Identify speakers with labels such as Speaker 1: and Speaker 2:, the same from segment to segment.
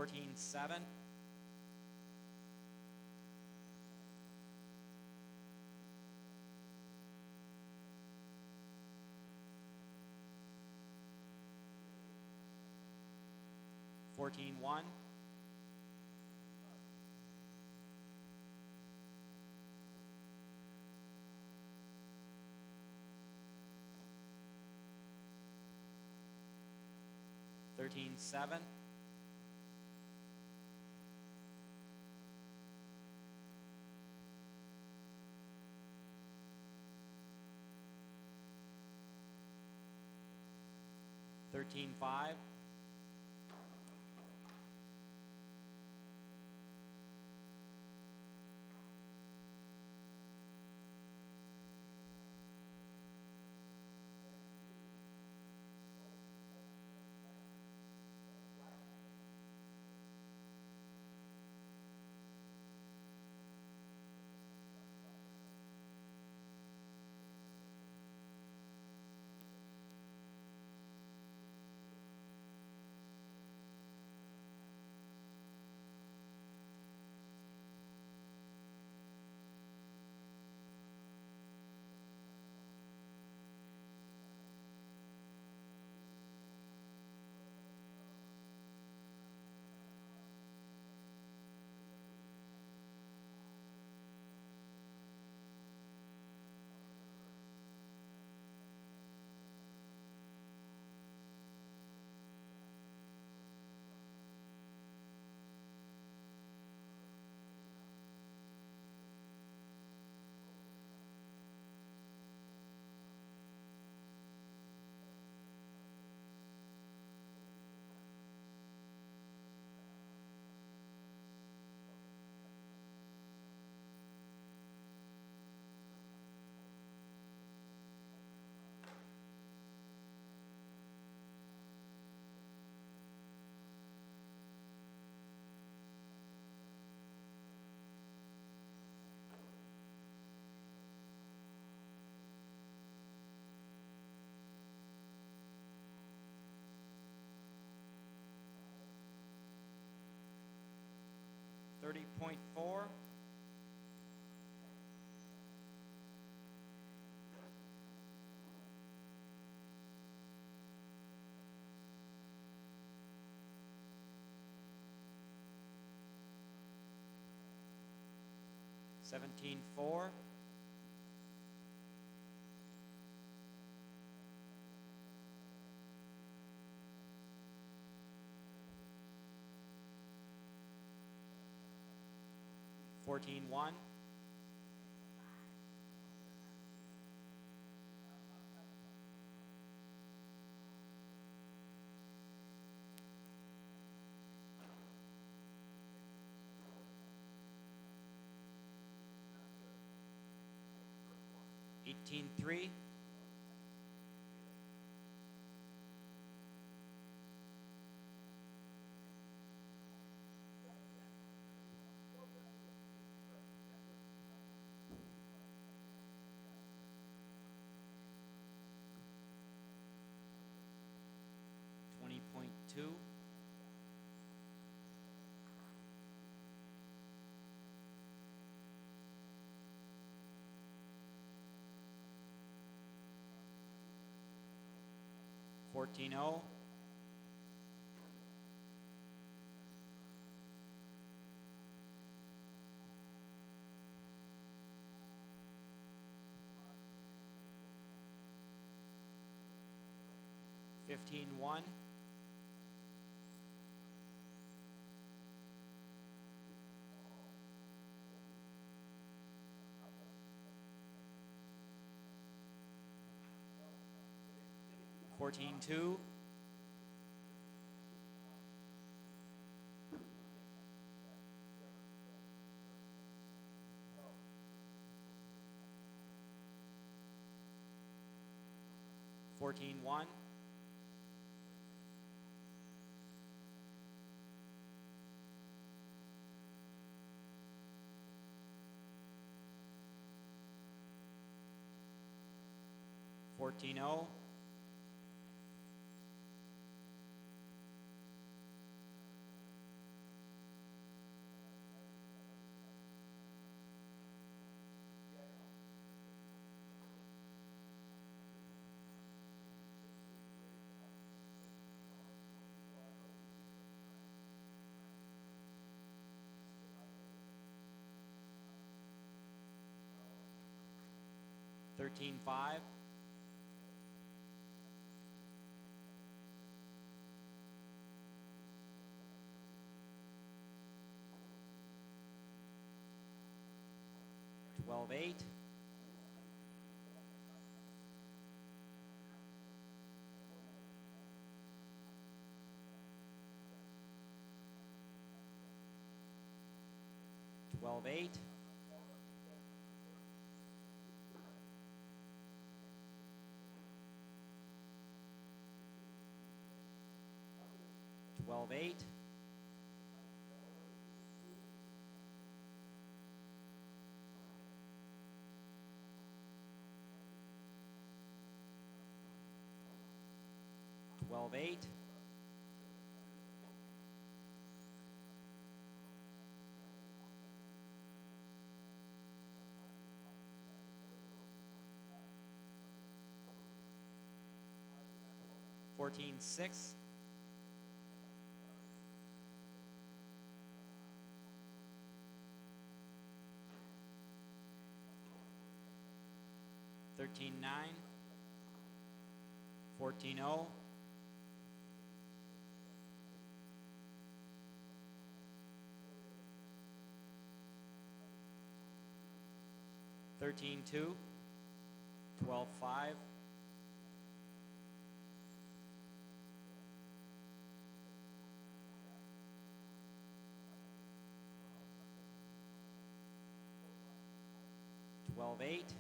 Speaker 1: 14-7. (14-1). (13-7). (13-5). (30.4). (17-4). (14-1). (18-3). (20.2). (14-0). (15-1). (14-2). (14-1). (14-0). 13-5. 12-8. 12-8. 12-8. 12-8. 14-6. 13-9. 14-0. 13-2. 12-5. 12-8.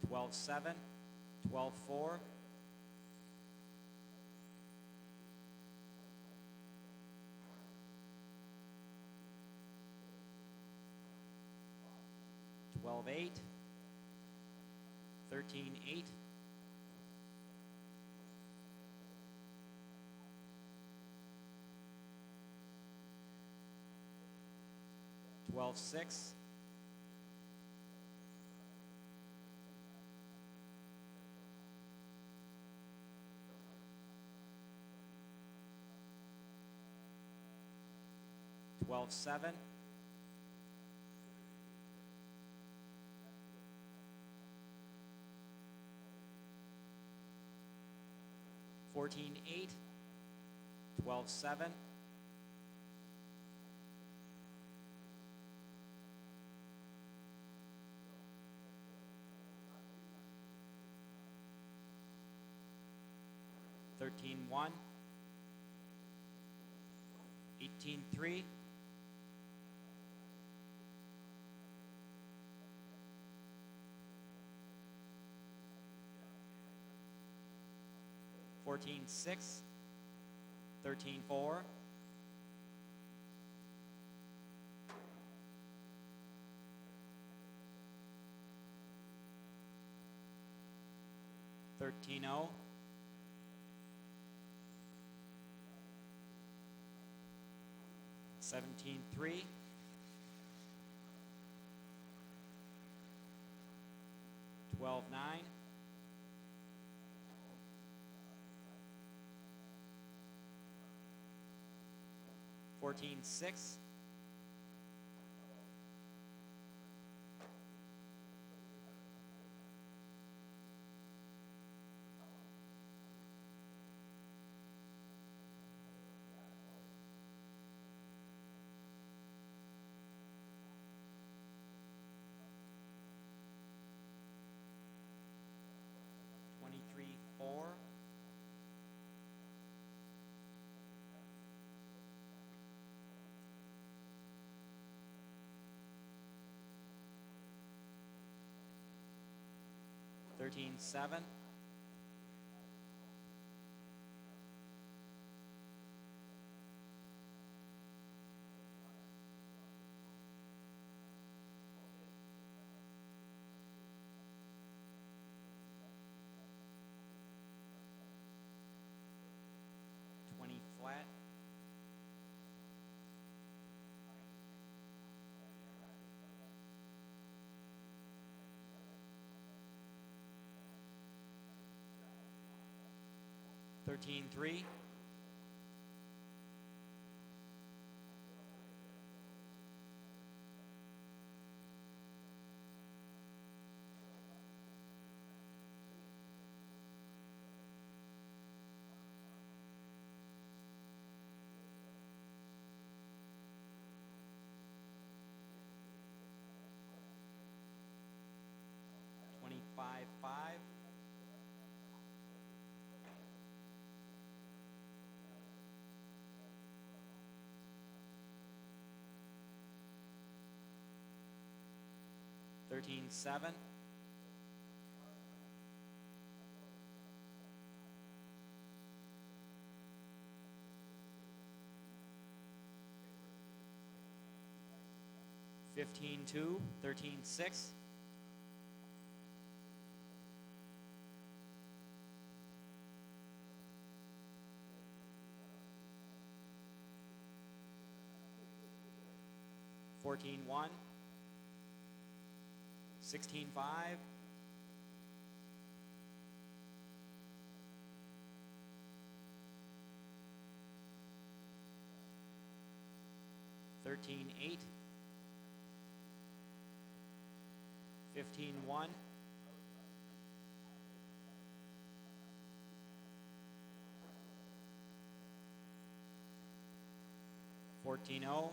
Speaker 1: 12-7. 12-4. 12-8. 13-8. 12-6. 12-7. 14-8. 12-7. 13-1. 18-3. 14-6. 13-4. 13-0. 17-3. 12-9. 14-6. 23-4. 13-7. 20 flat. 20-1. 13-3. 25-5. 13-7. 15-2. 13-6. 14-1. 16-5. 13-8. 15-1. 14-0.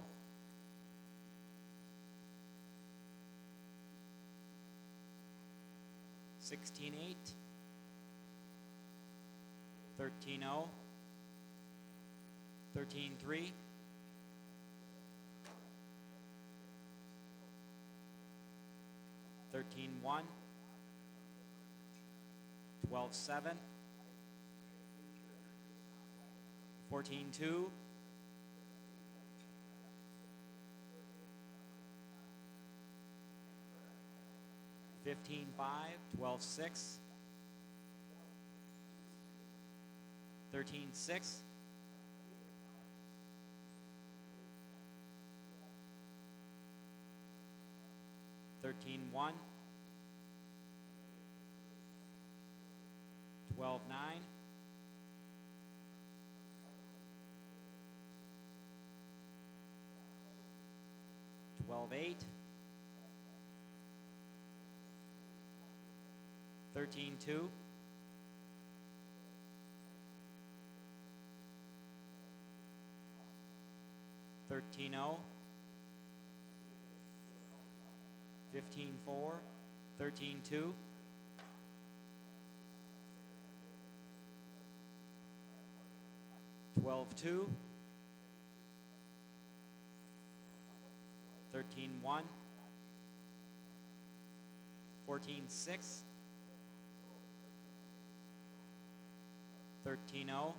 Speaker 1: 16-8. 13-0. 13-3. 13-1. 12-7. 14-2. 15-5. 12-6. 13-6. 13-1. 12-9. 12-8. 13-2. 13-0. 15-4. 13-2. 12-2. 13-1. 14-6. 13-0.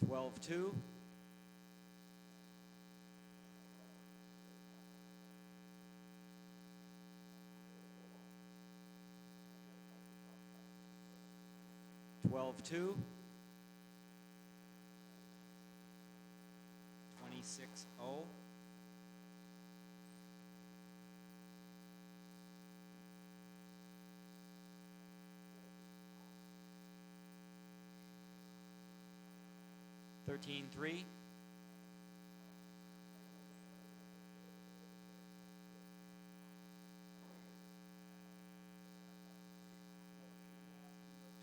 Speaker 1: 12-2. 12-2. 26-0. 13-3.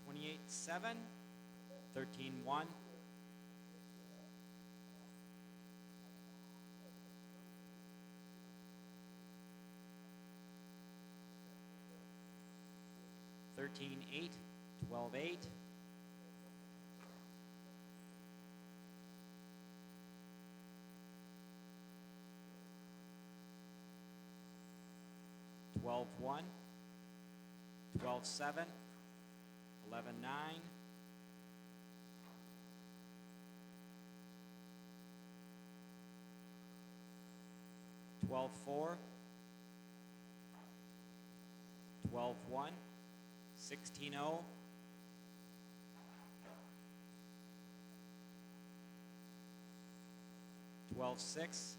Speaker 1: 28-7. 13-1. 13-8. 12-8. 12-1. 12-7. 11-9. 12-4. 12-1. 16-0. 12-6.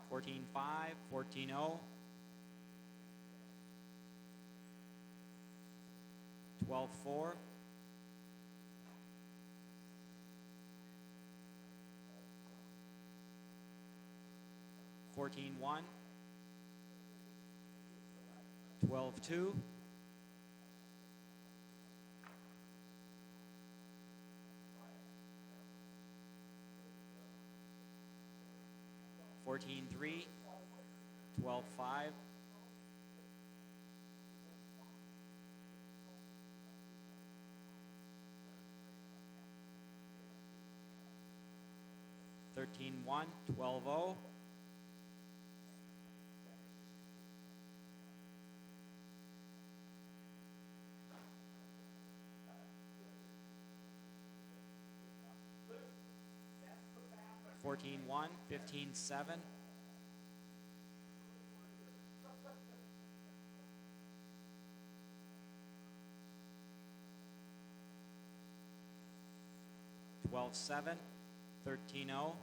Speaker 1: 14-5. 14-0. 12-4, 14-1, 12-2, 14-3, 12-5, 13-1, 12-0, 14-1, 15-7, 12-7, 13-0,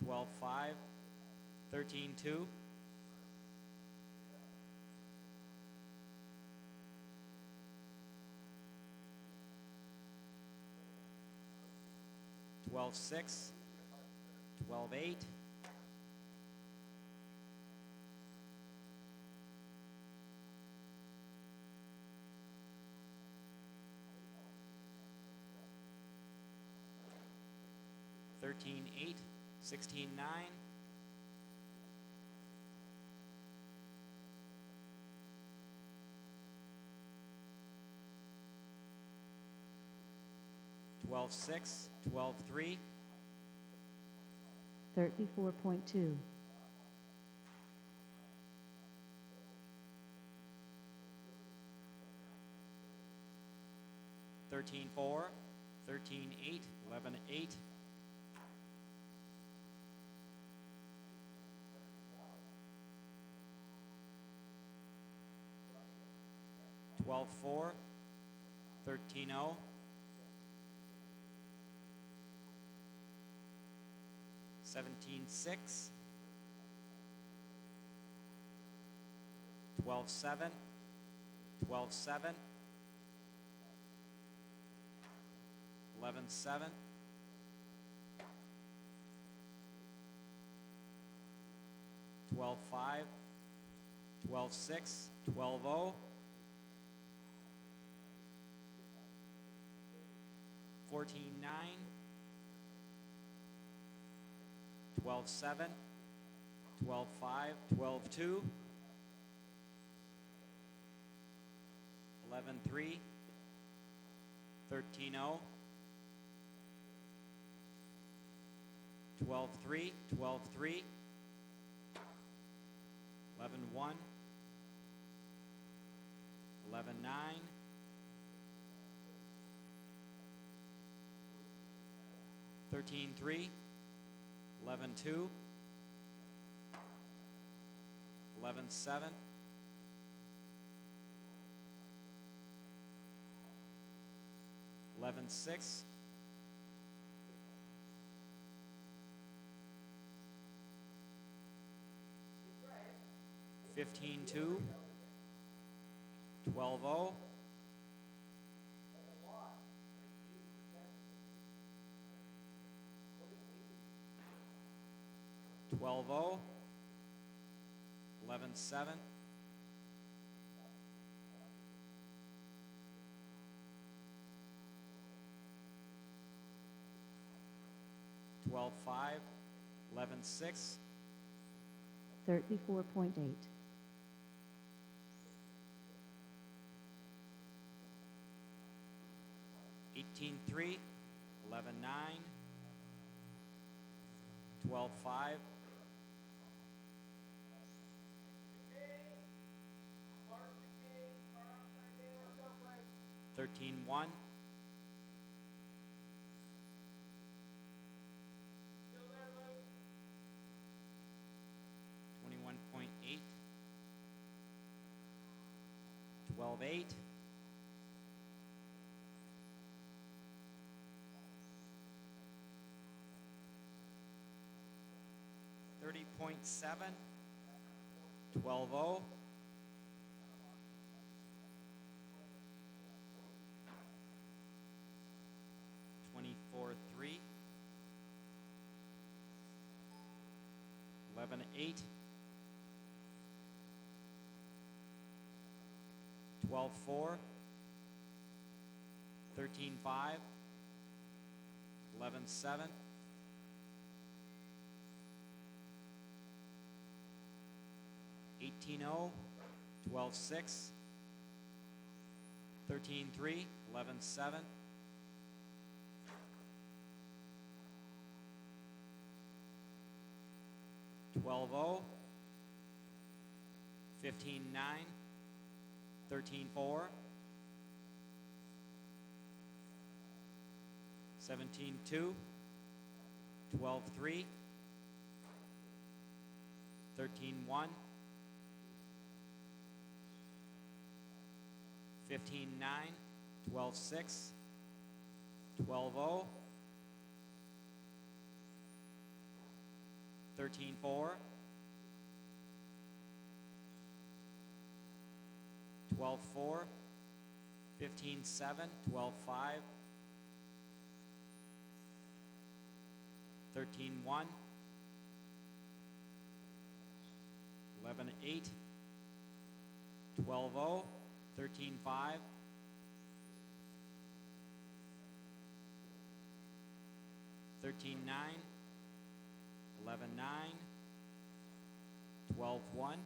Speaker 1: 12-5, 13-2, 12-6, 12-8, 13-8, 16-9, 12-6, 12-3,
Speaker 2: 34.2,
Speaker 1: 13-4, 13-8, 11-8, 12-4, 13-0, 17-6, 12-7, 12-7, 11-7, 12-5, 12-6, 12-0, 14-9, 12-7, 12-5, 12-2, 11-3, 13-0, 12-3, 12-3, 11-1, 11-9, 13-3, 11-2, 11-7, 11-6, 15-2, 12-0, 12-0, 11-7, 12-5, 11-6,
Speaker 2: 34.8,
Speaker 1: 18-3, 11-9, 12-5, 13-1, 21.8, 12-8, 13-4, 30.7, 12-0. 24-3, 11-8, 12-4, 13-5, 11-7, 18-0, 12-6, 13-3, 11-7, 12-0, 15-9, 13-4, 17-2, 12-3, 13-1, 15-9, 12-6, 12-0, 13-4, 12-4, 15-7, 12-5, 13-1, 11-8, 12-0, 13-5, 13-9, 11-9, 12-1,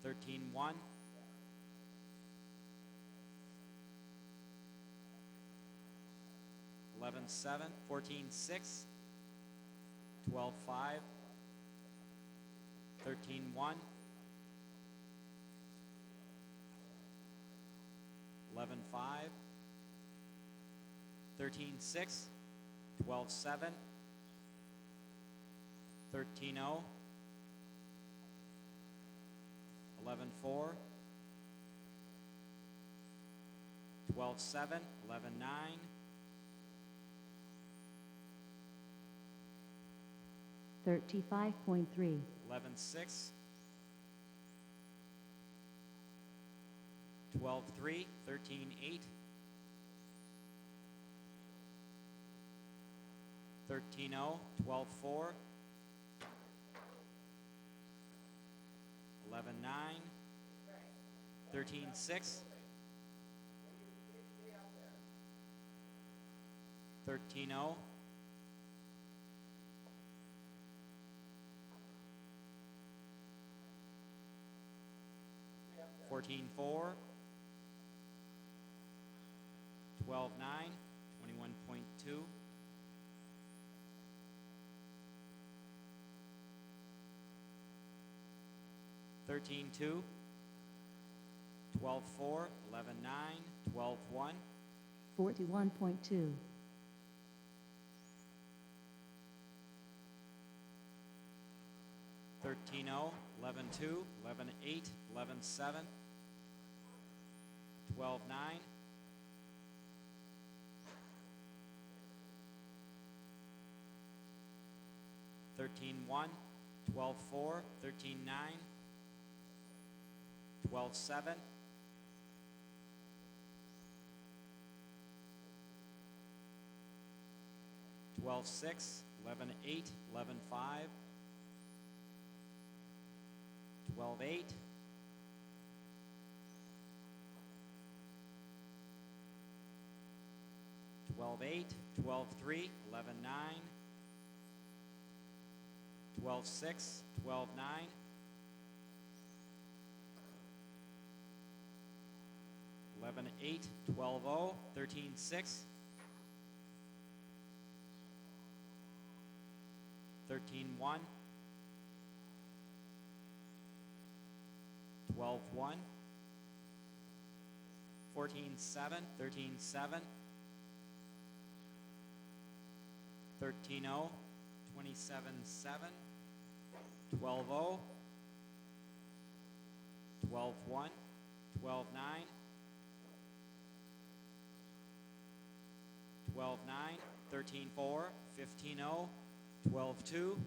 Speaker 1: 13-1, 11-7, 14-6, 12-5, 13-1, 11-5, 13-6, 12-7, 13-0, 11-4, 12-7, 11-9,
Speaker 2: 35.3,
Speaker 1: 11-6, 12-3, 13-8, 13-0, 12-4, 11-9, 13-6, 13-0, 14-4, 12-9, 21.2, 13-2, 12-4, 11-9, 12-1,
Speaker 2: 41.2,
Speaker 1: 13-0, 11-2, 11-8, 11-7, 12-9, 13-1, 12-4, 13-9, 12-7, 12-6, 11-8, 11-5, 12-8, 12-8, 12-3, 11-9, 12-6, 12-9, 11-8, 12-0, 13-6, 13-1, 12-1, 14-7, 13-7, 13-0, 27-7, 12-0, 12-1, 12-9, 12-9, 13-4, 15-0, 12-2,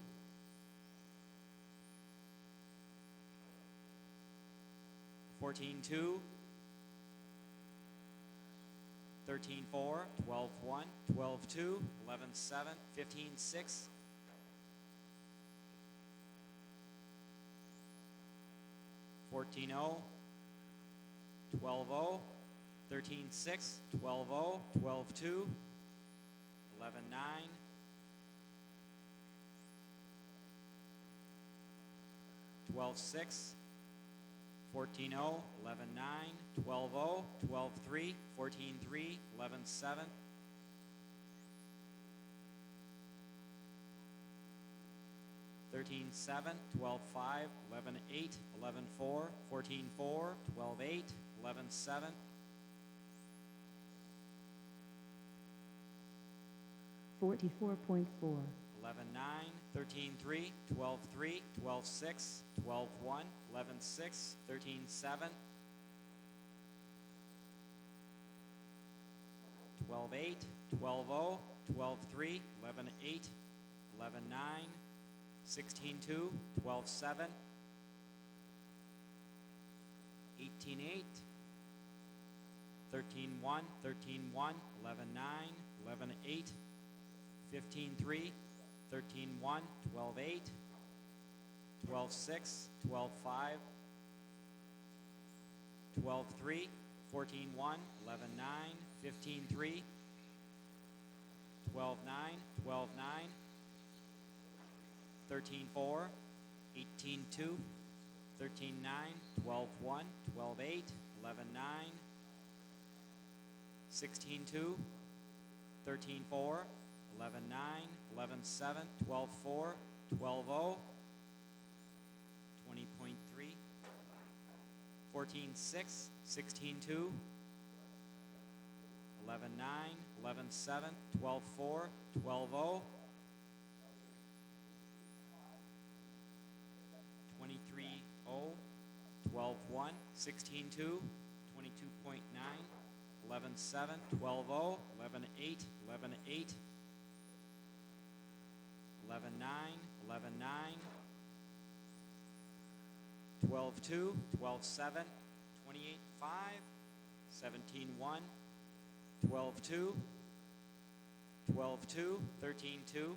Speaker 1: 14-2, 13-4, 12-1, 12-2, 11-7, 15-6, 14-0, 12-0, 13-6, 12-0, 12-2, 11-9, 12-6, 14-0, 11-9, 12-0, 12-3, 14-3, 11-7, 13-7, 12-5, 11-8, 11-4, 14-4, 12-8, 11-7,
Speaker 2: 44.4,
Speaker 1: 11-9, 13-3, 12-3, 12-6, 12-1, 11-6, 13-7, 12-8, 12-0, 12-3, 11-8, 11-9, 16-2, 12-7, 18-8, 13-1, 13-1, 11-9, 11-8, 15-3, 13-1, 12-8, 12-6, 12-5, 12-3, 14-1, 11-9, 15-3, 12-9, 12-9, 13-4, 18-2, 13-9, 12-1, 12-8, 11-9, 16-2, 13-4, 11-9, 11-7, 12-4, 12-0, 20.3, 14-6, 16-2, 11-9, 11-7, 12-4, 12-0, 23-0, 12-1, 16-2, 22.9, 11-7, 12-0, 11-8, 11-8, 11-9, 11-9, 12-2, 12-7, 28-5, 17-1, 12-2, 12-2, 13-2,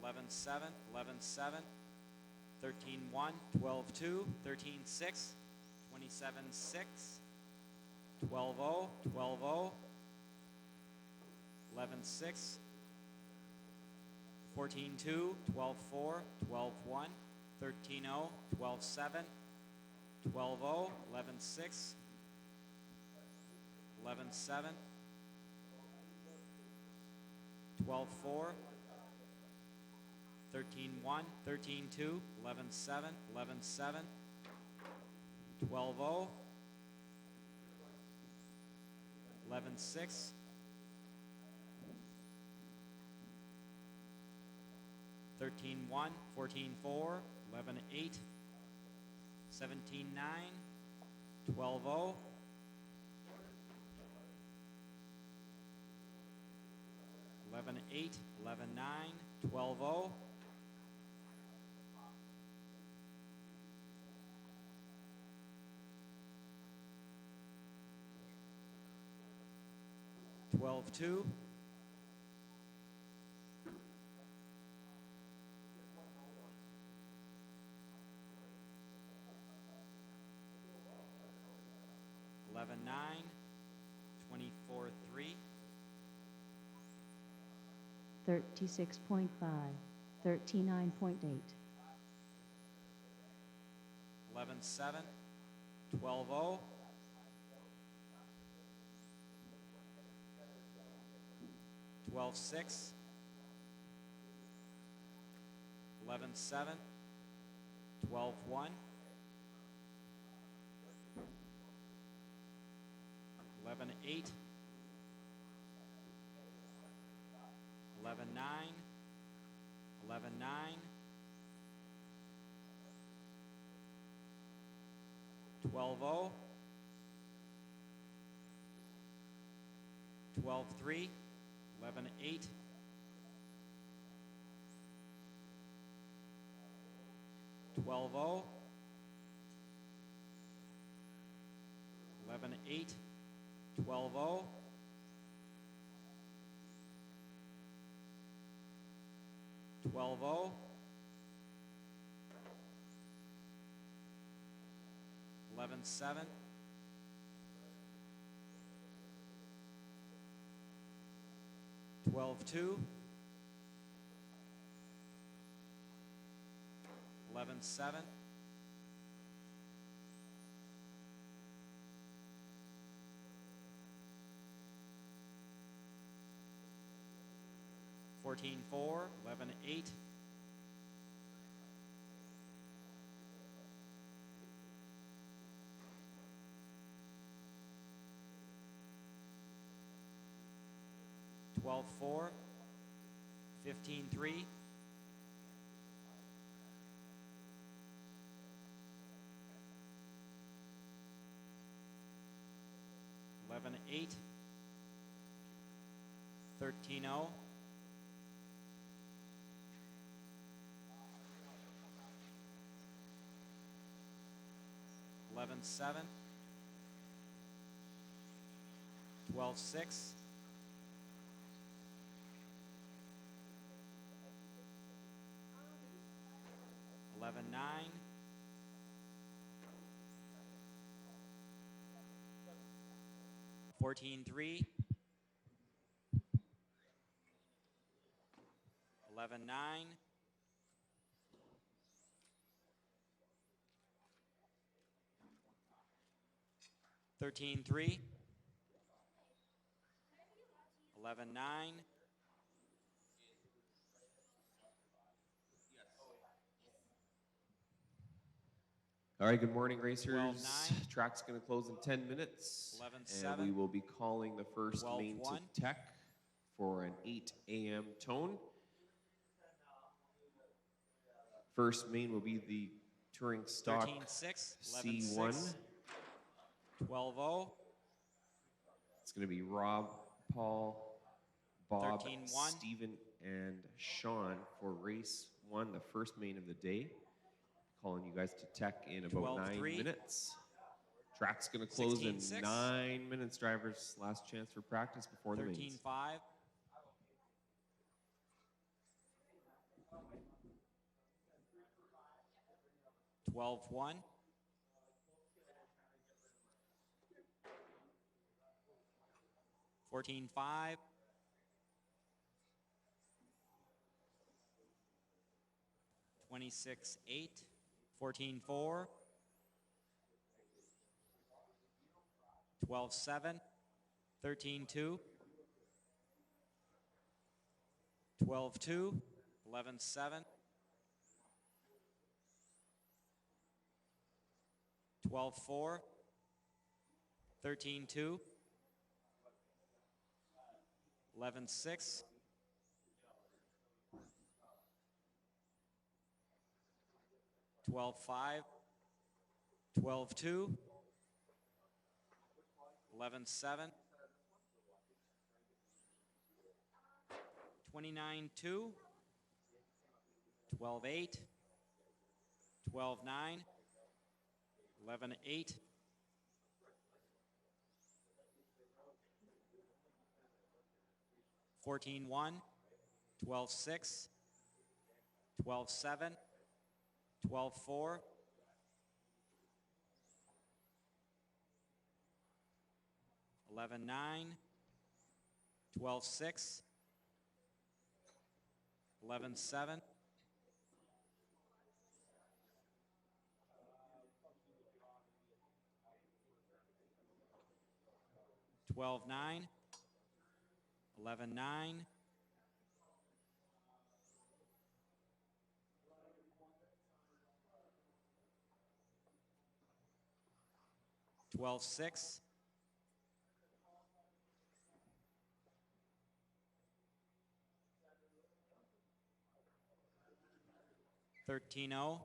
Speaker 1: 11-7, 11-7, 13-1, 12-2, 13-6, 27-6, 12-0, 12-0, 11-6, 14-2, 12-4, 12-1, 13-0, 12-7, 12-0, 11-6, 11-7, 12-4, 13-1, 13-2, 11-7, 11-7, 12-0, 11-6, 13-1, 14-4, 11-8, 17-9, 12-0, 11-8, 11-9, 12-0, 12-2, 11-9, 24-3,
Speaker 2: 36.5, 39.8,
Speaker 1: 11-7, 12-0, 12-6, 11-7, 12-1, 11-8, 11-9, 11-9, 12-0, 12-3, 11-8, 12-0, 8, 12-0. 12-0. 11-7. 12-2. 11-7. 14-4. 11-8. 12-4. 15-3. 11-8. 13-0. 11-7. 12-6. 11-9. 14-3. 11-9. 13-3. 11-9.
Speaker 3: All right, good morning, racers.
Speaker 1: 12-9.
Speaker 3: Track's going to close in 10 minutes.
Speaker 1: 11-7.
Speaker 3: And we will be calling the first main
Speaker 1: 12-1.
Speaker 3: to Tech for an 8 a.m. tone. First main will be the touring stock
Speaker 1: 13-6.
Speaker 3: C1.
Speaker 1: 11-6. 12-0.
Speaker 3: It's going to be Rob, Paul, Bob,
Speaker 1: 13-1.
Speaker 3: Steven, and Sean for race 1, the first main of the day. Calling you guys to Tech in about 9
Speaker 1: 12-3.
Speaker 3: minutes. Track's going to close in
Speaker 1: 16-6.
Speaker 3: 9 minutes. Drivers, last chance for practice before the mains.
Speaker 1: 13-5. 12-1. 14-5. 26-8. 14-4. 12-7. 13-2. 12-2. 11-7. 12-4. 13-2. 11-6. 12-5. 12-2. 11-7. 29-2. 12-8. 12-9. 11-8. 14-1. 12-6. 12-7. 12-4. 11-9. 12-6. 11-7. 12-9. 11-9. 12-6. 13-0.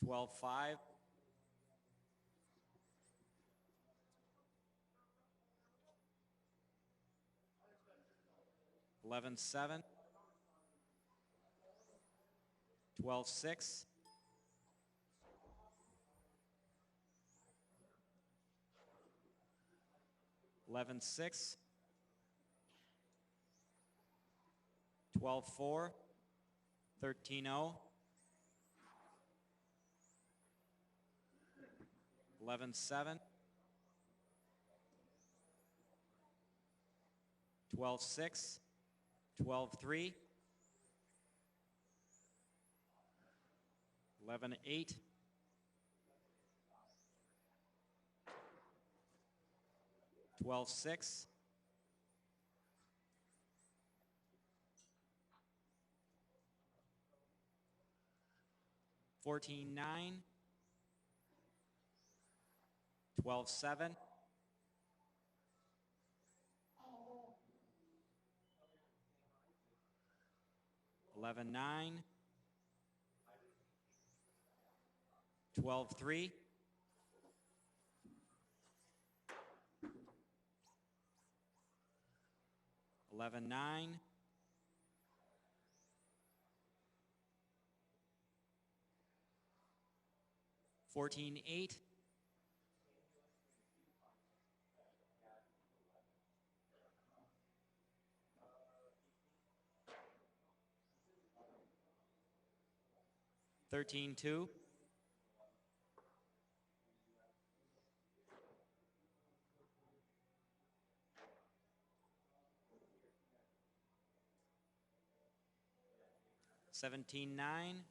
Speaker 1: 12-5. 11-7. 12-6. 11-6, 12-4, 13-0, 11-7, 12-6, 12-3, 11-8, 12-6, 14-9, 12-7, 11-9, 12-3, 11-9, 14-8, 13-2, 17-9,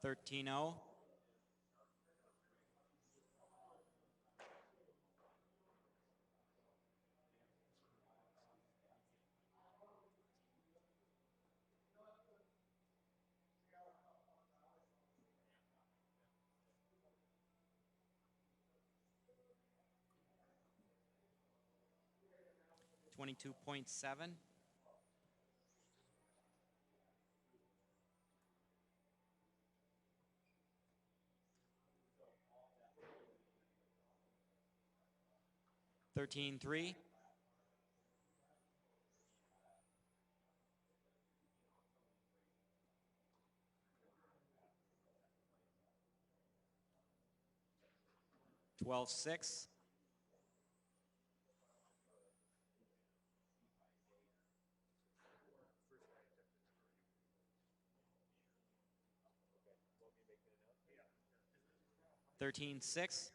Speaker 1: 13-0, 22.7, 13-3, 12-6, 13-6,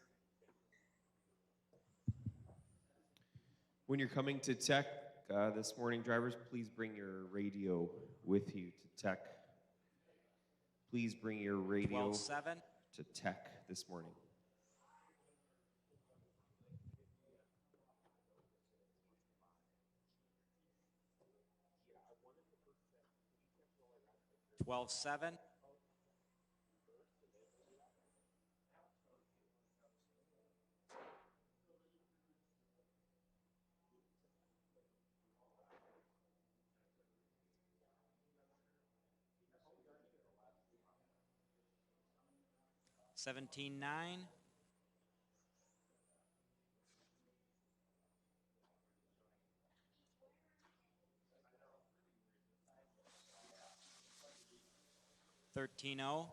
Speaker 3: When you're coming to tech this morning, drivers, please bring your radio with you to tech. Please bring your radio
Speaker 1: 12-7,
Speaker 3: to tech this morning.
Speaker 1: 12-7, 17-9, 13-0,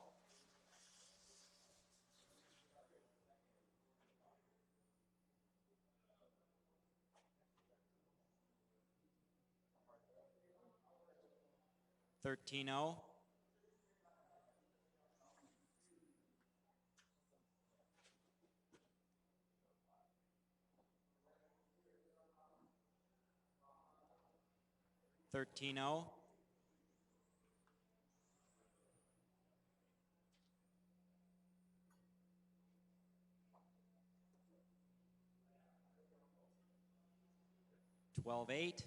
Speaker 1: 13-0, 13-0, 12-8,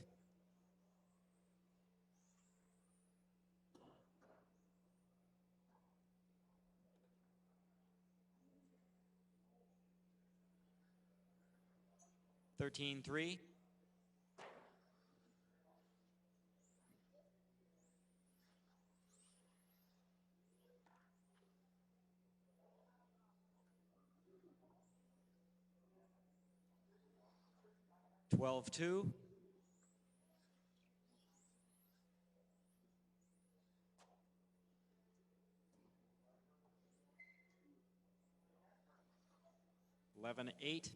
Speaker 1: 13-3, 12-2, 11-8.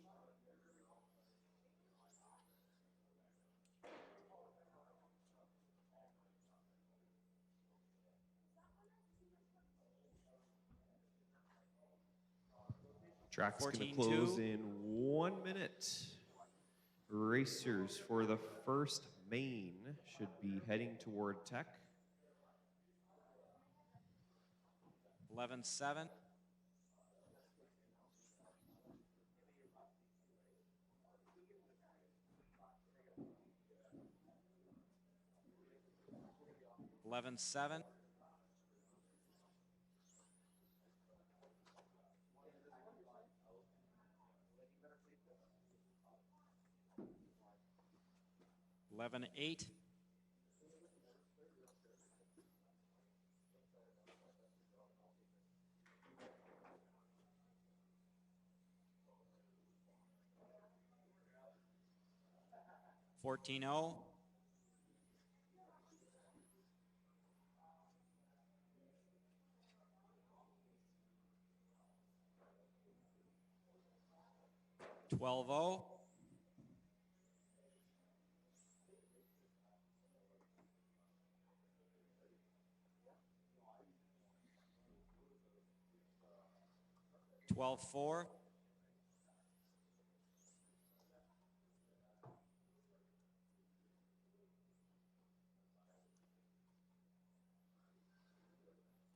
Speaker 3: Track's going to
Speaker 1: 14-2.
Speaker 3: close in 1 minute. Racers for the first main should be heading toward Tech.
Speaker 1: 11-7. 11-7. 11-8. 14-0. 12-0. 12-4.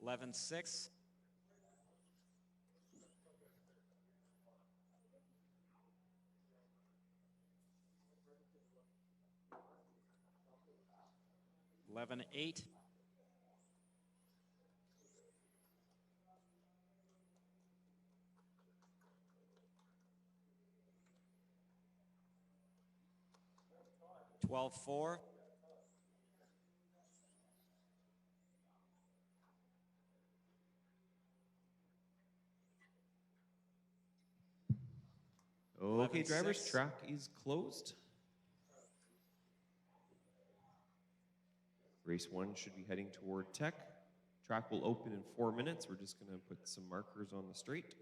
Speaker 1: 11-6. 11-8. 12-4. 11-6.
Speaker 3: Okay, drivers, track is closed. Race 1 should be heading toward Tech. Track will open in 4 minutes. We're just going to put some markers on the straight.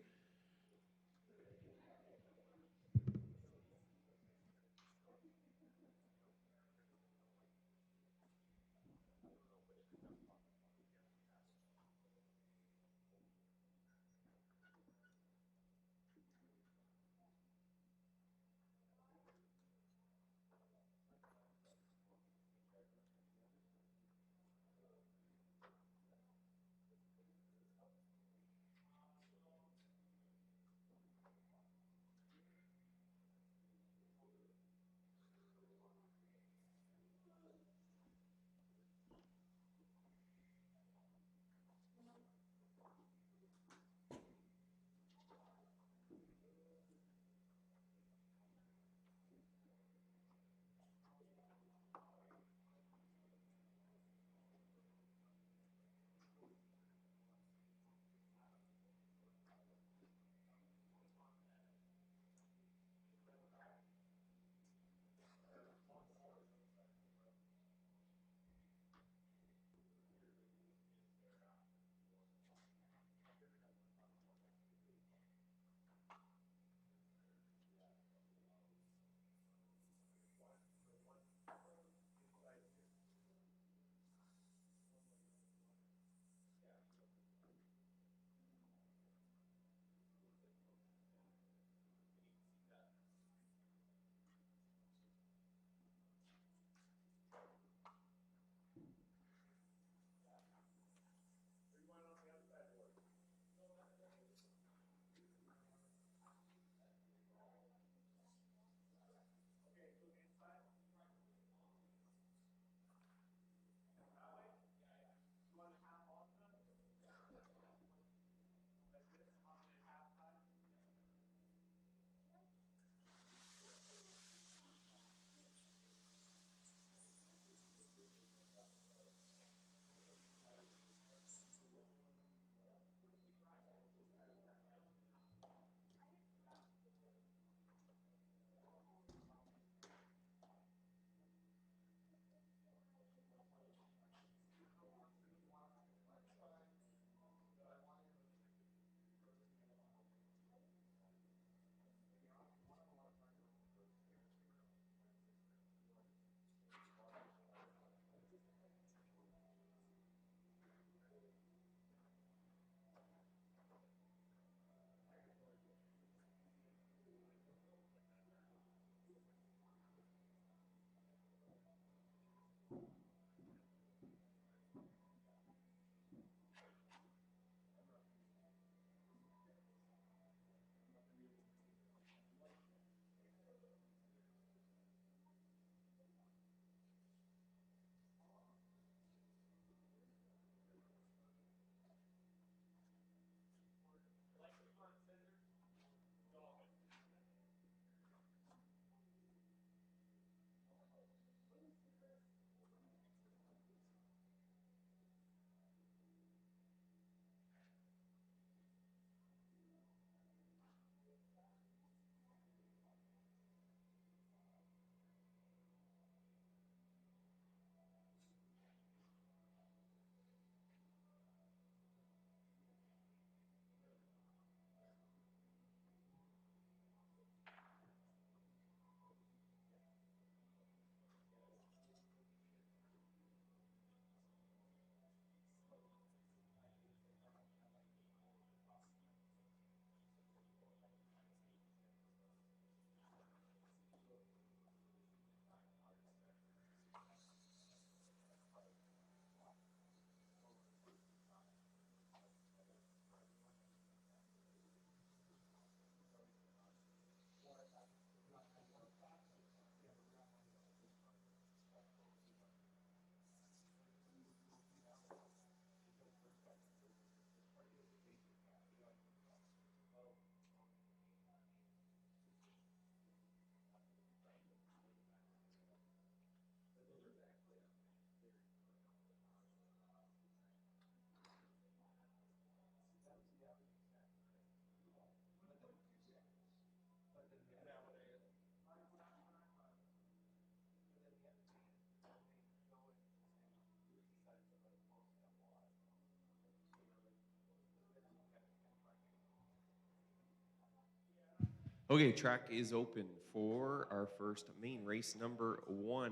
Speaker 3: Okay, track is open for our first main race, number 1.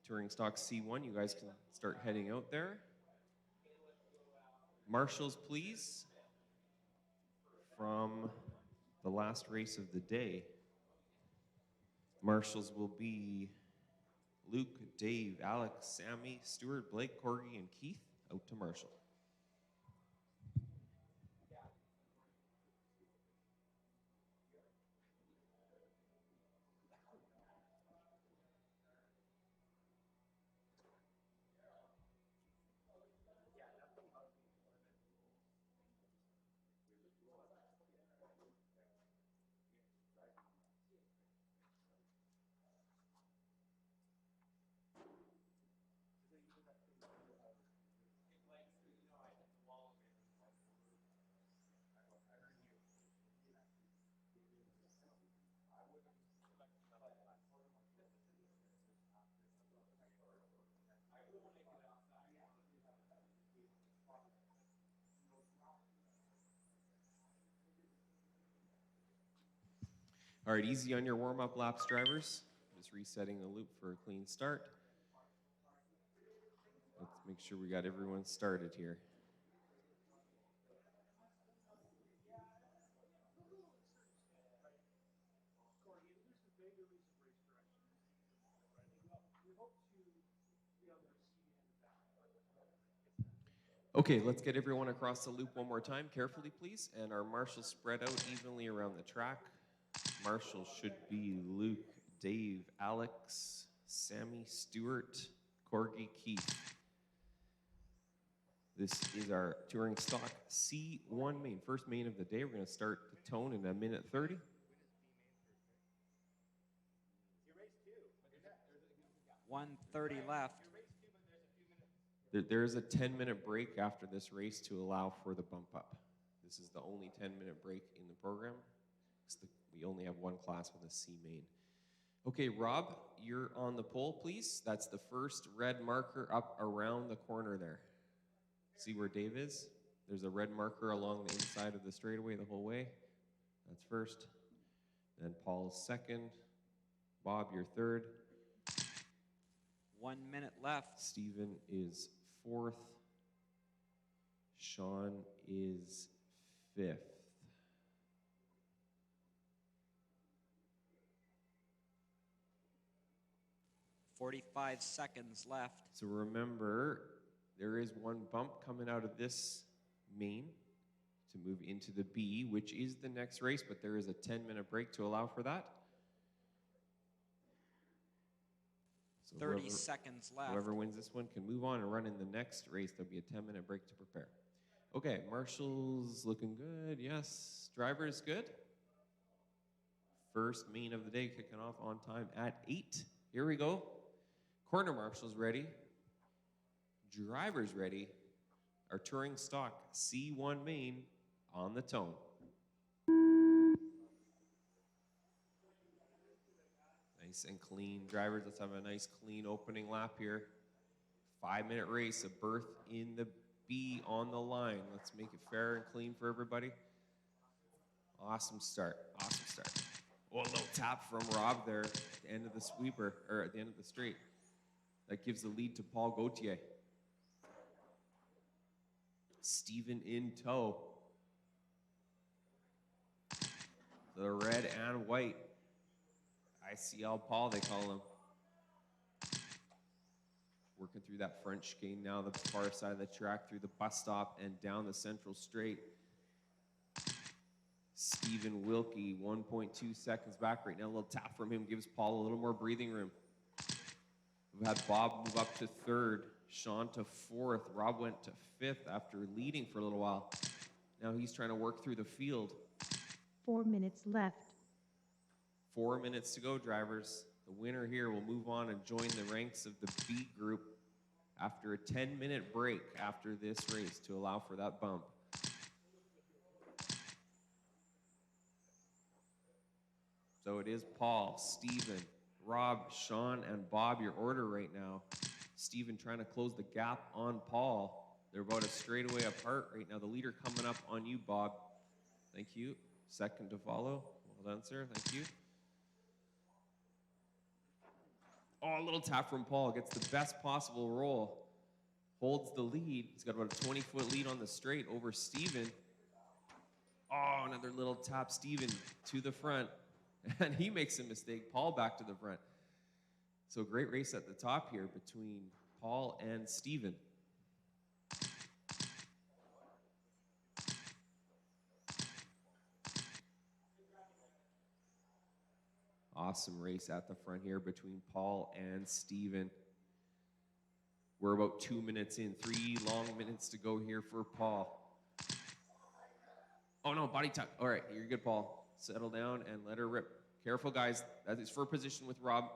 Speaker 3: Touring stock C1, you guys can start heading out there. Marshals, please, from the last race of the day. Marshals will be Luke, Dave, Alex, Sammy, Stuart, Blake, Corgi, and Keith out to Marshall. All right, easy on your warm-up laps, drivers. Just resetting the loop for a clean start. Let's make sure we got everyone started here. Okay, let's get everyone across the loop one more time, carefully, please. And our marshals spread out evenly around the track. Marshals should be Luke, Dave, Alex, Sammy, Stuart, Corgi, Keith. This is our touring stock C1 main, first main of the day. We're going to start the tone in 1:30.
Speaker 1: $1:30 left.
Speaker 3: There's a 10-minute break after this race to allow for the bump up. This is the only 10-minute break in the program. We only have one class with a C main. Okay, Rob, you're on the pole, please. That's the first red marker up around the corner there. See where Dave is? There's a red marker along the inside of the straightaway the whole way. That's first. Then Paul's second. Bob, you're third.
Speaker 1: 1 minute left.
Speaker 3: Stephen is fourth. Sean is fifth.
Speaker 1: $45 seconds left.
Speaker 3: So remember, there is one bump coming out of this main to move into the B, which is the next race, but there is a 10-minute break to allow for that. So
Speaker 1: 30 seconds left.
Speaker 3: Whoever wins this one can move on and run in the next race. There'll be a 10-minute break to prepare. Okay, marshals looking good. Yes. Drivers good. First main of the day kicking off on time at 8. Here we go. Corner marshals ready. Drivers ready. Our touring stock C1 main on the tone. Nice and clean. Drivers, let's have a nice clean opening lap here. 5-minute race, a berth in the B on the line. Let's make it fair and clean for everybody. Awesome start. Awesome start. Oh, a little tap from Rob there at the end of the sweeper, or at the end of the straight. That gives the lead to Paul Gauthier. Stephen in tow. The red and white. ICL Paul, they call him. Working through that French chicane now, the far side of the track, through the bus stop and down the central straight. Stephen Wilkie, 1.2 seconds back right now. A little tap from him gives Paul a little more breathing room. We've had Bob move up to third, Sean to fourth. Rob went to fifth after leading for a little while. Now he's trying to work through the field.
Speaker 2: 4 minutes left.
Speaker 3: 4 minutes to go, drivers. The winner here will move on and join the ranks of the B group after a 10-minute break after this race to allow for that bump. So it is Paul, Stephen, Rob, Sean, and Bob, your order right now. Stephen trying to close the gap on Paul. They're about a straightaway apart right now. The leader coming up on you, Bob. Thank you. second to follow. Well done, sir. Thank you. Oh, a little tap from Paul. Gets the best possible roll. Holds the lead. He's got about a 20-foot lead on the straight over Steven. Oh, another little tap. Steven to the front. And he makes a mistake. Paul back to the front. So great race at the top here between Paul and Steven. Awesome race at the front here between Paul and Steven. We're about 2 minutes in. 3 long minutes to go here for Paul. Oh no, body tuck. All right, you're good, Paul. Settle down and let her rip. Careful, guys. That is for position with Rob.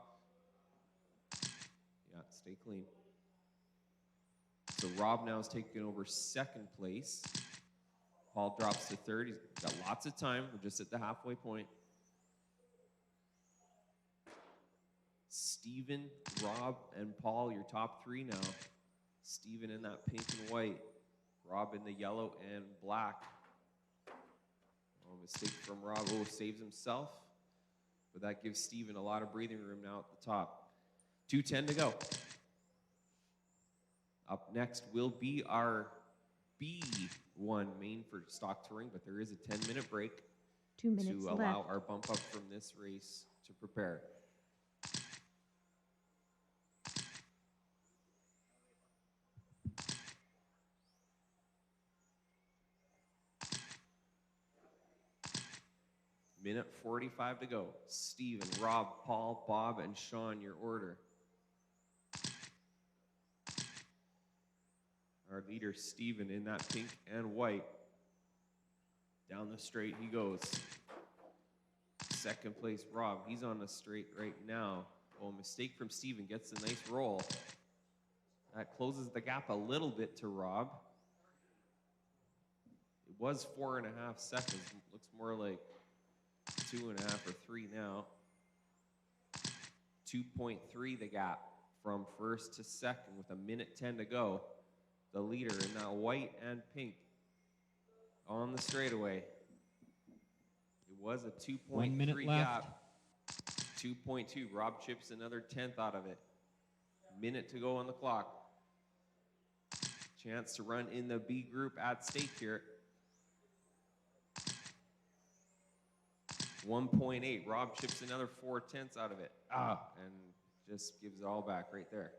Speaker 3: Yeah, stay clean. So Rob now is taking over second place. Paul drops to third. He's got lots of time. We're just at the halfway point. Steven, Rob, and Paul, your top 3 now. Steven in that pink and white. Rob in the yellow and black. Oh, mistake from Rob. Oh, saves himself. But that gives Steven a lot of breathing room now at the top. 2:10 to go. Up next will be our B1 main for stock touring, but there is a 10-minute break
Speaker 2: 2 minutes
Speaker 3: to allow
Speaker 2: left.
Speaker 3: our bump up from this race to prepare. Minute 45 to go. Steven, Rob, Paul, Bob, and Sean, your order. Our leader, Steven, in that pink and white. Down the straight he goes. Second place, Rob. He's on the straight right now. Oh, mistake from Steven. Gets a nice roll. That closes the gap a little bit to Rob. It was 4.5 seconds. Looks more like 2.5 or 3 now. 2.3 the gap from first to second with 1:10 to go. The leader in that white and pink on the straightaway. It was a
Speaker 1: 1 minute
Speaker 3: 2.3
Speaker 1: left.
Speaker 3: gap. 2.2. Rob chips another 10th out of it. Minute to go on the clock. Chance to run in the B group at stake here. 1.8. Rob chips another 4/10 out of it. And just gives it all back right there.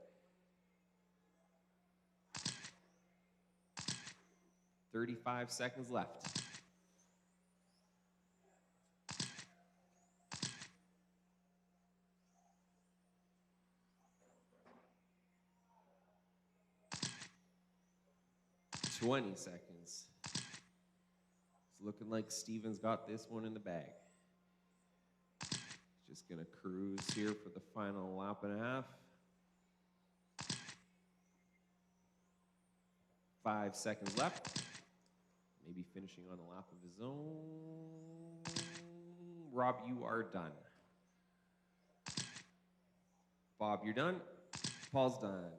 Speaker 3: 35 seconds left. $20 seconds. It's looking like Steven's got this one in the bag. Just gonna cruise here for the final lap and a half. 5 seconds left. Maybe finishing on a lap of his own. Rob, you are done. Bob, you're done. Paul's done.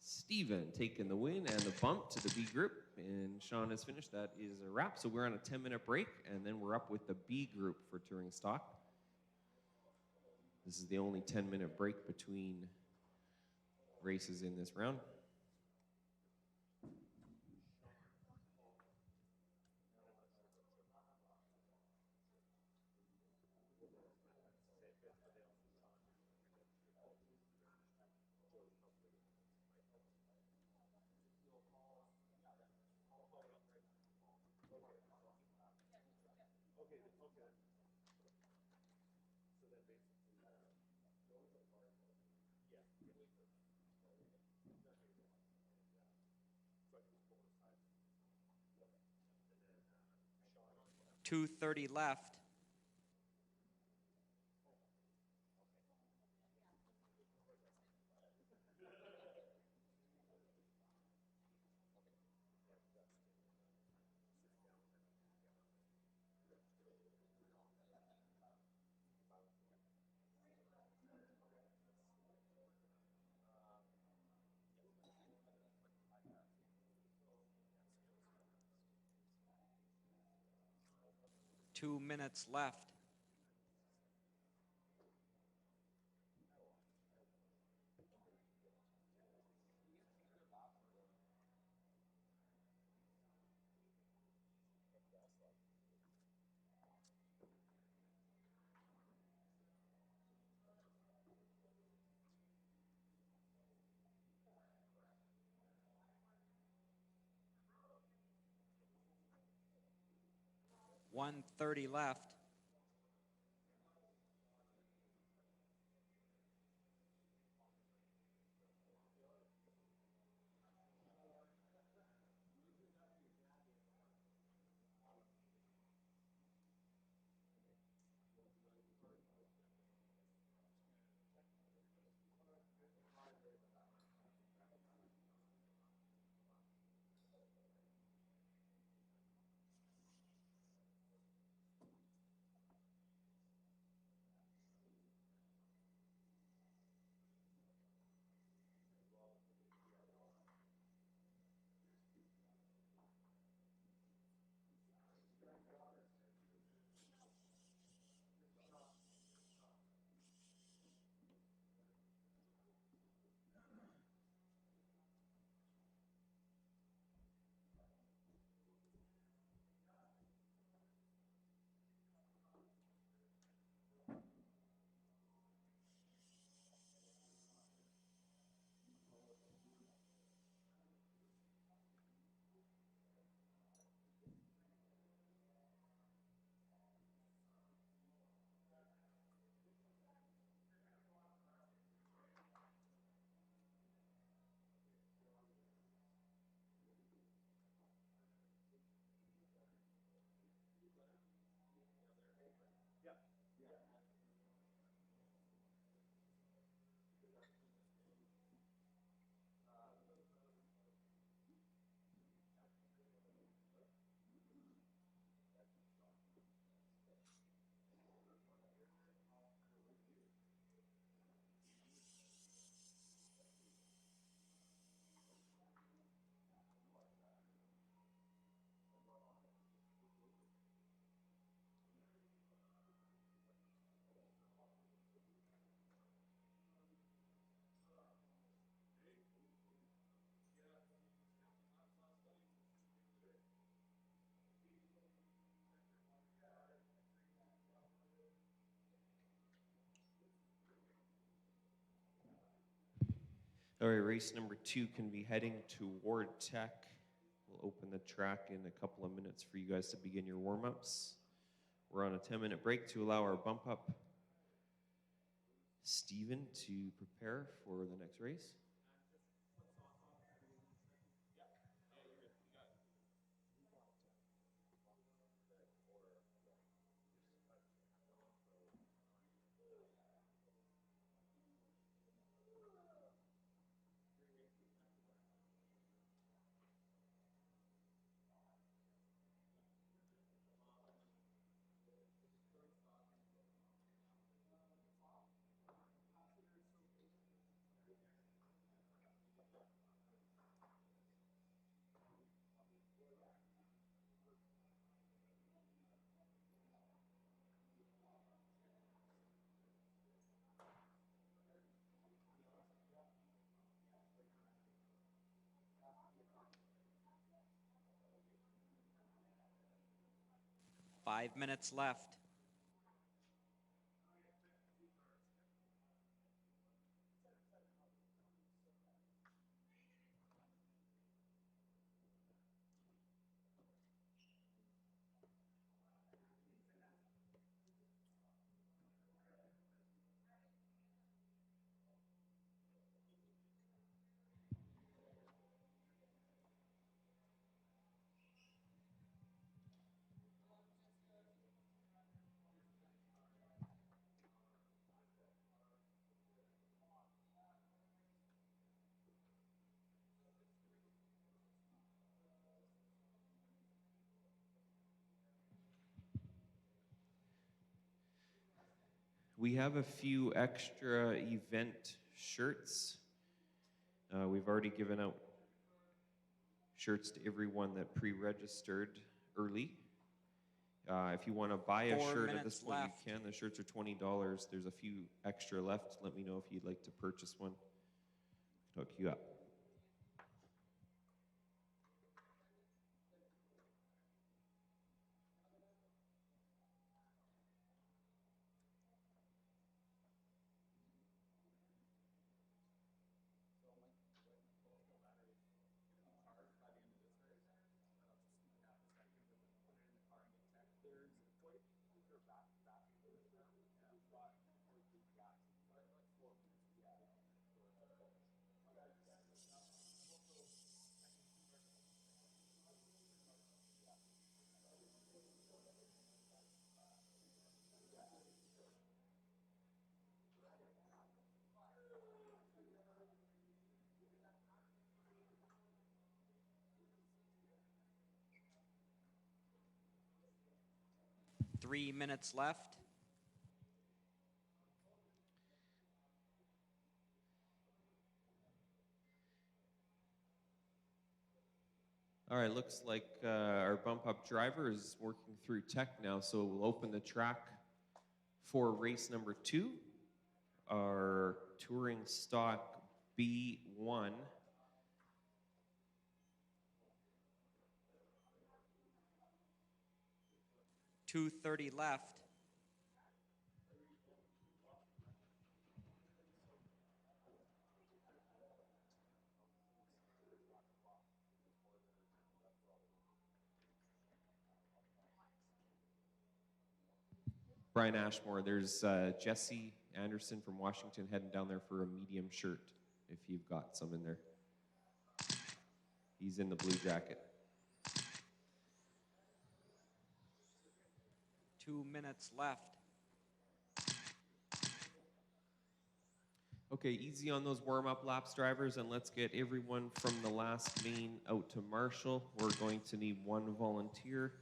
Speaker 3: Steven taking the win and the bump to the B group. And Sean has finished. That is a wrap. So we're on a 10-minute break, and then we're up with the B group for touring stock. This is the only 10-minute break between races in this round.
Speaker 1: .230 left. 2 minutes left. 1:30 left.
Speaker 3: 'All right, race number 2 can be heading toward Tech. We'll open the track in a couple of minutes for you guys to begin your warm-ups. We're on a 10-minute break to allow our bump up Steven to prepare for the next race.
Speaker 1: Five minutes left.
Speaker 3: We have a few extra event shirts. We've already given out shirts to everyone that pre-registered early. If you want to buy a
Speaker 1: 4
Speaker 3: shirt at this
Speaker 1: minutes
Speaker 3: point,
Speaker 1: left.
Speaker 3: you can. The shirts are $20. There's a few extra left. Let me know if you'd like to purchase one. Hook you up.
Speaker 1: Three minutes left.
Speaker 3: All right, looks like our bump up driver is working through tech now, so we'll open the track for race number 2, our touring stock B1.
Speaker 1: .230 left.
Speaker 3: Brian Ashmore, there's Jesse Anderson from Washington heading down there for a medium shirt, if you've got some in there. He's in the blue jacket.
Speaker 1: 2 minutes left.
Speaker 3: Okay, easy on those warm-up laps, drivers, and let's get everyone from the last main out to Marshall. We're going to need 1 volunteer.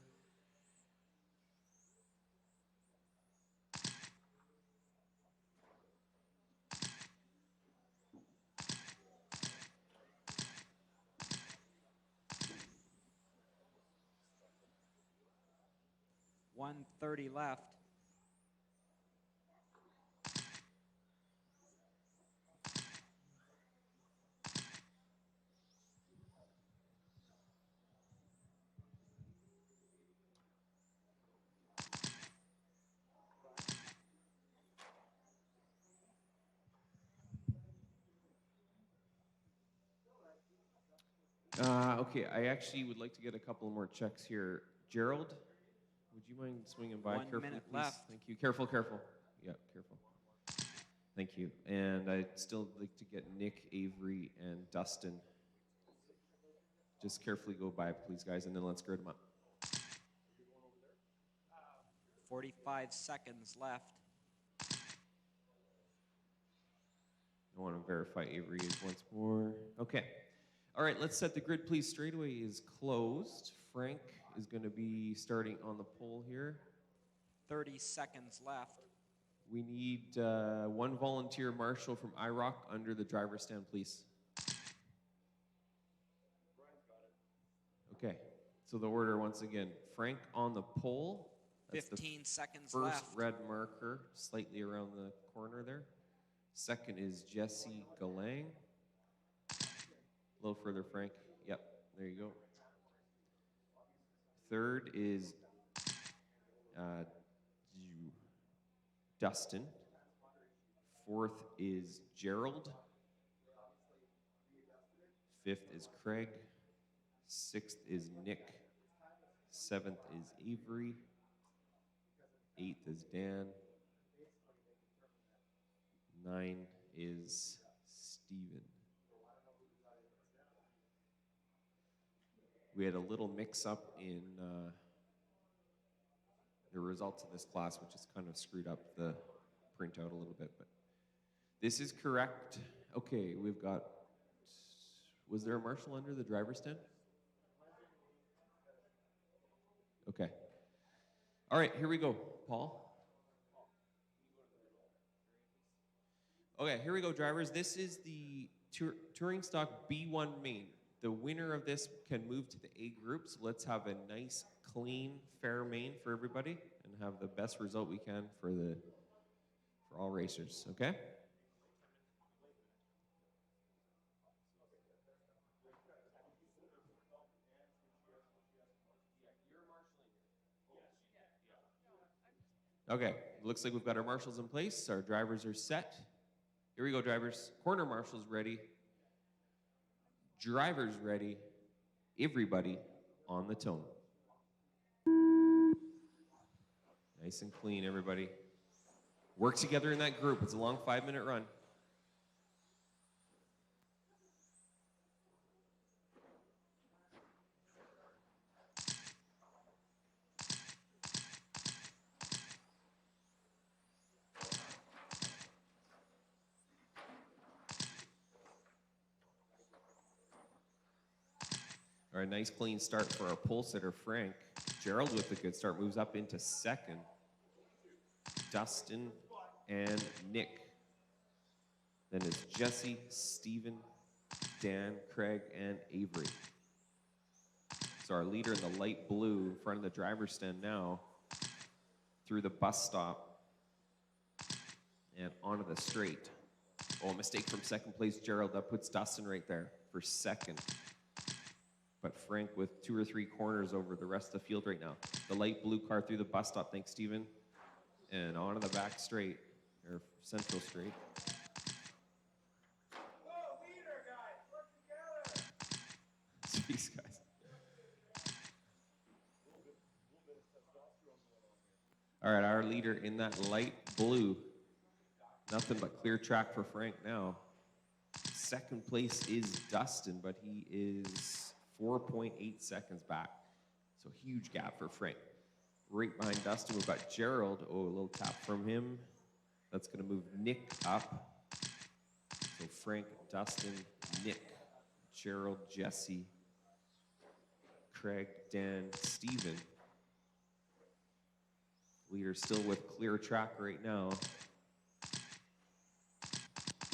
Speaker 1: .130 left.
Speaker 3: Okay, I actually would like to get a couple more checks here. Gerald, would you mind swinging by
Speaker 1: 1
Speaker 3: carefully,
Speaker 1: minute
Speaker 3: please?
Speaker 1: left.
Speaker 3: Thank you. Careful, careful. Yeah, careful. Thank you. And I'd still like to get Nick, Avery, and Dustin. Just carefully go by, please, guys, and then let's grid them up.
Speaker 1: 45 seconds left.
Speaker 3: I want to verify Avery once more. Okay. All right, let's set the grid, please. Straightaway is closed. Frank is going to be starting on the pole here.
Speaker 1: 30 seconds left.
Speaker 3: We need 1 volunteer marshal from IROC under the driver's stand, please. Okay, so the order once again. Frank on the pole. That's
Speaker 1: 15 seconds
Speaker 3: first
Speaker 1: left.
Speaker 3: red marker, slightly around the corner there. Second is Jesse Galang. A little further, Frank. Yep, there you go. Third is Dustin. Fourth is Gerald. Fifth is Craig. Sixth is Nick. Seventh is Avery. Eighth is Dan. 9 is Steven. We had a little mix-up in the results of this class, which has kind of screwed up the printout a little bit, but this is correct. Okay, we've got, was there a marshal under the driver's stand? Okay. All right, here we go, Paul. Okay, here we go, drivers. This is the touring stock B1 main. the winner of this can move to the A group. So let's have a nice, clean, fair main for everybody and have the best result we can for all racers, okay? Okay, looks like we've got our marshals in place. Our drivers are set. Here we go, drivers. Corner marshals ready. Drivers ready. Everybody on the tone. Nice and clean, everybody. Work together in that group. It's a long 5-minute run. All right, nice clean start for our pole sitter, Frank. Gerald with a good start, moves up into second. Dustin and Nick. Then it's Jesse, Steven, Dan, Craig, and Avery. So our leader in the light blue in front of the driver's stand now, through the bus stop and onto the straight. Oh, mistake from second place, Gerald. That puts Dustin right there for second. But Frank with 2 or 3 corners over the rest of the field right now. The light blue car through the bus stop, thanks, Steven. And onto the back straight, or central straight.
Speaker 4: Whoa, leader, guys, work together.
Speaker 3: Jeez, guys. All right, our leader in that light blue. Nothing but clear track for Frank now. Second place is Dustin, but he is 4.8 seconds back. So huge gap for Frank. Right behind Dustin, we've got Gerald. Oh, a little tap from him. That's going to move Nick up. So Frank, Dustin, Nick, Gerald, Jesse, Craig, Dan, Steven. Leader still with clear track right now.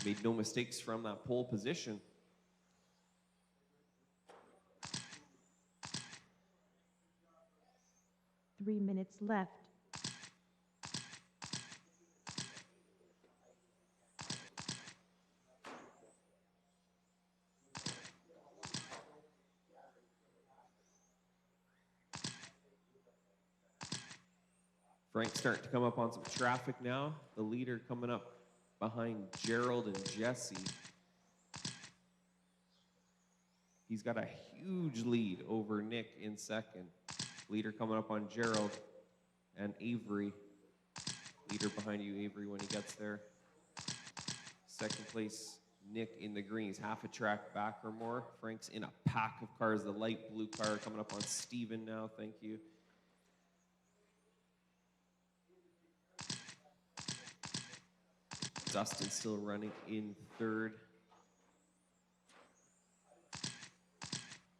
Speaker 3: Made no mistakes from that pole position.
Speaker 2: Three minutes left.
Speaker 3: Frank's starting to come up on some traffic now. The leader coming up behind Gerald and Jesse. He's got a huge lead over Nick in second. Leader coming up on Gerald and Avery. Leader behind you, Avery, when he gets there. Second place, Nick in the greens, half a track back or more. Frank's in a pack of cars. The light blue car coming up on Steven now, thank you. Dustin still running in third.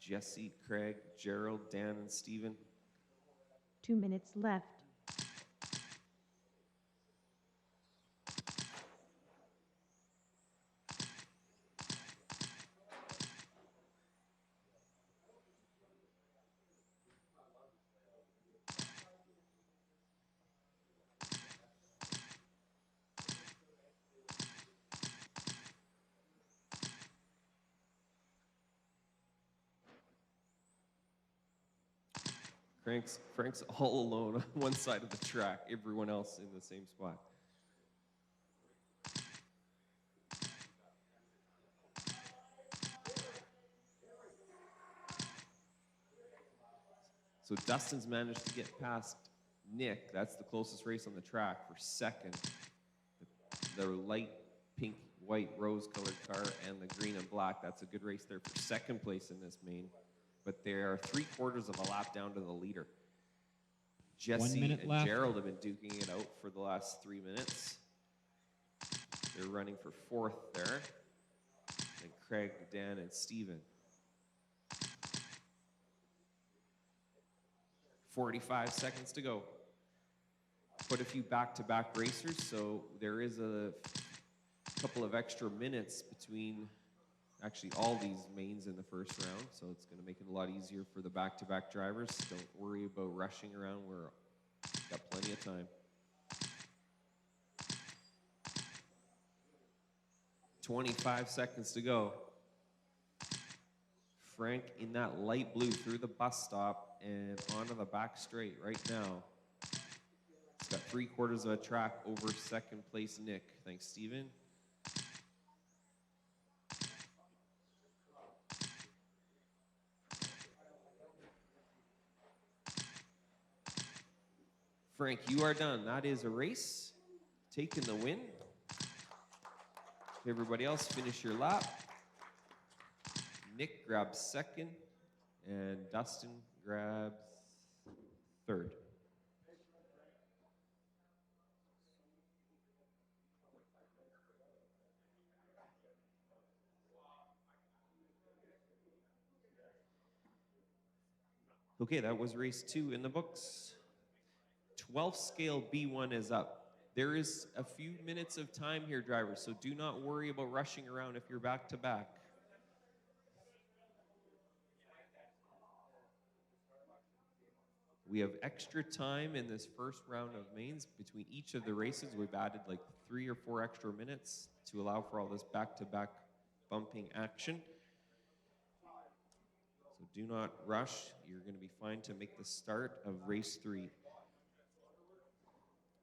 Speaker 3: Jesse, Craig, Gerald, Dan, and Steven.
Speaker 2: 2 minutes left.
Speaker 3: Frank's all alone on one side of the track, everyone else in the same spot. So Dustin's managed to get past Nick. That's the closest race on the track for second. The light pink, white, rose-colored car and the green and black. That's a good race there for second place in this main. But they are 3/4 of a lap down to the leader. Jesse and
Speaker 1: left.
Speaker 3: Gerald have been duking it out for the last 3 minutes. They're running for fourth there. And Craig, Dan, and Steven. 45 seconds to go. Quite a few back-to-back racers, so there is a couple of extra minutes between actually all these mains in the first round, so it's going to make it a lot easier for the back-to-back drivers. Don't worry about rushing around. We're got plenty of time. 25 seconds to go. Frank in that light blue through the bus stop and onto the back straight right now. He's got 3/4 of a track over second place Nick. Thanks, Steven. Frank, you are done. That is a race. Taking the win. Everybody else finish your lap. Nick grabs second, and Dustin grabs third. Okay, that was race 2 in the books. 12th scale B1 is up. There is a few minutes of time here, drivers, so do not worry about rushing around if you're back to back. We have extra time in this first round of mains between each of the races. We've added like 3 or 4 extra minutes to allow for all this back-to-back bumping action. So do not rush. You're going to be fine to make the start of race 3.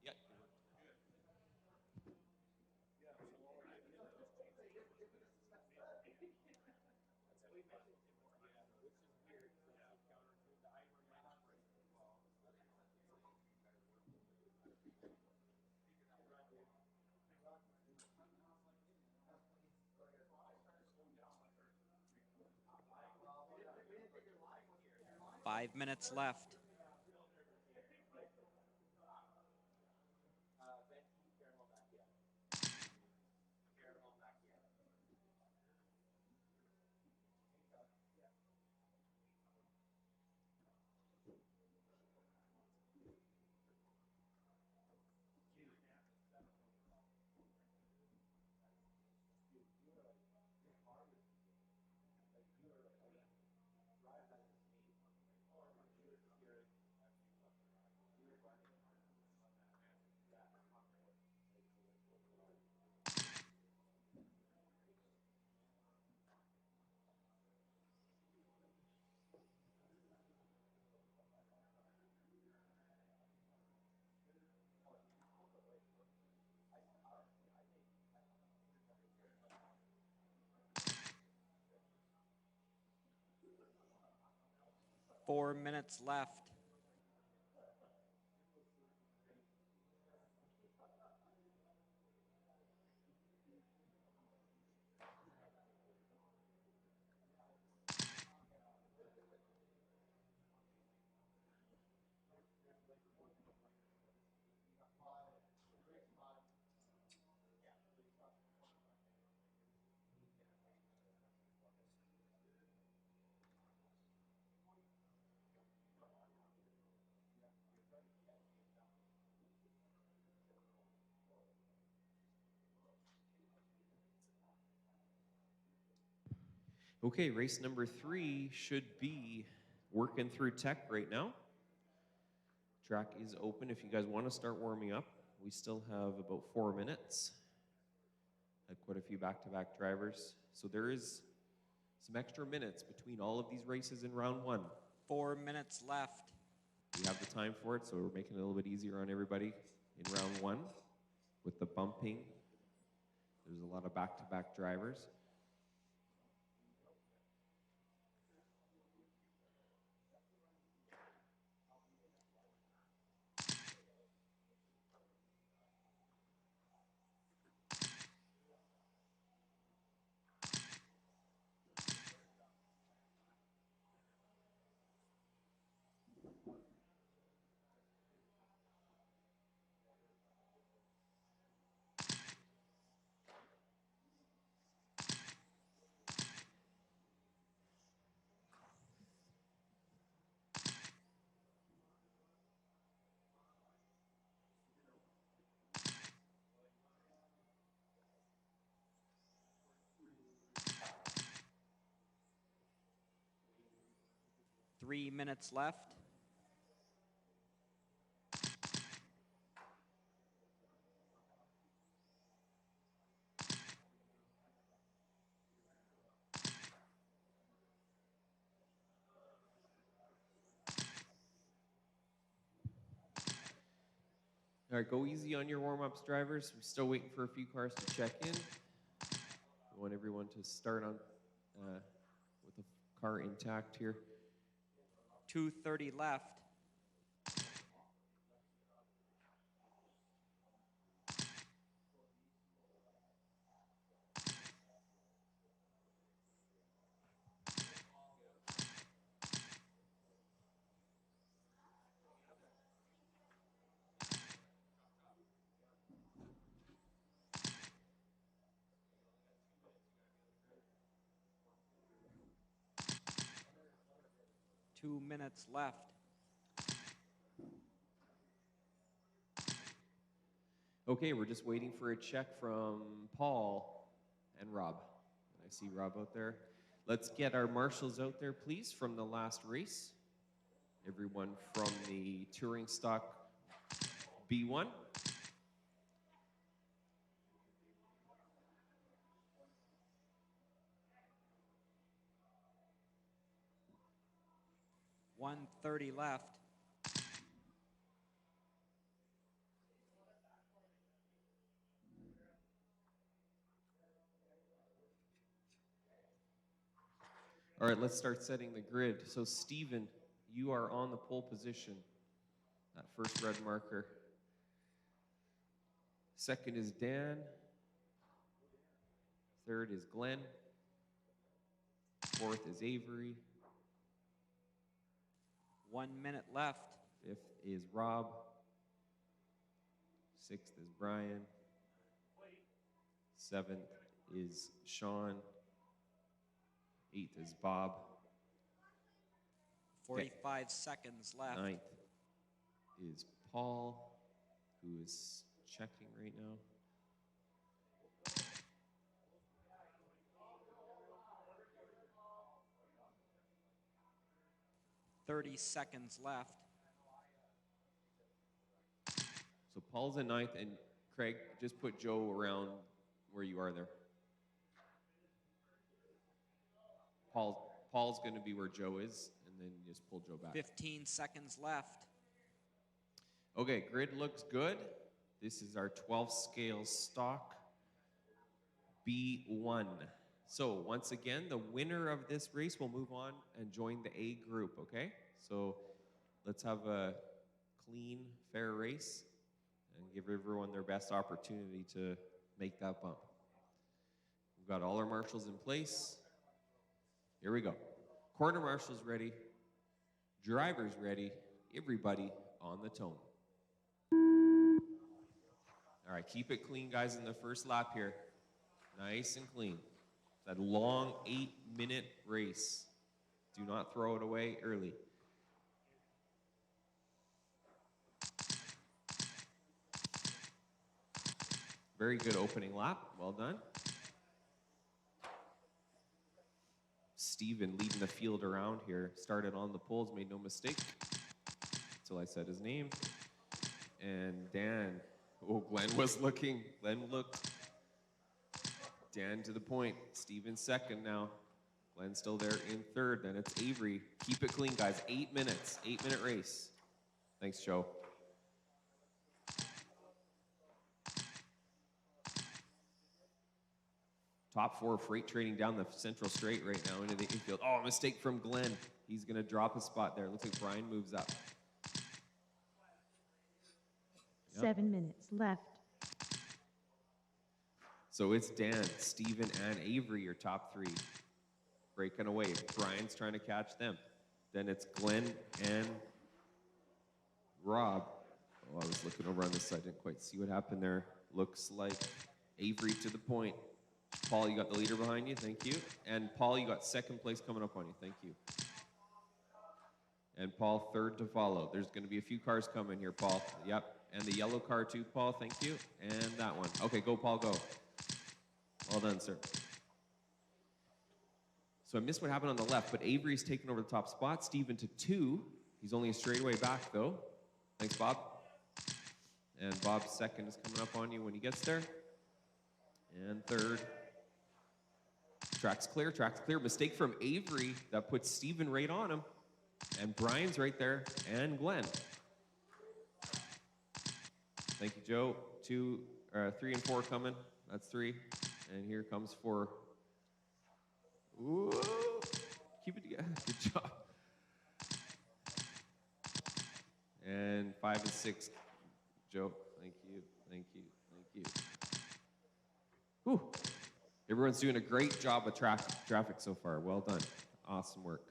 Speaker 3: Yeah.
Speaker 1: 5 minutes left. Four minutes left.
Speaker 3: Okay, race number 3 should be working through tech right now. Track is open if you guys want to start warming up. We still have about 4 minutes. Had quite a few back-to-back drivers. So there is some extra minutes between all of these races in round 1.
Speaker 1: 4 minutes left.
Speaker 3: We have the time for it, so we're making it a little bit easier on everybody in round 1 with the bumping. There's a lot of back-to-back drivers.
Speaker 1: 3 minutes left.
Speaker 3: All right, go easy on your warm-ups, drivers. We're still waiting for a few cars to check in. We want everyone to start on with the car intact here.
Speaker 1: 2:30 left. Two minutes left.
Speaker 3: Okay, we're just waiting for a check from Paul and Rob. I see Rob out there. Let's get our marshals out there, please, from the last race. Everyone from the touring stock B1.
Speaker 1: $130 left.
Speaker 3: All right, let's start setting the grid. So, Steven, you are on the pole position. That first red marker. Second is Dan. Third is Glenn. Fourth is Avery.
Speaker 1: 1 minute left.
Speaker 3: Fifth is Rob. Sixth is Brian. Seventh is Sean. Eighth is Bob.
Speaker 1: 45 seconds left.
Speaker 3: Ninth is Paul, who is checking right now.
Speaker 1: $30 seconds left.
Speaker 3: So Paul's in ninth, and Craig, just put Joe around where you are there. Paul's going to be where Joe is, and then just pull Joe back.
Speaker 1: 15 seconds left.
Speaker 3: Okay, grid looks good. This is our 12 scale stock B1. So once again, the winner of this race will move on and join the A group, okay? So let's have a clean, fair race and give everyone their best opportunity to make that bump. We've got all our marshals in place. Here we go. Corner marshals ready. Drivers ready. Everybody on the tone. All right, keep it clean, guys, in the first lap here. Nice and clean. That long 8-minute race. Do not throw it away early. Very good opening lap. Well done. Steven leading the field around here. Started on the poles, made no mistake until I said his name. And Dan, oh, Glenn was looking. Glenn looked. Dan to the point. Steven second now. Glenn still there in third. Then it's Avery. Keep it clean, guys. 8 minutes. 8-minute race. Thanks, Joe. Top four freight trading down the central straight right now into the infield. Oh, mistake from Glenn. He's going to drop a spot there. Looks like Brian moves up. Yep.
Speaker 2: 7 minutes left.
Speaker 3: So it's Dan, Steven, and Avery, your top three. Breaking away. Brian's trying to catch them. Then it's Glenn and Rob. Oh, I was looking over on this side. Didn't quite see what happened there. Looks like Avery to the point. Paul, you got the leader behind you. Thank you. And Paul, you got second place coming up on you. Thank you. And Paul, third to follow. There's going to be a few cars coming here, Paul. Yep. And the yellow car too, Paul. Thank you. And that one. Okay, go, Paul, go. Well done, sir. So I missed what happened on the left, but Avery's taken over the top spot. Steven to 2. He's only a straightaway back, though. Thanks, Bob. And Bob's second is coming up on you when he gets there. And third. Track's clear, track's clear. Mistake from Avery that puts Steven right on him. And Brian's right there, and Glenn. Thank you, Joe. 3 and 4 coming. That's 3. And here comes 4. Ooh, keep it together. Good job. And 5 and 6. Joe, thank you, thank you, thank you. Whew. Everyone's doing a great job with traffic so far. Well done. Awesome work.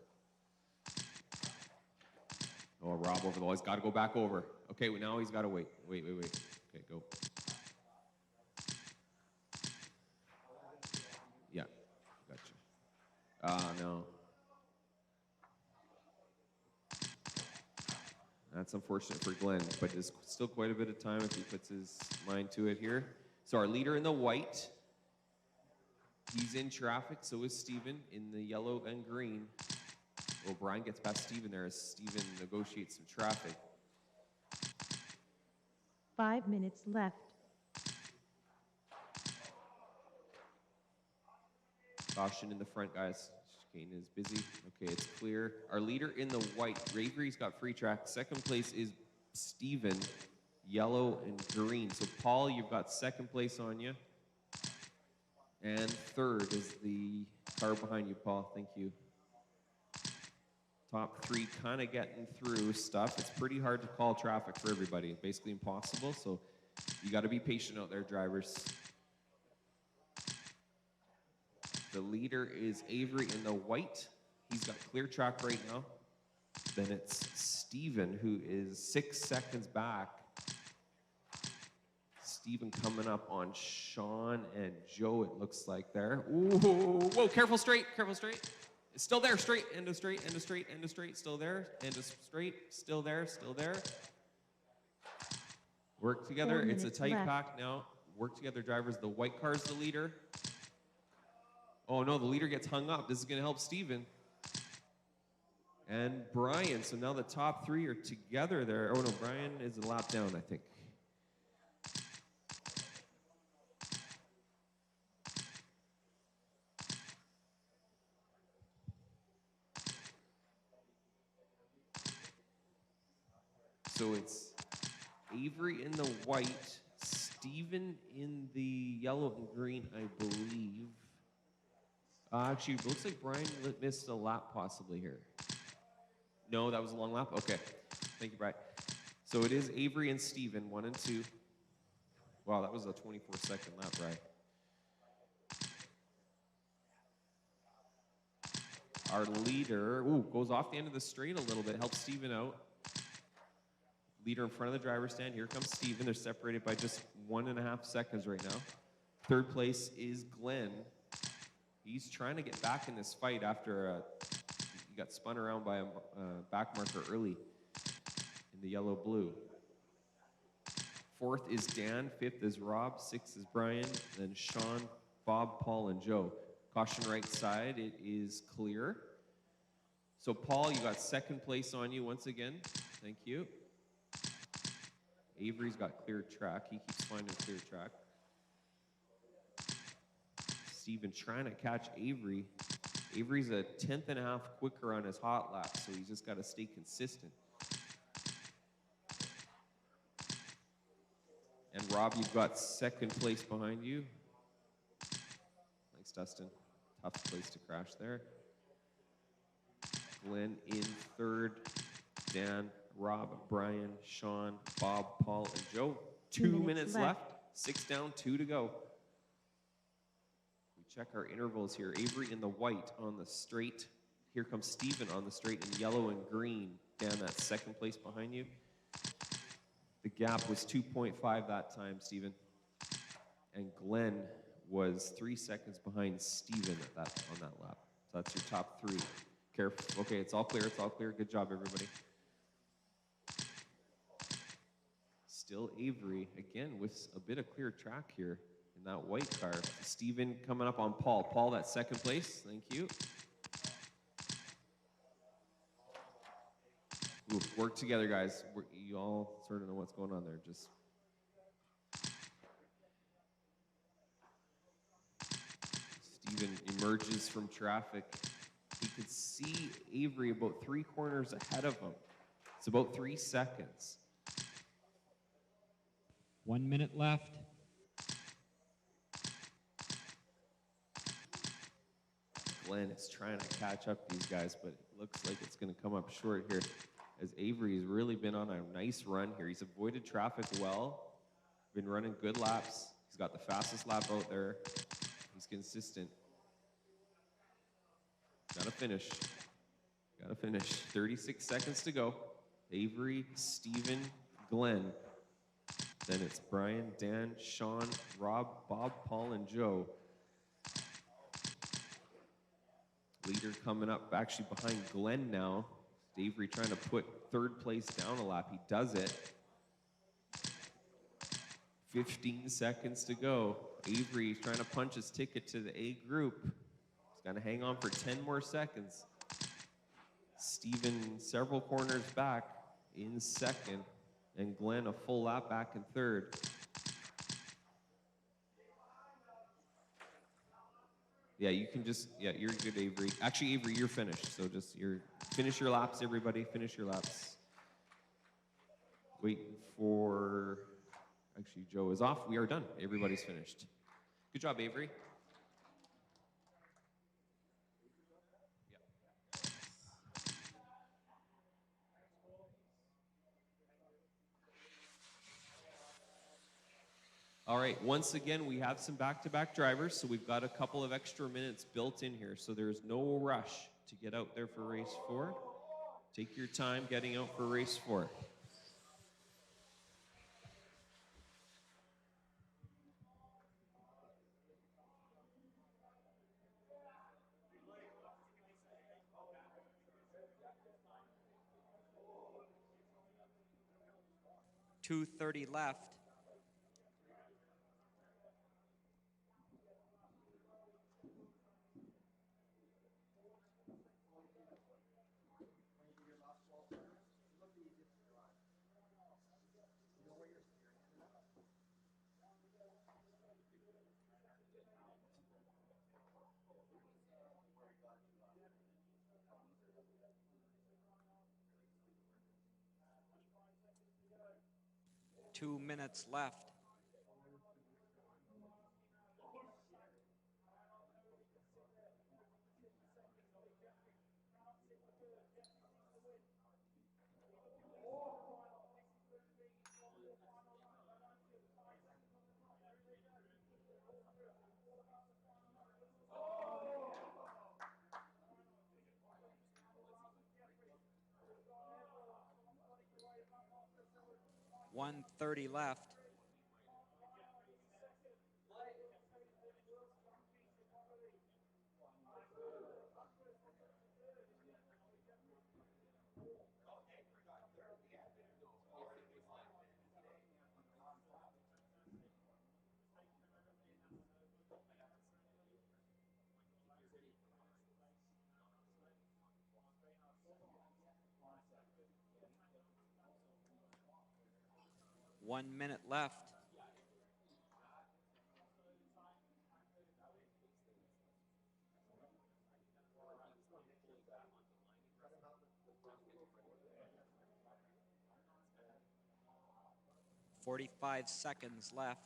Speaker 3: Oh, Rob over the wall. He's got to go back over. Okay, well, now he's got to wait. Wait. Okay, go. Yeah, gotcha. No. That's unfortunate for Glenn, but there's still quite a bit of time if he puts his mind to it here. So our leader in the white, he's in traffic, so is Steven in the yellow and green. Well, Brian gets past Steven there as Steven negotiates some traffic.
Speaker 2: 5 minutes left.
Speaker 3: Caution in the front, guys. Chicane is busy. Okay, it's clear. Our leader in the white, Avery's got free track. Second place is Steven, yellow and green. So, Paul, you've got second place on you. And third is the car behind you, Paul. Thank you. Top 3 kind of getting through stuff. It's pretty hard to call traffic for everybody. Basically impossible, so you got to be patient out there, drivers. The leader is Avery in the white. He's got clear track right now. Then it's Steven, who is 6 seconds back. Steven coming up on Sean and Joe, it looks like there. Ooh, whoa, careful straight, careful straight. It's still there, straight, end of straight, end of straight, end of straight, still there, end of straight, still there, still there. Work together, it's a tight pack now. Work together, drivers. The white car's the leader. Oh no, the leader gets hung up. This is gonna help Steven. And Brian, so now the top 3 are together there. Oh no, Brian is a lap down, I think. So it's Avery in the white, Steven in the yellow and green, I believe. Actually, it looks like Brian missed a lap possibly here. No, that was a long lap? Okay. Thank you, Brian. So it is Avery and Steven, 1 and 2. Wow, that was a 24-second lap, Brian. Our leader, goes off the end of the straight a little bit, helps Steven out. Leader in front of the driver's stand. Here comes Steven. They're separated by just 1.5 seconds right now. Third place is Glenn. He's trying to get back in this fight after he got spun around by a back marker early in the yellow-blue. 4th is Dan. 5th is Rob. 6th is Brian. Then Sean, Bob, Paul, and Joe. Caution right side. It is clear. So, Paul, you got second place on you once again. Thank you. Avery's got clear track. He keeps finding clear track. Steven trying to catch Avery. Avery's a 1/10.5 quicker on his hot lap, so he's just got to stay consistent. And Rob, you've got second place behind you. Thanks, Dustin. Tough place to crash there. Glenn in third. Dan, Rob, Brian, Sean, Bob, Paul, and Joe. 2 minutes left. 6 down, 2 to go. We check our intervals here. Avery in the white on the straight. Here comes Steven on the straight in yellow and green. Dan, that second place behind you. The gap was 2.5 that time, Steven. And Glenn was 3 seconds behind Steven on that lap. So that's your top 3. Careful. Okay, it's all clear. It's all clear. Good job, everybody. Still Avery, again, with a bit of clear track here in that white car. Steven coming up on Paul. Paul, that second place. Thank you. Ooh, work together, guys. You all sort of know what's going on there. Just Steven emerges from traffic. He could see Avery about 3 corners ahead of him. It's about 3 seconds.
Speaker 1: 1 minute left.
Speaker 3: Glenn is trying to catch up these guys, but it looks like it's going to come up short here, as Avery has really been on a nice run here. He's avoided traffic well, been running good laps. He's got the fastest lap out there. He's consistent. Gotta finish. 36 seconds to go. Avery, Steven, Glenn. Then it's Brian, Dan, Sean, Rob, Bob, Paul, and Joe. Leader coming up actually behind Glenn now. Avery trying to put 3rd place down a lap. He does it. 15 seconds to go. Avery trying to punch his ticket to the A group. He's got to hang on for 10 more seconds. Steven several corners back in 2nd, and Glenn a full lap back in 3rd. Yeah, you can just, yeah, you're good, Avery. Actually, Avery, you're finished. So just, finish your laps, everybody. Finish your laps. Waiting for, actually, Joe is off. We are done. Everybody's finished. Good job, Avery. All right, once again, we have some back-to-back drivers, so we've got a couple of extra minutes built in here, so there's no rush to get out there for race 4. Take your time getting out for race 4.
Speaker 1: .230 left. Two minutes left. .130 left. One minute left. .45 seconds left.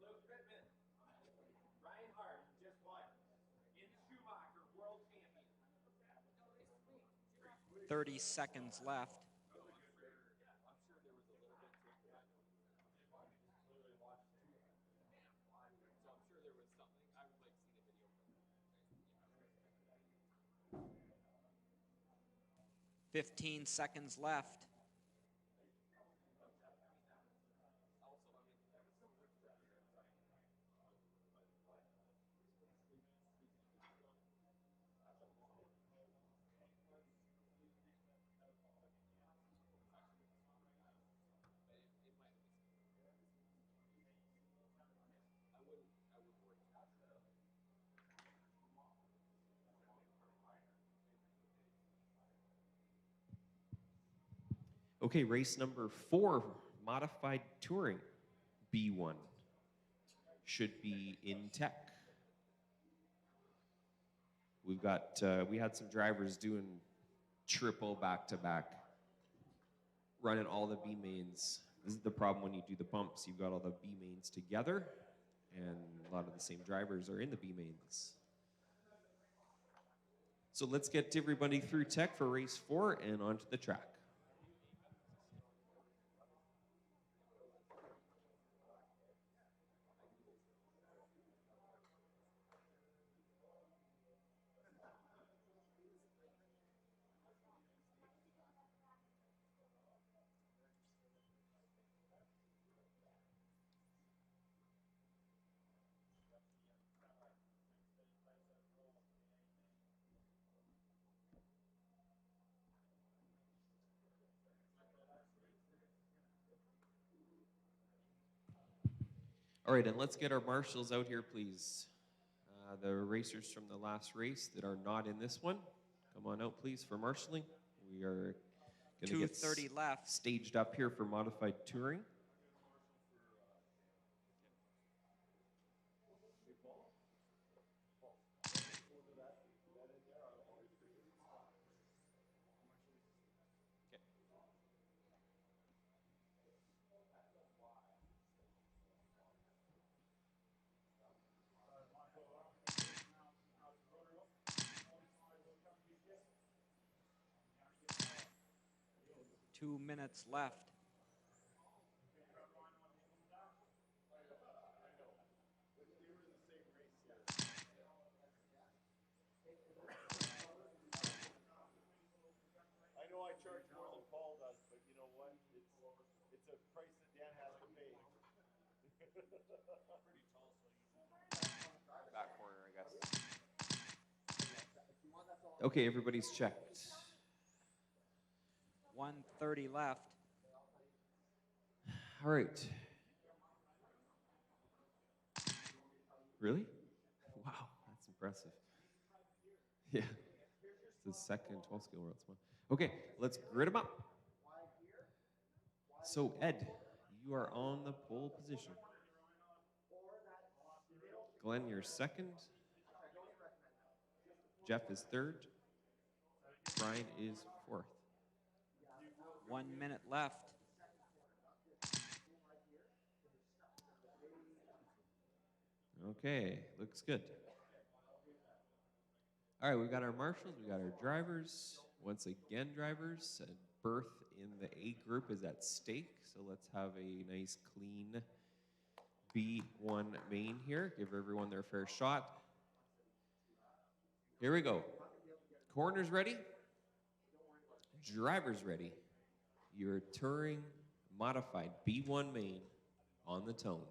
Speaker 4: Luke Pittman. Ryan Hart just won. In Schumacher, world champion.
Speaker 1: 30 seconds left. .15 seconds left.
Speaker 3: Okay, race number 4, modified touring, B1, should be in tech. We've got, we had some drivers doing triple back-to-back, running all the B mains. This is the problem when you do the bumps. You've got all the B mains together, and a lot of the same drivers are in the B mains. So let's get everybody through tech for race 4 and onto the track. All right, and let's get our marshals out here, please. The racers from the last race that are not in this one, come on out, please, for marshaling. We are going to get
Speaker 1: 2:30 left.
Speaker 3: staged up here for modified touring.
Speaker 1: Okay. 2 minutes left.
Speaker 4: I know I charge more than Paul does, but you know what? It's a price that Dan has to pay.
Speaker 3: Back corner, I guess. Okay, everybody's checked.
Speaker 1: 1:30 left.
Speaker 3: All right. Really? Wow, that's impressive. Yeah. It's the second 12-scale world. Okay, let's grid them up. So, Ed, you are on the pole position. Glenn, you're second. Jeff is third. Brian is fourth.
Speaker 1: 1 minute left.
Speaker 3: Okay, looks good. All right, we've got our marshals, we got our drivers. Once again, drivers, a berth in the A group is at stake. So let's have a nice clean B1 main here. Give everyone their fair shot. Here we go. Corners ready. Drivers ready. Your touring modified B1 main on the tone.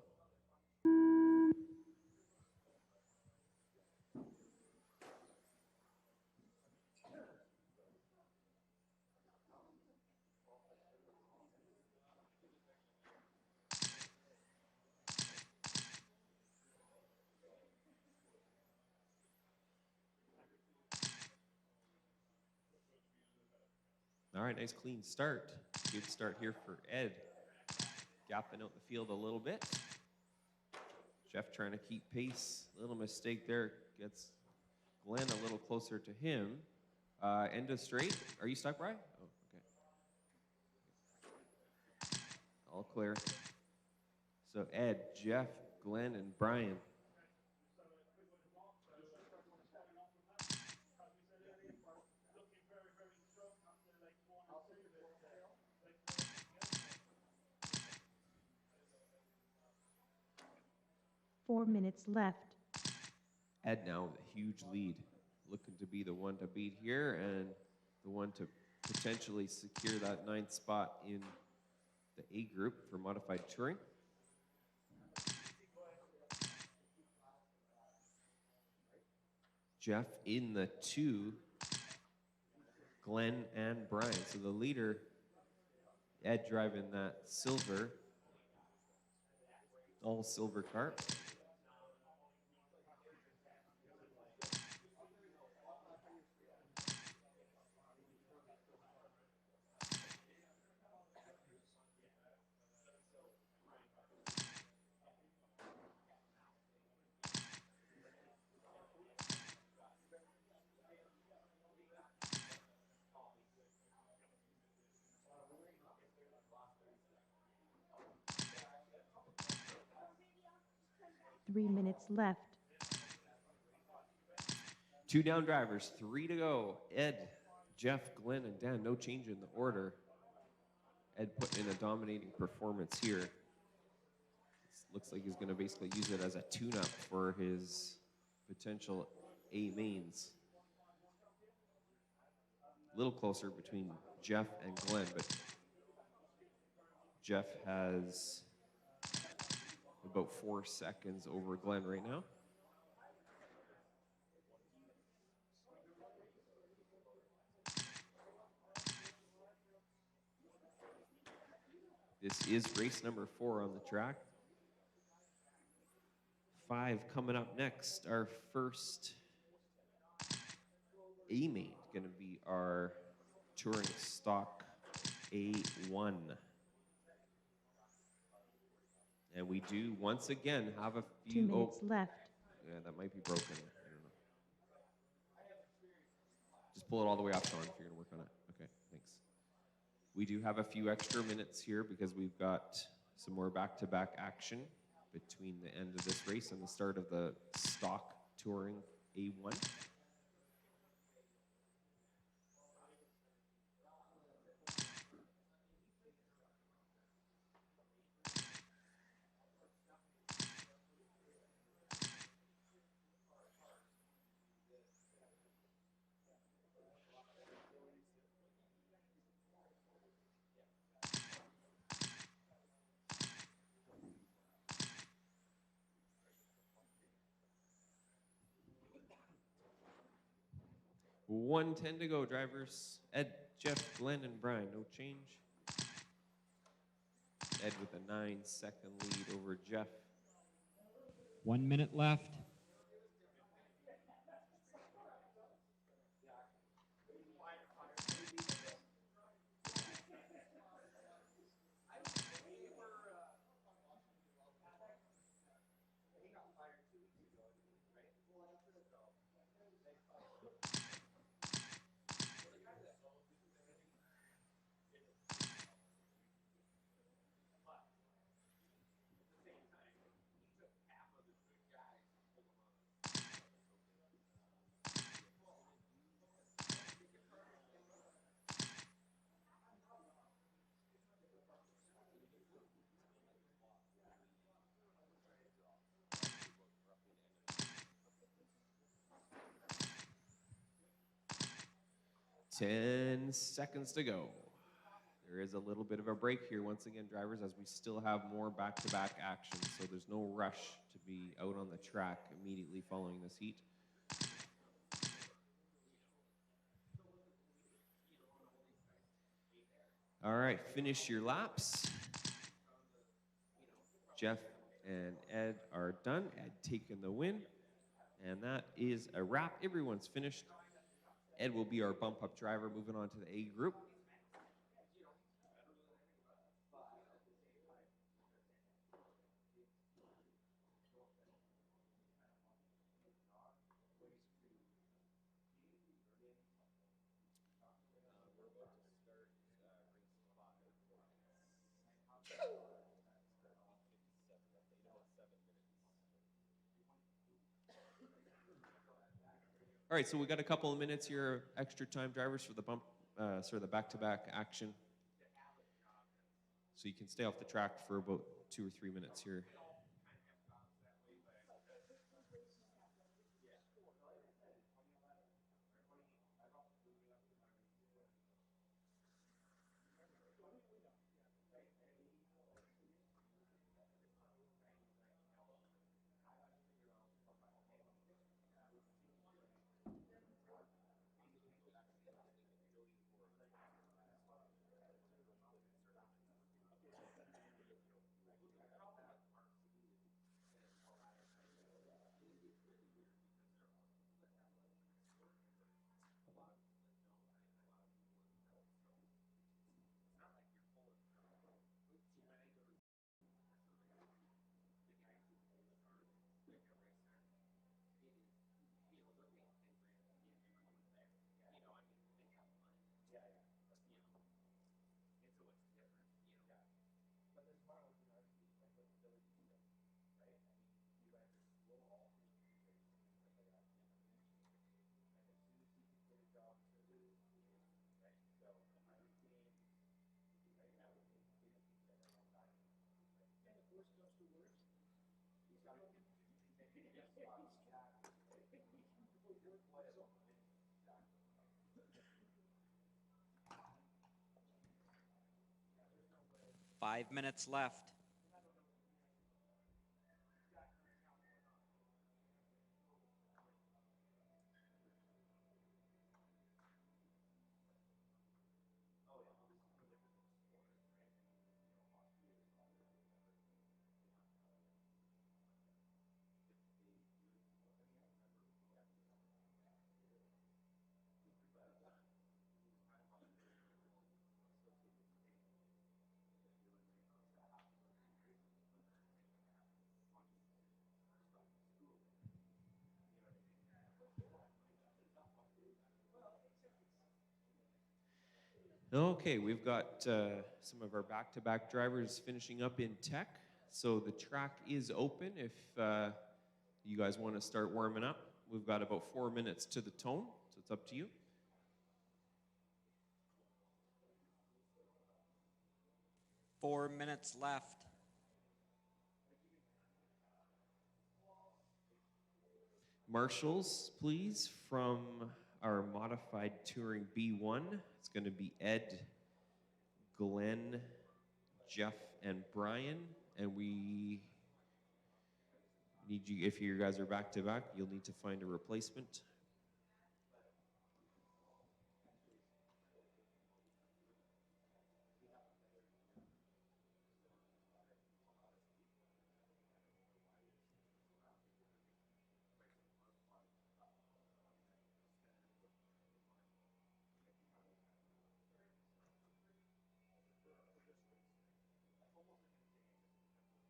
Speaker 3: All right, nice clean start. Good start here for Ed. Gapping out the field a little bit. Jeff trying to keep pace. Little mistake there. Gets Glenn a little closer to him. End of straight. Are you stuck, Brian? Oh, okay. All clear. So Ed, Jeff, Glenn, and Brian.
Speaker 2: Four minutes left.
Speaker 3: Ed now with a huge lead. Looking to be the one to beat here and the one to potentially secure that 9th spot in the A group for modified touring. Jeff in the 2, Glenn and Brian. So the leader, Ed, driving that silver, all silver car.
Speaker 2: 3 minutes left.
Speaker 3: 2 down drivers, 3 to go. Ed, Jeff, Glenn, and Dan. No change in the order. Ed put in a dominating performance here. Looks like he's going to basically use it as a tune-up for his potential A mains. A little closer between Jeff and Glenn, but Jeff has about 4 seconds over Glenn right now. This is race number 4 on the track. 5 coming up next. Our first A main going to be our touring stock A1. And we do once again have a
Speaker 2: 2
Speaker 3: few.
Speaker 2: minutes left.
Speaker 3: Yeah, that might be broken. I don't know. Just pull it all the way off, Sean, if you're going to work on it. Okay, thanks. We do have a few extra minutes here because we've got some more back-to-back action between the end of this race and the start of the stock touring A1. $1:10 to go, drivers. Ed, Jeff, Glenn, and Brian. No change. Ed with a 9-second lead over Jeff.
Speaker 1: 1 minute left.
Speaker 3: Ten seconds to go. There is a little bit of a break here once again, drivers, as we still have more back-to-back action, so there's no rush to be out on the track immediately following this heat. All right, finish your laps. Jeff and Ed are done. Ed taking the win, and that is a wrap. Everyone's finished. Ed will be our bump-up driver, moving on to the A group. All right, so we got a couple of minutes here, extra time, drivers, for the the back-to-back action. So you can stay off the track for about 2 or 3 minutes here.
Speaker 5: 5 minutes left.
Speaker 3: Okay, we've got some of our back-to-back drivers finishing up in tech. So the track is open if you guys want to start warming up. We've got about 4 minutes to the tone, so it's up to you.
Speaker 5: Four minutes left.
Speaker 3: Marshals, please, from our modified touring B1. It's going to be Ed, Glenn, Jeff, and Brian. And we need you, if you guys are back to back, you'll need to find a replacement.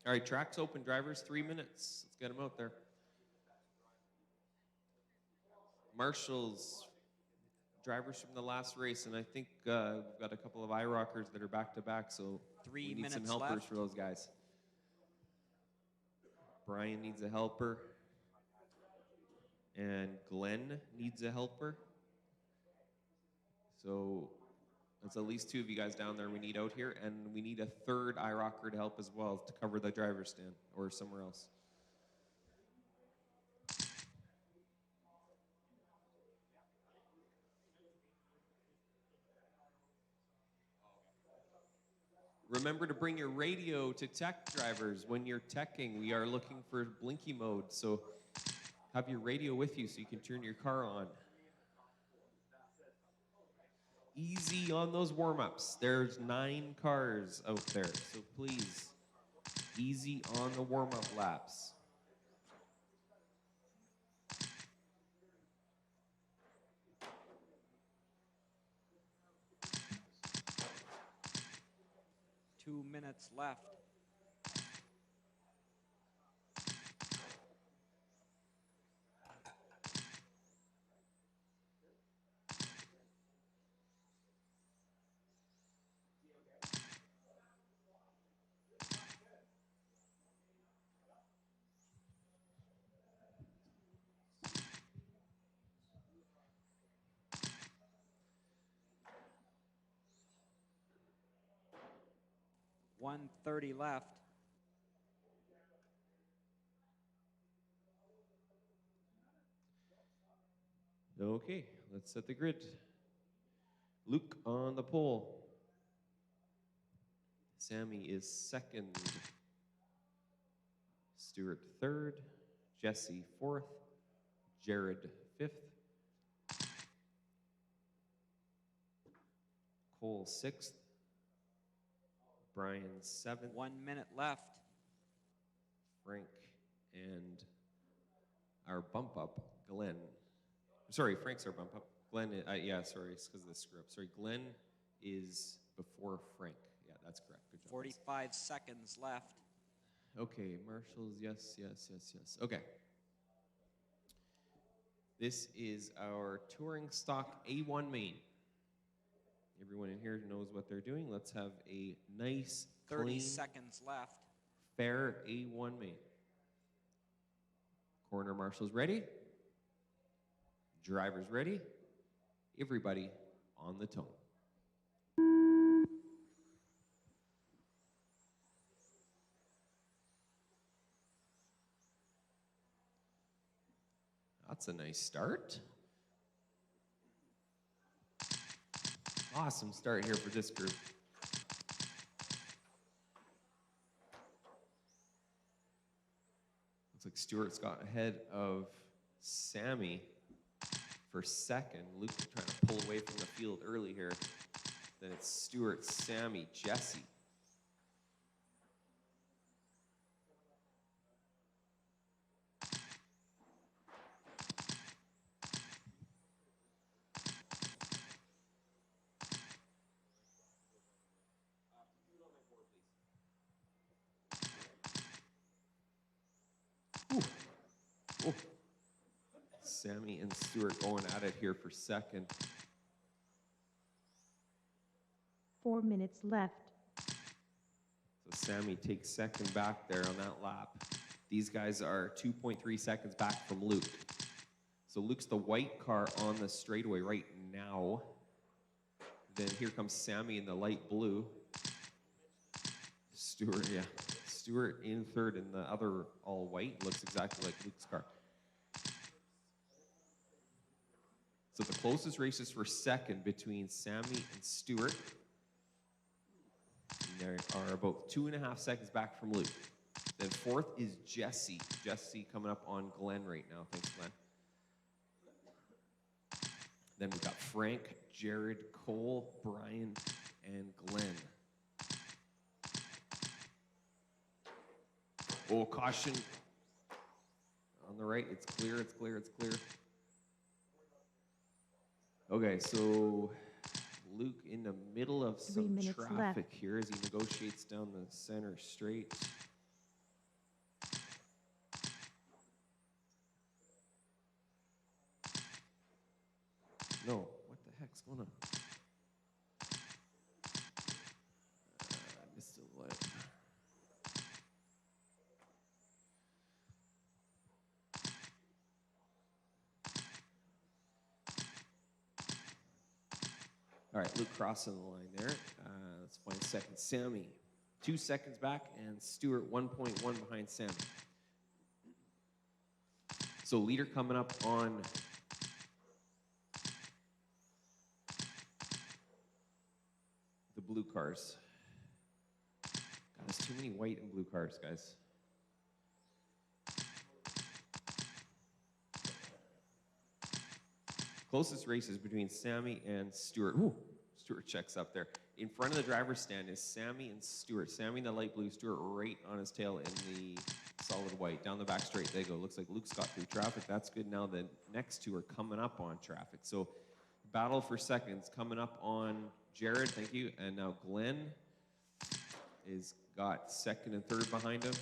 Speaker 3: All right, track's open, drivers, 3 minutes. Let's get them out there. Marshals, drivers from the last race, and I think we've got a couple of IROCers that are back to back, so
Speaker 5: 3
Speaker 3: we need some
Speaker 5: minutes
Speaker 3: helpers
Speaker 5: left.
Speaker 3: for those guys. Brian needs a helper, and Glenn needs a helper. So that's at least 2 of you guys down there we need out here, and we need a third IROCer to help as well to cover the driver's stand or somewhere else. Remember to bring your radio to tech, drivers. When you're teching, we are looking for blinky mode, so have your radio with you so you can turn your car on. Easy on those warm-ups. There's 9 cars out there, so please, easy on the warm-up laps.
Speaker 5: Two minutes left. $1:30 left.
Speaker 3: Okay, let's set the grid. Luke on the pole. Sammy is second. Stuart third. Jesse fourth. Jared fifth. Cole sixth. Brian seventh.
Speaker 5: 1 minute left.
Speaker 3: Frank and our bump up, Glenn. Sorry, Frank's our bump up. Glenn, yeah, sorry, it's because of the screw up. Sorry, Glenn is before Frank. Yeah, that's correct. Good job.
Speaker 5: 45 seconds left.
Speaker 3: Okay, marshals, yes, yes, yes, yes. Okay. This is our touring stock A1 main. Everyone in here knows what they're doing. Let's have a nice,
Speaker 5: 30
Speaker 3: clean,
Speaker 5: seconds left.
Speaker 3: fair A1 main. Corner marshals ready? Drivers ready? Everybody on the tone. That's a nice start. Awesome start here for this group. Looks like Stewart's got ahead of Sammy for second. Luke trying to pull away from the field early here. Then it's Stewart, Sammy, Jesse. Oh. Sammy and Stewart going at it here for second.
Speaker 2: 4 minutes left.
Speaker 3: So Sammy takes second back there on that lap. These guys are 2.3 seconds back from Luke. So Luke's the white car on the straightaway right now. Then here comes Sammy in the light blue. Stewart, yeah. Stewart in third in the other all white. Looks exactly like Luke's car. So the closest races for second between Sammy and Stewart. And they are about 2.5 seconds back from Luke. Then fourth is Jesse. Jesse coming up on Glenn right now. Thanks, Glenn. Then we've got Frank, Jared, Cole, Brian, and Glenn. Oh, caution. On the right, it's clear, it's clear, it's clear. Okay, so Luke in the middle of
Speaker 2: 3
Speaker 3: some
Speaker 2: minutes
Speaker 3: traffic
Speaker 2: left.
Speaker 3: here as he negotiates down the center straight. No, what the heck's going on? I missed a light. All right, Luke crossing the line there. Let's find second. Sammy, 2 seconds back, and Stewart 1.1 behind Sammy. So leader coming up on the blue cars. God, there's too many white and blue cars, guys. Closest race is between Sammy and Stewart. Ooh, Stewart checks up there. In front of the driver's stand is Sammy and Stewart. Sammy in the light blue, Stewart right on his tail in the solid white. Down the back straight they go. Looks like Luke's got through traffic. That's good. Now the next two are coming up on traffic. So battle for seconds coming up on Jared, thank you. And now Glenn is got second and third behind him.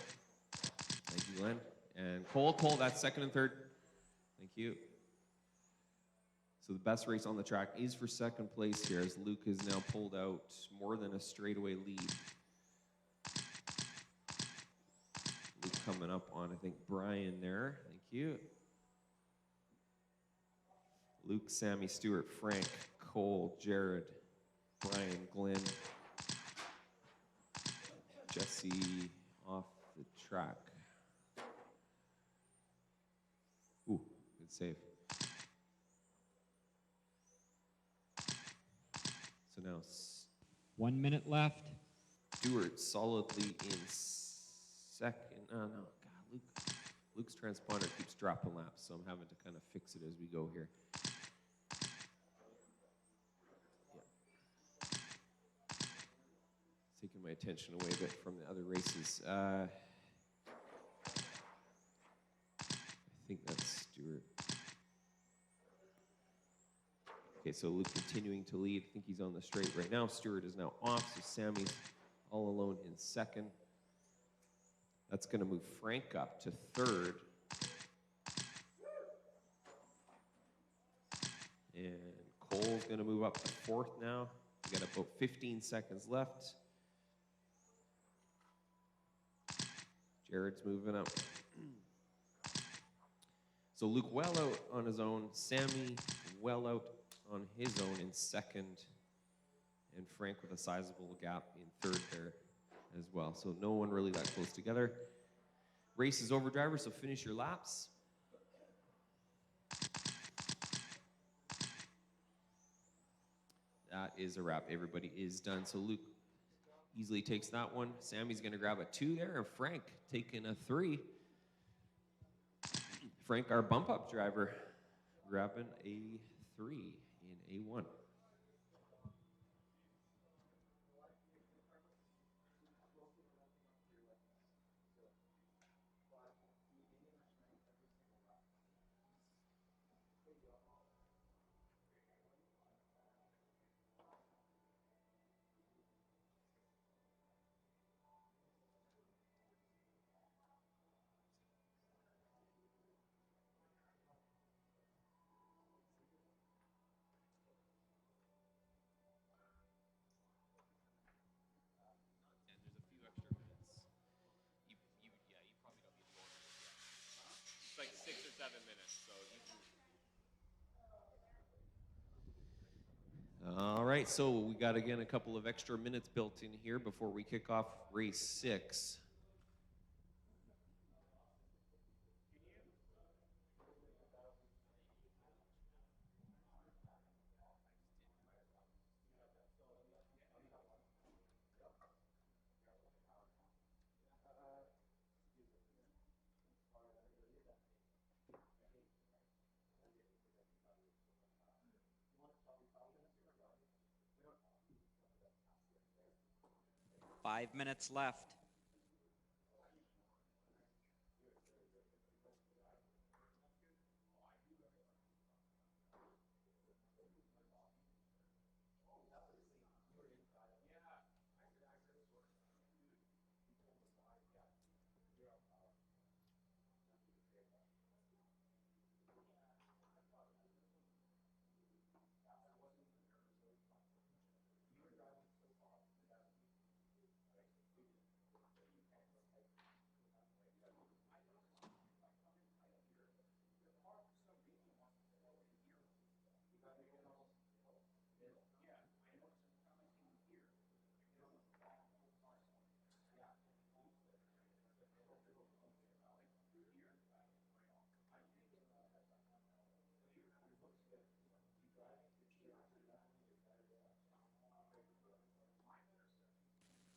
Speaker 3: Thank you, Glenn. And Cole, that's second and third. Thank you. So the best race on the track is for second place here as Luke has now pulled out more than a straightaway lead. Luke coming up on, I think, Brian there. Thank you. Luke, Sammy, Stewart, Frank, Cole, Jared, Brian, Glenn, Jesse off the track. Ooh, good save. So now
Speaker 1: 1 minute left.
Speaker 3: Stewart solidly in second. Oh, no, God, Luke's transponder keeps dropping laps, so I'm having to kind of fix it as we go here. Yeah. Taking my attention away a bit from the other races. I think that's Stewart. Okay, so Luke continuing to lead. I think he's on the straight right now. Stewart is now off, so Sammy's all alone in second. That's going to move Frank up to third. And Cole's going to move up to fourth now. We got about 15 seconds left. Jared's moving up. So Luke well out on his own. Sammy well out on his own in second, and Frank with a sizable gap in third there as well. So no one really that close together. Race is over, drivers, so finish your laps. That is a wrap. Everybody is done. So Luke easily takes that one. Sammy's going to grab a 2 there, and Frank taking a 3. Frank, our bump up driver, grabbing a 3 in A1. And there's a few extra minutes. You probably don't need to go over this yet. It's like 6 or 7 minutes, so you can. All right, so we got again a couple of extra minutes built in here before we kick off race 6.
Speaker 5: Five minutes left.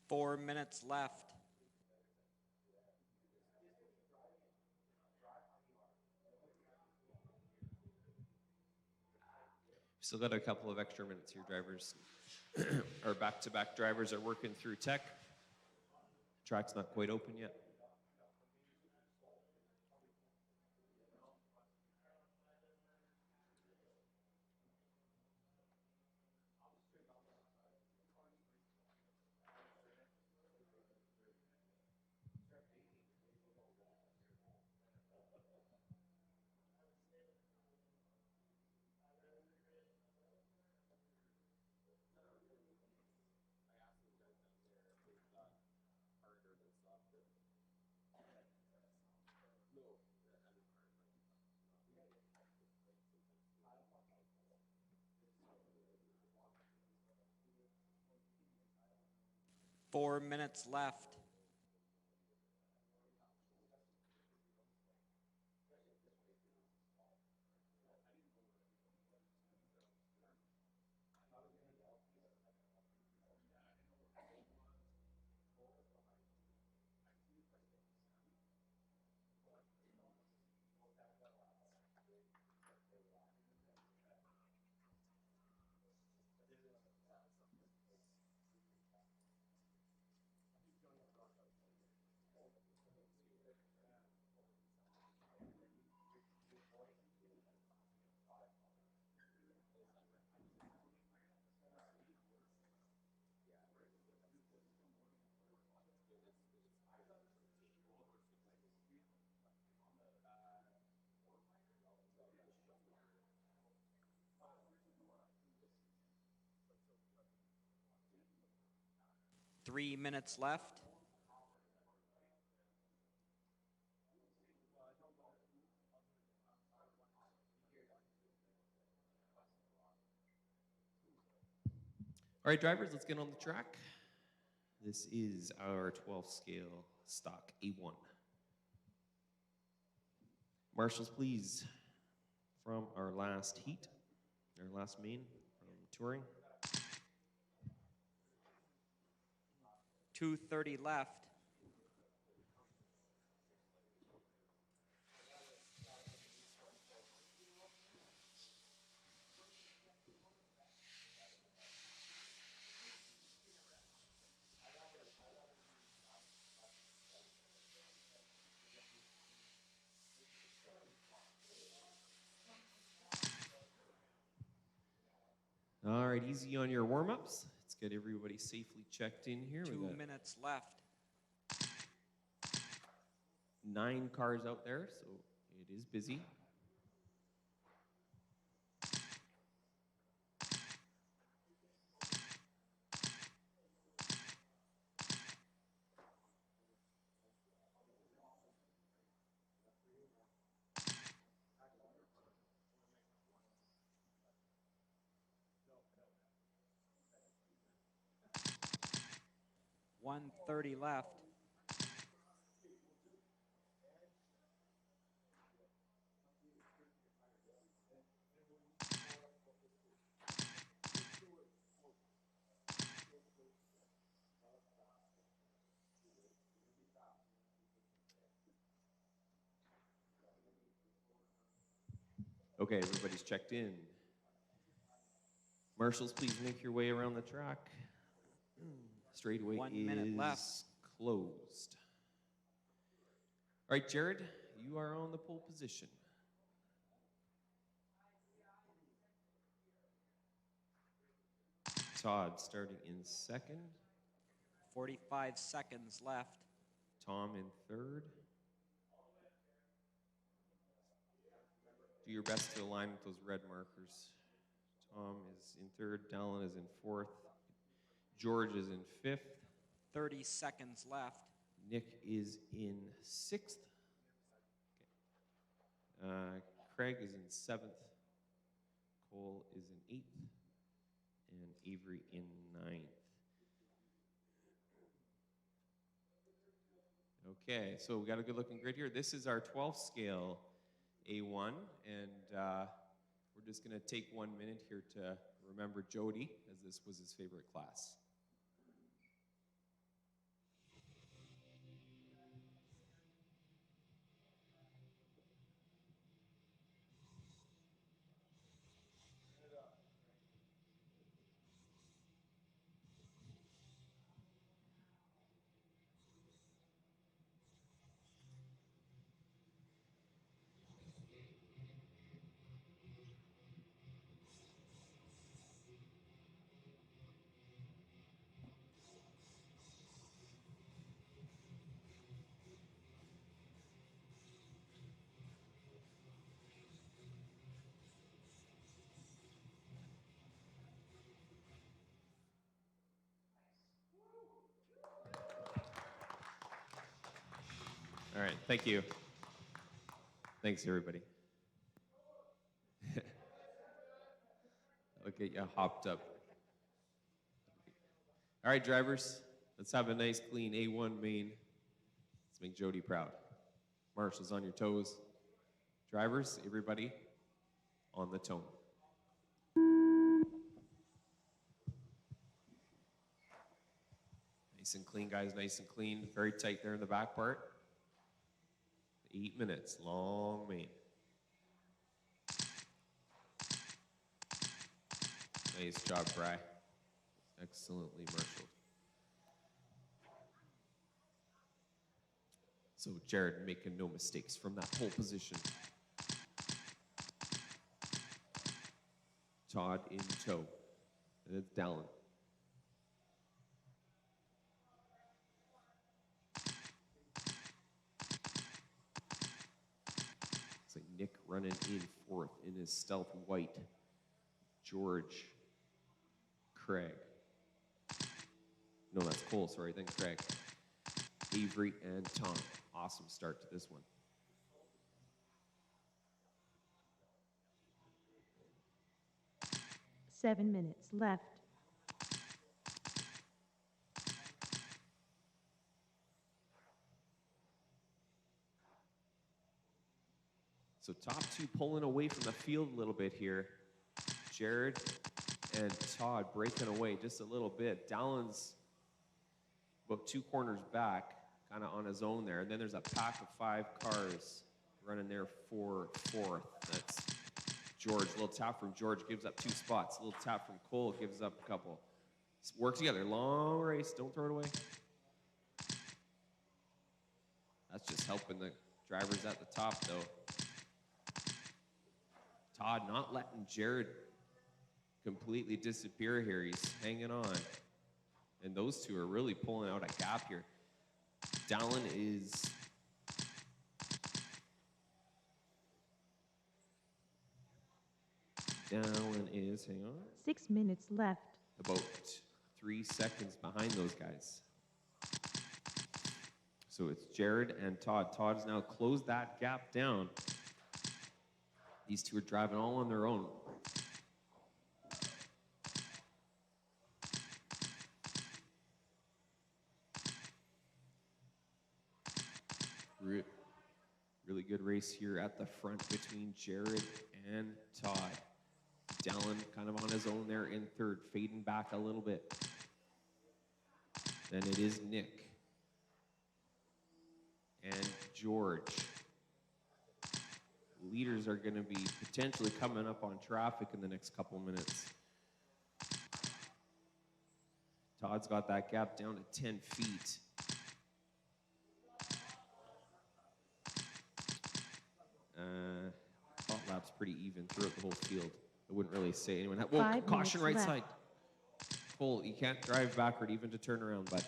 Speaker 5: Four minutes left.
Speaker 3: Still got a couple of extra minutes here, drivers. Our back-to-back drivers are working through tech. Track's not quite open yet.
Speaker 5: Four minutes left. Three minutes left.
Speaker 3: All right, drivers, let's get on the track. This is our 12th scale stock A1. Marshals, please, from our last heat, our last main from touring.
Speaker 5: 2:30 left.
Speaker 3: All right, easy on your warm-ups. Let's get everybody safely checked in here.
Speaker 5: 2
Speaker 3: We got
Speaker 5: minutes left.
Speaker 3: 9 cars out there, so it is busy.
Speaker 5: $1:30 left.
Speaker 3: Okay, everybody's checked in. Marshals, please make your way around the track. Straightaway
Speaker 5: 1 minute left.
Speaker 3: is closed. All right, Jared, you are on the pole position. Todd starting in second.
Speaker 5: 45 seconds left.
Speaker 3: Tom in third. Do your best to align with those red markers. Tom is in third. Dallin is in fourth. George is in fifth.
Speaker 5: 30 seconds left.
Speaker 3: Nick is in sixth. Okay. Craig is in seventh. Cole is in eighth. And Avery in ninth. Okay, so we got a good looking grid here. This is our 12th scale A1, and we're just going to take 1 minute here to remember Jody, as this was his favorite class. All right, thank you. Thanks, everybody. I'll get you hopped up. All right, drivers, let's have a nice, clean A1 main. Let's make Jody proud. Marshals on your toes. Drivers, everybody on the tone. Nice and clean, guys, nice and clean. Very tight there in the back part. 8 minutes, long main. Nice job, Bry. Excellently marshaled. So Jared making no mistakes from that pole position. Todd in tow. And it's Dallin. It's like Nick running in fourth in his stealth white. George. Craig. No, that's Cole, sorry, then Craig. Avery and Tom. Awesome start to this one.
Speaker 2: Seven minutes left.
Speaker 3: So top two pulling away from the field a little bit here. Jared and Todd breaking away just a little bit. Dallin's about 2 corners back, kind of on his own there. And then there's a pack of 5 cars running there for fourth. That's George. A little tap from George gives up 2 spots. A little tap from Cole gives up a couple. Work together. Long race. Don't throw it away. That's just helping the drivers at the top, though. Todd not letting Jared completely disappear here. He's hanging on. And those two are really pulling out a gap here. Dallin is hang on,
Speaker 2: 6 minutes left.
Speaker 3: about 3 seconds behind those guys. So it's Jared and Todd. Todd has now closed that gap down. These two are driving all on their own. Really good race here at the front between Jared and Todd. Dallin kind of on his own there in third, fading back a little bit. Then it is Nick and George. Leaders are going to be potentially coming up on traffic in the next couple minutes. Todd's got that gap down to 10 feet. Hot lap's pretty even throughout the whole field. I wouldn't really say anyone. Whoa,
Speaker 2: 5
Speaker 3: caution right
Speaker 2: minutes
Speaker 3: side.
Speaker 2: left.
Speaker 3: Cole, you can't drive backward even to turn around, but.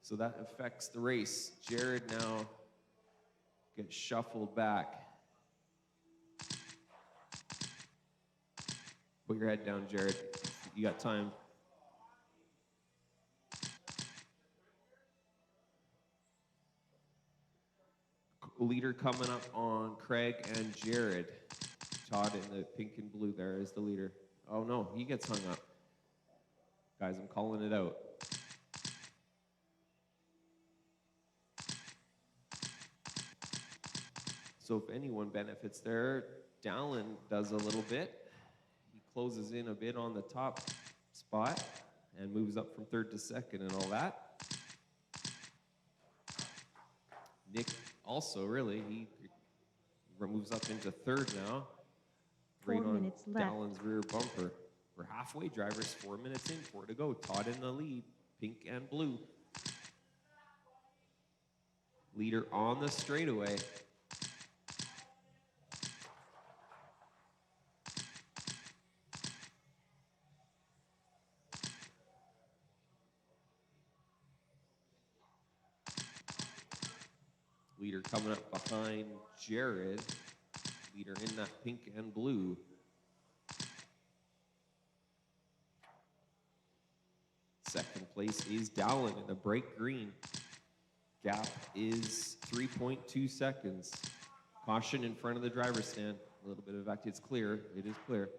Speaker 3: So that affects the race. Jared now gets shuffled back. Put your head down, Jared. You got time. Leader coming up on Craig and Jared. Todd in the pink and blue there is the leader. Oh no, he gets hung up. Guys, I'm calling it out. So if anyone benefits there, Dallin does a little bit. He closes in a bit on the top spot and moves up from third to second and all that. Nick also, really, he moves up into third now.
Speaker 2: 4 minutes left.
Speaker 3: Dallin's rear bumper. We're halfway, drivers. 4 minutes in, 4 to go. Todd in the lead, pink and blue. Leader on the straightaway. Leader coming up behind Jared. Leader in that pink and blue. Second place is Dallin in the bright green. Gap is 3.2 seconds. Caution in front of the driver's stand. A little bit of activity. It's clear. It is clear.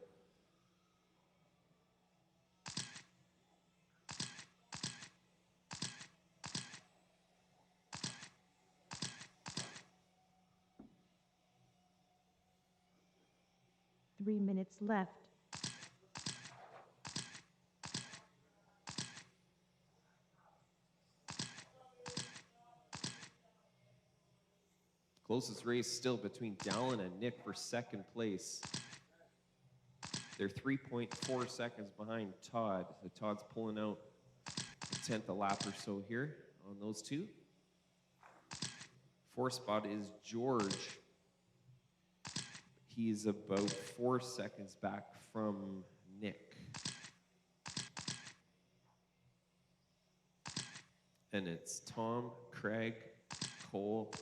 Speaker 2: Three minutes left.
Speaker 3: Closest race still between Dallin and Nick for second place. They're 3.4 seconds behind Todd. So Todd's pulling out a tenth a lap or so here on those two. Fourth spot is George. He's about 4 seconds back from Nick. And it's Tom, Craig, Cole,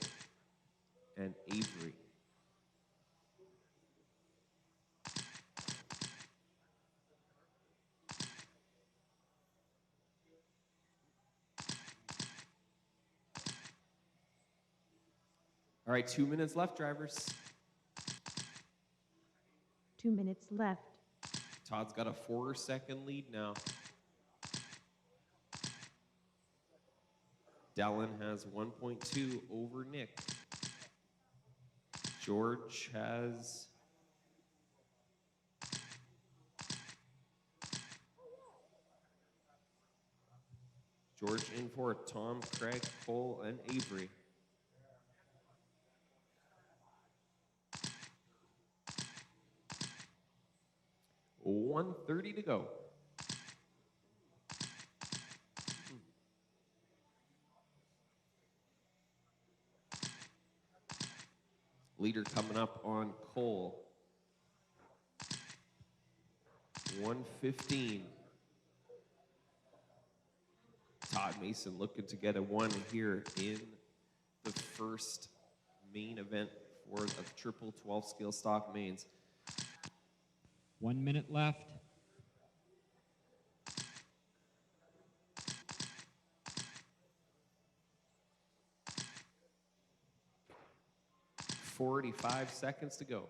Speaker 3: and Avery. All right, 2 minutes left, drivers.
Speaker 2: 2 minutes left.
Speaker 3: Todd's got a 4-second lead now. Dallin has 1.2 over Nick. George has in for Tom, Craig, Cole, and Avery. $1:30 to go. Leader coming up on Cole. 1:15. Todd Mason looking to get a 1 here in the first main event for the triple 12 scale stock mains.
Speaker 1: 1 minute left.
Speaker 3: .45 seconds to go.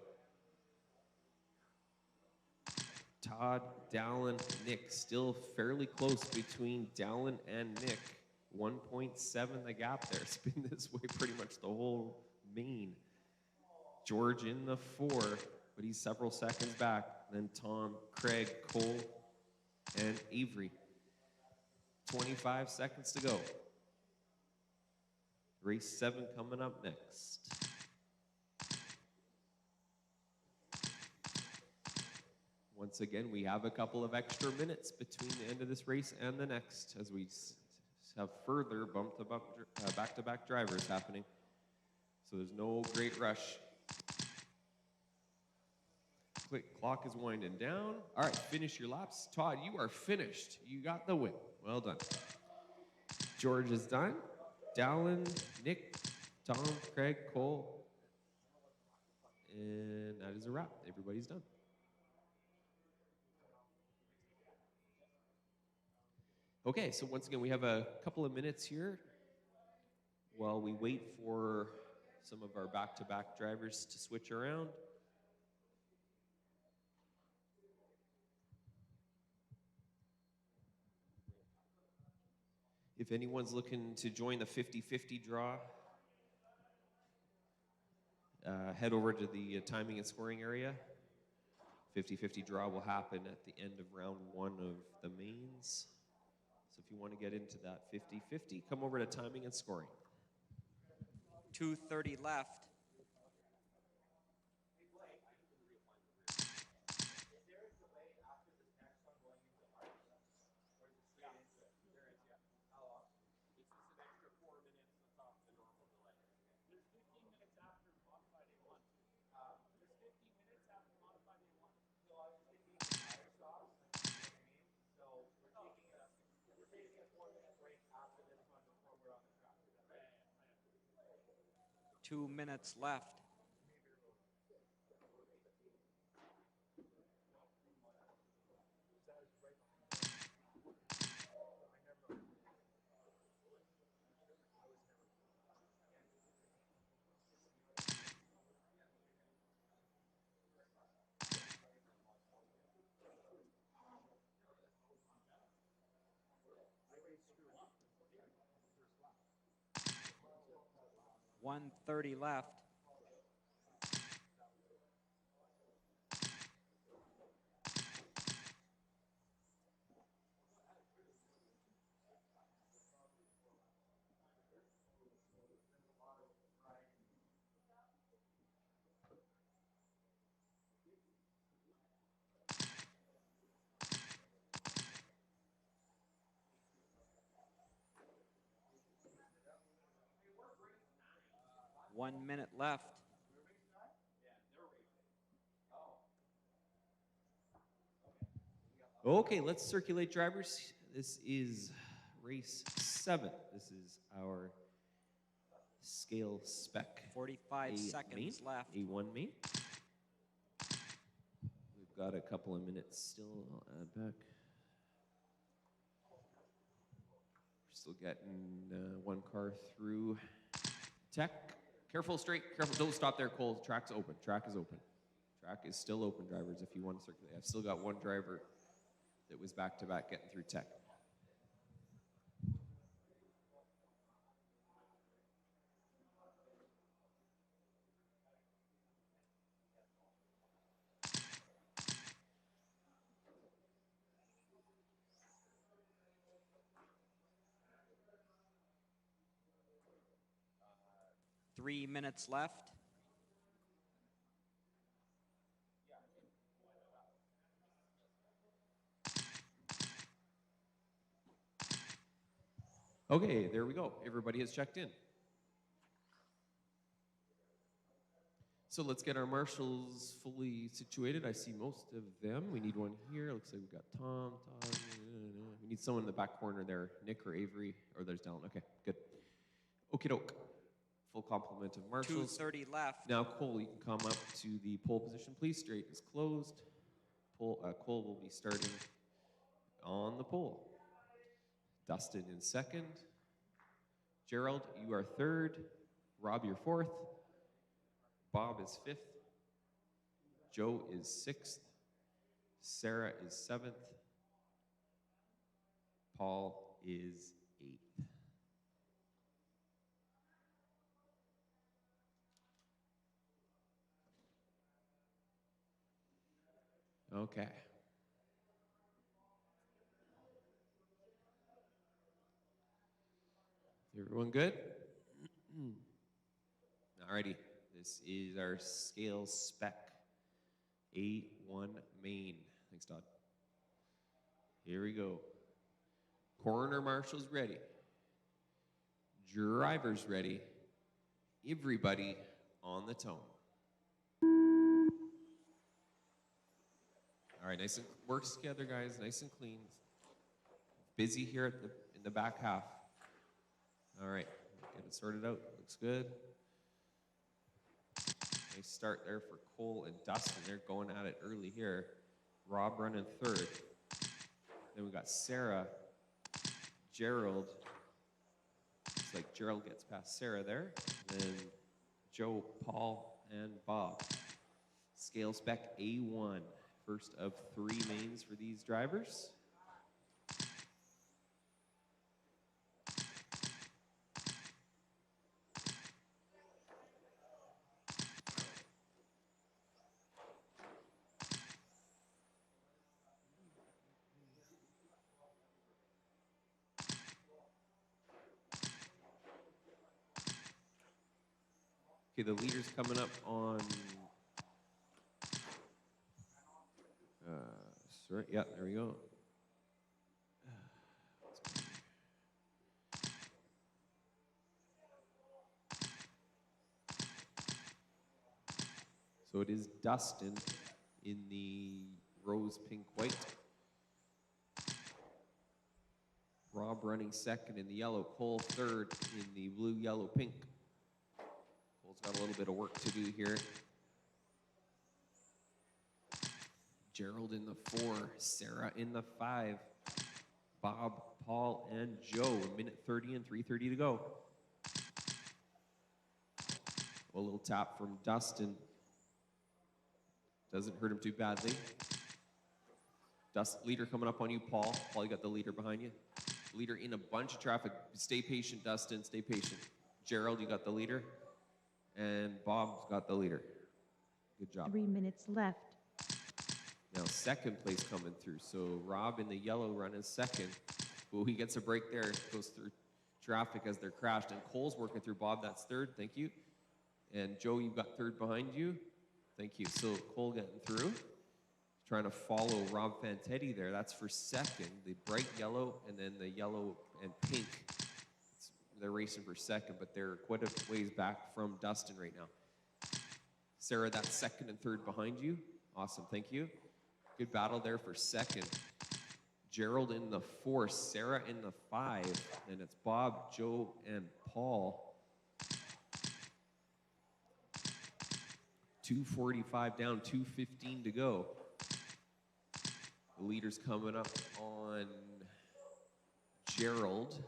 Speaker 3: Todd, Dallin, Nick, still fairly close between Dallin and Nick. 1.7 the gap there. It's been this way pretty much the whole main. George in the 4, but he's several seconds back. Then Tom, Craig, Cole, and Avery. 25 seconds to go. Race 7 coming up next. Once again, we have a couple of extra minutes between the end of this race and the next as we have further back-to-back drivers happening. So there's no great rush. Quick, clock is winding down. All right, finish your laps. Todd, you are finished. You got the win. Well done. George is done. Dallin, Nick, Tom, Craig, Cole. And that is a wrap. Everybody's done. Okay, so once again, we have a couple of minutes here while we wait for some of our back-to-back drivers to switch around. If anyone's looking to join the 50-50 draw, head over to the timing and scoring area. 50-50 draw will happen at the end of round 1 of the mains. So if you want to get into that 50-50, come over to timing and scoring.
Speaker 5: 2:30 left. Two minutes left. .130 left. .1 minute left.
Speaker 3: Okay, let's circulate drivers. This is race 7. This is our scale spec.
Speaker 5: 45 seconds
Speaker 3: main,
Speaker 5: left.
Speaker 3: A1 main. We've got a couple of minutes still. I'll add back. We're still getting one car through tech. Careful, straight, careful. Don't stop there, Cole. Track's open. Track is open. Track is still open, drivers, if you want to circulate. I've still got one driver that was back-to-back getting through tech.
Speaker 5: Three minutes left.
Speaker 3: Okay, there we go. Everybody has checked in. So let's get our marshals fully situated. I see most of them. We need one here. Looks like we've got Tom, Todd. We need someone in the back corner there. Nick or Avery. Or there's Dylan. Okay, good. Okie doke. Full complement of marshals.
Speaker 5: 2:30 left.
Speaker 3: Now, Cole, you can come up to the pole position, please. Straight is closed. Cole will be starting on the pole. Dustin in second. Gerald, you are third. Rob, you're fourth. Bob is fifth. Joe is sixth. Sarah is seventh. Paul is eighth. Okay. Everyone good? Alrighty. This is our scale spec. A1 main. Thanks, Todd. Here we go. Coroner marshals ready. Drivers ready. Everybody on the tone. All right, nice and works together, guys. Nice and clean. Busy here in the back half. All right, get it sorted out. Looks good. Nice start there for Cole and Dustin. They're going at it early here. Rob running third. Then we got Sarah, Gerald. Looks like Gerald gets past Sarah there. Then Joe, Paul, and Bob. Scale spec A1. First of 3 mains for these drivers. Okay, the leader's coming up on, sorry, yeah, there we go. So it is Dustin in the rose, pink, white. Rob running second in the yellow. Cole third in the blue, yellow, pink. Cole's got a little bit of work to do here. Gerald in the 4, Sarah in the 5, Bob, Paul, and Joe. 1:30 and 3:30 to go. A little tap from Dustin. Doesn't hurt him too badly. Leader coming up on you, Paul. Paul, you got the leader behind you. Leader in a bunch of traffic. Stay patient, Dustin. Stay patient. Gerald, you got the leader. And Bob's got the leader. Good job.
Speaker 2: 3 minutes left.
Speaker 3: Now second place coming through. So Rob in the yellow running second. Ooh, he gets a break there. Goes through traffic as they're crashed. And Cole's working through Bob. That's third. Thank you. And Joe, you've got third behind you. Thank you. So Cole getting through. Trying to follow Rob Fantetti there. That's for second. The bright yellow and then the yellow and pink. They're racing for second, but they're quite a ways back from Dustin right now. Sarah, that's second and third behind you. Awesome. Thank you. Good battle there for second. Gerald in the 4, Sarah in the 5, and it's Bob, Joe, and Paul. 2:45 down, 2:15 to go. The leader's coming up on Gerald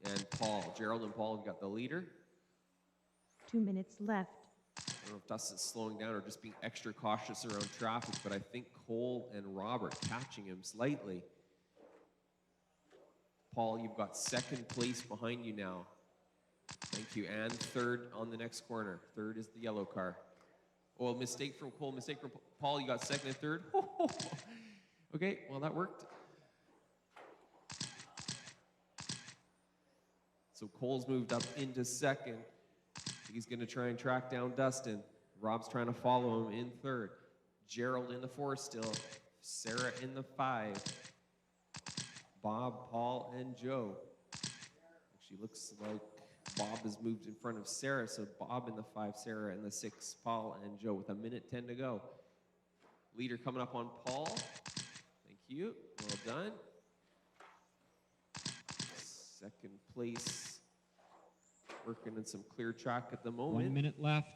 Speaker 3: and Paul. Gerald and Paul have got the leader.
Speaker 2: 2 minutes left.
Speaker 3: I don't know if Dustin's slowing down or just being extra cautious around traffic, but I think Cole and Rob are catching him slightly. Paul, you've got second place behind you now. Thank you. And third on the next corner. Third is the yellow car. Oh, mistake from Cole, mistake from Paul. You got second and third. Okay, well, that worked. So Cole's moved up into second. He's going to try and track down Dustin. Rob's trying to follow him in third. Gerald in the 4 still. Sarah in the 5. Bob, Paul, and Joe. Actually looks like Bob has moved in front of Sarah, so Bob in the 5, Sarah in the 6, Paul and Joe with 1:10 to go. Leader coming up on Paul. Thank you. Well done. Second place, working in some clear track at the moment.
Speaker 1: 1 minute left.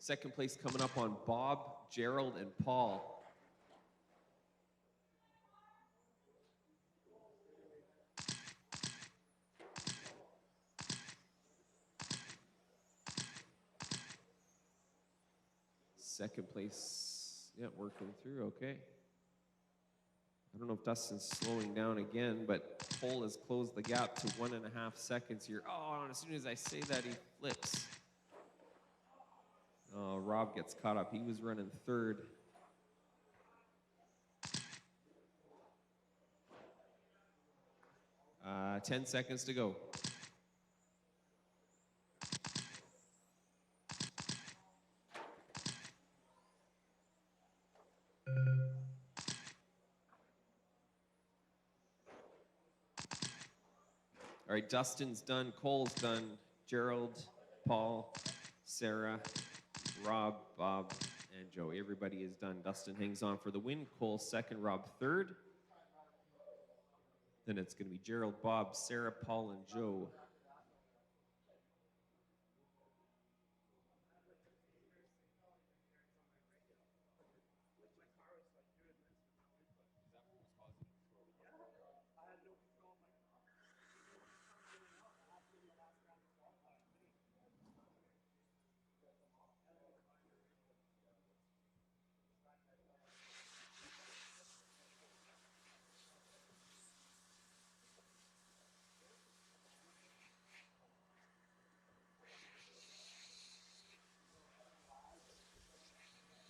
Speaker 3: Second place coming up on Bob, Gerald, and Paul. Second place, yeah, working through, okay. I don't know if Dustin's slowing down again, but Cole has closed the gap to 1.5 seconds here. Oh, and as soon as I say that, he flips. Oh, Rob gets caught up. He was running third. Uh, 10 seconds to go. All right, Dustin's done, Cole's done, Gerald, Paul, Sarah, Rob, Bob, and Joe. Everybody is done. Dustin hangs on for the win. Cole second, Rob third. Then it's going to be Gerald, Bob, Sarah, Paul, and Joe.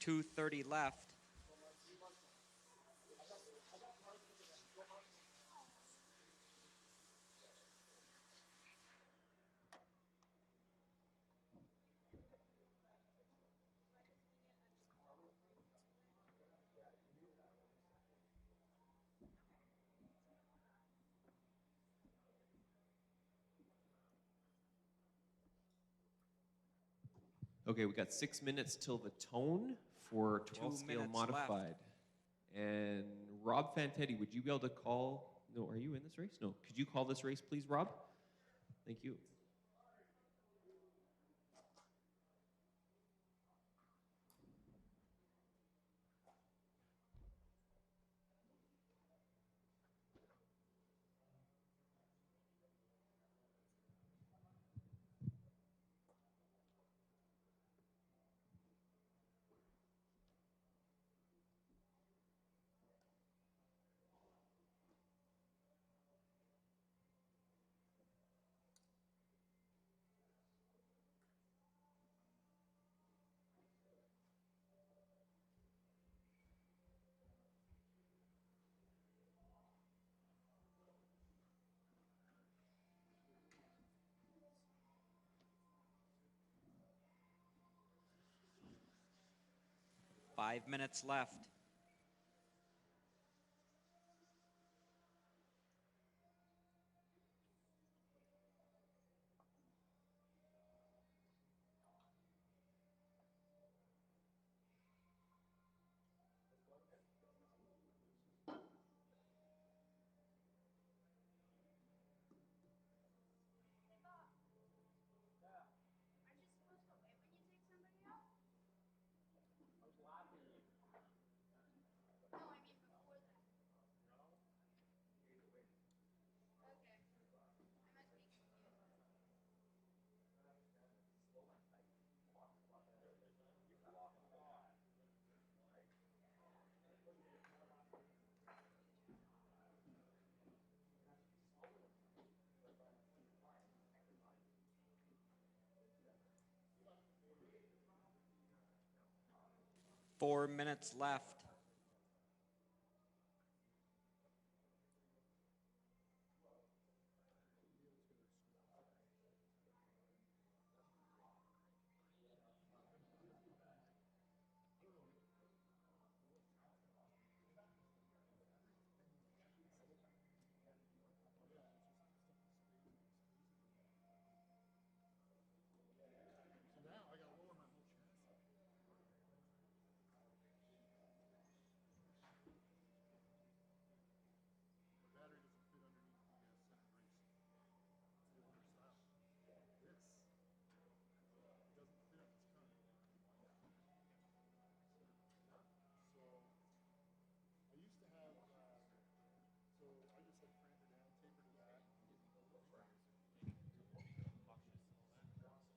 Speaker 5: .230 left.
Speaker 3: Okay, we got 6 minutes till the tone for 12 scale
Speaker 5: minutes
Speaker 3: modified.
Speaker 5: left.
Speaker 3: And Rob Fantetti, would you be able to call? No, are you in this race? No. Could you call this race, please, Rob? Thank you.
Speaker 5: Five minutes left. Four minutes left.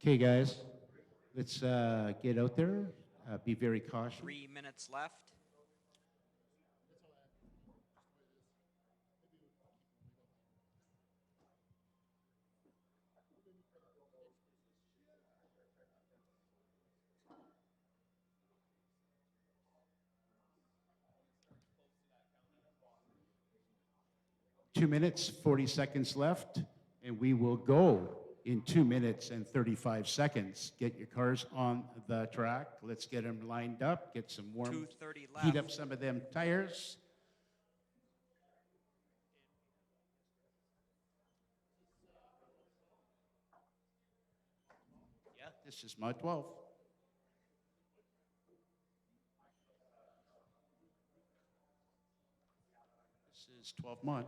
Speaker 6: Okay, guys, let's get out there. Be very cautious.
Speaker 5: 3 minutes left.
Speaker 6: 2 minutes, 40 seconds left, and we will go in 2 minutes and 35 seconds. Get your cars on the track. Let's get them lined up, get some warm,
Speaker 5: 2:30 left.
Speaker 6: heat up some of them tires. Yeah, this is mod 12. This is 12 mod.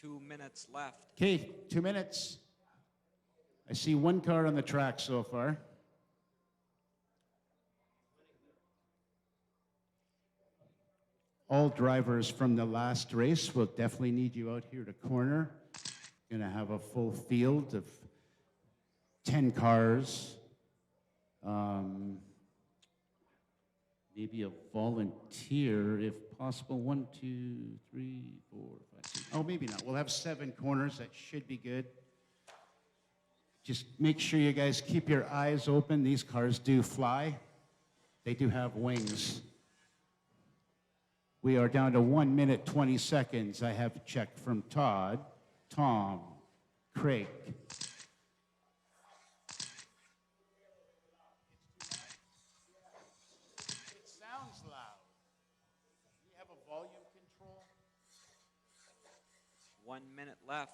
Speaker 5: Two minutes left.
Speaker 6: Okay, 2 minutes. I see one car on the track so far. All drivers from the last race will definitely need you out here to corner. Gonna have a full field of 10 cars. Maybe a volunteer if possible. 1, 2, 3, 4, 5, 6. Oh, maybe not. We'll have 7 corners. That should be good. Just make sure you guys keep your eyes open. These cars do fly. They do have wings. We are down to 1 minute, 20 seconds. I have a check from Todd, Tom, Craig. It sounds loud. Do you have a volume control?
Speaker 5: 1 minute left.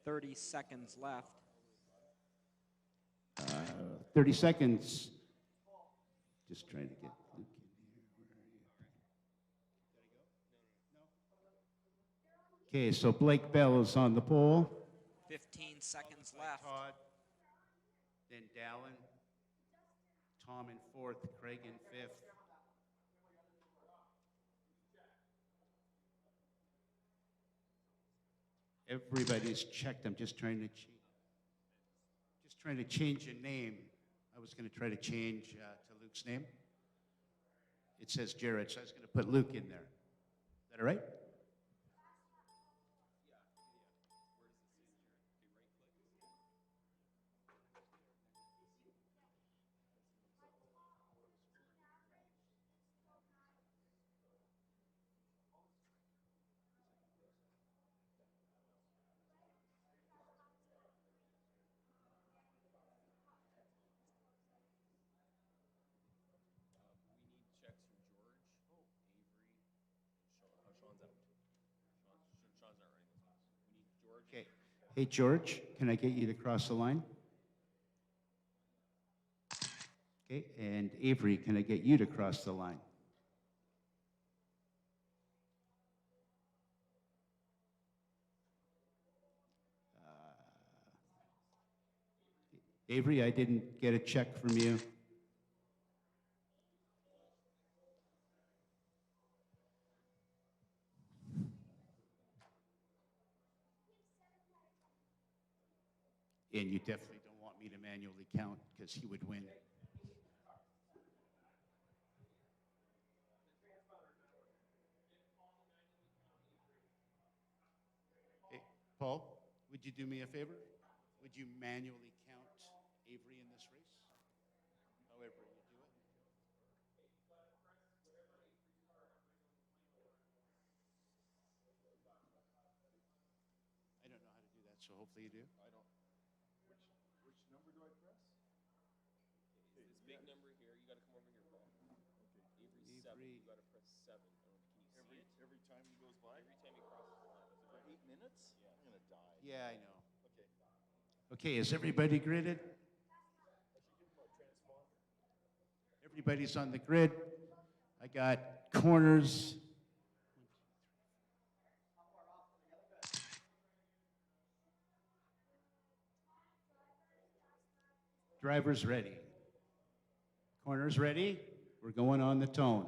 Speaker 5: 30 seconds left.
Speaker 6: 30 seconds. Just trying to get Luke in here. Where are you? Okay, so Blake Bell is on the pole.
Speaker 5: 15 seconds left.
Speaker 6: Todd, then Dallin, Tom in 4th, Craig in 5th. Everybody's checked. I'm just trying to change a name. I was going to try to change to Luke's name. It says Jared, so I was going to put Luke in there. Is that all right? Okay. Hey, George, can I get you to cross the line? Okay, and Avery, can I get you to cross the line? Avery, I didn't get a check from you. And you definitely don't want me to manually count because he would win. Hey, Paul, would you do me a favor? Would you manually count Avery in this race? However you do it. I don't know how to do that, so hopefully you do.
Speaker 3: I don't. Which number do I press? Okay, this big number here, you got to come over here, Paul. Okay. Avery's 7.
Speaker 6: Avery.
Speaker 3: You got to press 7. Can you see
Speaker 7: every time he goes by? Every time he crosses the line. For 8 minutes? Yeah. I'm gonna die.
Speaker 6: Yeah, I know.
Speaker 7: Okay.
Speaker 6: Okay, is everybody gridded? Everybody's on the grid. I got corners. Drivers ready. Corners ready. We're going on the tone.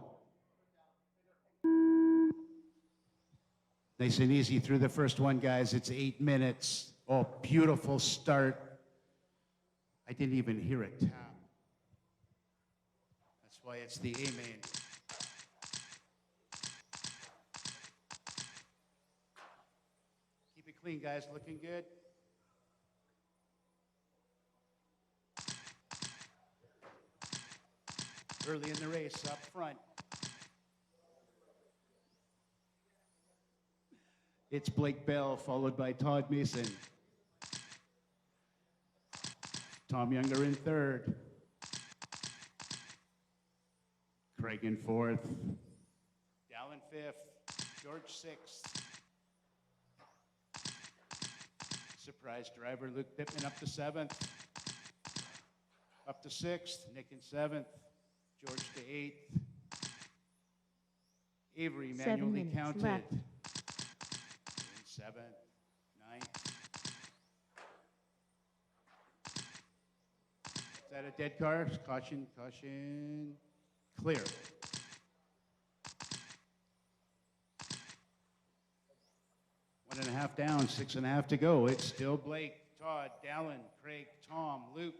Speaker 6: Nice and easy through the first one, guys. It's 8 minutes. Oh, beautiful start. I didn't even hear it tap. That's why it's the A main. Keep it clean, guys. Looking good. Early in the race, up front. It's Blake Bell, followed by Todd Mason. Tom Younger in third. Craig in fourth. Dallin fifth. George sixth. Surprise driver Luke Pittman up to seventh. Up to sixth. Nick in seventh. George to eighth. Avery
Speaker 2: 7
Speaker 6: manually
Speaker 2: minutes
Speaker 6: counted.
Speaker 2: left.
Speaker 6: In seventh. Ninth. Is that a dead car? Caution, caution. Clear. One and a half down, 6.5 to go. It's still Blake, Todd, Dallin, Craig, Tom, Luke,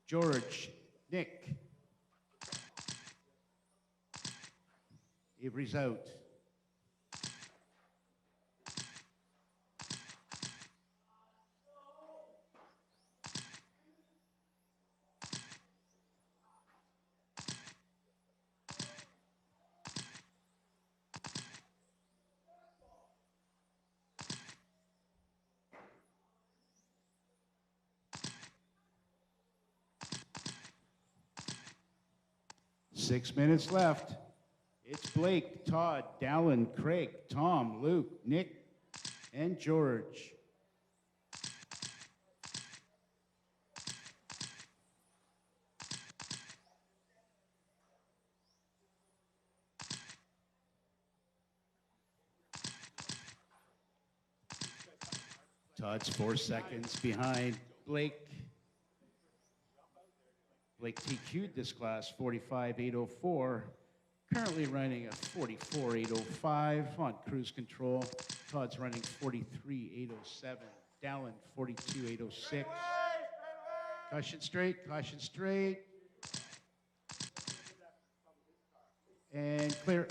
Speaker 6: George, Nick. Avery's out. Six minutes left. It's Blake, Todd, Dallin, Craig, Tom, Luke, Nick, and George. Todd's 4 seconds behind Blake. Blake TQ'd this class 45.804. Currently running a 44.805 on cruise control. Todd's running 43.807. Dallin 42.806. Caution straight, caution straight. And clear.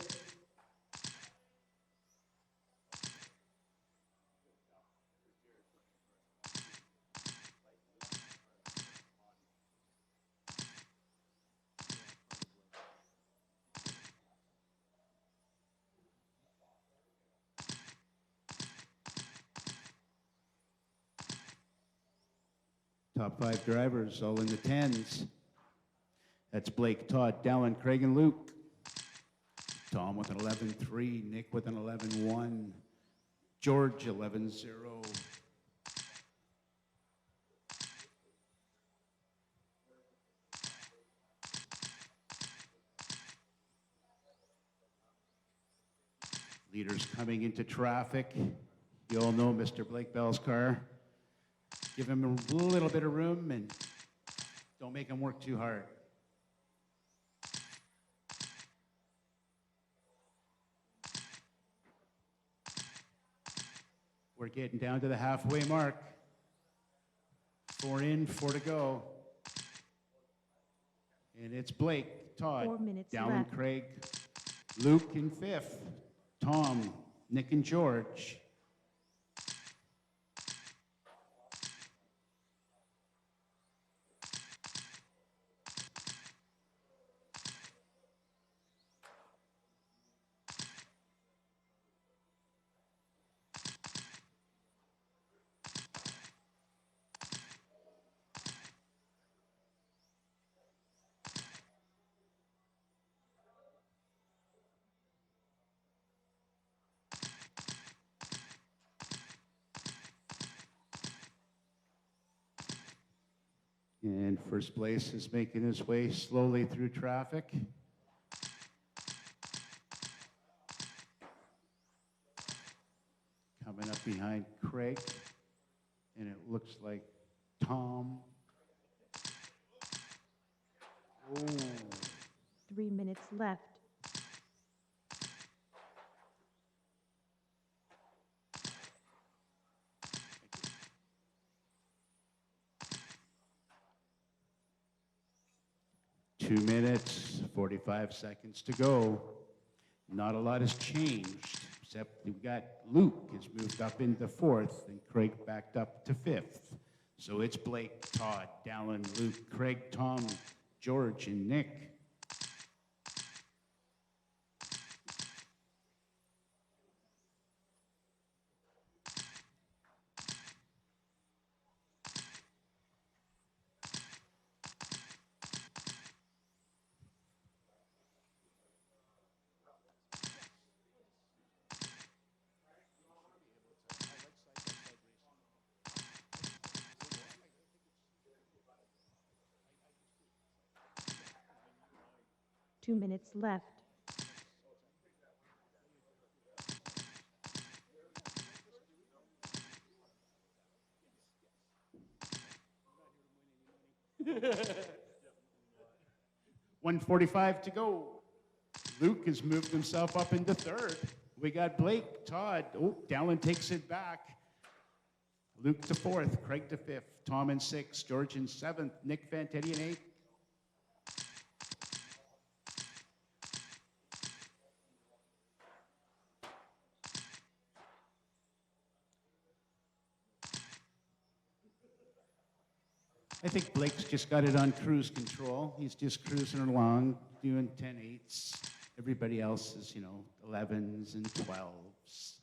Speaker 6: Top 5 drivers, all in the 10s. That's Blake, Todd, Dallin, Craig, and Luke. Tom with an 11.3, Nick with an 11.1, George 11.0. Leaders coming into traffic. You all know Mr. Blake Bell's car. Give him a little bit of room and don't make him work too hard. We're getting down to the halfway mark. 4 in, 4 to go. And it's Blake, Todd,
Speaker 2: 4 minutes
Speaker 6: Dallin,
Speaker 2: left.
Speaker 6: Craig, Luke in 5th, Tom, Nick, and George. And first place is making his way slowly through traffic. Coming up behind Craig. And it looks like Tom. Oh,
Speaker 2: 3 minutes left.
Speaker 6: Two minutes, 45 seconds to go. Not a lot has changed, except we've got Luke has moved up into fourth and Craig backed up to fifth. So it's Blake, Todd, Dallin, Luke, Craig, Tom, George, and Nick.
Speaker 2: Two minutes left.
Speaker 6: 1:45 to go. Luke has moved himself up into third. We got Blake, Todd. Oh, Dallin takes it back. Luke to fourth, Craig to fifth, Tom in sixth, George in seventh, Nick Fantetti in eighth. I think Blake's just got it on cruise control. He's just cruising along, doing 10/8s. Everybody else is, 11s and 12s.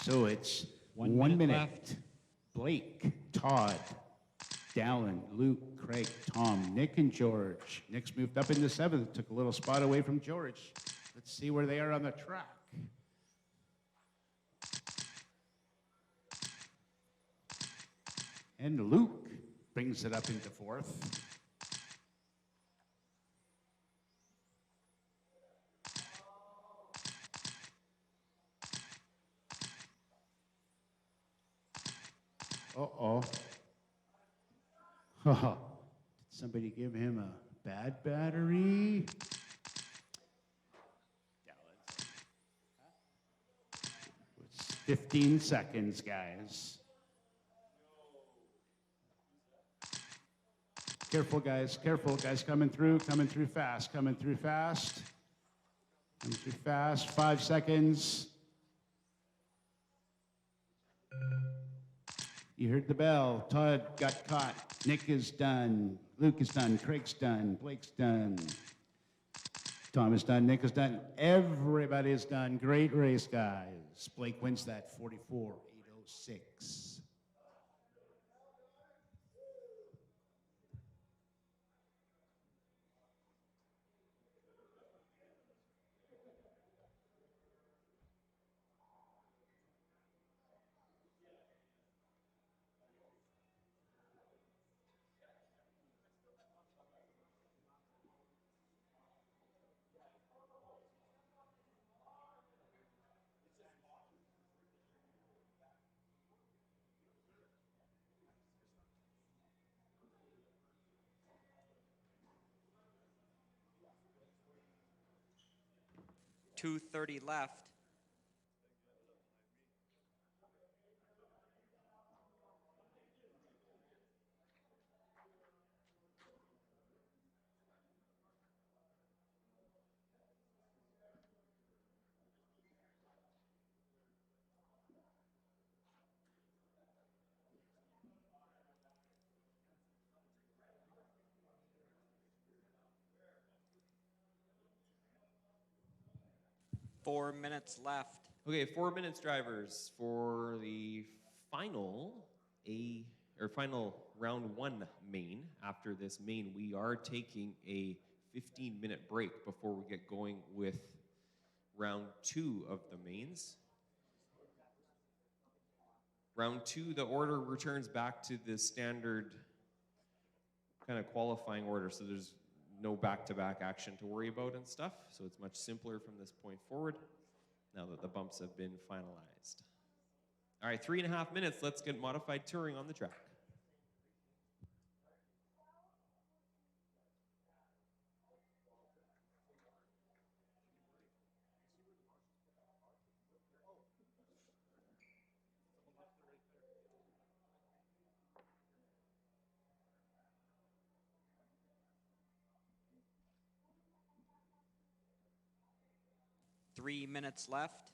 Speaker 6: So it's 1 minute.
Speaker 1: Left.
Speaker 6: Blake, Todd, Dallin, Luke, Craig, Tom, Nick, and George. Nick's moved up into seventh, took a little spot away from George. Let's see where they are on the track. And Luke brings it up into fourth. Uh-oh. Did somebody give him a bad battery? It's 15 seconds, guys. Careful, guys, coming through fast, coming through fast. 5 seconds. You heard the bell. Todd got caught. Nick is done. Luke is done. Craig's done. Blake's done. Tom is done. Nick is done. Everybody is done. Great race, guys. Blake wins that 44.806.
Speaker 5: .230 left. Four minutes left.
Speaker 3: Okay, 4 minutes, drivers, for the final final round one main. After this main, we are taking a 15-minute break before we get going with round 2 of the mains. Round 2, the order returns back to the standard kind of qualifying order, so there's no back-to-back action to worry about and stuff, so it's much simpler from this point forward now that the bumps have been finalized. All right, 3.5 minutes, let's get modified touring on the track.
Speaker 5: Three minutes left.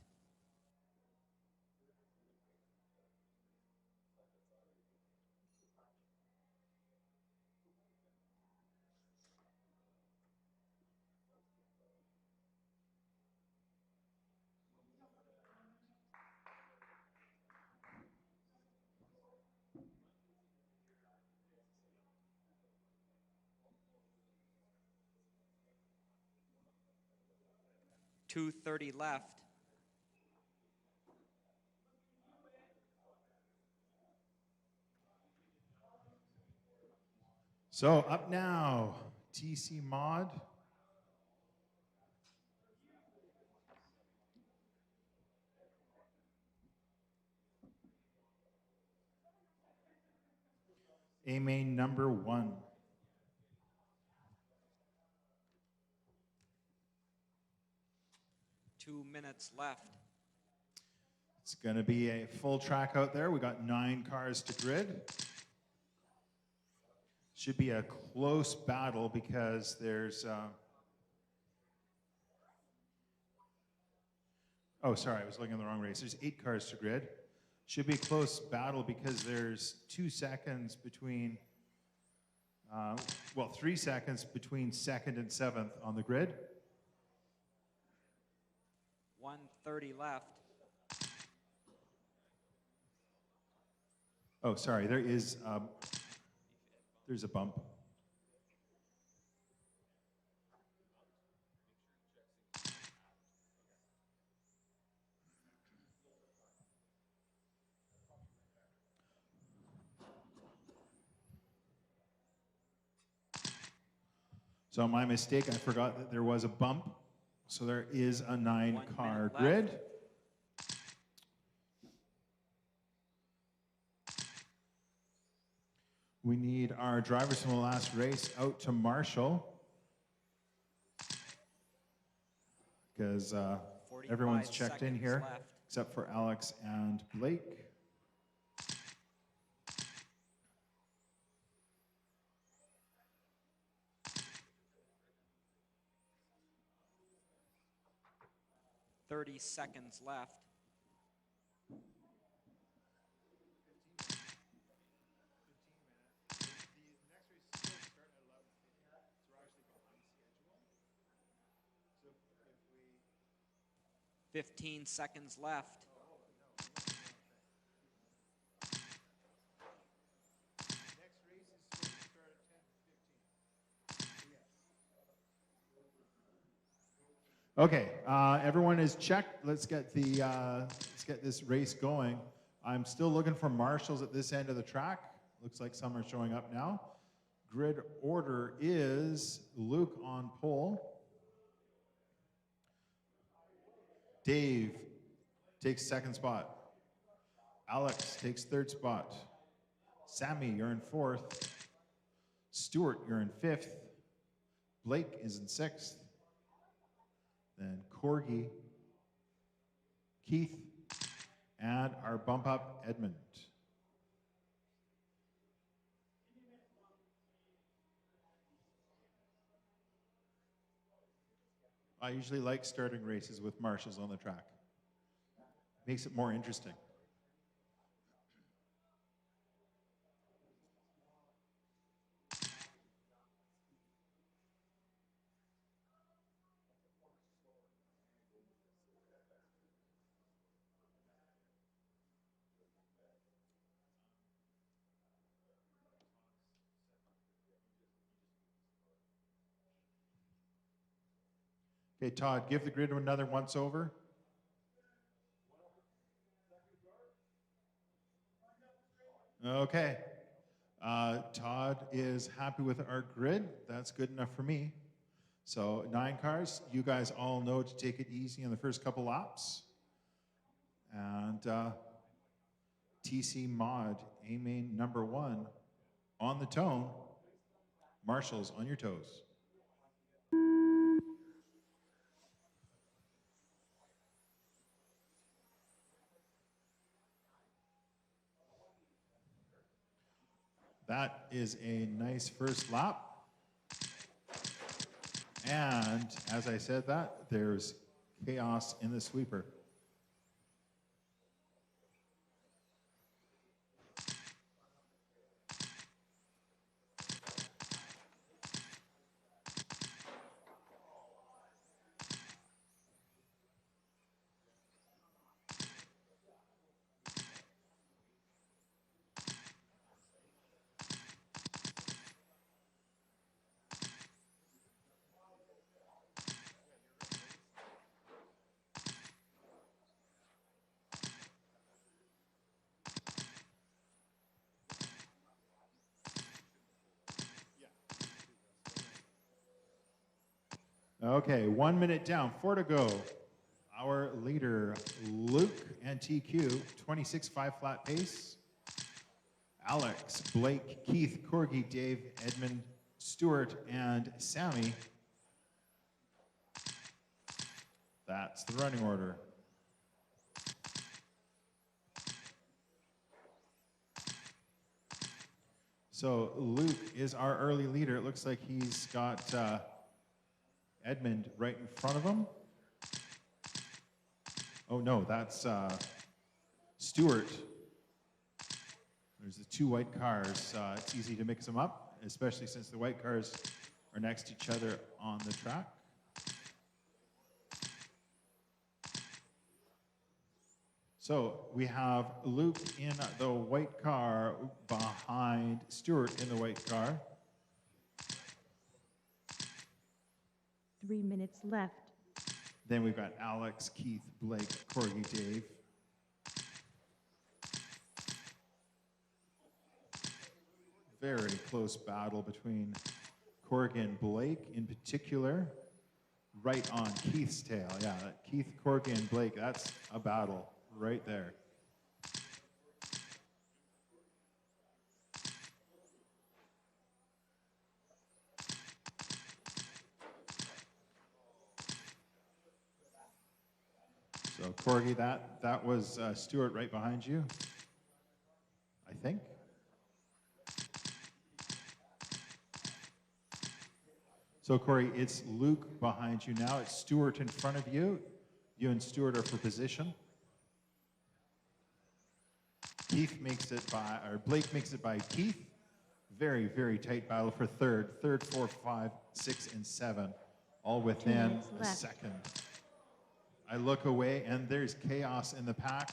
Speaker 5: .230 left.
Speaker 8: So up now, TC Mod. A main number 1.
Speaker 5: Two minutes left.
Speaker 8: It's going to be a full track out there. We got 9 cars to grid. Should be a close battle because there's. Oh, sorry, I was looking at the wrong race. There's 8 cars to grid. Should be a close battle because there's 2 seconds between. 3 seconds between 2nd and 7th on the grid.
Speaker 5: 1:30 left.
Speaker 8: Oh, sorry, there's a bump. So my mistake, I forgot that there was a bump. So there is a 9-car grid.
Speaker 5: Left.
Speaker 8: We need our drivers from the last race out to Marshall. Because everyone's checked in here,
Speaker 5: left.
Speaker 8: except for Alex and Blake.
Speaker 5: .30 seconds left.
Speaker 8: The next race is supposed to start at 11:50, so we're actually behind schedule. So if we
Speaker 5: 15 seconds left.
Speaker 8: next race is supposed to start at 10:15. Okay, everyone is checked. Let's get this race going. I'm still looking for marshals at this end of the track. Looks like some are showing up now. Grid order is Luke on pole. Dave takes 2nd spot. Alex takes 3rd spot. Sammy, you're in 4th. Stuart, you're in 5th. Blake is in 6th. Then Corgi, Keith, and our bump up, Edmund. I usually like starting races with marshals on the track. Makes it more interesting. Okay, Todd, give the grid another once over. Okay. Todd is happy with our grid. That's good enough for me. So 9 cars. You guys all know to take it easy in the first couple laps. And TC Mod, A-Main number 1 on the tone. Marshals on your toes. That is a nice first lap. And as I said that, there's chaos in the sweeper. Okay, 1 minute down, 4 to go. Our leader, Luke and TQ, 26.5 flat pace. Alex, Blake, Keith, Corgi, Dave, Edmund, Stuart, and Sammy. That's the running order. So Luke is our early leader. It looks like he's got Edmund right in front of him. Oh no, that's Stuart. There's the 2 white cars. It's easy to mix them up, especially since the white cars are next to each other on the track. So we have Luke in the white car behind Stuart in the white car.
Speaker 2: 3 minutes left.
Speaker 8: Then we've got Alex, Keith, Blake, Corgi, Dave. Very close battle between Corgi and Blake in particular. Right on Keith's tail. Yeah, Keith, Corgi, and Blake, that's a battle right there. So Corgi, that was Stuart right behind you, I think. So Corey, it's Luke behind you now. It's Stuart in front of you. You and Stuart are for position. Keith makes it by, or Blake makes it by Keith. Very, very tight battle for third. Third, 4, 5, 6, and 7, all within
Speaker 2: minutes
Speaker 8: a
Speaker 2: left.
Speaker 8: second. I look away and there's chaos in the pack.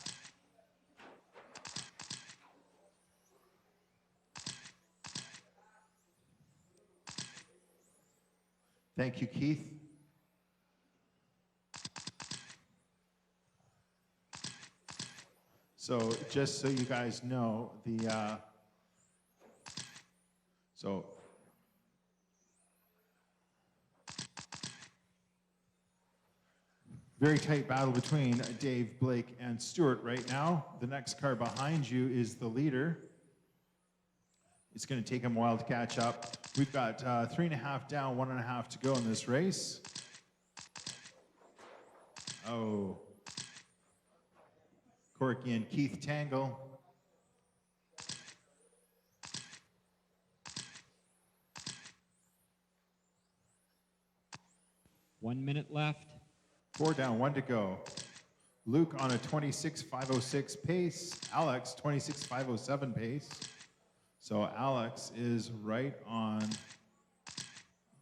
Speaker 8: Thank you, Keith. So just so you guys know, very tight battle between Dave, Blake, and Stuart right now. The next car behind you is the leader. It's going to take him a while to catch up. We've got 3.5 down, 1.5 to go in this race. Oh. Corky and Keith tangle.
Speaker 1: One minute left.
Speaker 8: 4 down, 1 to go. Luke on a 26.506 pace. Alex, 26.507 pace. So Alex is right on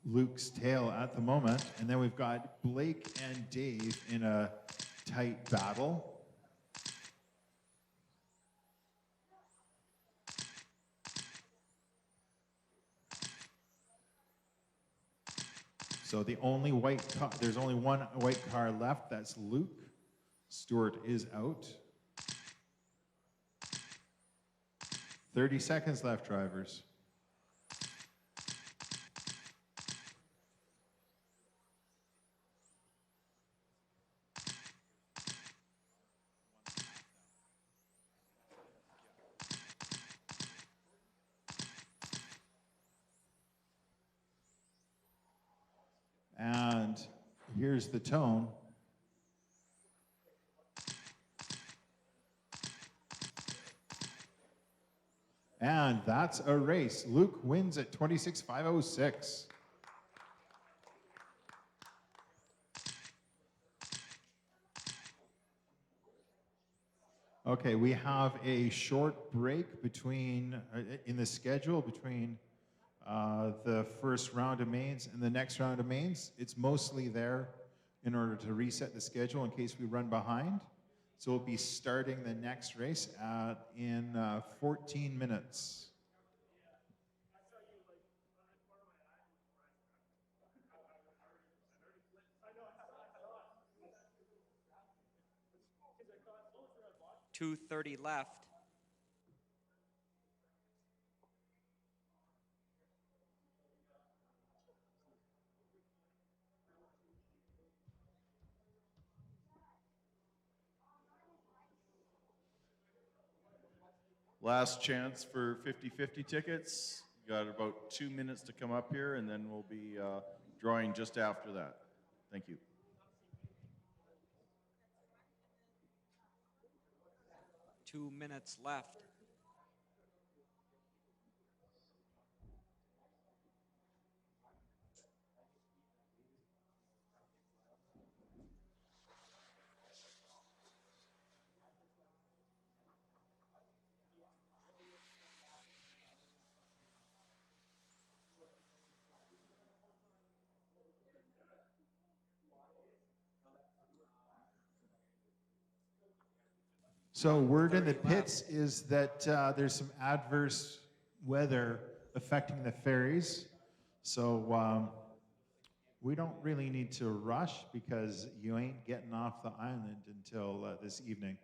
Speaker 8: Luke's tail at the moment. And then we've got Blake and Dave in a tight battle. So there's only one white car left. That's Luke. Stewart is out. 30 seconds left, drivers. And here's the tone. And that's a race. Luke wins at 26.506. Okay, we have a short break between in the schedule between the first round of mains and the next round of mains. It's mostly there in order to reset the schedule in case we run behind. So we'll be starting the next race in 14 minutes.
Speaker 5: .230 left.
Speaker 7: Last chance for 50-50 tickets. You got about 2 minutes to come up here, and then we'll be drawing just after that. Thank you.
Speaker 5: Two minutes left.
Speaker 8: So word in the
Speaker 5: 30 left.
Speaker 8: pits is that there's some adverse weather affecting the ferries. So we don't really need to rush because you ain't getting off the island until this evening.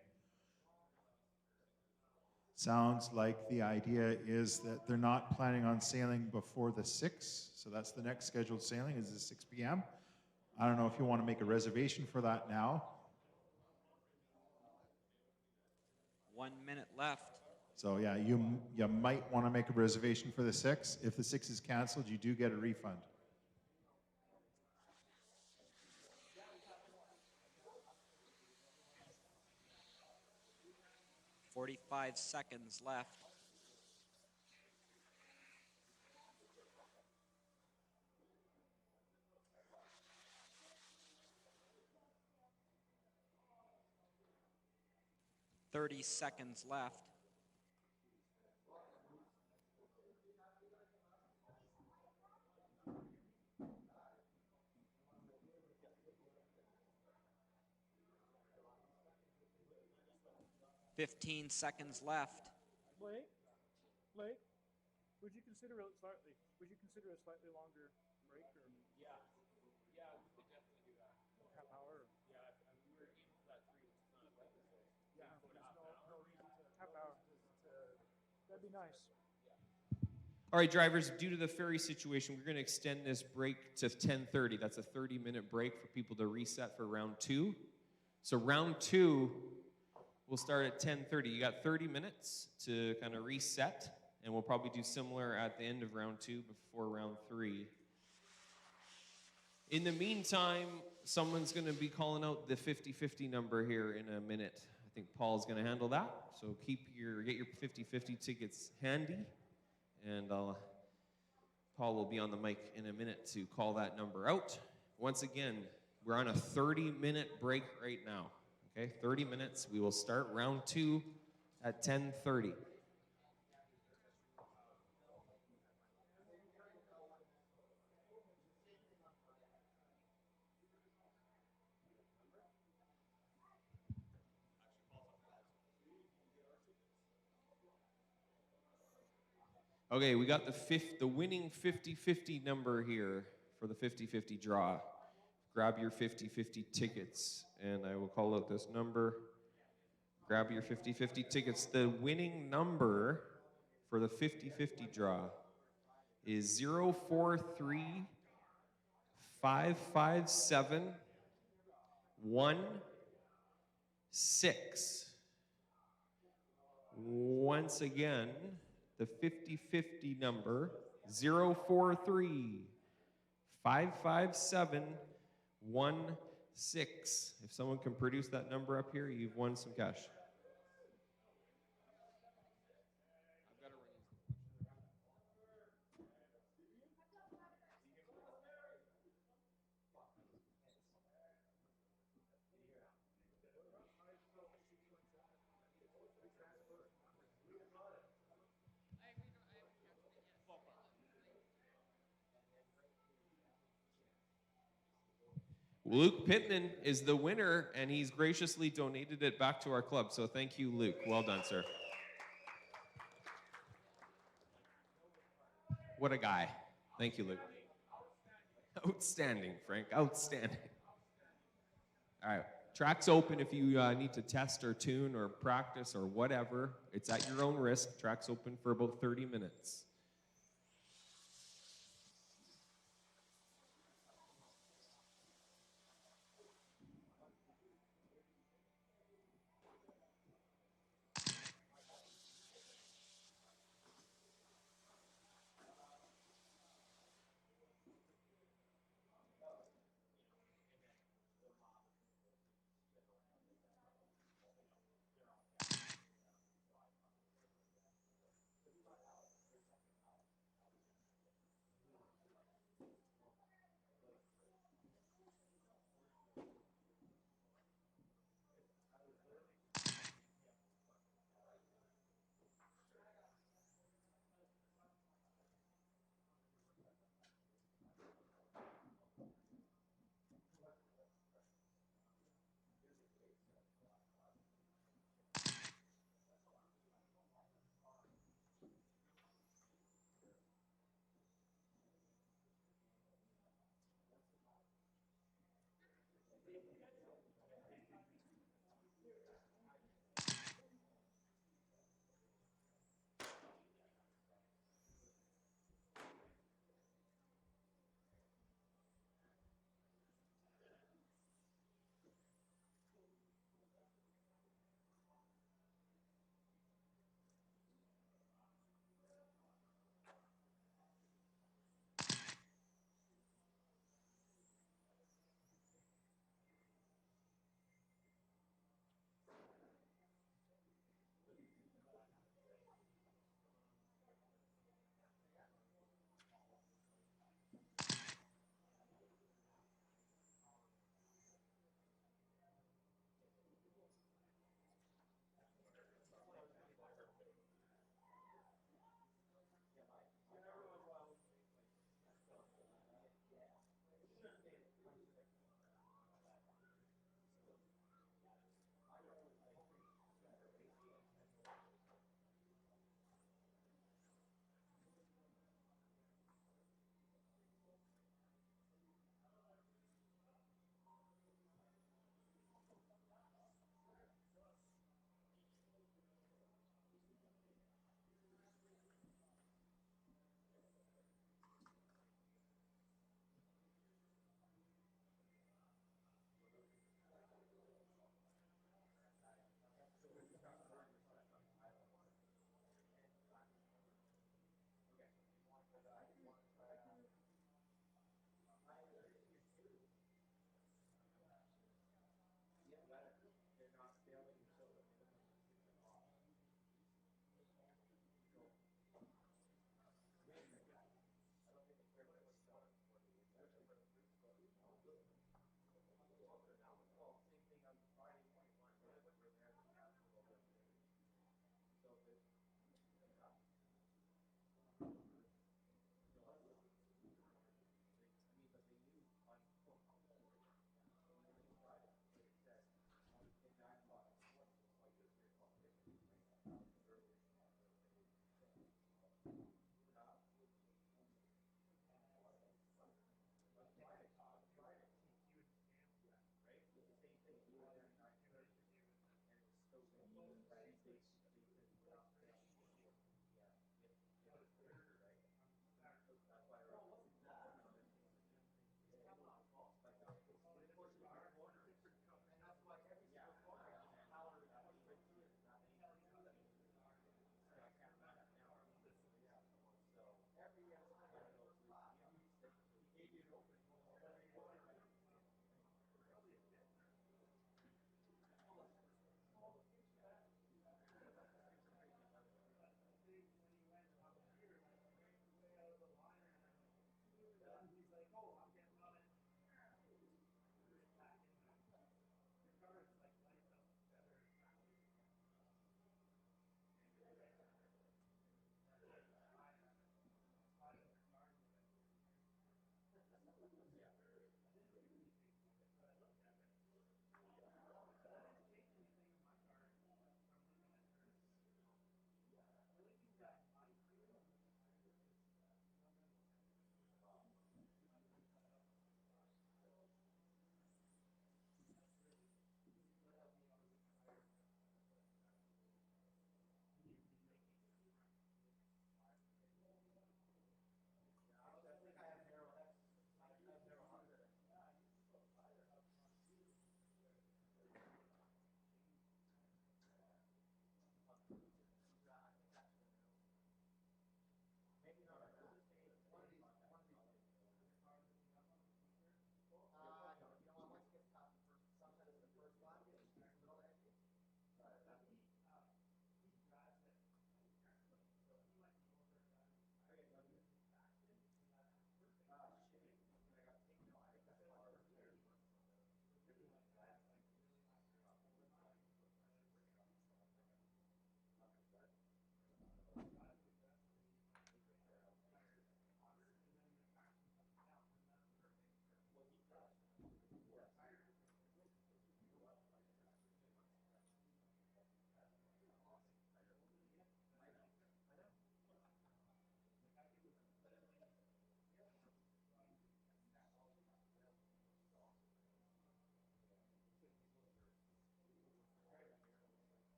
Speaker 8: Sounds like the idea is that they're not planning on sailing before the 6th. So that's the next scheduled sailing is the 6 p.m. I don't know if you want to make a reservation for that now.
Speaker 5: 1 minute left.
Speaker 8: So yeah, you might want to make a reservation for the 6th. If the 6th is canceled, you do get a refund.
Speaker 5: .45 seconds left. .30 seconds left. .15 seconds left.
Speaker 9: Blake, would you consider a slightly longer break or?
Speaker 4: Yeah, we could definitely do that.
Speaker 9: Half hour?
Speaker 4: Yeah, I mean, we were aiming for that 3, which is not like the 6.
Speaker 9: Yeah,
Speaker 4: Aiming for
Speaker 9: but
Speaker 4: half
Speaker 9: there's
Speaker 4: an hour.
Speaker 9: no reason to. Half hour. That'd be nice.
Speaker 3: All right, drivers, due to the ferry situation, we're going to extend this break to 10:30. That's a 30-minute break for people to reset for round 2. So round 2 will start at 10:30. You got 30 minutes to kind of reset, and we'll probably do similar at the end of round 2 before round 3. In the meantime, someone's going to be calling out the 50-50 number here in a minute. I think Paul's going to handle that. So get your 50-50 tickets handy, and Paul will be on the mic in a minute to call that number out. Once again, we're on a 30-minute break right now. Okay, 30 minutes. We will start round 2 at 10:30. Okay, we got the winning 50-50 number here for the 50-50 draw. Grab your 50-50 tickets, and I will call out this number. Grab your 50-50 tickets. The winning number for the 50-50 draw is 04355716. Once again, the 50-50 number, 04355716. If someone can produce that number up here, you've won some cash. Luke Pittman is the winner, and he's graciously donated it back to our club. So thank you, Luke. Well done, sir. What a guy. Thank you, Luke. Outstanding, Frank. Outstanding. All right. Track's open if you need to test or tune or practice or whatever. It's at your own risk. Track's open for about 30 minutes.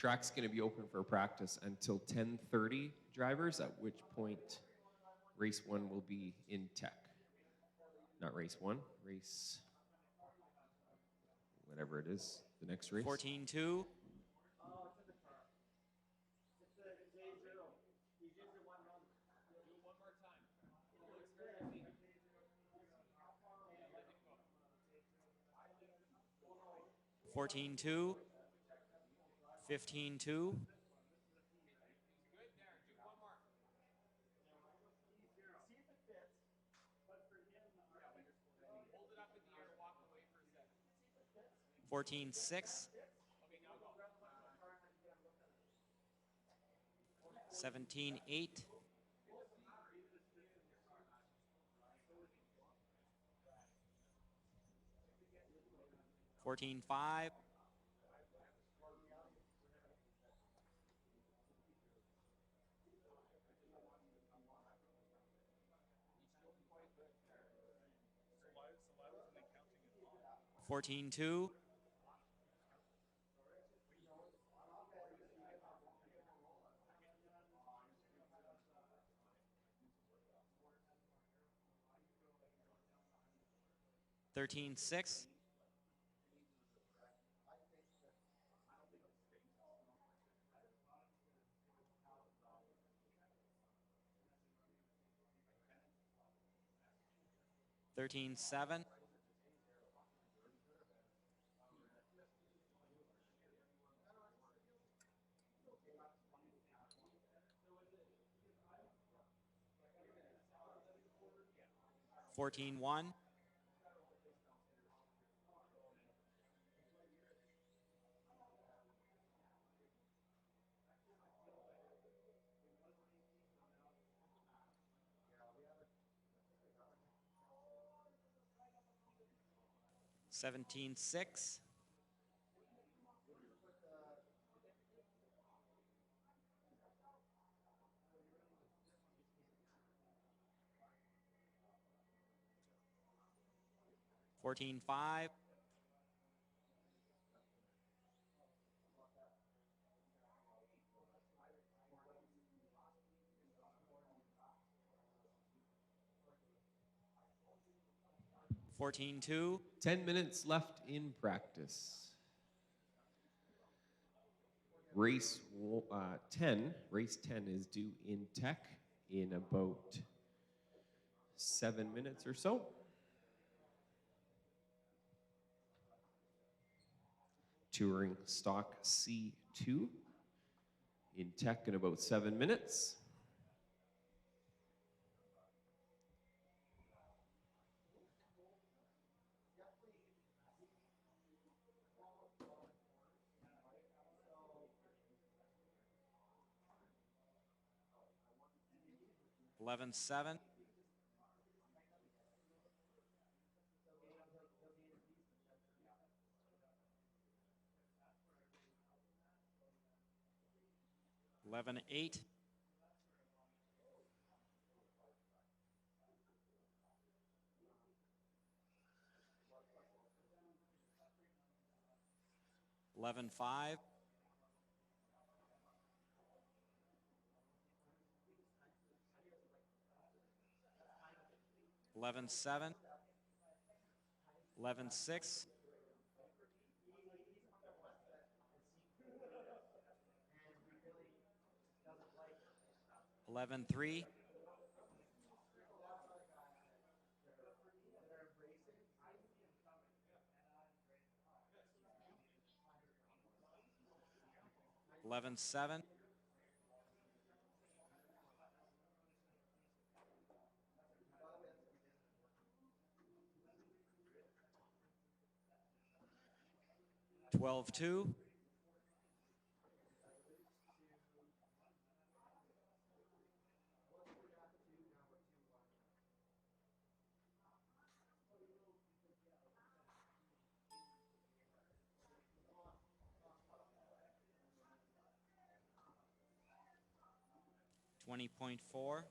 Speaker 3: Track's going to be open for practice until 10:30, drivers, at which point race 1 will be in tech. Not race 1, race whatever it is, the next race.
Speaker 5: 14-2. Fourteen two, 15-2, 14-6, 17-8, 14-5, 14-2, 13-6, 13-7, 14-1, 17-6, 14-5, 14-2,
Speaker 3: 10 minutes left in practice. Race 10 is due in tech in about 7 minutes or so. Touring stock C2 in tech in about 7 minutes.
Speaker 5: eleven seven, 11-8, 11-5, 11-7, 11-6, 11-3, 11-7, 12-2, 20.4,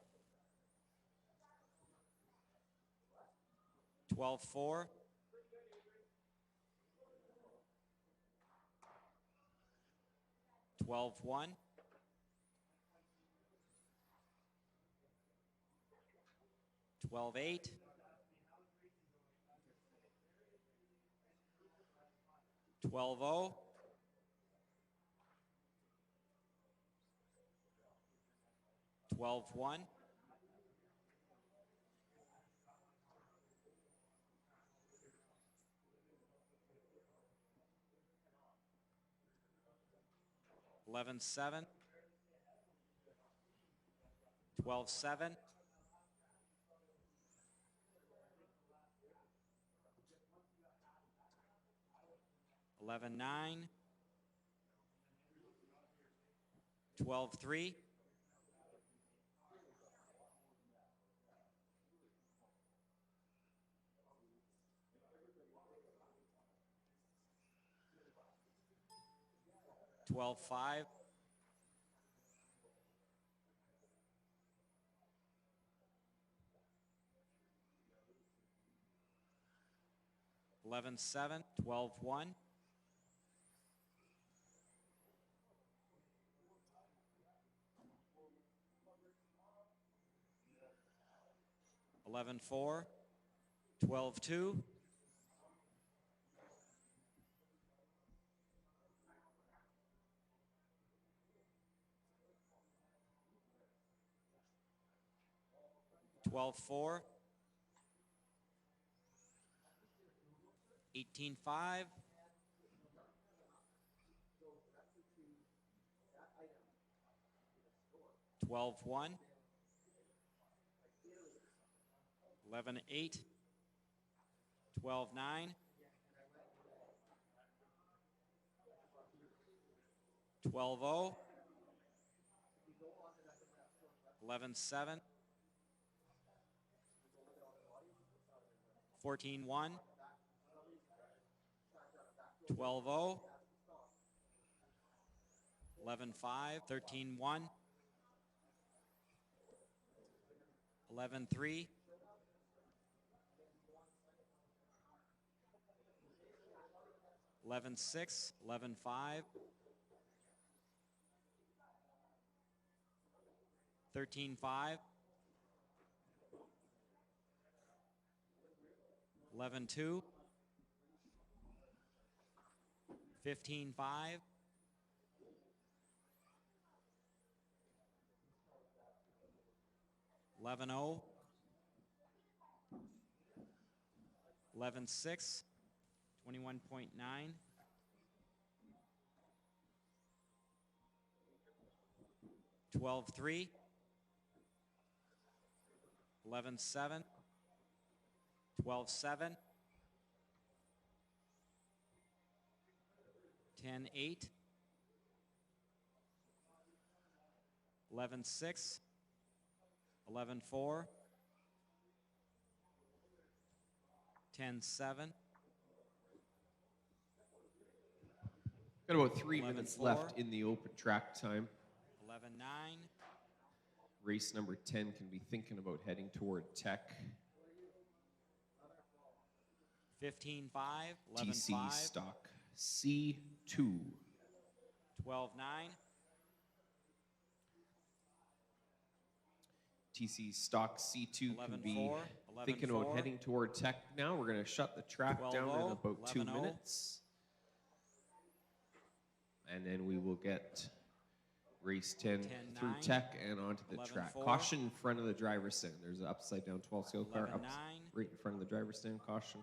Speaker 5: 12-4, 12-3, 12-1. 12-8. 12-0. 12-1. 11-7. 12-7. 11-9. 12-3. 12-5. 11-7. 12-1. 11-4. 12-2. 12-4. 18-5. 12-1. 11-8. 12-9. 12-0. 11-7. 14-1. 12-0. 11-5. 13-1. 11-3. 11-6. 11-5. 13-5. 11-2. 15-5. 11-0. 11-6. 21.9. 12-3. 11-7. 12-7. 10-8. 11-6. 11-4. 10-7.
Speaker 3: Got about 3 minutes
Speaker 5: 11-4.
Speaker 3: left in the open track time.
Speaker 5: 11-9.
Speaker 3: Race number 10 can be thinking about heading toward Tech.
Speaker 5: 15-5.
Speaker 3: TC
Speaker 5: 11-5.
Speaker 3: stock C2.
Speaker 5: 12-9.
Speaker 3: TC stock C2 can be
Speaker 5: 11-4.
Speaker 3: thinking about
Speaker 5: 11-4.
Speaker 3: heading toward Tech now. We're going to shut the track down in
Speaker 5: 12-0.
Speaker 3: about 2
Speaker 5: 11-0.
Speaker 3: minutes. And then we will get race 10 through
Speaker 5: 10-9.
Speaker 3: Tech and onto the track.
Speaker 5: 11-4.
Speaker 3: Caution in front of the driver's stand. There's an upside down 12 scale car
Speaker 5: 11-9.
Speaker 3: right in front of the driver's stand. Caution.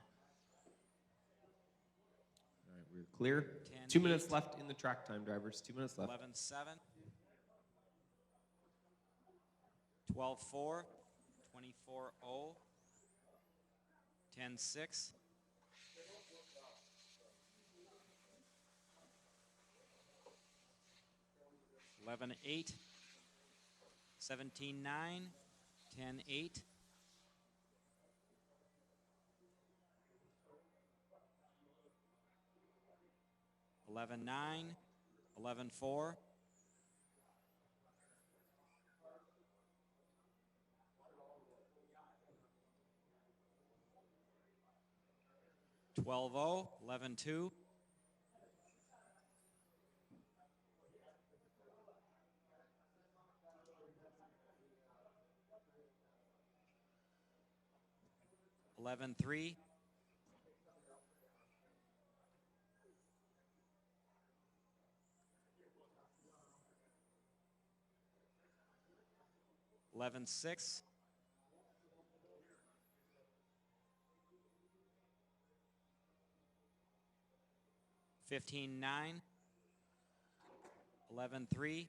Speaker 3: All right, we're clear. 2 minutes
Speaker 5: 10-8.
Speaker 3: left in the track time, drivers. 2 minutes left.
Speaker 5: 11-7. 12-4. 24-0. 10-6. 11-8. 17-9. 10-8. 11-9. 11-4. 12-0. 11-2. 11-3. 11-6. 15-9. 11-3.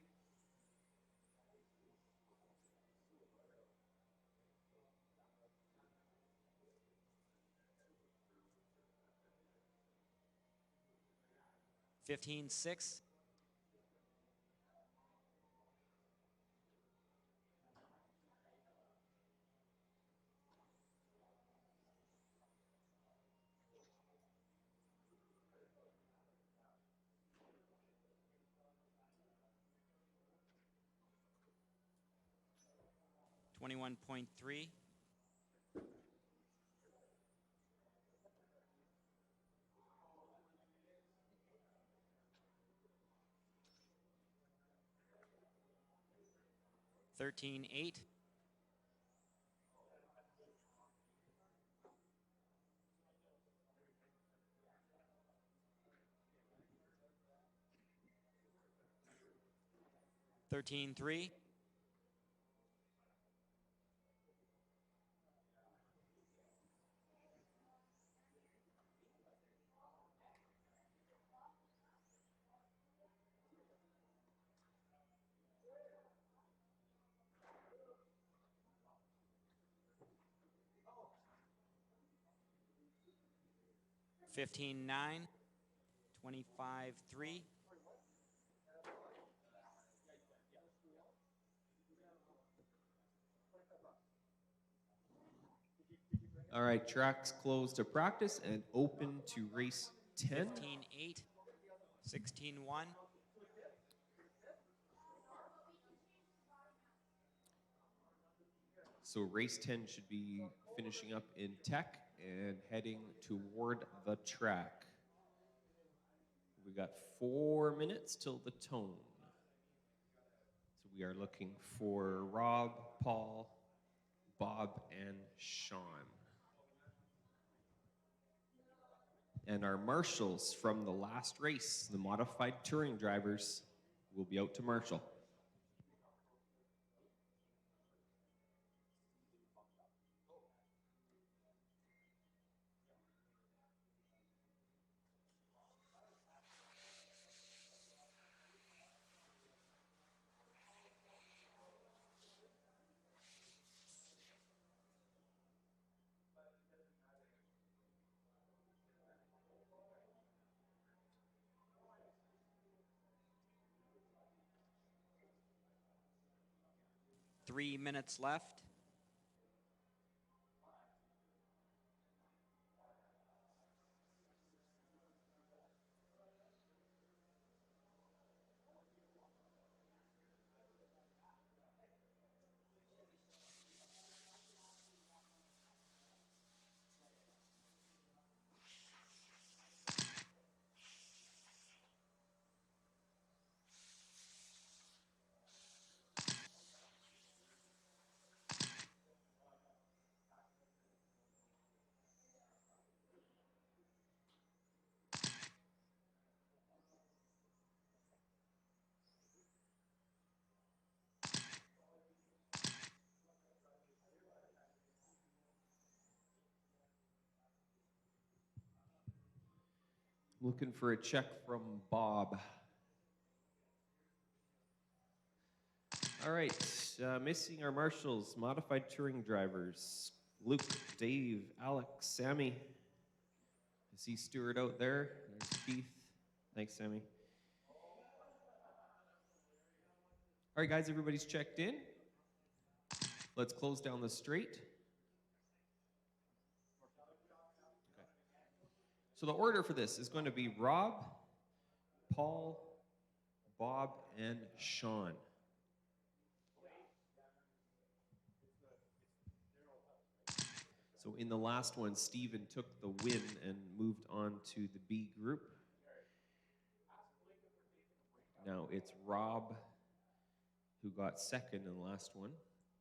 Speaker 5: 15-6. 21.3. 13-8. 13-3. 15-9. 25-3.
Speaker 3: All right, tracks closed to practice and open to race 10.
Speaker 5: 15-8. 16-1.
Speaker 3: So race 10 should be finishing up in tech and heading toward the track. We got 4 minutes till the tone. So we are looking for Rob, Paul, Bob, and Sean. And our marshals from the last race, the modified touring drivers, will be out to marshal.
Speaker 5: Three minutes left.
Speaker 3: Looking for a check from Bob. All right, missing our marshals, modified touring drivers. Luke, Dave, Alex, Sammy. I see Stuart out there. There's Keith. Thanks, Sammy. All right, guys, everybody's checked in. Let's close down the straight. Okay. So the order for this is going to be Rob, Paul, Bob, and Sean. So in the last one, Steven took the win and moved on to the B group. Now it's Rob who got second in the last one.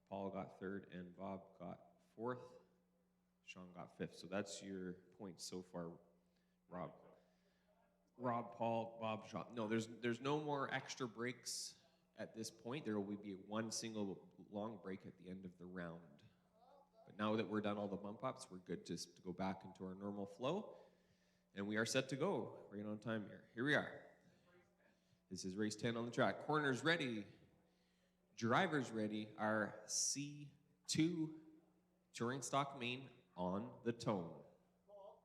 Speaker 3: Paul got third and Bob got fourth. Sean got fifth. So that's your points so far, Rob. Rob, Paul, Bob, Sean. No, there's no more extra breaks at this point. There will be one single long break at the end of the round. But now that we're done all the bump ups, we're good just to go back into our normal flow. And we are set to go. Right on time here. Here we are. This is race 10 on the track. Corners ready. Drivers ready. Our C2 touring stock main on the tone.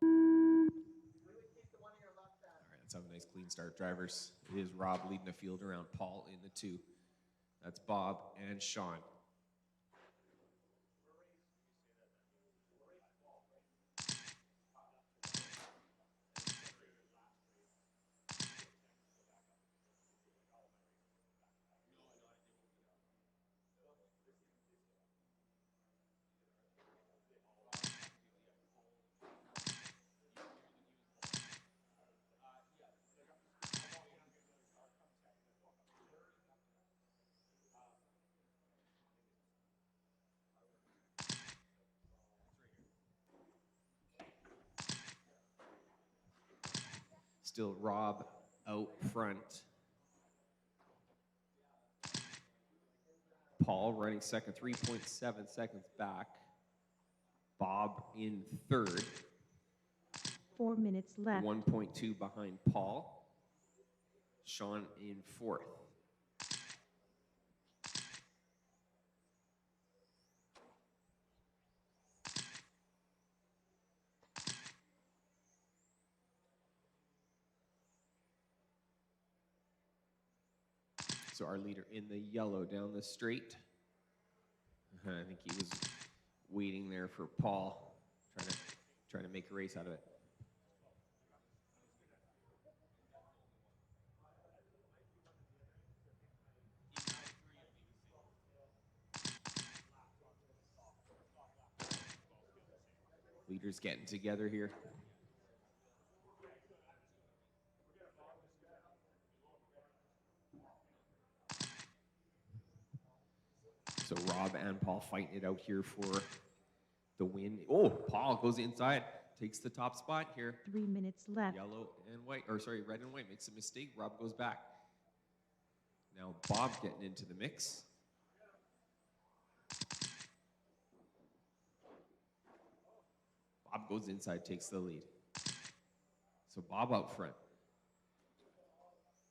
Speaker 3: All right, let's have a nice clean start, drivers. It is Rob leading the field around, Paul in the 2. That's Bob and Sean. Still Rob out front. Paul running second, 3.7 seconds back. Bob in third.
Speaker 2: 4 minutes left.
Speaker 3: 1.2 behind Paul. Sean in fourth. So our leader in the yellow down the straight. I think he was waiting there for Paul, trying to make a race out of it. Leaders getting together here. So Rob and Paul fighting it out here for the win. Oh, Paul goes inside, takes the top spot here.
Speaker 2: 3 minutes left.
Speaker 3: Yellow and white, or sorry, red and white makes a mistake. Rob goes back. Now Bob getting into the mix. Bob goes inside, takes the lead. So Bob out front.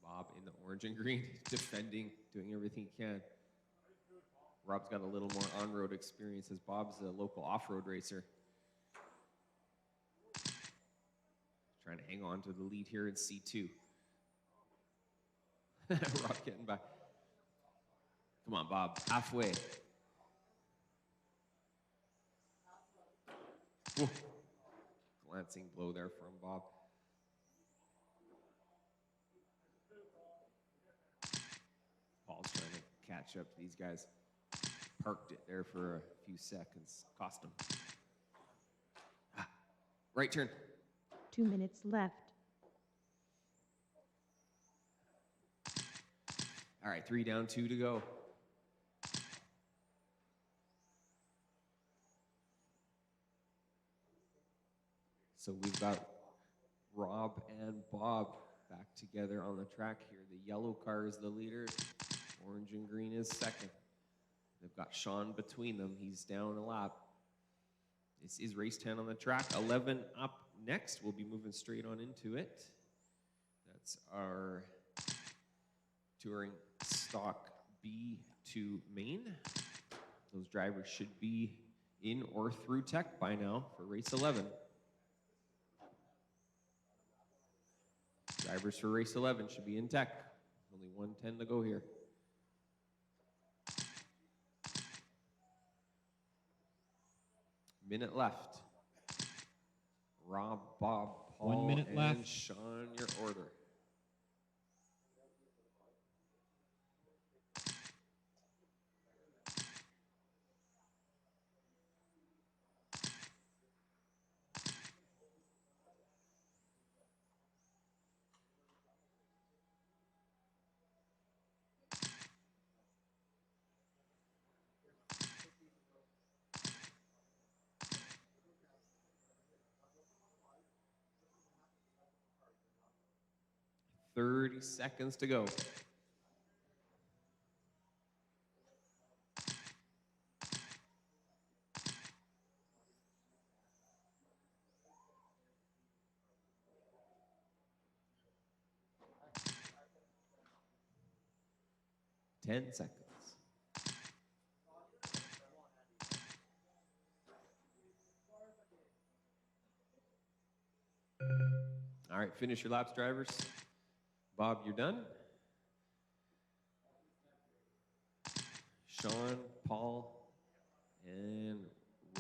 Speaker 3: Bob in the orange and green, defending, doing everything he can. Rob's got a little more on-road experience as Bob's a local off-road racer. Trying to hang on to the lead here in C2. Rob getting back. Come on, Bob, halfway. Whoa. Glancing blow there from Bob. Paul's trying to catch up to these guys. Parked it there for a few seconds. Cost him. Right turn.
Speaker 2: 2 minutes left.
Speaker 3: All right, 3 down, 2 to go. So we've got Rob and Bob back together on the track here. The yellow car is the leader. Orange and green is second. They've got Sean between them. He's down a lap. This is race 10 on the track. 11 up next. We'll be moving straight on into it. That's our touring stock B2 main. Those drivers should be in or through tech by now for race 11. Drivers for race 11 should be in tech. Only 110 to go here. Minute left. Rob, Bob, Paul,
Speaker 1: 1 minute
Speaker 3: and
Speaker 1: left.
Speaker 3: Sean, your order. 30 seconds to go. Ten seconds. All right, finish your laps, drivers. Bob, you're done. Sean, Paul, and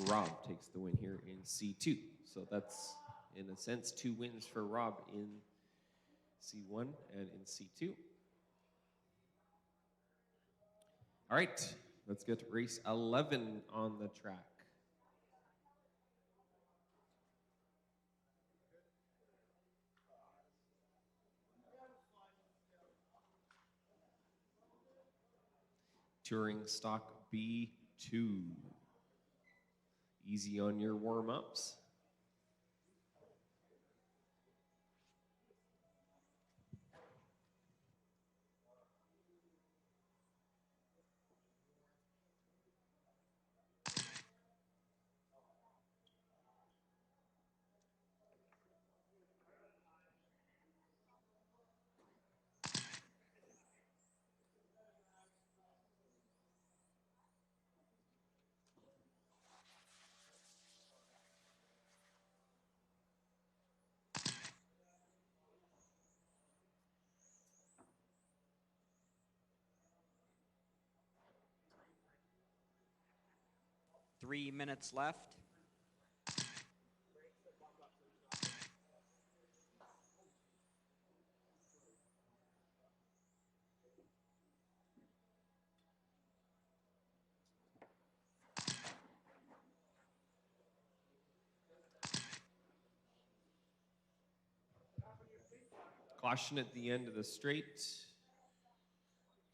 Speaker 3: Rob takes the win here in C2. So that's, in a sense, 2 wins for Rob in C1 and in C2. All right, let's get to race 11 on the track. Touring stock B2. Easy on your warm-ups.
Speaker 5: Three minutes left.
Speaker 3: Caution at the end of the straight.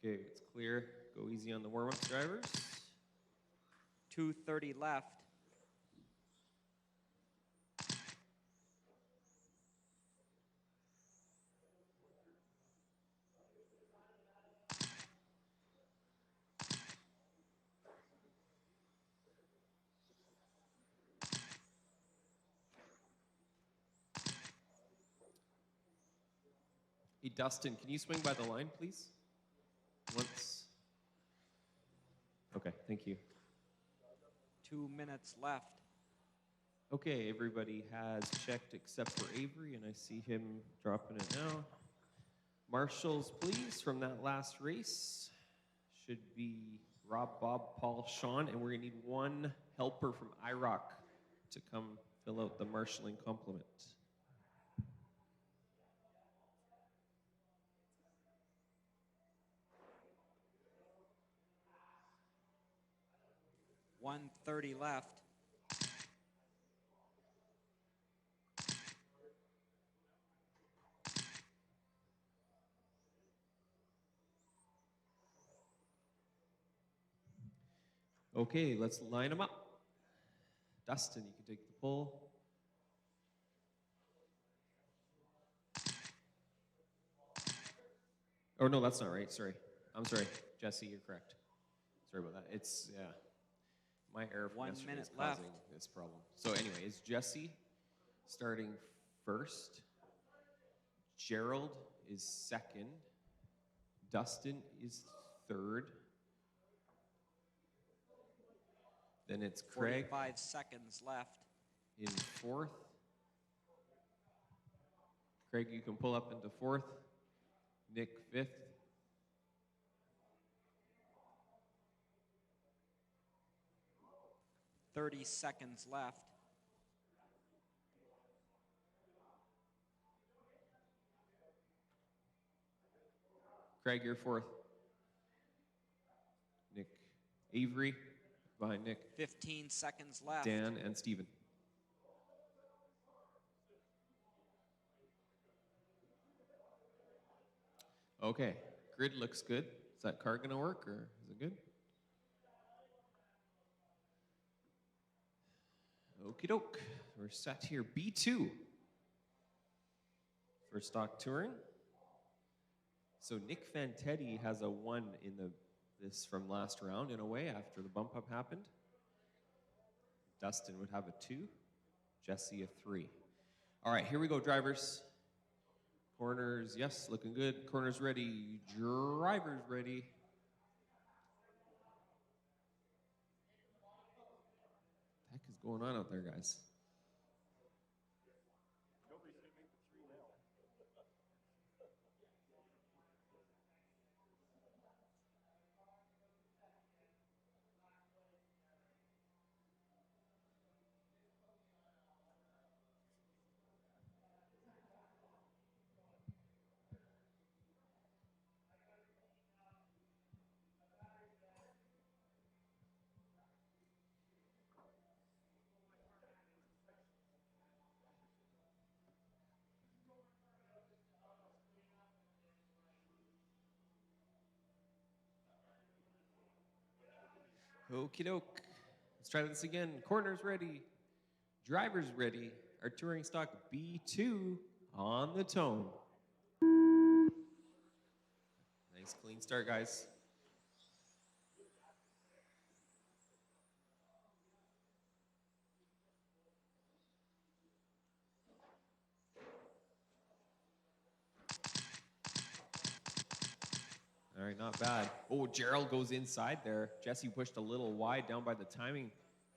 Speaker 3: Okay, it's clear. Go easy on the warm-up, drivers.
Speaker 5: 2:30 left.
Speaker 3: Hey, Dustin, can you swing by the line, please? Once. Okay, thank you.
Speaker 5: 2 minutes left.
Speaker 3: Okay, everybody has checked except for Avery, and I see him dropping it now. Marshals, please, from that last race. Should be Rob, Bob, Paul, Sean, and we're gonna need one helper from IROC to come fill out the marshalling complement.
Speaker 5: $130 left.
Speaker 3: Okay, let's line them up. Dustin, you can take the pull. Oh, no, that's not right. Sorry. I'm sorry. Jesse, you're correct. Sorry about that. It's, yeah. My error from
Speaker 5: 1
Speaker 3: yesterday
Speaker 5: minute
Speaker 3: is causing
Speaker 5: left.
Speaker 3: this problem. So anyway, is Jesse starting first? Gerald is second. Dustin is third. Then it's Craig
Speaker 5: 45 seconds left.
Speaker 3: in fourth. Craig, you can pull up into fourth. Nick, fifth.
Speaker 5: $30 seconds left.
Speaker 3: Craig, you're fourth. Nick, Avery, behind Nick,
Speaker 5: 15 seconds left.
Speaker 3: Dan, and Steven. Okay, grid looks good. Is that car gonna work, or is it good? Okie doke, we're set here. B2 for stock touring. So Nick Fantetti has a 1 in this from last round in a way after the bump up happened. Dustin would have a 2. Jesse a 3. All right, here we go, drivers. Corners, yes, looking good. Corners ready. Drivers ready. What the heck is going on out there, guys? Okie doke. Let's try this again. Corners ready. Drivers ready. Our touring stock B2 on the tone. Nice clean start, guys. All right, not bad. Oh, Gerald goes inside there. Jesse pushed a little wide down by the timing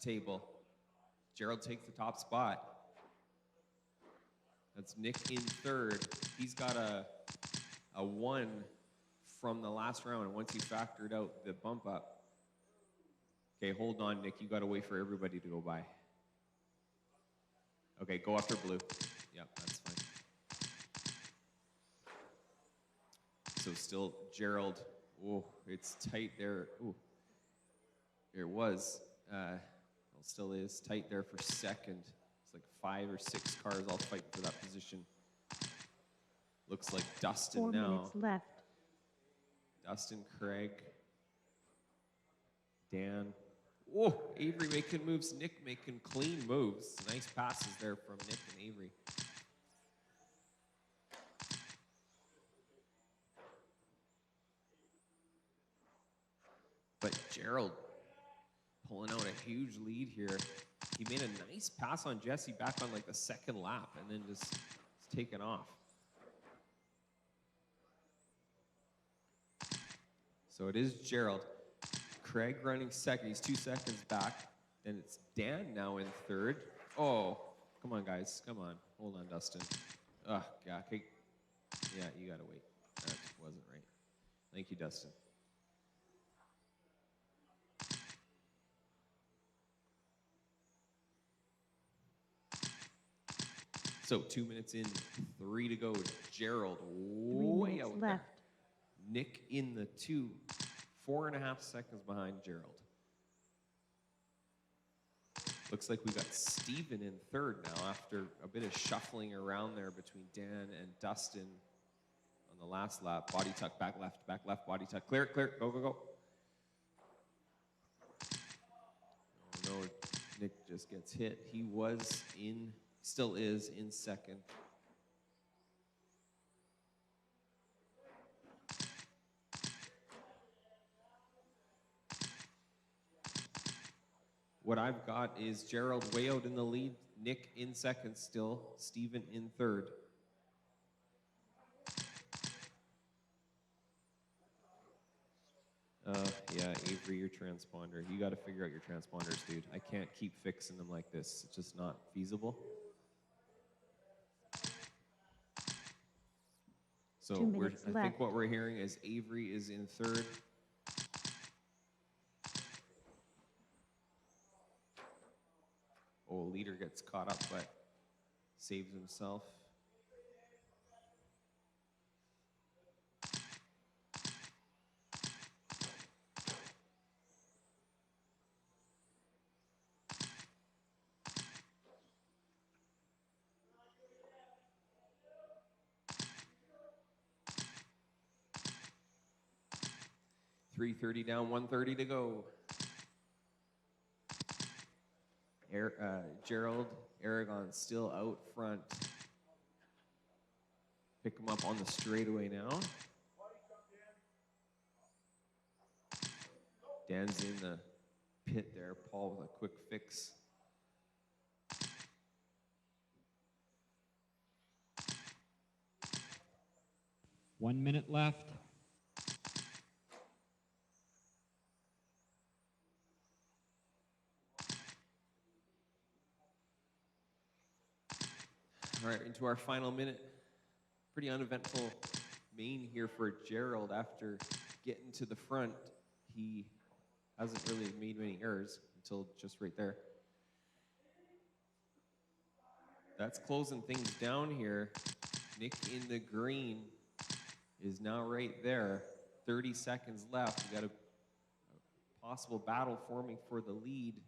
Speaker 3: table. Gerald takes the top spot. That's Nick in third. He's got a 1 from the last round, and once he factored out the bump up. Okay, hold on, Nick. You got to wait for everybody to go by. Okay, go after blue. Yep, that's fine. So still Gerald. Oh, it's tight there. Ooh, it was. Well, still is tight there for second. It's like 5 or 6 cars all fighting for that position. Looks like Dustin
Speaker 2: 4
Speaker 3: now.
Speaker 2: minutes left.
Speaker 3: Dustin, Craig, Dan. Oh, Avery making moves. Nick making clean moves. Nice passes there from Nick and Avery. But Gerald pulling out a huge lead here. He made a nice pass on Jesse back on like the second lap and then just taken off. So it is Gerald. Craig running second. He's 2 seconds back. Then it's Dan now in third. Oh, come on, guys. Come on. Hold on, Dustin. Oh, God. Okay. Yeah, you got to wait. That wasn't right. Thank you, Dustin. So 2 minutes in, 3 to go. Gerald
Speaker 2: 3
Speaker 3: way
Speaker 2: minutes
Speaker 3: out
Speaker 2: left.
Speaker 3: there. Nick in the 2, 4.5 seconds behind Gerald. Looks like we got Steven in third now after a bit of shuffling around there between Dan and Dustin on the last lap. Body tuck, back left, body tuck. Clear, clear, go, go, go. Oh no, Nick just gets hit. He was in, still is in second. What I've got is Gerald way out in the lead, Nick in second still, Steven in third. Yeah, Avery, your transponder. You got to figure out your transponders, dude. I can't keep fixing them like this. It's just not feasible. So
Speaker 2: 2 minutes
Speaker 3: I
Speaker 2: left.
Speaker 3: think what we're hearing is Avery is in third. Oh, leader gets caught up, but saves himself. .330 down, 130 to go. Gerald Aragon still out front. Pick him up on the straightaway now. Dan's in the pit there. Paul with a quick fix.
Speaker 1: One minute left.
Speaker 3: All right, into our final minute. Pretty uneventful main here for Gerald. After getting to the front, he hasn't really made many errors until just right there. That's closing things down here. Nick in the green is now right there. 30 seconds left. We got a possible battle forming for the lead.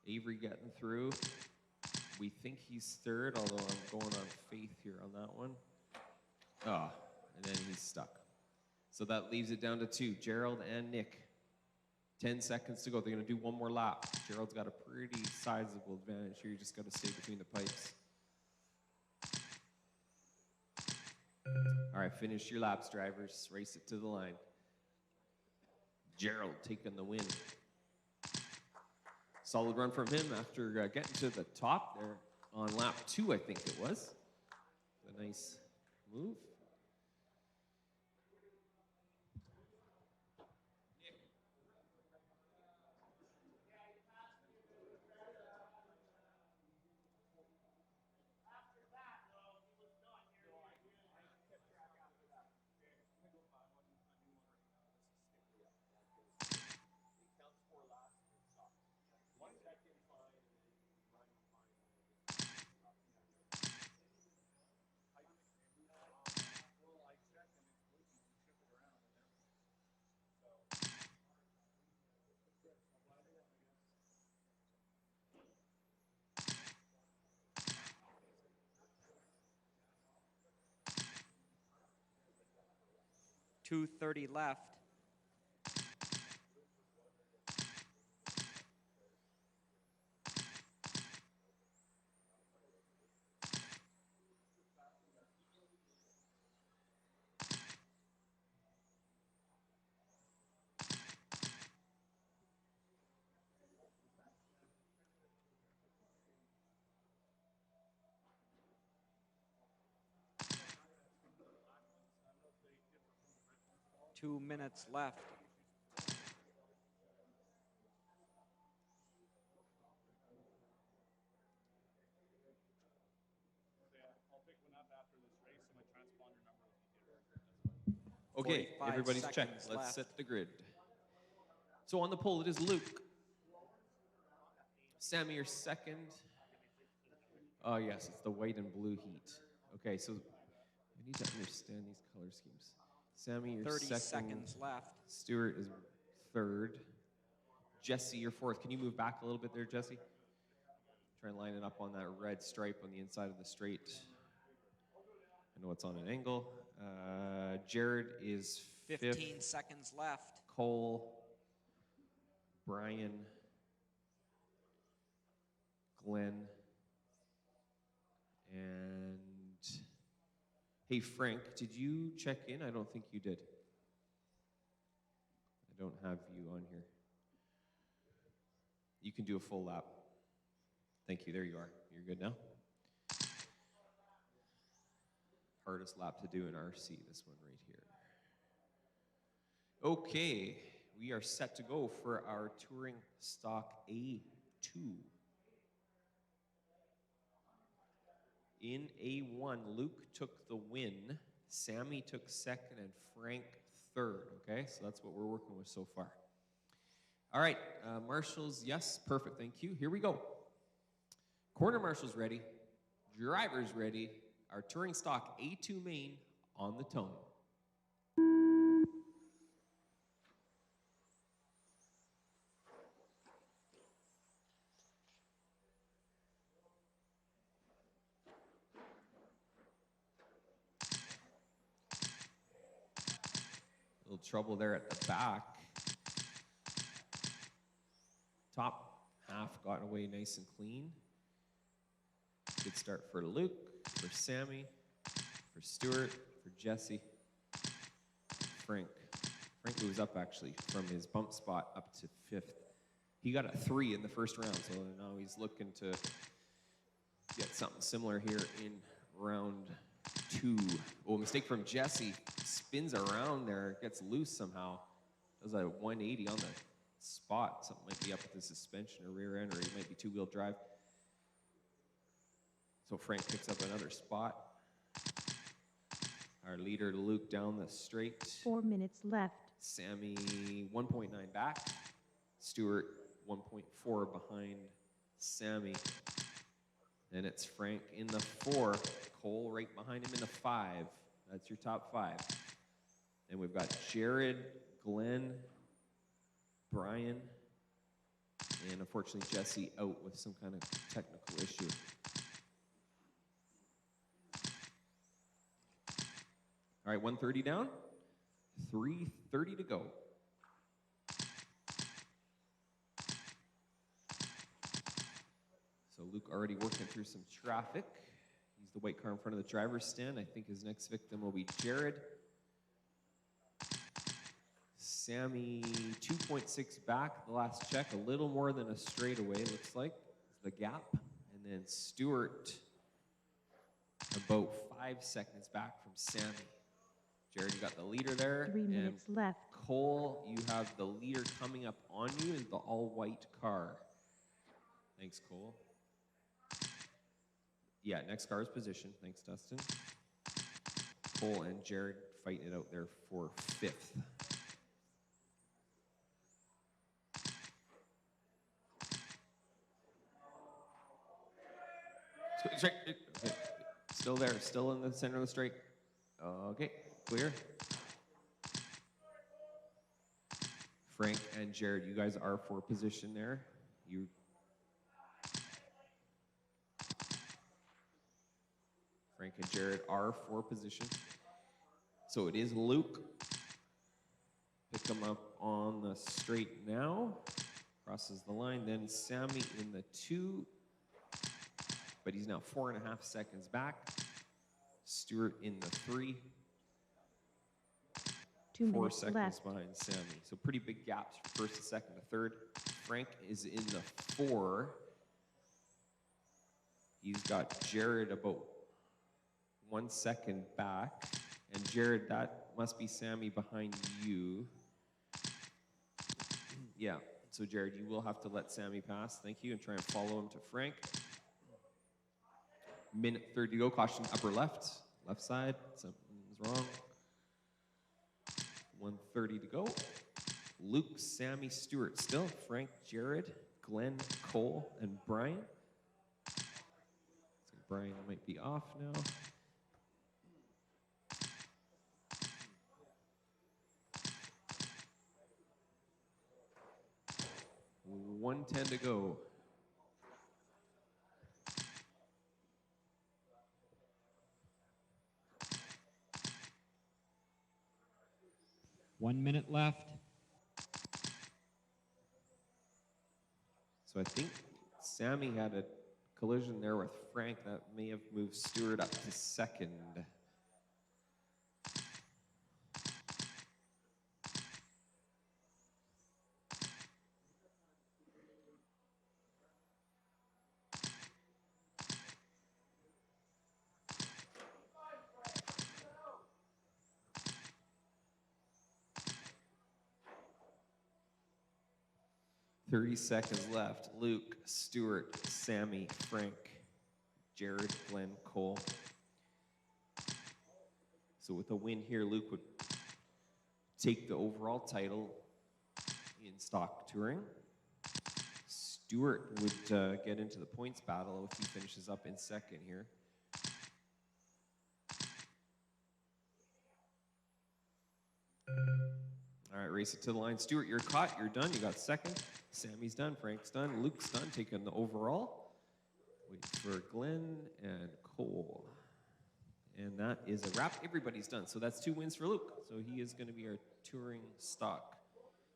Speaker 3: Avery getting through. We think he's third, although I'm going on faith here on that one. Oh, and then he's stuck. So that leaves it down to two, Gerald and Nick. 10 seconds to go. They're going to do one more lap. Gerald's got a pretty sizable advantage here. You just got to stay between the pipes. All right, finish your laps, drivers. Race it to the line. Gerald taking the win. Solid run from him after getting to the top there on lap 2, I think it was. A nice move.
Speaker 5: .230 left. Two minutes left.
Speaker 3: Okay,
Speaker 5: 45
Speaker 3: everybody's
Speaker 5: seconds
Speaker 3: checked. Let's
Speaker 5: left.
Speaker 3: set the grid. So on the pole, it is Luke. Sammy, you're second. Oh, yes, it's the white and blue heat. Okay, so I need to understand these color schemes. Sammy, you're
Speaker 5: 30
Speaker 3: second.
Speaker 5: seconds left.
Speaker 3: Stuart is third. Jesse, you're fourth. Can you move back a little bit there, Jesse? Try and line it up on that red stripe on the inside of the straight. I know it's on an angle. Jared is
Speaker 5: 15
Speaker 3: fifth.
Speaker 5: seconds left.
Speaker 3: Cole, Brian, Glenn, and hey, Frank, did you check in? I don't think you did. I don't have you on here. You can do a full lap. Thank you. There you are. You're good now. Hardest lap to do in RC, this one right here. Okay, we are set to go for our touring stock A2. In A1, Luke took the win, Sammy took second, and Frank third, okay? So that's what we're working with so far. All right, marshals, yes, perfect, thank you. Here we go. Quarter marshals ready, drivers ready, our touring stock A2 main on the tone. A little trouble there at the back. Top half got away nice and clean. Good start for Luke, for Sammy, for Stuart, for Jesse, Frank. Frank moves up actually from his bump spot up to 5th. He got a 3 in the first round, so now he's looking to get something similar here in round 2. Oh, mistake from Jesse. Spins around there, gets loose somehow. Does a 180 on the spot. Something might be up with the suspension or rear end, or it might be 2-wheel drive. So Frank picks up another spot. Our leader, Luke, down the straight.
Speaker 2: 4 minutes left.
Speaker 3: Sammy, 1.9 back. Stewart, 1.4 behind Sammy. Then it's Frank in the 4. Cole right behind him in the 5. That's your top 5. And we've got Jared, Glenn, Brian, and unfortunately Jesse out with some kind of technical issue. All right, 130 down, 3:30 to go. So Luke already working through some traffic. He's the white car in front of the driver's stand. I think his next victim will be Jared. Sammy, 2.6 back, the last check, a little more than a straightaway, looks like, is the gap. And then Stewart, about 5 seconds back from Sammy. Jared, you got the leader there.
Speaker 2: 3 minutes left.
Speaker 3: Cole, you have the leader coming up on you in the all-white car. Thanks, Cole. Yeah, next car's position. Thanks, Dustin. Cole and Jared fighting it out there for 5th. Straight. Okay. Still there, still in the center of the straight. Okay, clear. Frank and Jared, you guys are for position there. Frank and Jared are for position. So it is Luke. Pick him up on the straight now. Crosses the line. Then Sammy in the 2. But he's now 4.5 seconds back. Stewart in the 3.
Speaker 2: 2
Speaker 3: 4
Speaker 2: minutes
Speaker 3: seconds
Speaker 2: left.
Speaker 3: behind Sammy. So pretty big gaps from 1st to 2nd to 3rd. Frank is in the 4. He's got Jared about 1 second back. And Jared, that must be Sammy behind you. Yeah, so Jared, you will have to let Sammy pass. Thank you, and try and follow him to Frank. Minute 30 to go. Caution upper left side. Something's wrong. 1:30 to go. Luke, Sammy, Stewart still. Frank, Jared, Glenn, Cole, and Brian. So Brian might be off now. $1:10 to go.
Speaker 1: One minute left.
Speaker 3: So I think Sammy had a collision there with Frank that may have moved Stewart up to 2nd. $30 seconds left. Luke, Stewart, Sammy, Frank, Jared, Glenn, Cole. So with a win here, Luke would take the overall title in stock touring. Stewart would get into the points battle if he finishes up in 2nd here. All right, race it to the line. Stewart, you're caught. You're done. You got 2nd. Sammy's done. Frank's done. Luke's done. Taking the overall. Wait for Glenn and Cole. And that is a wrap. Everybody's done. So that's 2 wins for Luke. So he is going to be our touring stock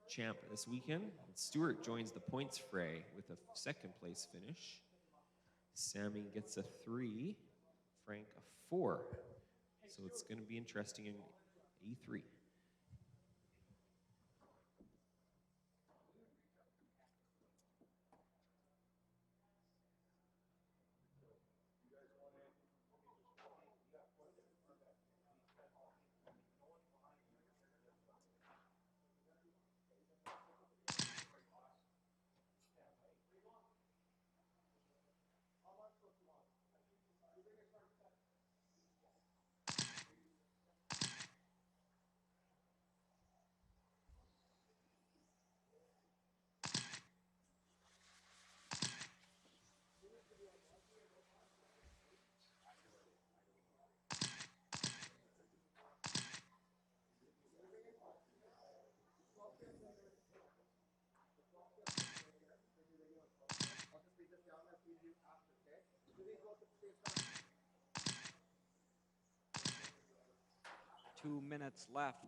Speaker 3: champ this weekend. And Stewart joins the points fray with a 2nd place finish. Sammy gets a 3. Frank a 4. So it's going to be interesting in E3.
Speaker 5: 2 minutes left.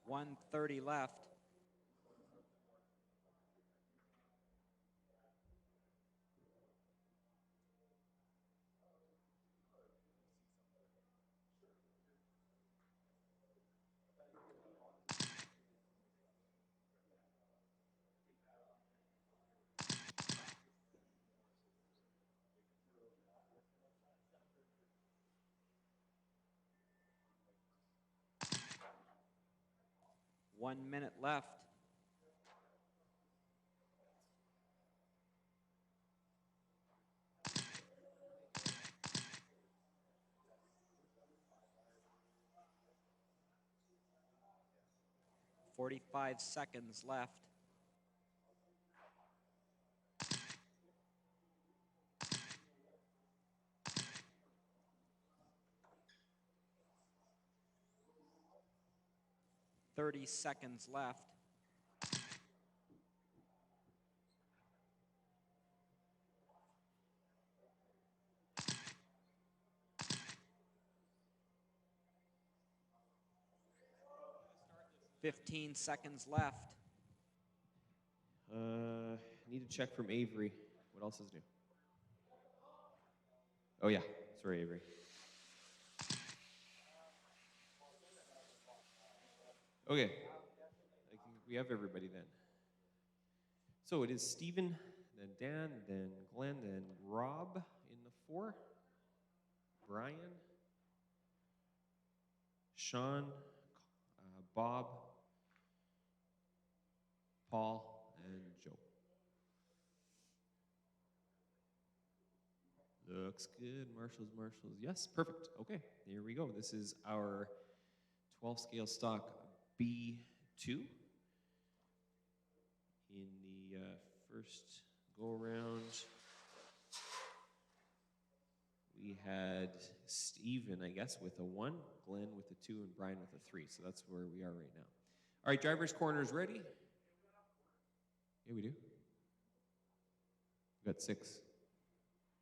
Speaker 5: .130 left. One minute left. .45 seconds left. .30 seconds left. .15 seconds left.
Speaker 3: Need to check from Avery. What else is new? Oh yeah, sorry Avery. Okay, I think we have everybody then. So it is Stephen, then Dan, then Glenn, then Rob in the 4, Brian, Sean, Bob, Paul, and Joe. Looks good. Marshals. Yes, perfect. Okay, here we go. This is our 12 scale stock B2. In the first go around, we had Steven, I guess, with a 1, Glenn with a 2, and Brian with a 3. So that's where we are right now. All right, driver's corners ready? Yeah, we do. We got 6.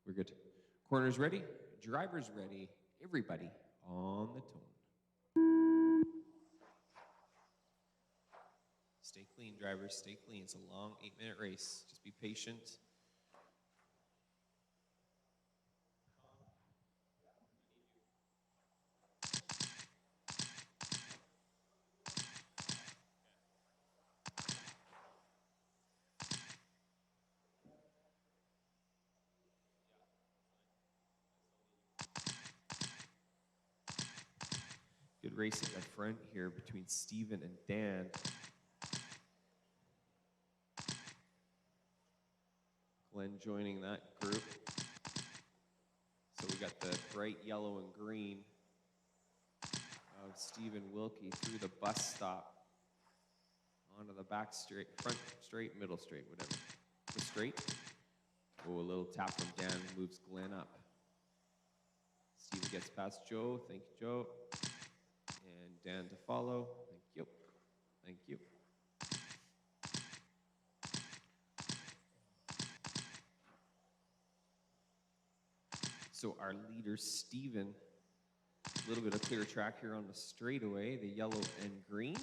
Speaker 3: We're good. Corners ready? Drivers ready. Everybody on the tone. Stay clean, drivers. Stay clean. It's a long 8-minute race. Just be patient. Good race at the front here between Steven and Dan. Glenn joining that group. So we got the bright yellow and green of Stephen Wilkie through the bus stop onto the back straight, front straight, middle straight, whatever. The straight. Oh, a little tap from Dan moves Glenn up. Steven gets past Joe. Thank you, Joe. And Dan to follow. Thank you. Thank you. So our leader, Steven, a little bit of clear track here on the straightaway, the yellow and green.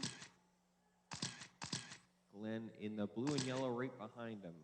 Speaker 3: Glenn in the blue and yellow right behind him.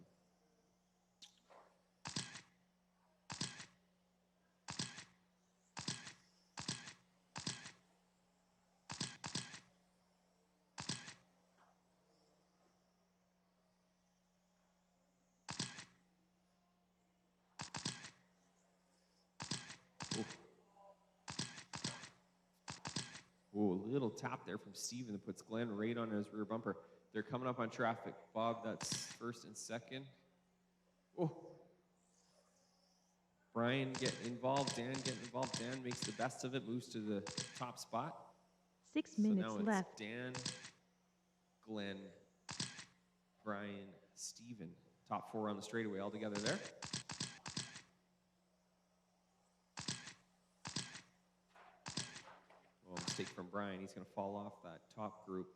Speaker 3: Ooh, a little tap there from Steven that puts Glenn right on his rear bumper. They're coming up on traffic. Bob, that's first and second. Oh. Brian getting involved, Dan getting involved. Dan makes the best of it, moves to the top spot.
Speaker 2: 6
Speaker 3: So
Speaker 2: minutes
Speaker 3: now it's
Speaker 2: left.
Speaker 3: Dan, Glenn, Brian, Steven. Top 4 on the straightaway all together there. Oh, mistake from Brian. He's going to fall off that top group.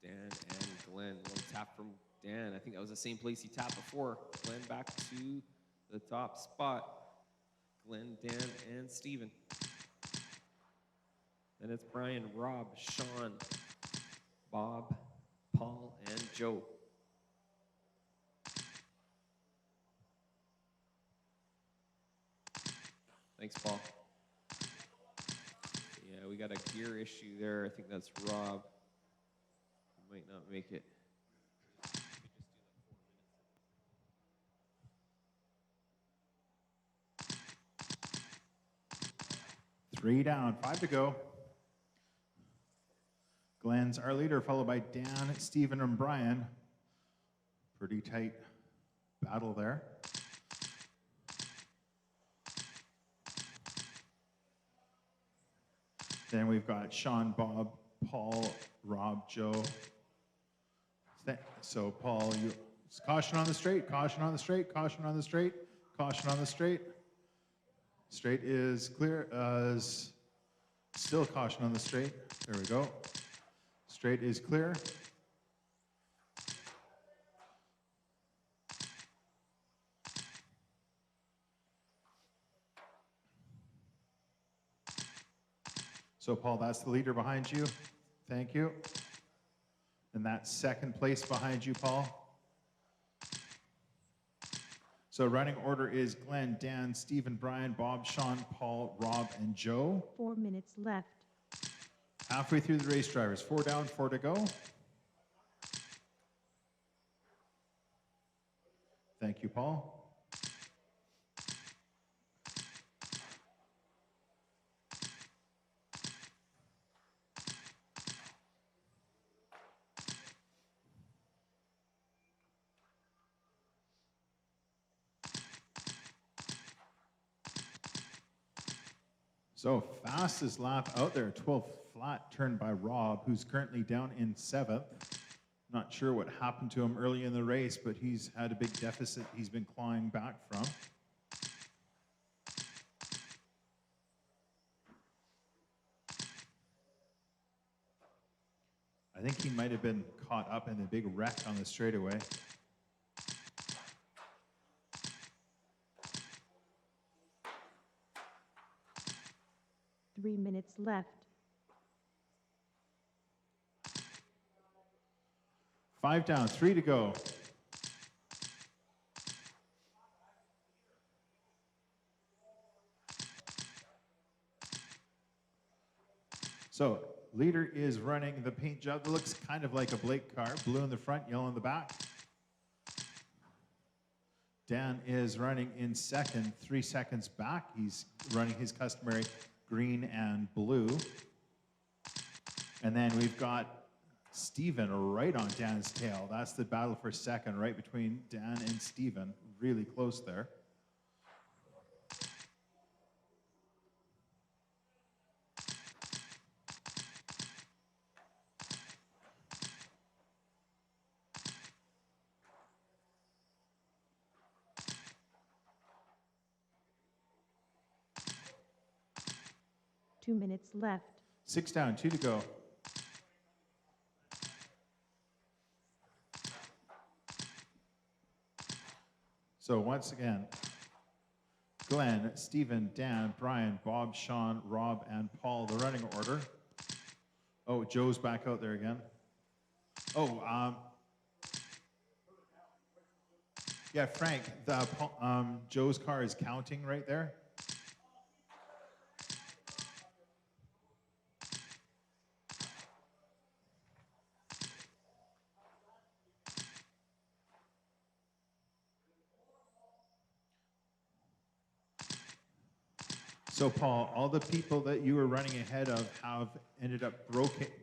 Speaker 3: Dan and Glenn. Little tap from Dan. I think that was the same place he tapped before. Glenn back to the top spot. Glenn, Dan, and Steven. Then it's Brian, Rob, Sean, Bob, Paul, and Joe. Thanks, Paul. Yeah, we got a gear issue there. I think that's Rob. He might not make it.
Speaker 8: 3 down, 5 to go. Glenn's our leader, followed by Dan, Steven, and Brian. Pretty tight battle there. Then we've got Sean, Bob, Paul, Rob, Joe. So Paul, you caution on the straight, caution on the straight, caution on the straight, caution on the straight. Straight is clear. Still caution on the straight. There we go. Straight is clear. So Paul, that's the leader behind you. Thank you. And that's second place behind you, Paul. So running order is Glenn, Dan, Steven, Brian, Bob, Sean, Paul, Rob, and Joe.
Speaker 2: 4 minutes left.
Speaker 8: Halfway through the race, drivers. 4 down, 4 to go. Thank you, Paul. So fastest lap out there, 12th flat turn by Rob, who's currently down in 7th. Not sure what happened to him early in the race, but he's had a big deficit he's been clawing back from. I think he might have been caught up in the big wreck on the straightaway.
Speaker 2: Three minutes left.
Speaker 8: 5 down, 3 to go. So leader is running the paint job that looks kind of like a Blake car, blue in the front, yellow in the back. Dan is running in second, 3 seconds back. He's running his customary green and blue. And then we've got Steven right on Dan's tail. That's the battle for second, right between Dan and Steven. Really close there.
Speaker 2: Two minutes left.
Speaker 8: 6 down, 2 to go. So once again, Glenn, Steven, Dan, Brian, Bob, Sean, Rob, and Paul, the running order. Oh, Joe's back out there again. Oh, yeah, Frank, Joe's car is counting right there. So Paul, all the people that you were running ahead of have ended up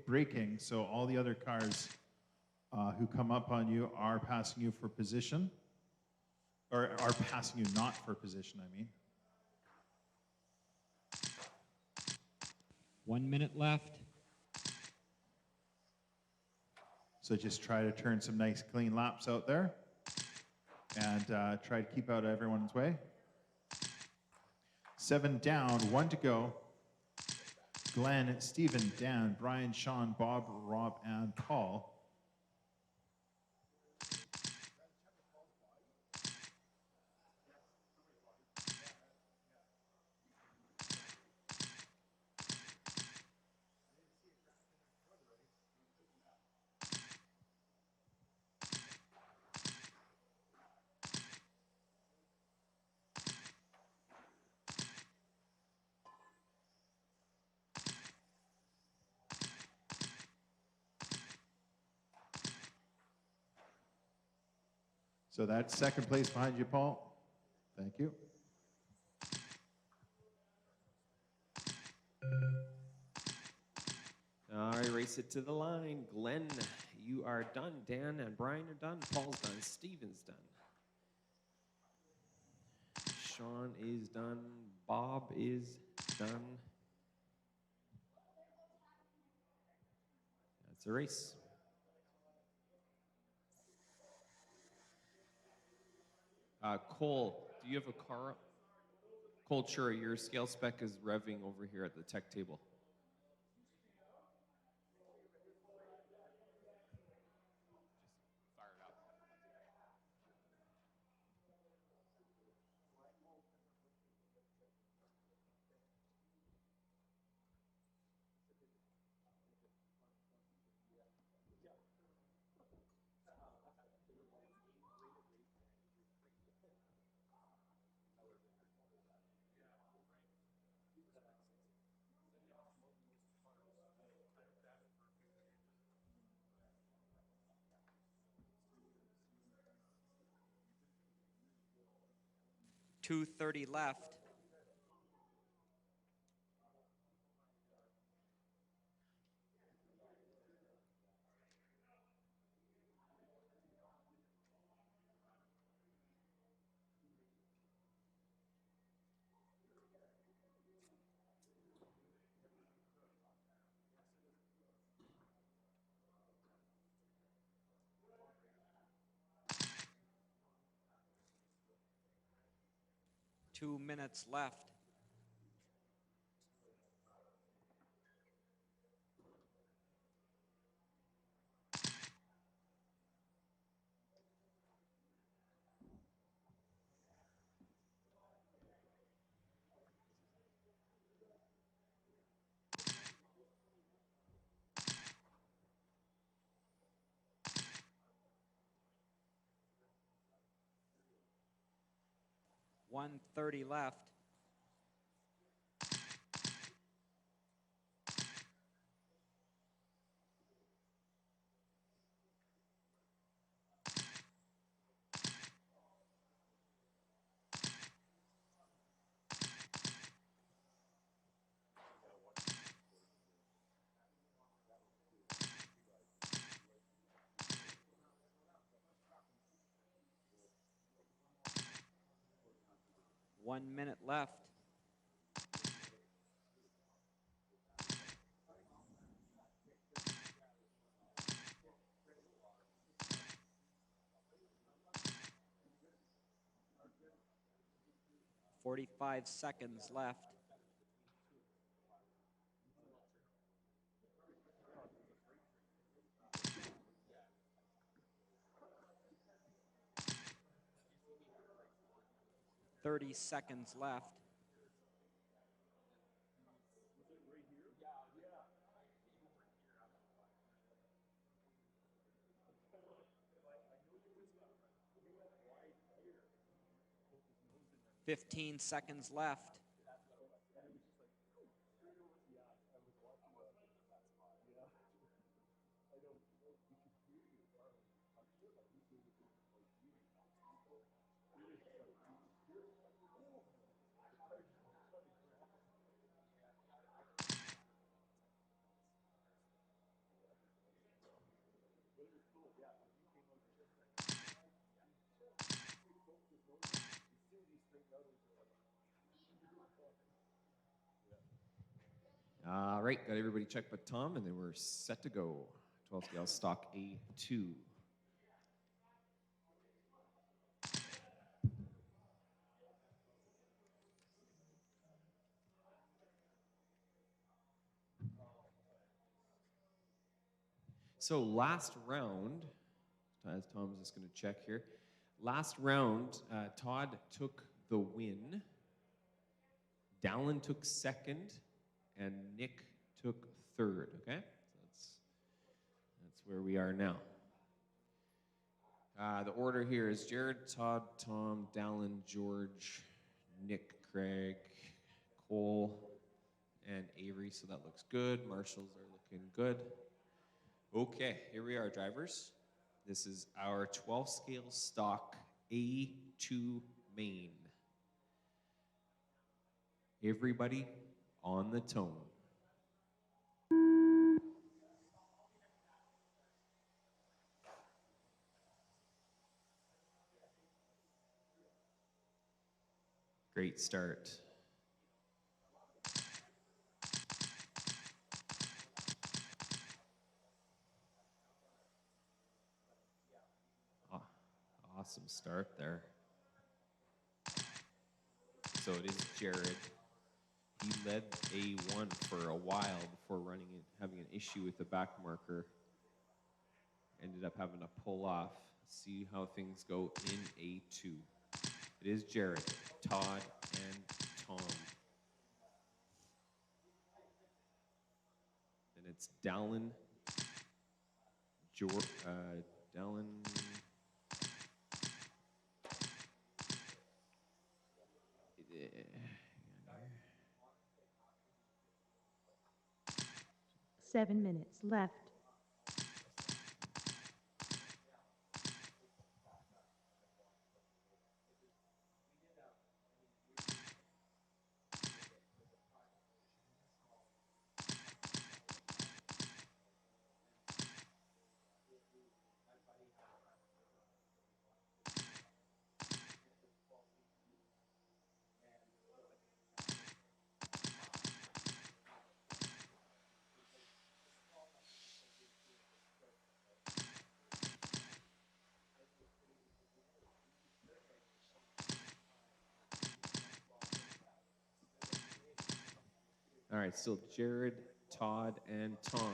Speaker 8: braking, so all the other cars who come up on you are passing you for position. or are passing you not for position, I mean.
Speaker 1: 1 minute left.
Speaker 8: So just try to turn some nice clean laps out there and try to keep out of everyone's way. 7 down, 1 to go. Glenn, Stephen, Dan, Brian, Sean, Bob, Rob, and Paul. So that's second place behind you, Paul. Thank you.
Speaker 3: All right, race it to the line. Glenn, you are done. Dan and Brian are done. Paul's done. Steven's done. Sean is done. Bob is done. That's a race. Cole, do you have a car? Cole, sure, your scale spec is revving over here at the tech table. Fire it up.
Speaker 5: 2:30 left. Two minutes left. $130 left. One minute left. $45 seconds left. $30 seconds left. $15 seconds left.
Speaker 3: All right, got everybody checked but Tom, and then we're set to go. 12 scale stock A2. So last round, as Tom's just going to check here, last round, Todd took the win, Dallin took second, and Nick took third, okay? So that's where we are now. The order here is Jared, Todd, Tom, Dallin, George, Nick, Craig, Cole, and Avery, so that looks good. Marshals are looking good. Okay, here we are, drivers. This is our 12 scale stock A2 main. Everybody on the tone. Great start. Awesome start there. So it is Jared. He led A1 for a while before having an issue with the back marker. Ended up having to pull off. See how things go in A2. It is Jared, Todd, and Tom. And it's Dallin, Dallin.
Speaker 2: 7 minutes left.
Speaker 3: All right, still Jared, Todd, and Tom.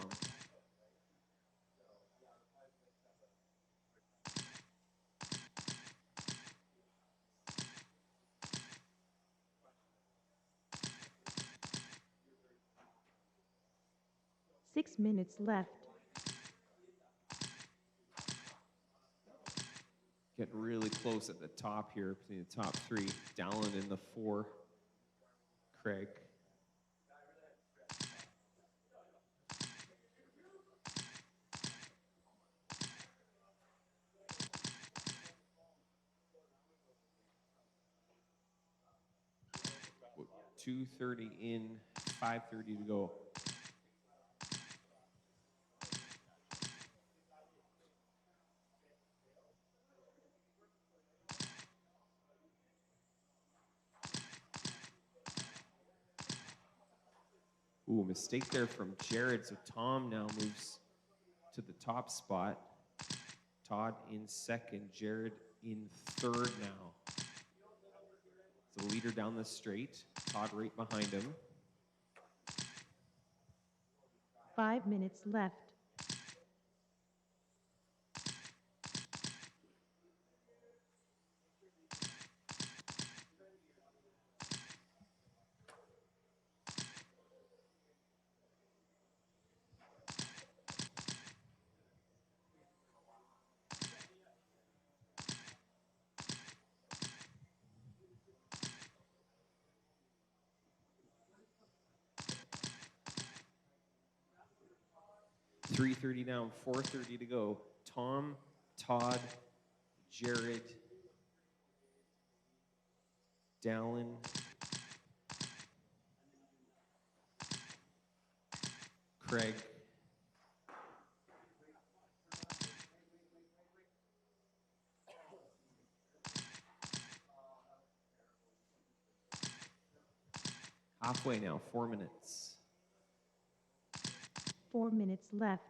Speaker 2: Six minutes left.
Speaker 3: Getting really close at the top here, between the top three. Dallin in the 4. Craig. What, 2:30 in, 5:30 to go. Ooh, mistake there from Jared. So Tom now moves to the top spot. Todd in second. Jared in third now. So the leader down the straight. Todd right behind him.
Speaker 2: 5 minutes left.
Speaker 3: .330 down, 4:30 to go. Tom, Todd, Jared, Dallin, Craig, halfway now, 4 minutes.
Speaker 2: 4 minutes left.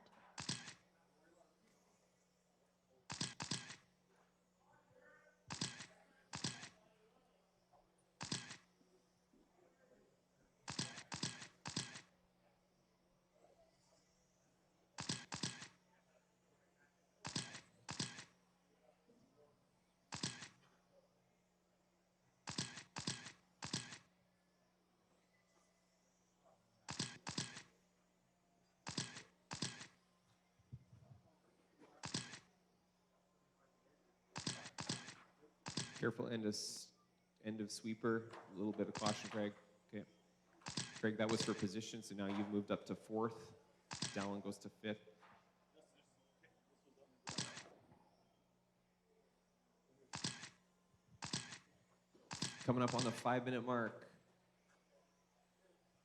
Speaker 3: Careful end of sweeper. A little bit of caution, Craig. Okay. Craig, that was for position, so now you've moved up to 4th. Dallin goes to 5th. Coming up on the 5-minute mark.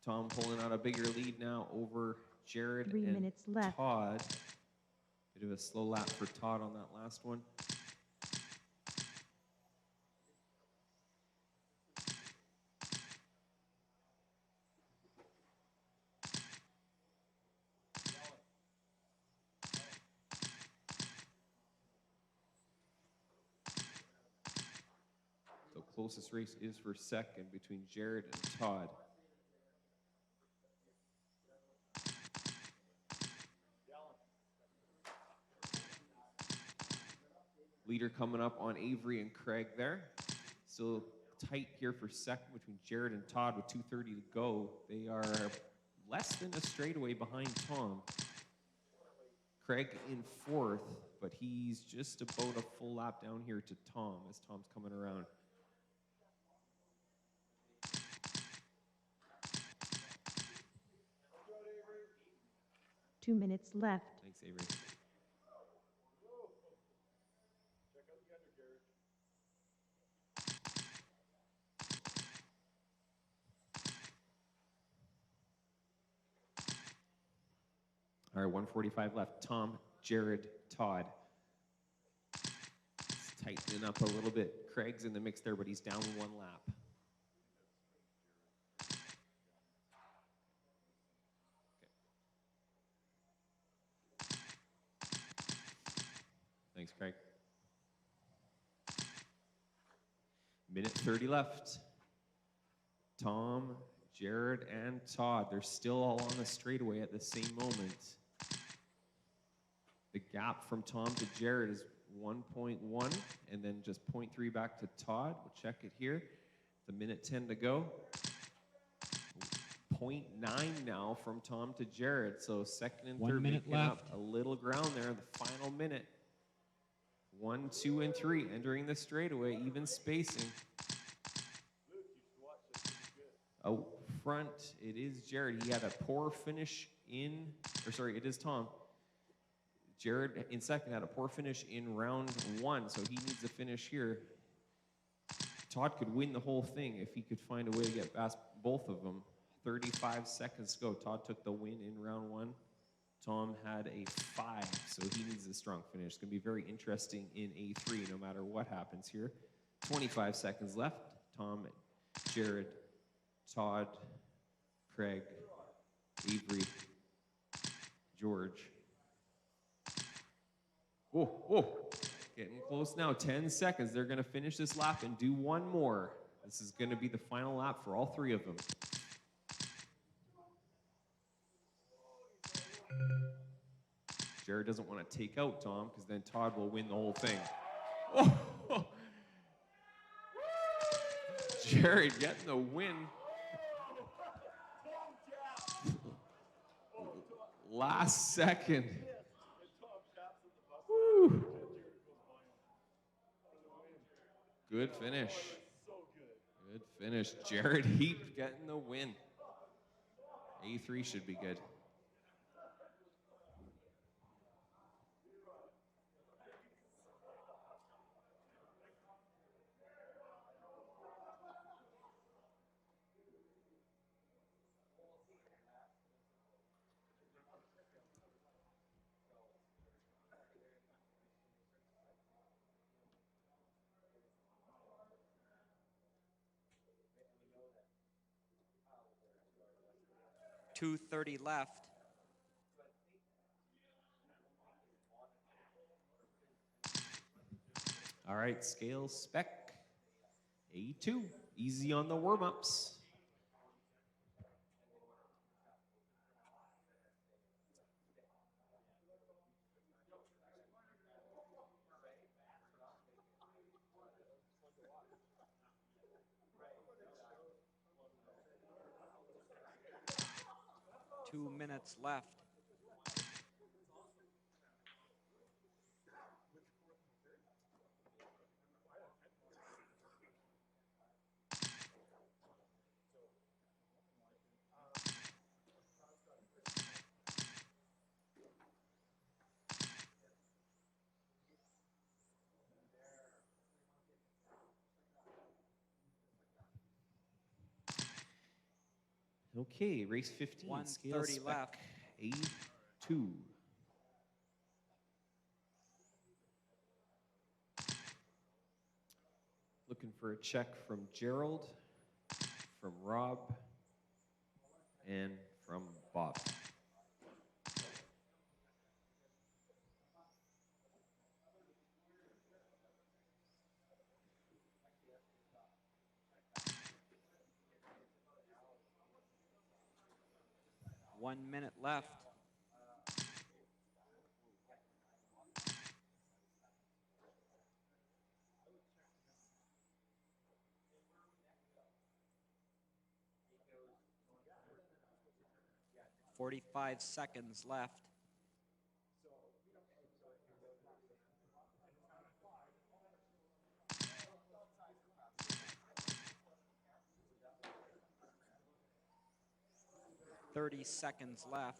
Speaker 3: Tom pulling out a bigger lead now over Jared
Speaker 2: 3
Speaker 3: and
Speaker 2: minutes left.
Speaker 3: Todd. Bit of a slow lap for Todd on that last one. So closest race is for second between Jared and Todd. Leader coming up on Avery and Craig there. Still tight here for second between Jared and Todd with 2:30 to go. They are less than a straightaway behind Tom. Craig in 4th, but he's just about a full lap down here to Tom as Tom's coming around.
Speaker 2: Two minutes left.
Speaker 3: Thanks, Avery. All right, 1:45 left. Tom, Jared, Todd. Let's tighten up a little bit. Craig's in the mix there, but he's down 1 lap. Thanks, Craig. Minute 30 left. Tom, Jared, and Todd, they're still all on the straightaway at the same moment. The gap from Tom to Jared is 1.1, and then just 0.3 back to Todd. We'll check it here. It's a minute 10 to go. 0.9 now from Tom to Jared. So second and
Speaker 1: 1
Speaker 3: third
Speaker 1: minute
Speaker 3: making up
Speaker 1: left.
Speaker 3: a little ground there. The final minute. 1, 2, and 3 entering the straightaway, even spacing. Out front, it is Jared. He had a poor finish in, or sorry, it is Tom. Jared in second had a poor finish in round 1, so he needs to finish here. Todd could win the whole thing if he could find a way to get past both of them. 35 seconds to go. Todd took the win in round 1. Tom had a 5, so he needs a strong finish. It's going to be very interesting in A3 no matter what happens here. 25 seconds left. Tom, Jared, Todd, Craig, Avery, George. Whoa. Getting close now. 10 seconds. They're going to finish this lap and do one more. This is going to be the final lap for all 3 of them. Jared doesn't want to take out Tom because then Todd will win the whole thing. Oh. Jared getting the win. Last second. Woo. Good finish. Good finish. Jared Heap getting the win. A3 should be good.
Speaker 5: .230 left.
Speaker 3: All right, scale spec A2. Easy on the warm-ups.
Speaker 5: Two minutes left.
Speaker 3: Okay, race 15, scale
Speaker 5: 1:30
Speaker 3: spec
Speaker 5: left.
Speaker 3: A2. Looking for a check from Gerald, from Rob, and from Bob.
Speaker 5: One minute left. .45 seconds left. .30 seconds left.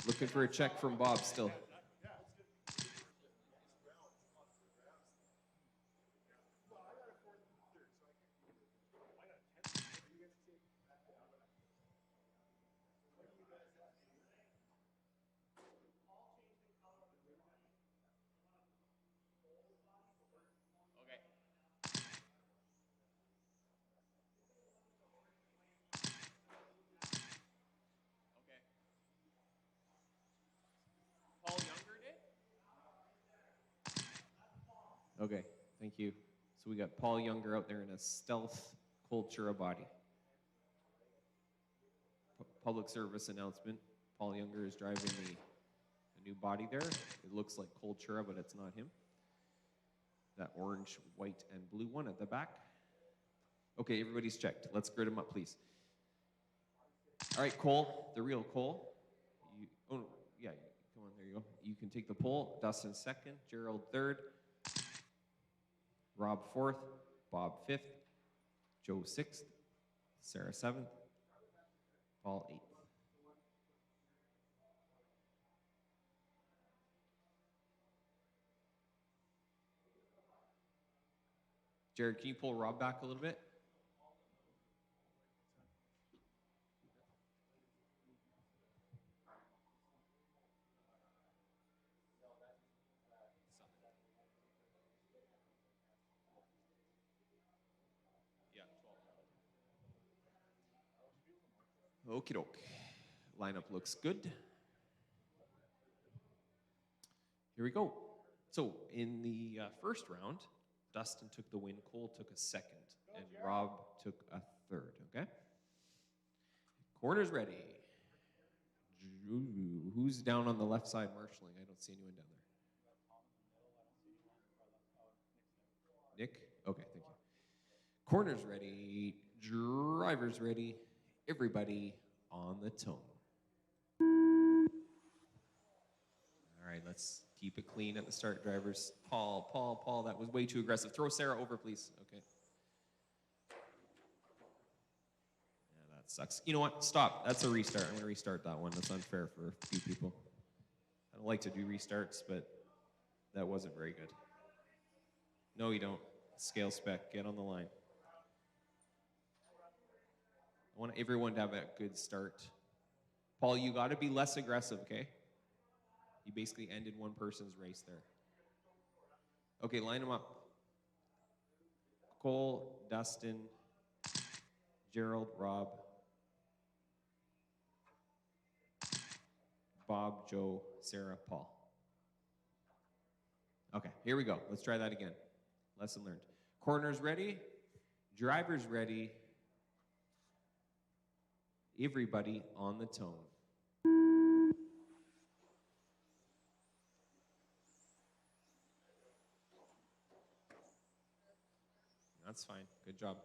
Speaker 3: Looking for a check from Bob still. Paul Younger did? Okay, thank you. So we got Paul Younger out there in a stealth Cultura body. Public service announcement. Paul Younger is driving a new body there. It looks like Cultura, but it's not him. That orange, white, and blue one at the back. Okay, everybody's checked. Let's grid them up, please. All right, Cole, the real Cole. Oh, yeah, come on, there you go. You can take the pole. Dustin second, Gerald third, Rob fourth, Bob fifth, Joe sixth, Sarah seventh, Paul eighth. Jared, can you pull Rob back a little bit? Okie doke. Lineup looks good. Here we go. So in the first round, Dustin took the win, Cole took a second, and Rob took a third, okay? Corners ready. Who's down on the left side marshalling? I don't see anyone down there. Nick? Okay, thank you. Corners ready, drivers ready, everybody on the tone. All right, let's keep it clean at the start, drivers. Paul, that was way too aggressive. Throw Sarah over, please. Okay. Yeah, that sucks. You know what? Stop. That's a restart. I'm going to restart that one. That's unfair for a few people. I don't like to do restarts, but that wasn't very good. No, you don't. Scale spec. Get on the line. I want everyone to have a good start. Paul, you got to be less aggressive, okay? You basically ended one person's race there. Okay, line them up. Cole, Dustin, Gerald, Rob, Bob, Joe, Sarah, Paul. Okay, here we go. Let's try that again. Lesson learned. Corners ready. Drivers ready. Everybody on the tone. That's fine. Good job.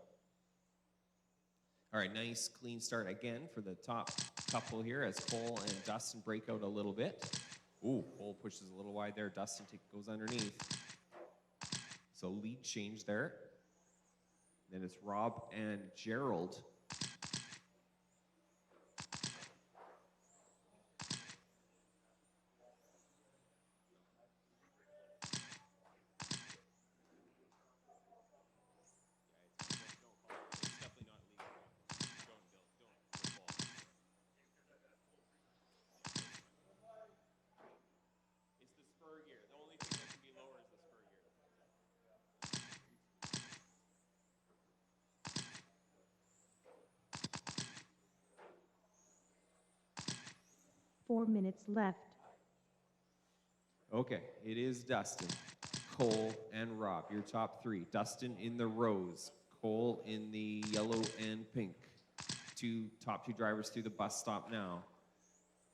Speaker 3: All right, nice clean start again for the top couple here as Cole and Dustin break out a little bit. Ooh, Cole pushes a little wide there. Dustin goes underneath. So lead change there. Then it's Rob and Gerald. It's the spur gear. The only thing that can be lower is the spur gear.
Speaker 2: 4 minutes left.
Speaker 3: Okay, it is Dustin, Cole, and Rob, your top three. Dustin in the rose, Cole in the yellow and pink. Top two drivers through the bus stop now.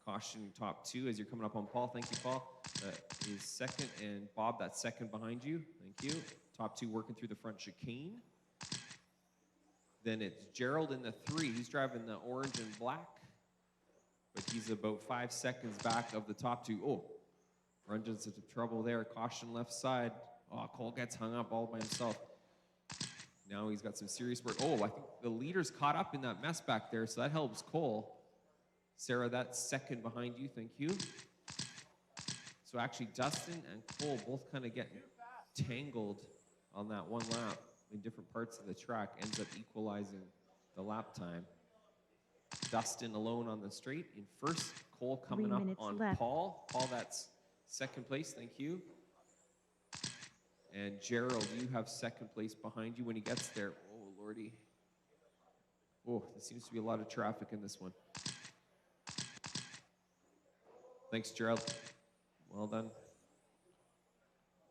Speaker 3: Caution top two as you're coming up on Paul. Thank you, Paul. Is second, and Bob, that's second behind you. Thank you. Top two working through the front chicane. Then it's Gerald in the three. He's driving the orange and black, but he's about 5 seconds back of the top two. Oh, runs into trouble there. Caution left side. Oh, Cole gets hung up all by himself. Now he's got some serious work. Oh, I think the leader's caught up in that mess back there, so that helps Cole. Sarah, that's second behind you. Thank you. So actually, Dustin and Cole both kind of getting tangled on that one lap in different parts of the track. Ends up equalizing the lap time. Dustin alone on the straight in first. Cole coming
Speaker 2: 3
Speaker 3: up
Speaker 2: minutes
Speaker 3: on
Speaker 2: left.
Speaker 3: Paul. Paul, that's second place. Thank you. And Gerald, you have second place behind you when he gets there. Oh, Lordy. Oh, there seems to be a lot of traffic in this one. Thanks, Gerald. Well done.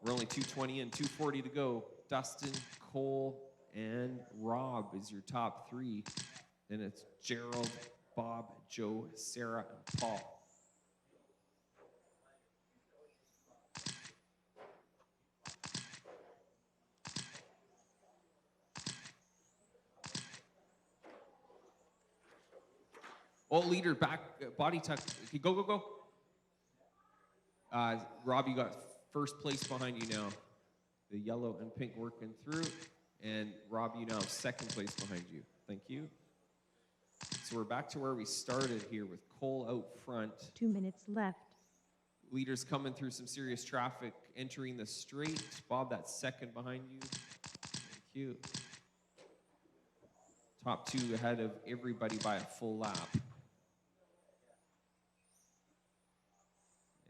Speaker 3: We're only 2:20 in, 2:40 to go. Dustin, Cole, and Rob is your top three. Then it's Gerald, Bob, Joe, Sarah, and Paul. Oh, leader back, body tuck. Okay, go, go, go. Rob, you got first place behind you now. The yellow and pink working through. And Rob, you now have second place behind you. Thank you. So we're back to where we started here with Cole out front.
Speaker 2: 2 minutes left.
Speaker 3: Leaders coming through some serious traffic, entering the straight. Bob, that's second behind you. Thank you. Top two ahead of everybody by a full lap.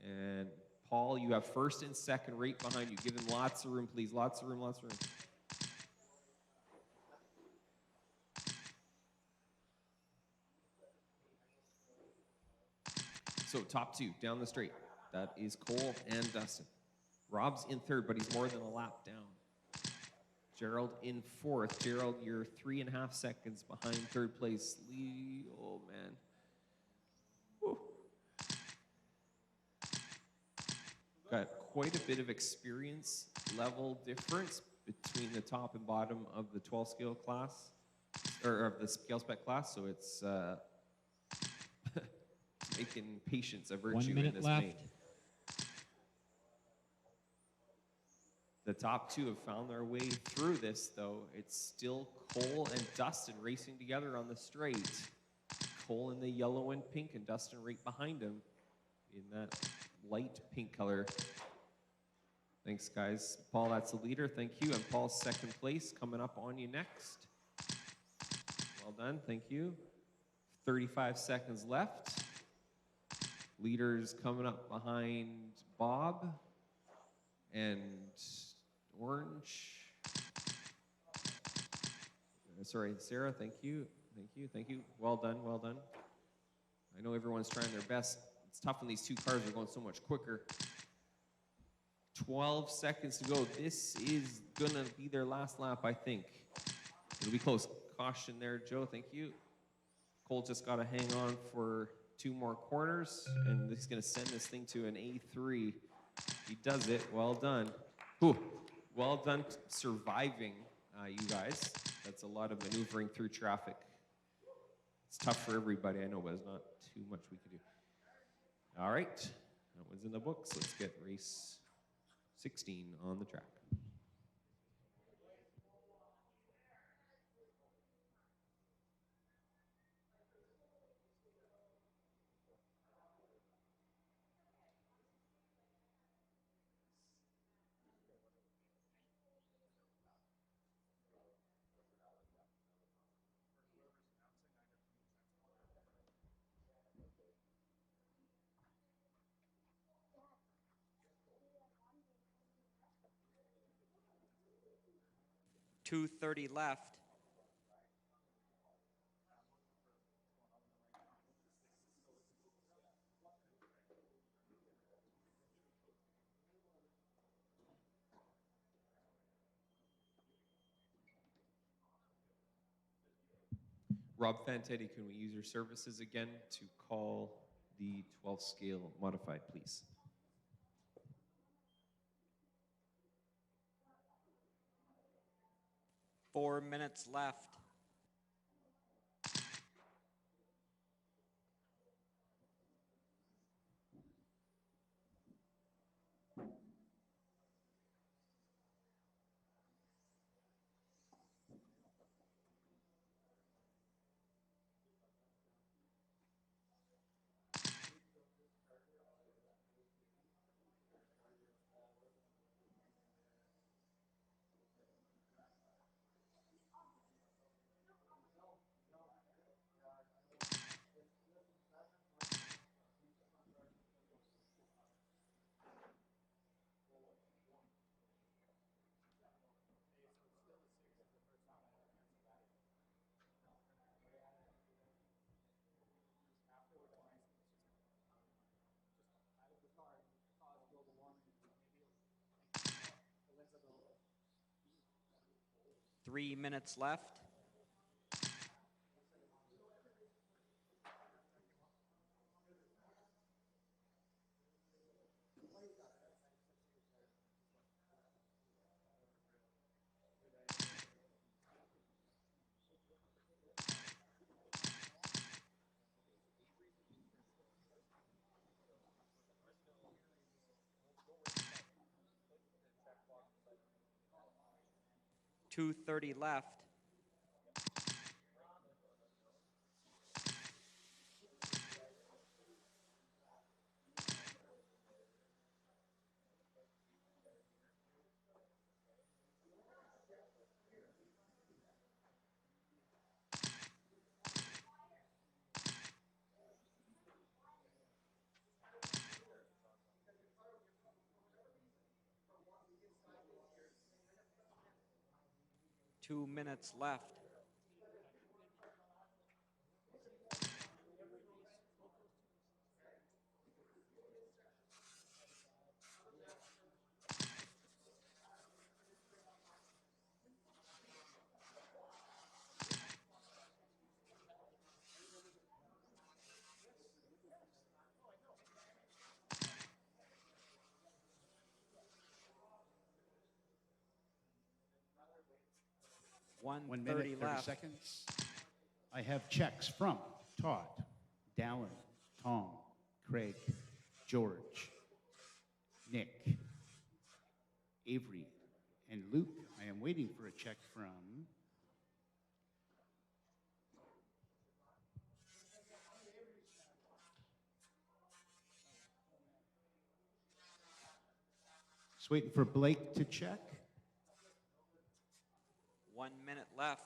Speaker 3: And Paul, you have first and second right behind you. Give him lots of room, please. Lots of room, lots of room. So top two, down the straight. That is Cole and Dustin. Rob's in third, but he's more than a lap down. Gerald in fourth. Gerald, you're 3.5 seconds behind third place. Lee, oh man. Whew. Got quite a bit of experience level difference between the top and bottom of the 12 scale class, or of the scale spec class, so it's making patience a virtue
Speaker 1: 1
Speaker 3: in
Speaker 1: minute
Speaker 3: this
Speaker 1: left.
Speaker 3: main. The top two have found their way through this, though. It's still Cole and Dustin racing together on the straight. Cole in the yellow and pink, and Dustin right behind him in that light pink color. Thanks, guys. Paul, that's the leader. Thank you. And Paul's second place coming up on you next. Well done. Thank you. 35 seconds left. Leaders coming up behind Bob and Orange. Sorry, Sarah, thank you. Thank you, thank you. Well done, well done. I know everyone's trying their best. It's tough when these two cars are going so much quicker. 12 seconds to go. This is gonna be their last lap, I think. It'll be close. Caution there, Joe, thank you. Cole just gotta hang on for 2 more corners, and he's gonna send this thing to an A3. He does it, well done. Whew. Well done surviving, you guys. That's a lot of maneuvering through traffic. It's tough for everybody, I know, but there's not too much we can do. All right, that one's in the books. Let's get race 16 on the track.
Speaker 5: .230 left.
Speaker 3: Rob Fantetti, can we use your services again to call the 12 scale modified, please?
Speaker 5: Four minutes left. Three minutes left. .230 left. Two minutes left.
Speaker 6: One
Speaker 5: 1:30
Speaker 6: minute, 30
Speaker 5: left.
Speaker 6: seconds. I have checks from Todd, Dallin, Tom, Craig, George, Nick, Avery, and Luke. I am waiting for a check from just waiting for Blake to check.
Speaker 5: 1 minute left.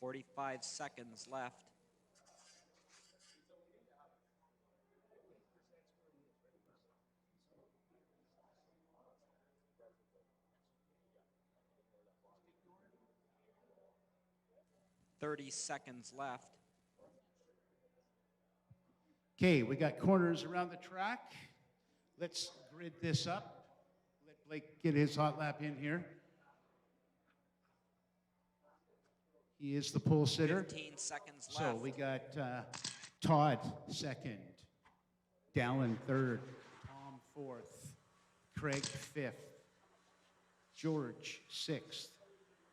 Speaker 5: 45 seconds left. $30 left.
Speaker 6: Okay, we got corners around the track. Let's grid this up. Let Blake get his hot lap in here. He is the pole sitter.
Speaker 5: 15 seconds
Speaker 6: So
Speaker 5: left.
Speaker 6: we got Todd second, Dallin third, Tom fourth, Craig fifth, George sixth,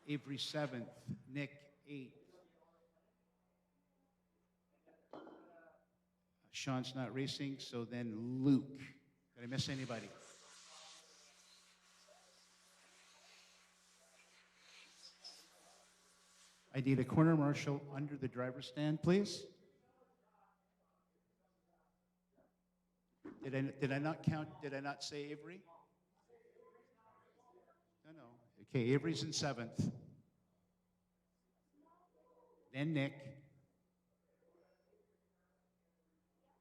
Speaker 6: Avery seventh, Nick eighth. Sean's not racing, so then Luke. Did I miss anybody? I need a corner marshal under the driver's stand, please. Did I not count? Did I not say Avery? No. Okay, Avery's in seventh. Then Nick.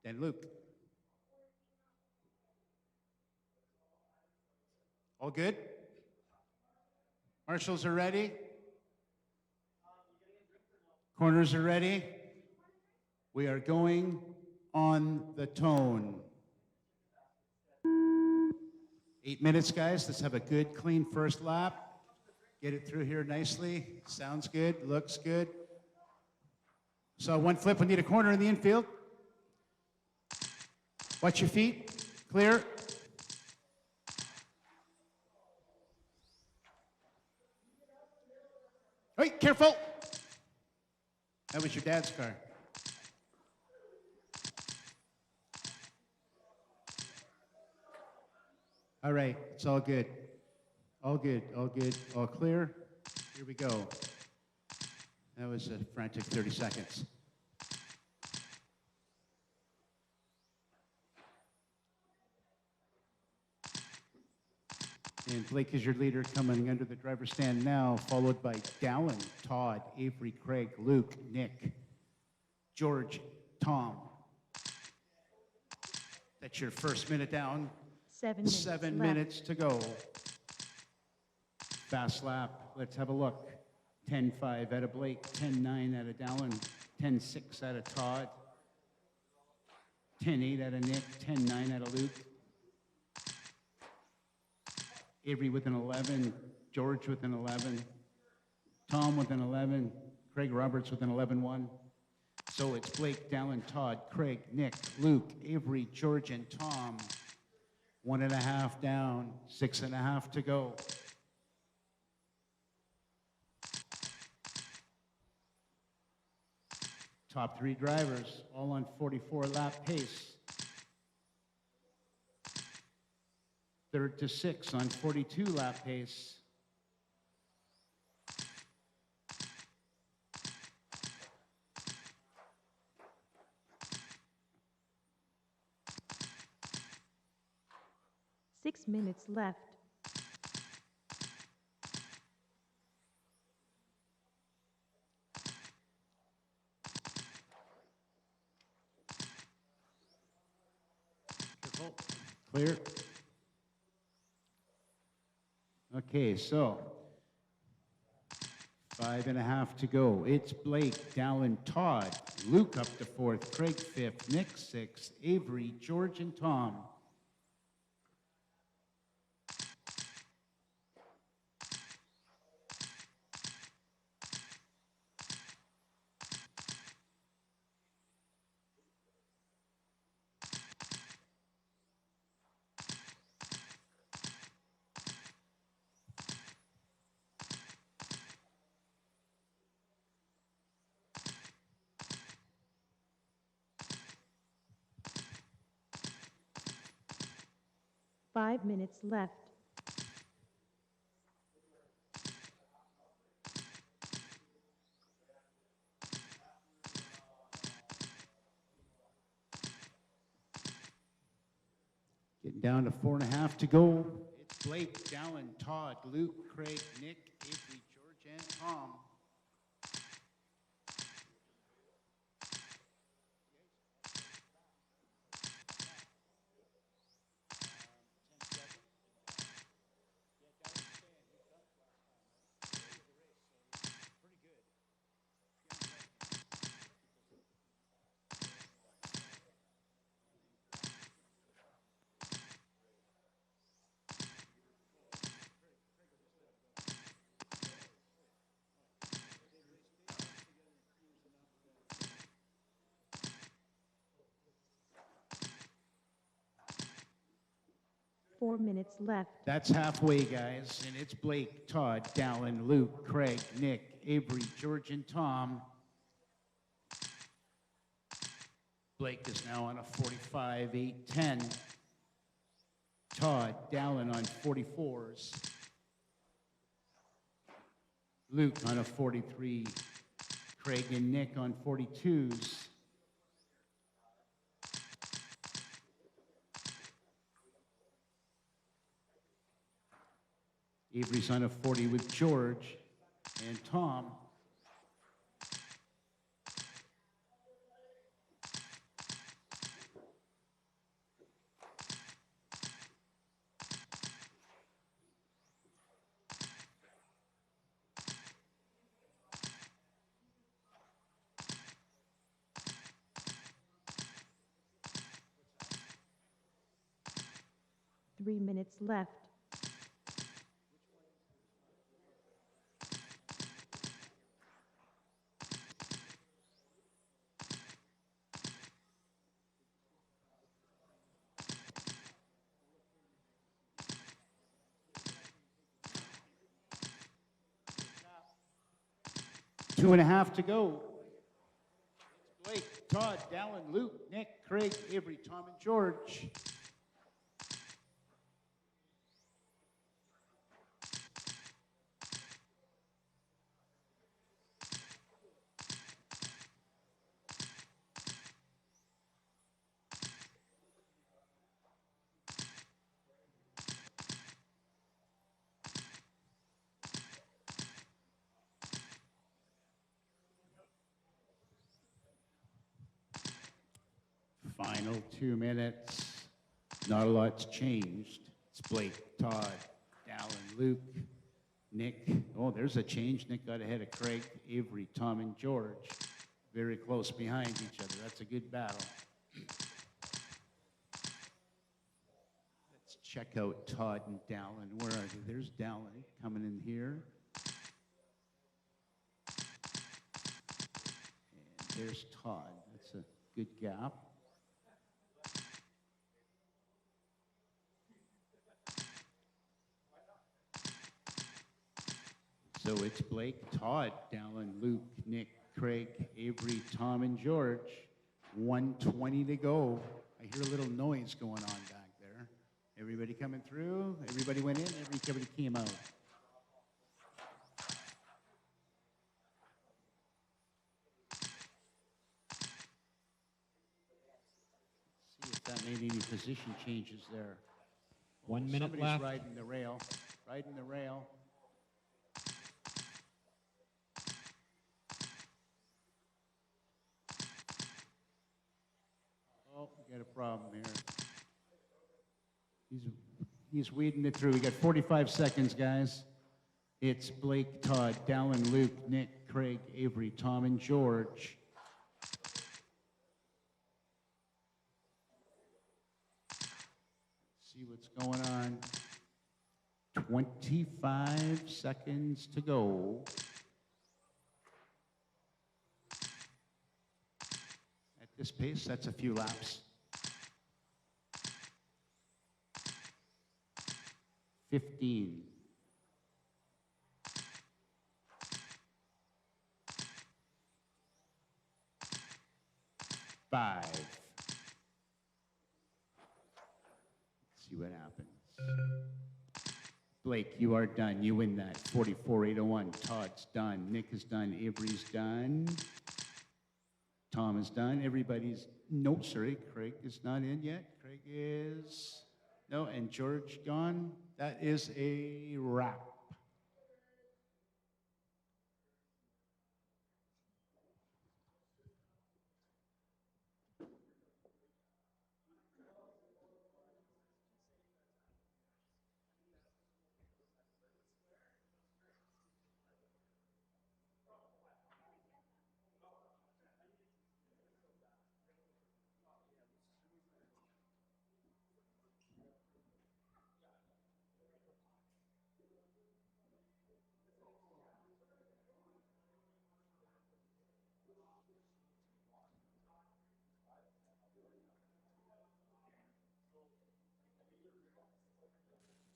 Speaker 6: Then Luke. All good? Marshals are ready? Corners are ready? We are going on the tone. 8 minutes, guys. Let's have a good, clean first lap. Get it through here nicely. Sounds good, looks good. So one flip, we need a corner in the infield. Watch your feet. Clear. Wait, careful. That was your dad's car. All right, it's all good. All good, all good, all clear. Here we go. That was a frantic 30 seconds. And Blake is your leader, coming under the driver's stand now, followed by Dallin, Todd, Avery, Craig, Luke, Nick, George, Tom. That's your first minute down.
Speaker 2: 7 minutes
Speaker 6: 7
Speaker 2: left.
Speaker 6: minutes to go. Fast lap. Let's have a look. 10-5 out of Blake, 10-9 out of Dallin, 10-6 out of Todd, 10-8 out of Nick, 10-9 out of Luke. Avery with an 11, George with an 11, Tom with an 11, Craig Roberts with an 11-1. So it's Blake, Dallin, Todd, Craig, Nick, Luke, Avery, George, and Tom. 1.5 down, 6.5 to go. Top 3 drivers, all on 44 lap pace. Third to 6 on 42 lap pace.
Speaker 2: Six minutes left.
Speaker 6: Careful. Clear. Okay, so 5.5 to go. It's Blake, Dallin, Todd, Luke up to 4th, Craig 5th, Nick 6th, Avery, George, and Tom.
Speaker 2: Five minutes left.
Speaker 6: Getting down to 4.5 to go. It's Blake, Dallin, Todd, Luke, Craig, Nick, Avery, George, and Tom.
Speaker 2: 4 minutes left.
Speaker 6: That's halfway, guys, and it's Blake, Todd, Dallin, Luke, Craig, Nick, Avery, George, and Tom. Blake is now on a 45, 8, 10. Todd, Dallin on 44s. Luke on a 43. Craig and Nick on 42s. Avery's on a 40 with George and Tom.
Speaker 2: Three minutes left.
Speaker 6: Two and a half to go. It's Blake, Todd, Dallin, Luke, Nick, Craig, Avery, Tom, and George. Final 2 minutes. Not a lot's changed. It's Blake, Todd, Dallin, Luke, Nick. Oh, there's a change. Nick got ahead of Craig, Avery, Tom, and George. Very close behind each other. That's a good battle. Let's check out Todd and Dallin. Where are they? There's Dallin coming in here. And there's Todd. That's a good gap. So it's Blake, Todd, Dallin, Luke, Nick, Craig, Avery, Tom, and George. 1:20 to go. I hear a little noise going on back there. Everybody coming through? Everybody went in? Everybody came out? See if that made any position changes there.
Speaker 1: 1 minute
Speaker 6: Somebody's
Speaker 1: left.
Speaker 6: riding the rail. Riding the rail. Oh, we got a problem here. He's weeding it through. We got 45 seconds, guys. It's Blake, Todd, Dallin, Luke, Nick, Craig, Avery, Tom, and George. See what's going on. 25 seconds to go. At this pace, that's a few laps. 15. 5. Let's see what happens. Blake, you are done. You win that. 44,801. Todd's done. Nick is done. Avery's done. Tom is done. Everybody's, no, sorry, Craig is not in yet. Craig is, no, and George gone. That is a wrap.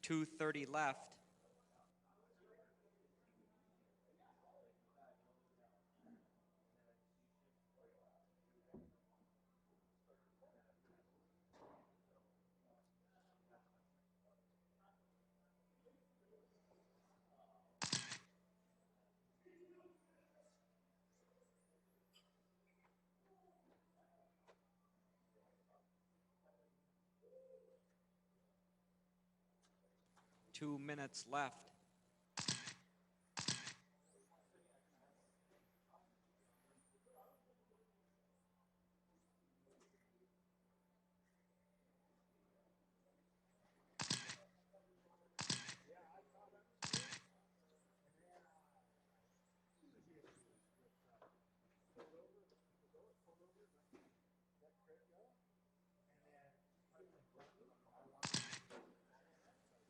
Speaker 5: 2:30 left. Two minutes left.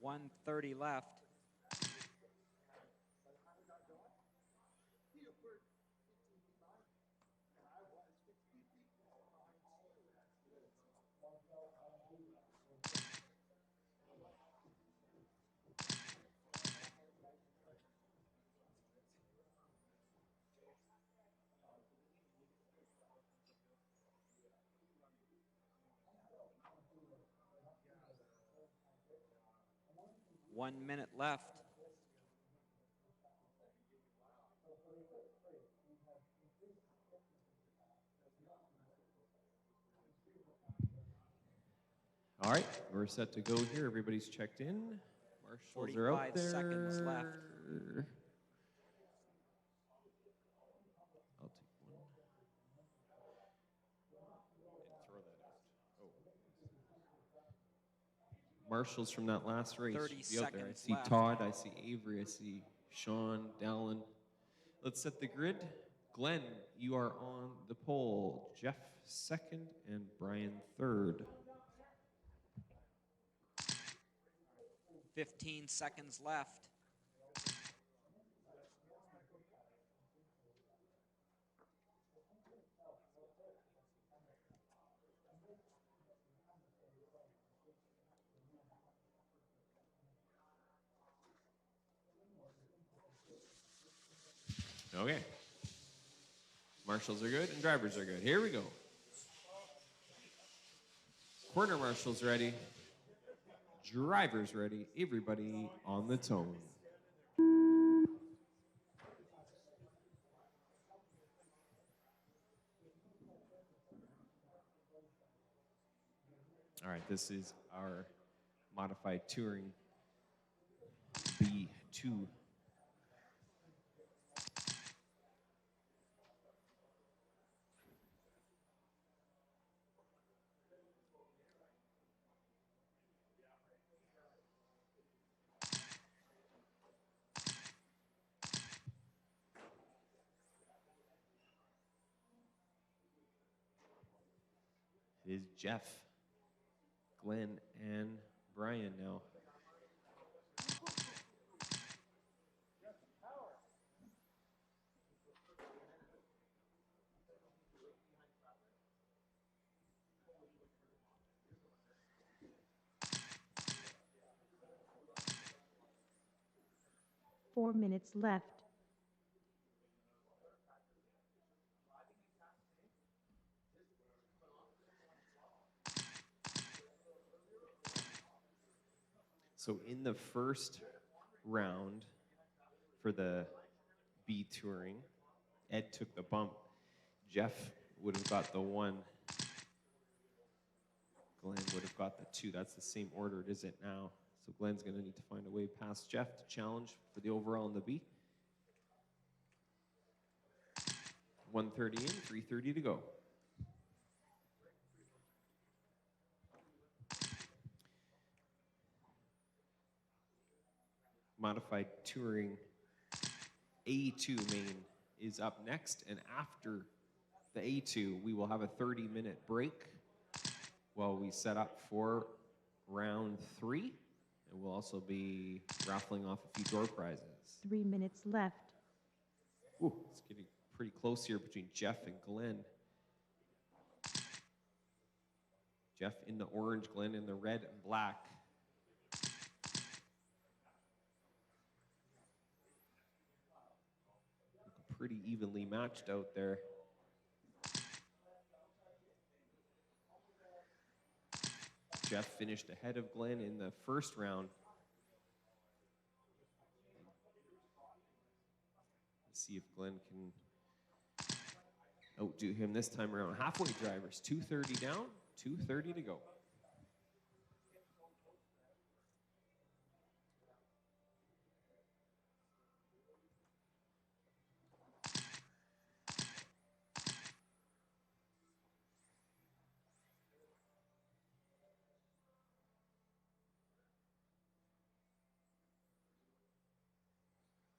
Speaker 5: $130 left. One minute left.
Speaker 3: All right, we're set to go here. Everybody's checked in. Marshals are out
Speaker 5: 45
Speaker 3: there.
Speaker 5: seconds left.
Speaker 3: I'll take one. And throw that out. Oh. Marshals from that last race
Speaker 5: 30
Speaker 3: should be out there. I
Speaker 5: seconds
Speaker 3: see
Speaker 5: left.
Speaker 3: Todd, I see Avery, I see Sean, Dallin. Let's set the grid. Glenn, you are on the pole. Jeff second and Brian third.
Speaker 5: 15 seconds left.
Speaker 3: Okay. Marshals are good and drivers are good. Here we go. Corner marshals ready. Drivers ready. Everybody on the tone. All right, this is our modified touring B2. It is Jeff, Glenn, and Brian now.
Speaker 2: Four minutes left.
Speaker 3: So in the first round for the B touring, Ed took the bump. Jeff would have got the 1. Glenn would have got the 2. That's the same order it is it now. So Glenn's going to need to find a way past Jeff to challenge for the overall in the B. 1:30 in, 3:30 to go. Modified touring A2 main is up next, and after the A2, we will have a 30-minute break while we set up for round 3, and we'll also be raffling off a few door prizes.
Speaker 2: 3 minutes left.
Speaker 3: Ooh, it's getting pretty close here between Jeff and Glenn. Jeff in the orange, Glenn in the red and black. pretty evenly matched out there. Jeff finished ahead of Glenn in the first round. Let's see if Glenn can outdo him this time around. Halfway drivers, 2:30 down, 2:30 to go.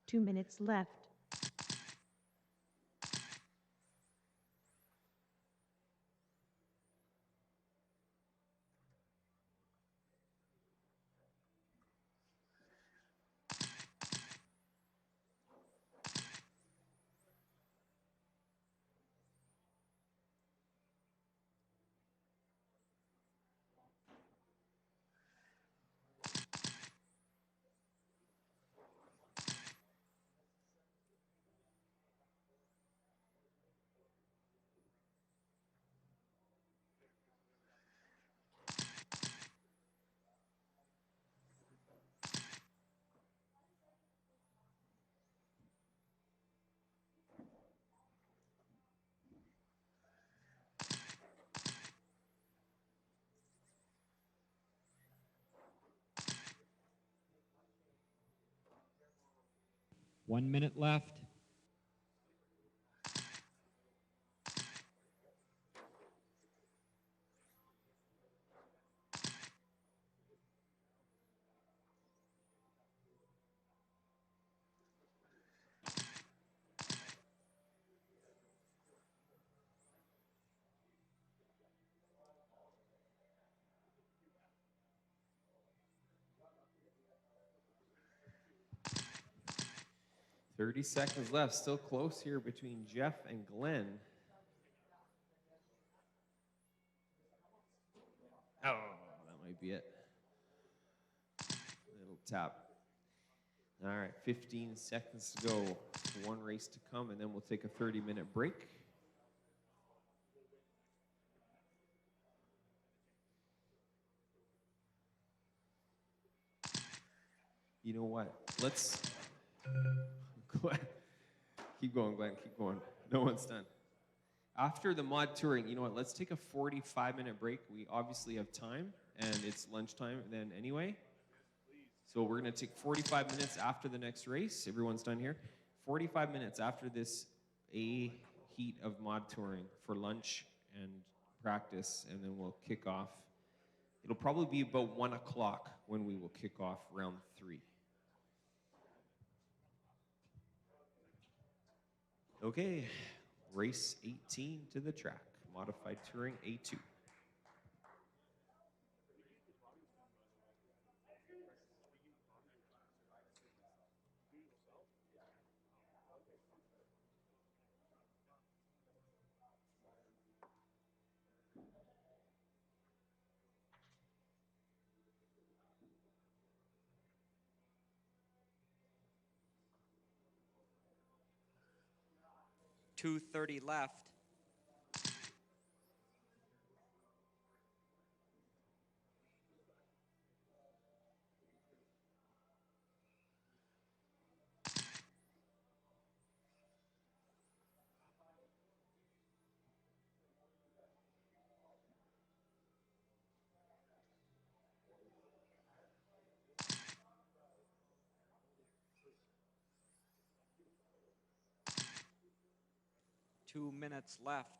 Speaker 2: Two minutes left.
Speaker 1: One minute left.
Speaker 3: Thirty seconds left. Still close here between Jeff and Glenn. Oh, that might be it. Little tap. All right, 15 seconds to go. One race to come, and then we'll take a 30-minute break. You know what? Let's keep going, Glenn. Keep going. No one's done. After the mod touring, you know what? Let's take a 45-minute break. We obviously have time, and it's lunchtime then anyway. So we're going to take 45 minutes after the next race. Everyone's done here. 45 minutes after this A heat of mod touring for lunch and practice, and then we'll kick off. It'll probably be about 1 o'clock when we will kick off round 3. Okay, race 18 to the track. Modified touring A2.
Speaker 5: .230 left. Two minutes left.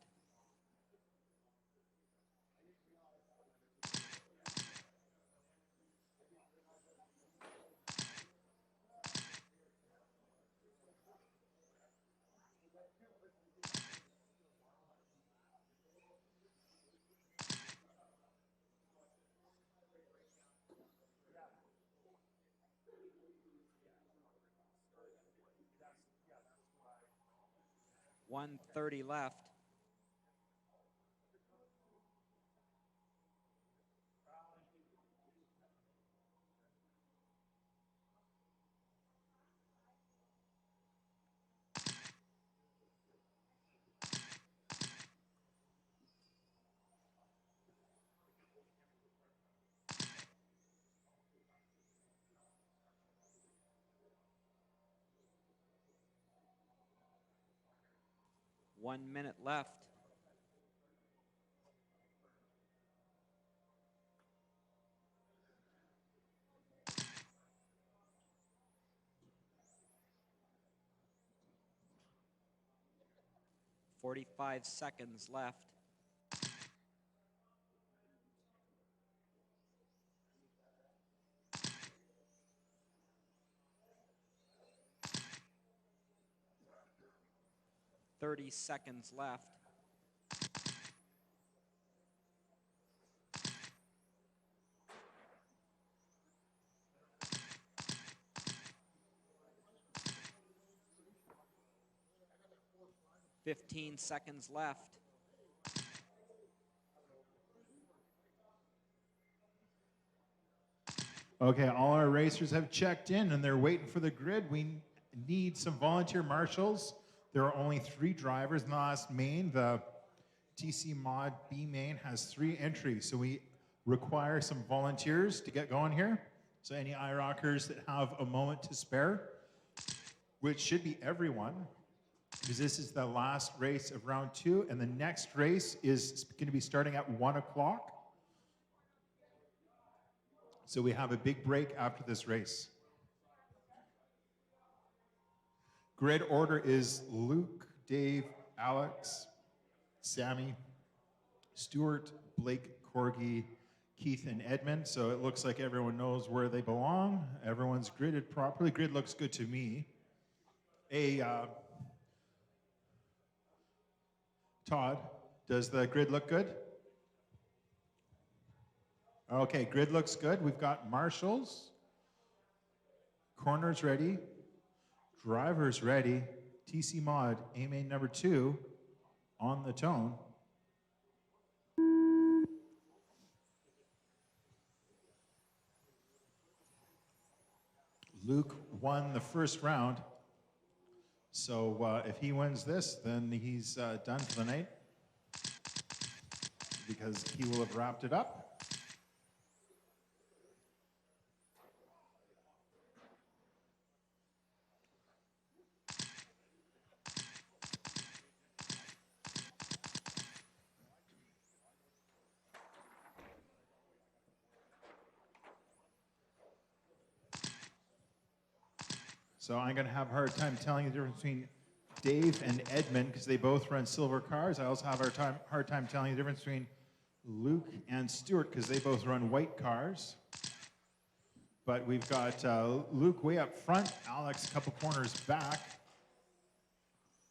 Speaker 5: .130 left. 1 minute left. .45 seconds left. .30 seconds left. .15 seconds left.
Speaker 8: Okay, all our racers have checked in and they're waiting for the grid. We need some volunteer marshals. There are only 3 drivers in the last main. The TC Mod B main has 3 entries, so we require some volunteers to get going here. So any iRockers that have a moment to spare, which should be everyone, because this is the last race of round 2, and the next race is going to be starting at 1 o'clock. So we have a big break after this race. Grid order is Luke, Dave, Alex, Sammy, Stuart, Blake, Corgi, Keith, and Edmund. So it looks like everyone knows where they belong. Everyone's gridded properly. Grid looks good to me. Hey, Todd, does the grid look good? Okay, grid looks good. We've got marshals, corners ready, drivers ready, TC Mod, A main number 2 on the tone. Luke won the first round, so if he wins this, then he's done for the night because he will have wrapped it up. So I'm going to have a hard time telling the difference between Dave and Edmund because they both run silver cars. I also have a hard time telling the difference between Luke and Stuart because they both run white cars. But we've got Luke way up front, Alex a couple corners back.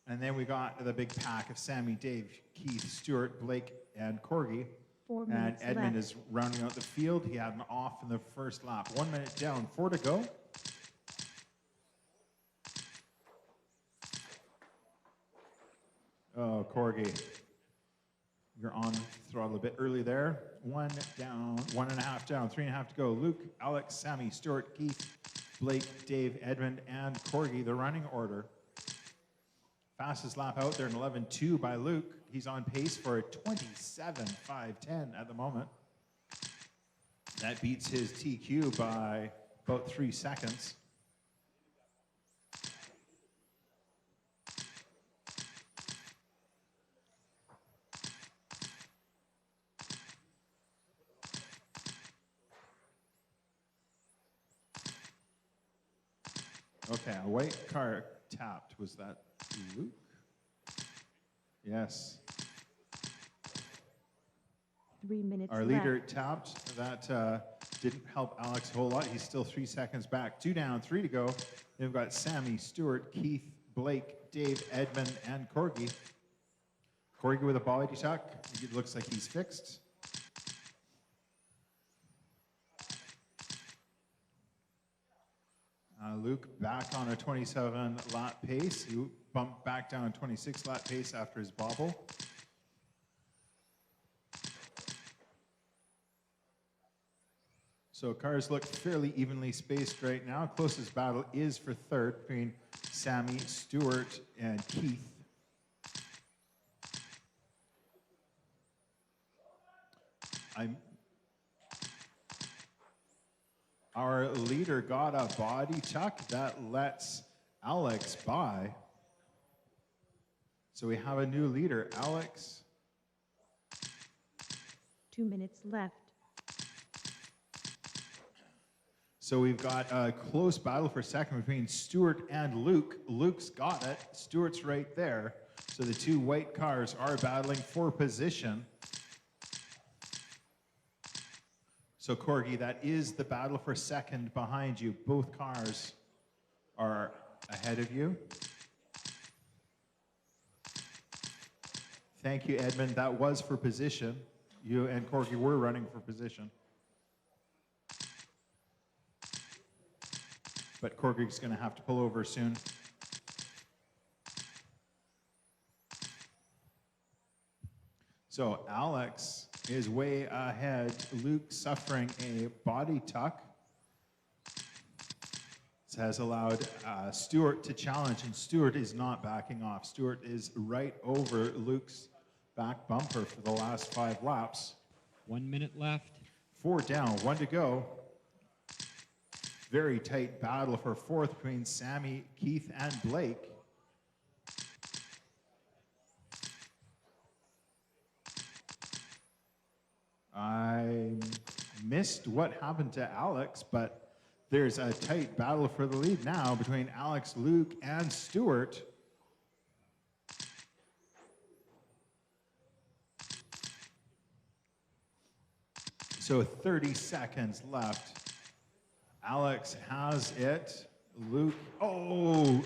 Speaker 8: And then we got the big pack of Sammy, Dave, Keith, Stuart, Blake, and Corgi.
Speaker 2: 4
Speaker 8: And
Speaker 2: minutes
Speaker 8: Edmund
Speaker 2: left.
Speaker 8: is rounding out the field. He had an off in the first lap. 1 minute down, 4 to go. Oh, Corgi, you're on throttle a bit early there. 1 down, 1.5 down, 3.5 to go. Luke, Alex, Sammy, Stuart, Keith, Blake, Dave, Edmund, and Corgi, the running order. Fastest lap out there in 11.2 by Luke. He's on pace for a 27.510 at the moment. That beats his TQ by about 3 seconds. Okay, a white car tapped. Was that Luke? Yes.
Speaker 2: 3 minutes
Speaker 8: Our
Speaker 2: left.
Speaker 8: leader tapped. That didn't help Alex a whole lot. He's still 3 seconds back. 2 down, 3 to go. They've got Sammy, Stuart, Keith, Blake, Dave, Edmund, and Corgi. Corgi with a body tuck. It looks like he's fixed. Luke back on a 27 lap pace. He bumped back down a 26 lap pace after his bobble. So cars look fairly evenly spaced right now. Closest battle is for third between Sammy, Stuart, and Keith. Our leader got a body tuck that lets Alex by. So we have a new leader, Alex.
Speaker 2: 2 minutes left.
Speaker 8: So we've got a close battle for second between Stuart and Luke. Luke's got it. Stuart's right there. So the two white cars are battling for position. So Corgi, that is the battle for second behind you. Both cars are ahead of you. Thank you, Edmund. That was for position. You and Corgi were running for position. But Corgi's going to have to pull over soon. So Alex is way ahead. Luke suffering a body tuck. This has allowed Stuart to challenge, and Stuart is not backing off. Stuart is right over Luke's back bumper for the last 5 laps.
Speaker 1: 1 minute left.
Speaker 8: 4 down, 1 to go. Very tight battle for fourth between Sammy, Keith, and Blake. I missed what happened to Alex, but there's a tight battle for the lead now between Alex, Luke, and Stuart. So 30 seconds left. Alex has it. Luke,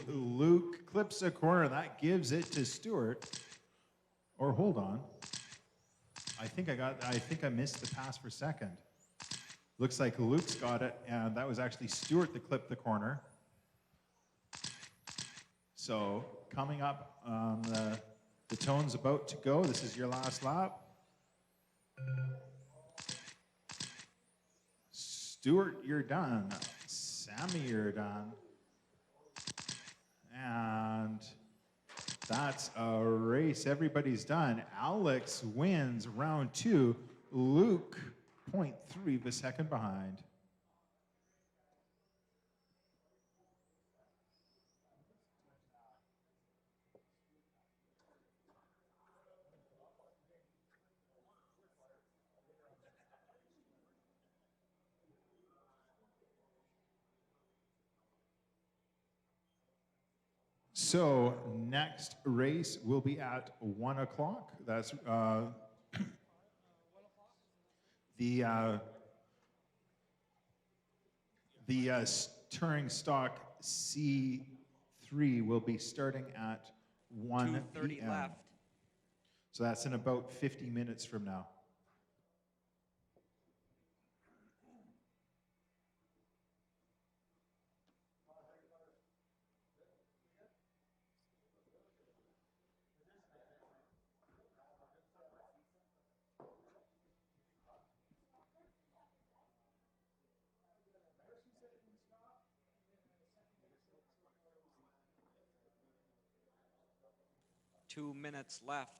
Speaker 8: Luke clips a corner. That gives it to Stuart. Or hold on. I think I missed the pass for second. Looks like Luke's got it, and that was actually Stuart that clipped the corner. So coming up, the tone's about to go. This is your last lap. Stuart, you're done. Sammy, you're done. And that's a race. Everybody's done. Alex wins round 2. Luke, 0.3 of a second behind. So next race will be at 1 o'clock. That's the touring stock C3 will be starting at 1
Speaker 5: 2:30
Speaker 8: p.m.
Speaker 5: left.
Speaker 8: So that's in about 50 minutes from now.
Speaker 5: Two minutes left.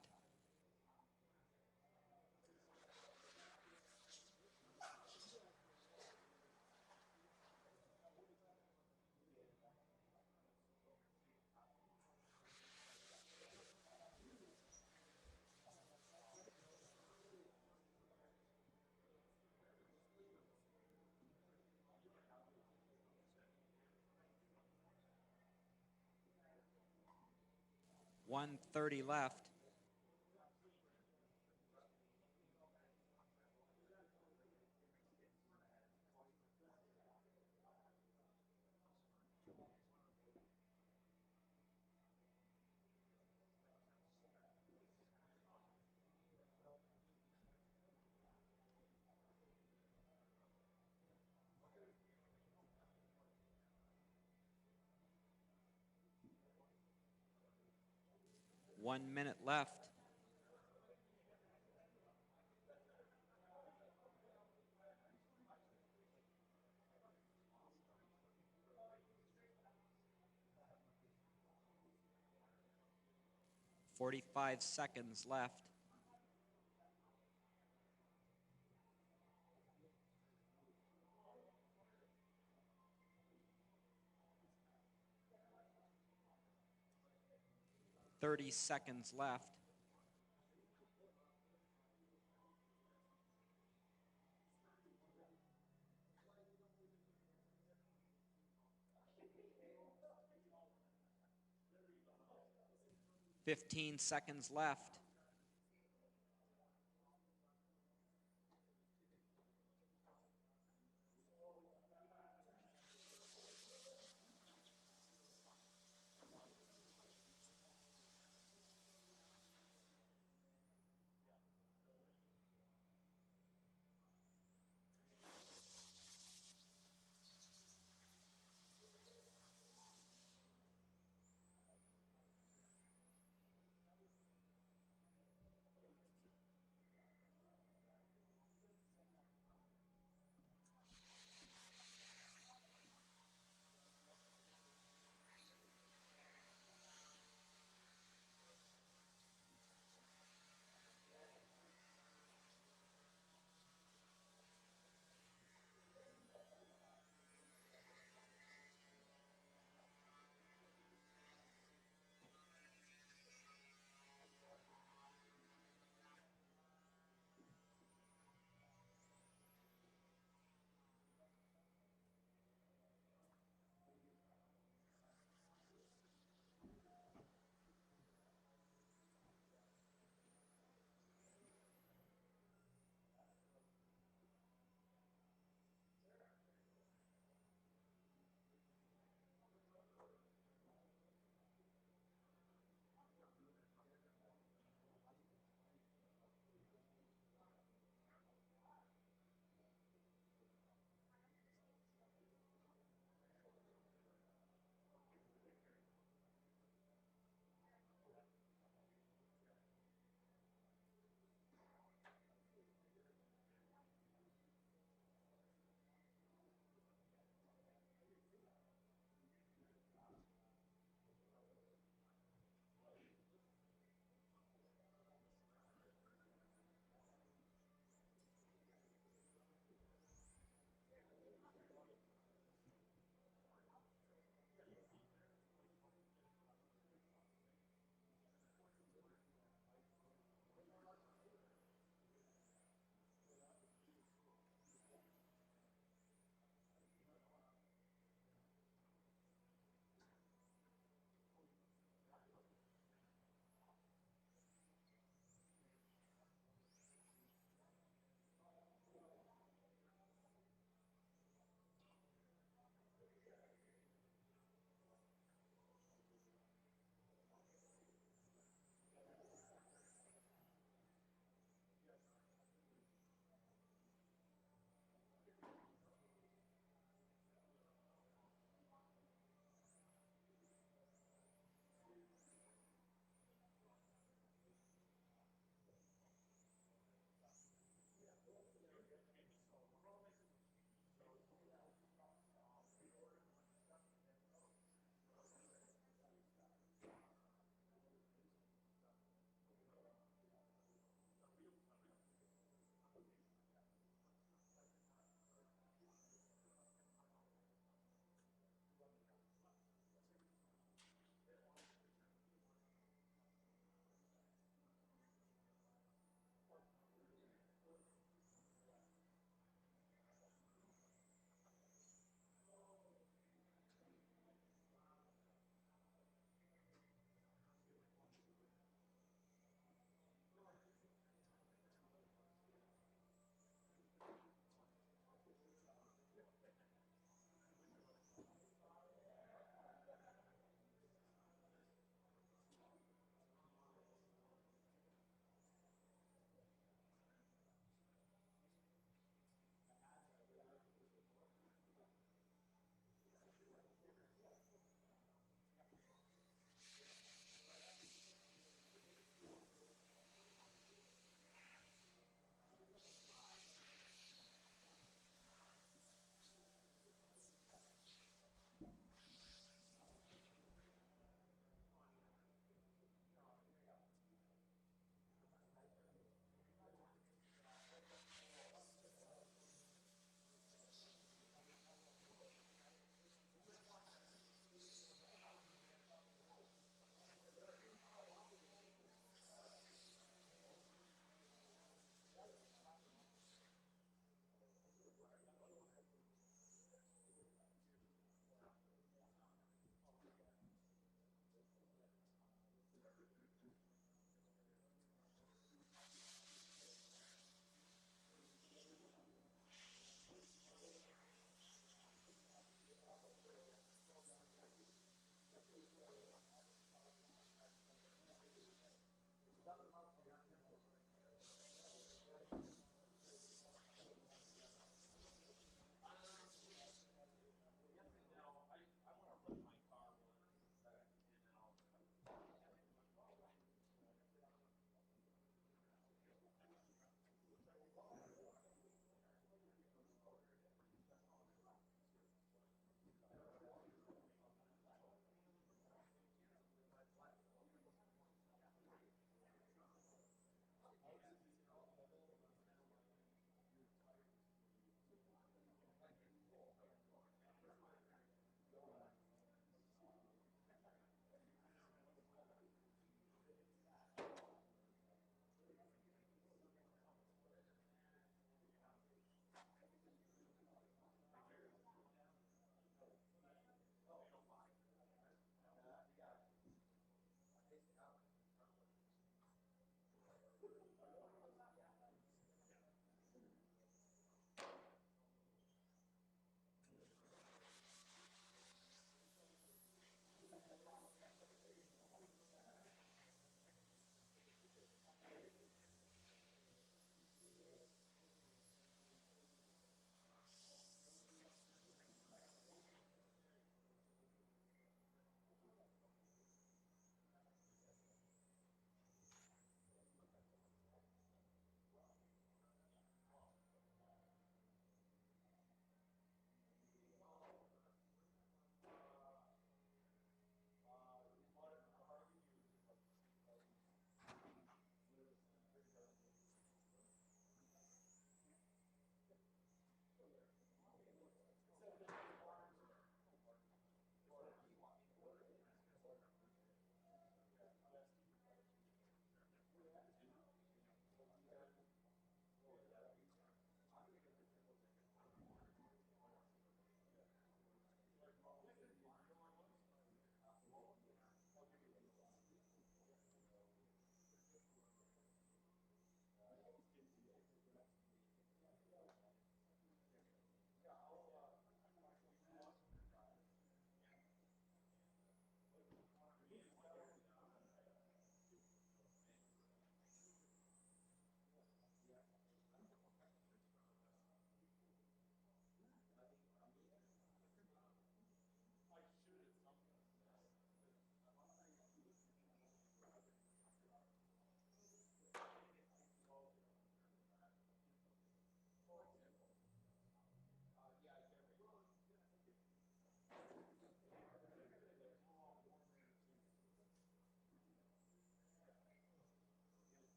Speaker 5: $1:30 left. One minute left. $45 seconds left. 30 seconds left. 15 seconds left.
Speaker 9: 10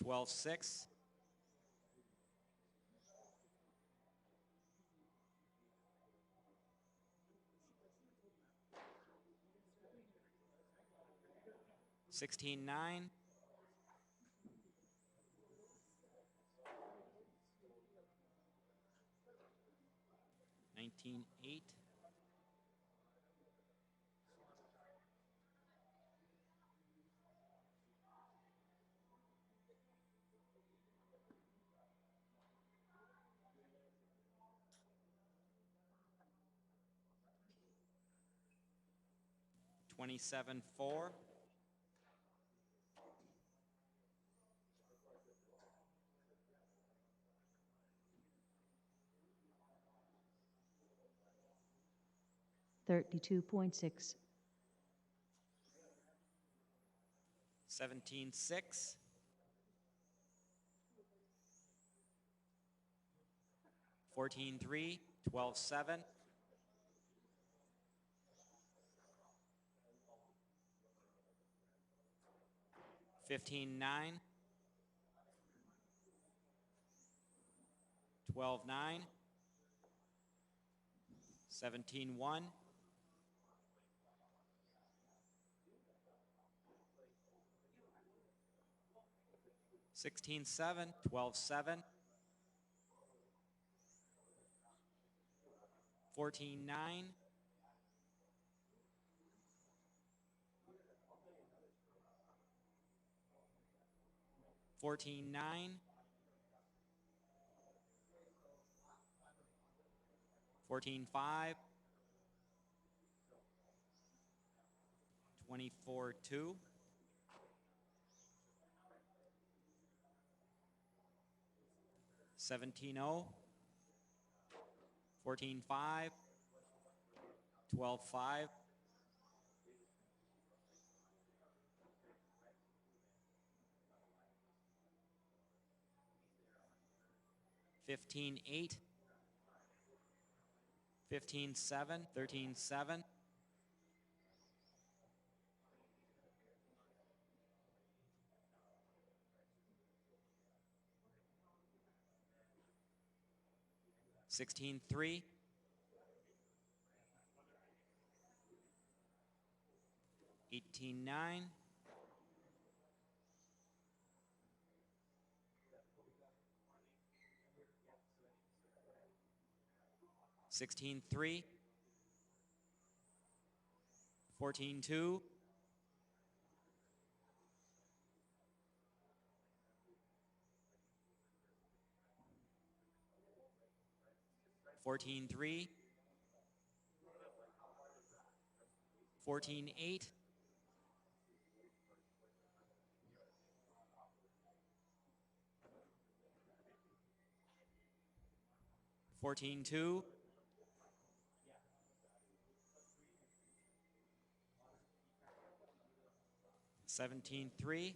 Speaker 5: 12-6. 16-9. 19-8. 27-4.
Speaker 2: 32.6.
Speaker 5: 17-6. 14-3. 12-7. 15-9. 12-9. 17-1. 16-7. 12-7. 14-9. 14-9. 14-5. 24-2. 17-0. 14-5. 12-5. 15-8. 15-7. 13-7. 16-3. 18-9. 16-3. 14-2. 14-3. 14-8. 14-2. 17-3.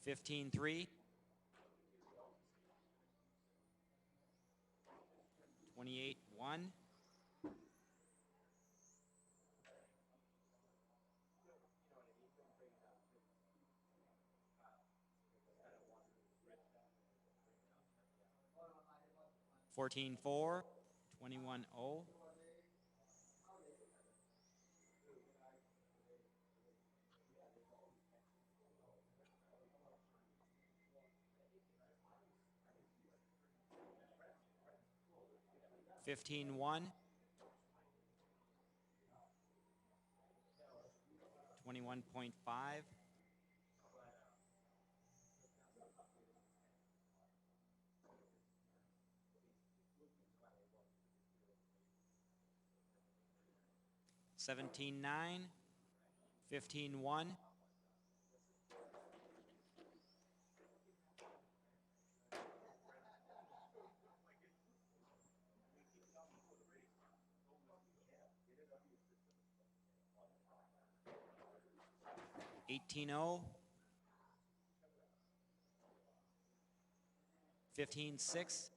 Speaker 5: 15-3. 28-1. 14-4. 21-0. 15-1. 21.5. 17-9. 15-1. 18-0. 15-6.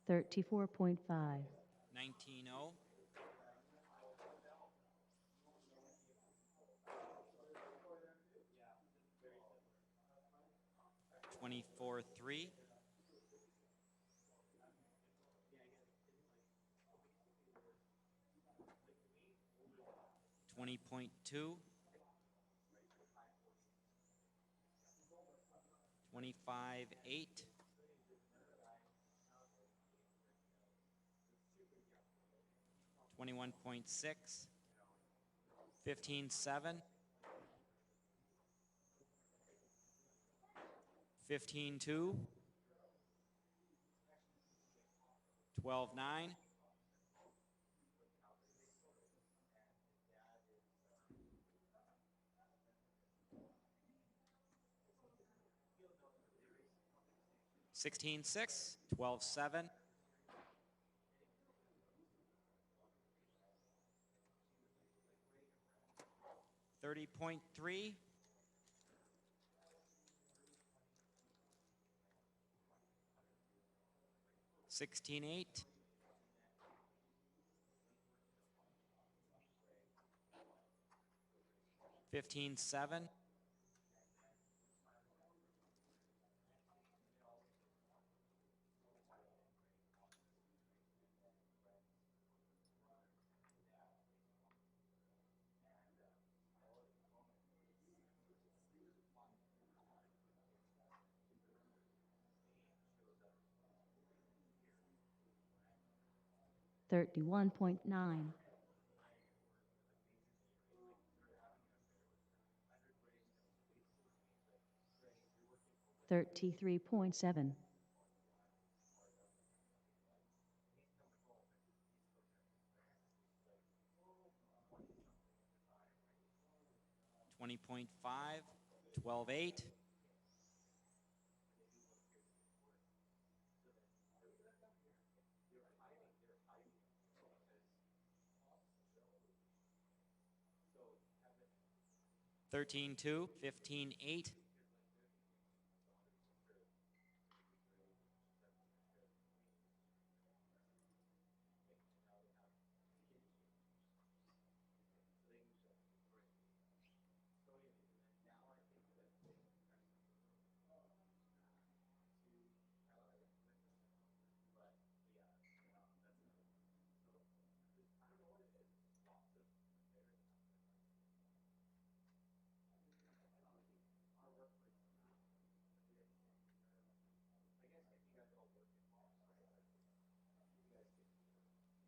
Speaker 2: 34.5.
Speaker 5: 19-0. 24-3. 20.2. 25-8. 21.6. 15-7. 15-2. 12-9. 16-6. 12-7. 30.3. 16-8. 15-7.
Speaker 2: 31.9. 33.7.
Speaker 5: 20.5. 12-8. 13-2. 15-8.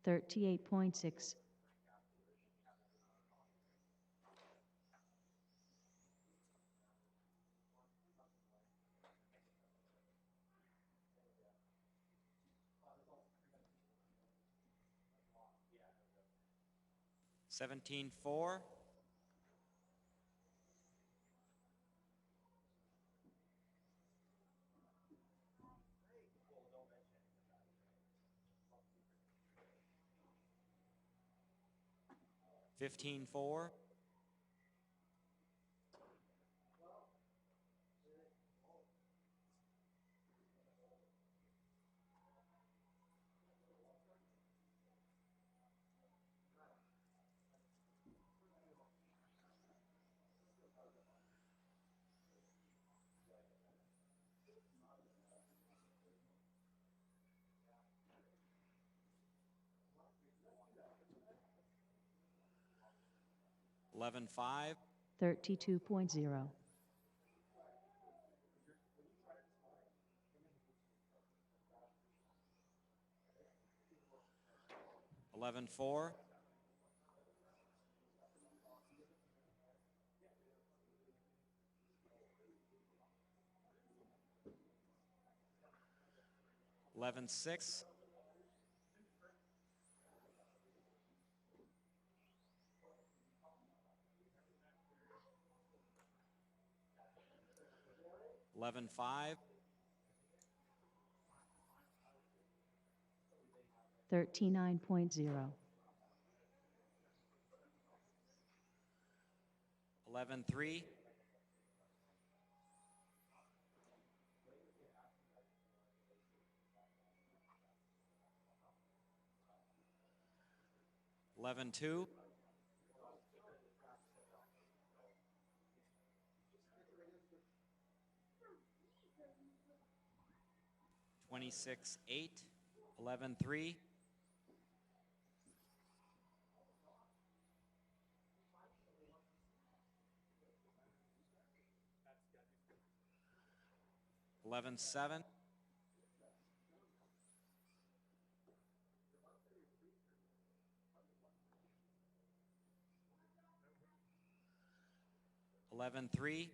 Speaker 2: 38.6.
Speaker 5: 17-4. 15-4. 11-5.
Speaker 2: 32.0.
Speaker 5: 11-4. 11-6. 11-5.
Speaker 2: 39.0.
Speaker 5: 11-3. 11-2. 26-8. 11-3. 11-7. 11-3.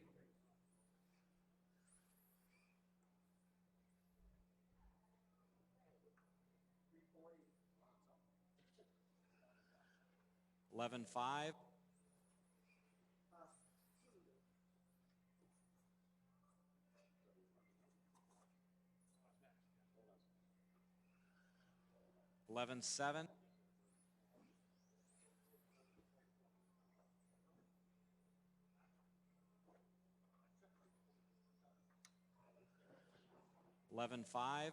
Speaker 5: 11-5. 11-7. 11-5.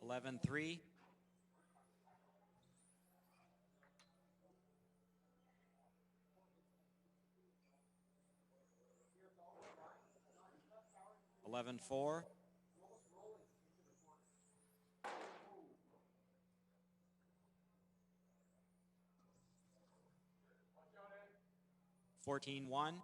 Speaker 5: 11-3. 11-4. 14-1.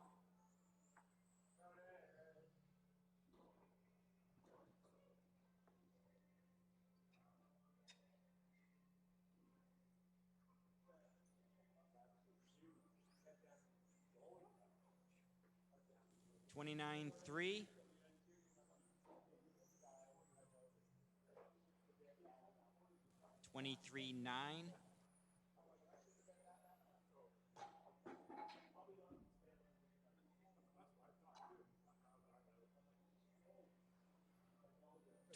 Speaker 5: 29-3. 23-9.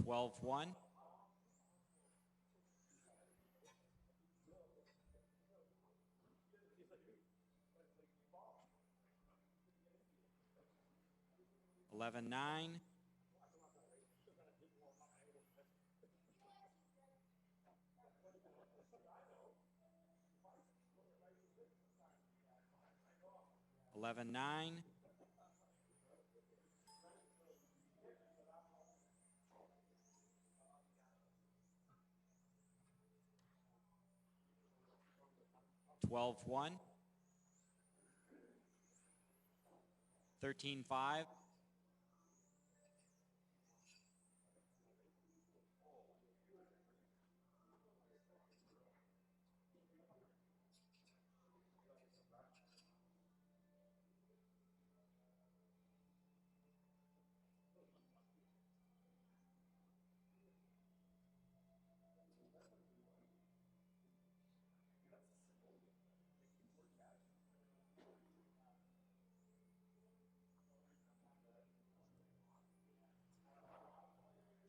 Speaker 5: 12-1. 11-9. 11-9. 12-1. 13-5.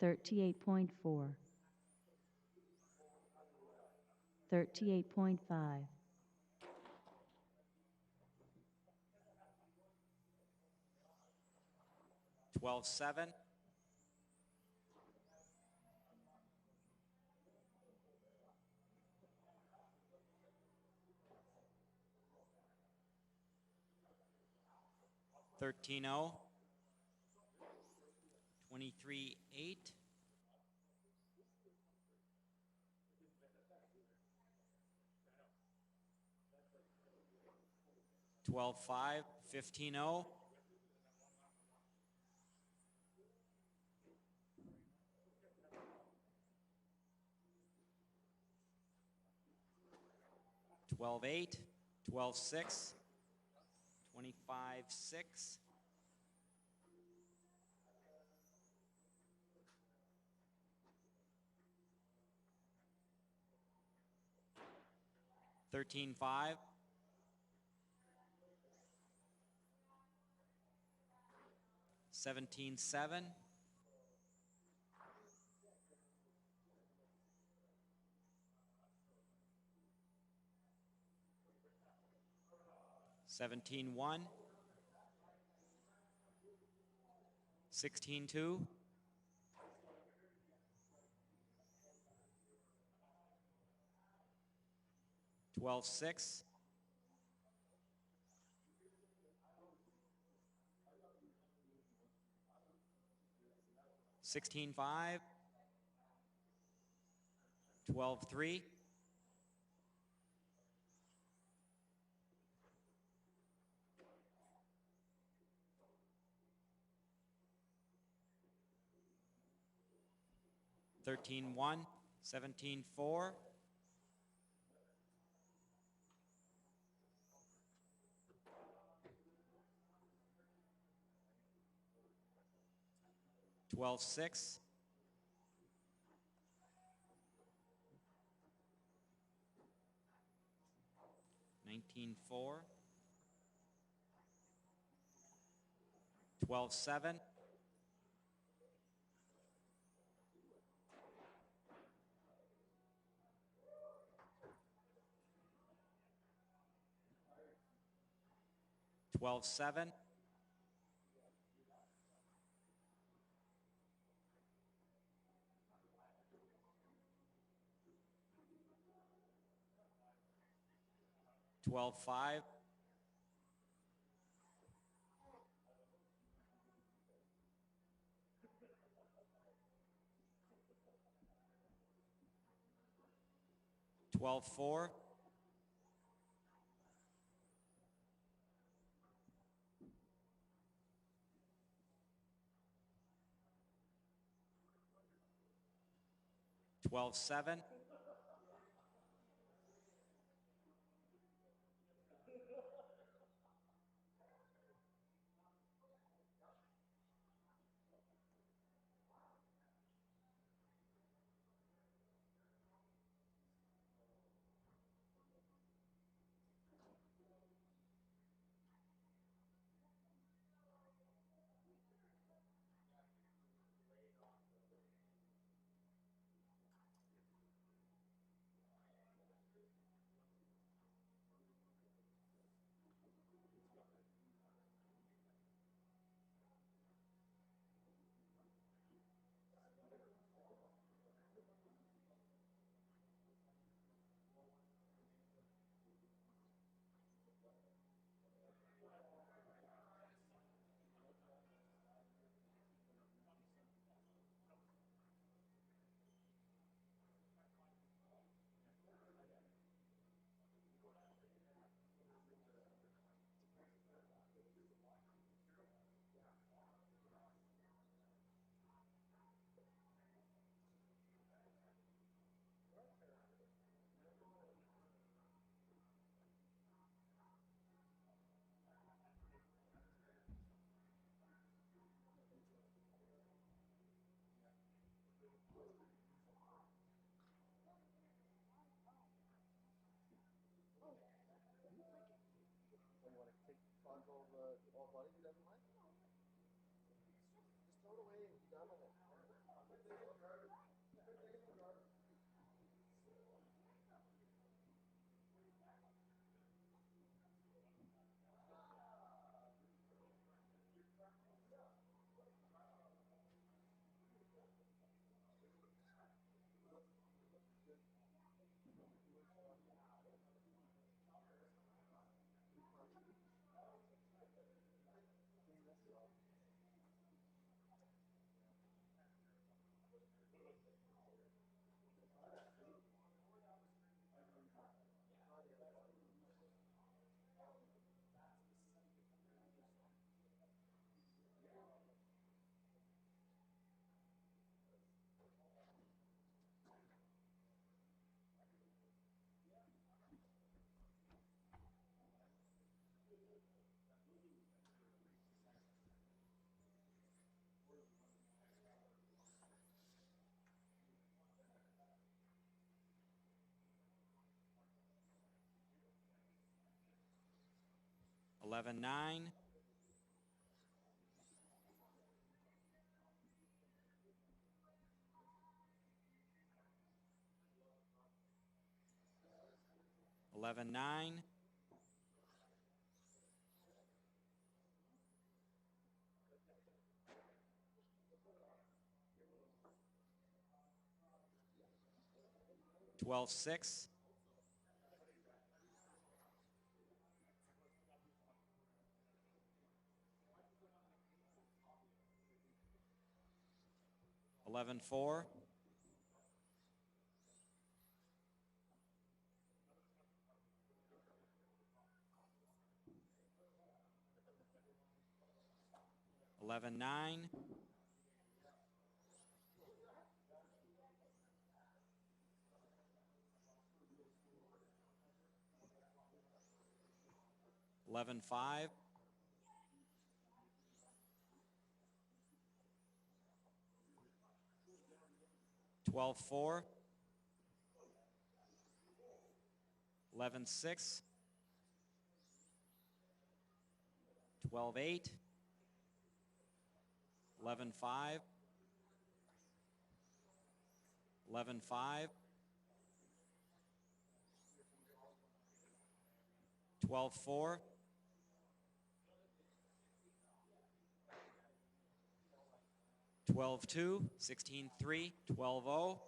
Speaker 2: 38.4. 38.5.
Speaker 5: 12-7. 13-0. 23-8. 12-5. 15-0. 12-8. 12-6. 25-6. 13-5. 17-7, 17-1, 16-2, 12-6, 16-5, 12-3, 13-1, 17-4, 12-6, 19-4, 12-7, 12-7, 12-5, 12-4, 12-7, 11-9, 11-9, 12-6, 11-4, 11-9, 11-5, 12-4, 11-6, 12-8, 11-5, 11-5, 12-4, 12-2, 16-3, 12-0,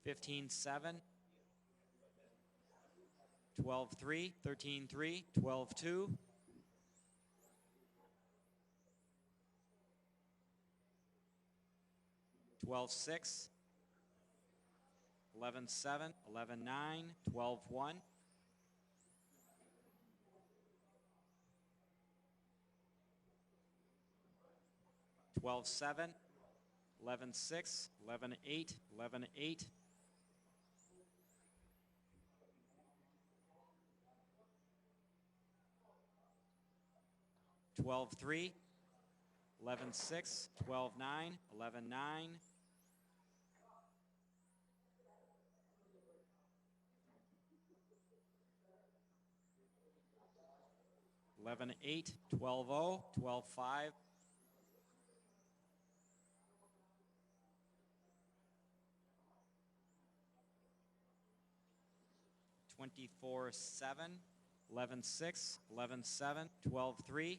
Speaker 5: 15-7, 12-3, 13-3, 12-2, 12-6, 11-7, 11-9, 12-1, 12-7, 11-6, 11-8, 11-8, 12-3, 11-6, 12-9, 11-9, 11-8, 12-0, 12-5, 24-7, 11-6, 11-7, 12-3,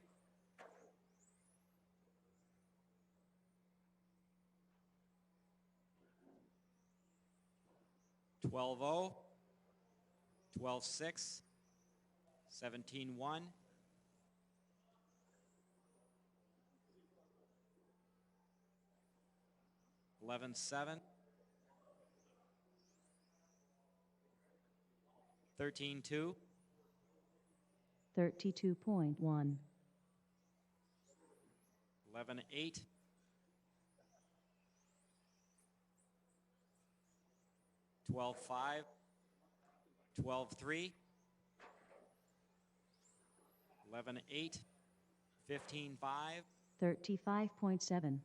Speaker 5: 12-0, 12-6, 17-1, 11-7, 13-2,
Speaker 2: 32.1,
Speaker 5: 11-8, 12-5, 12-3, 11-8, 15-5,
Speaker 2: 35.7,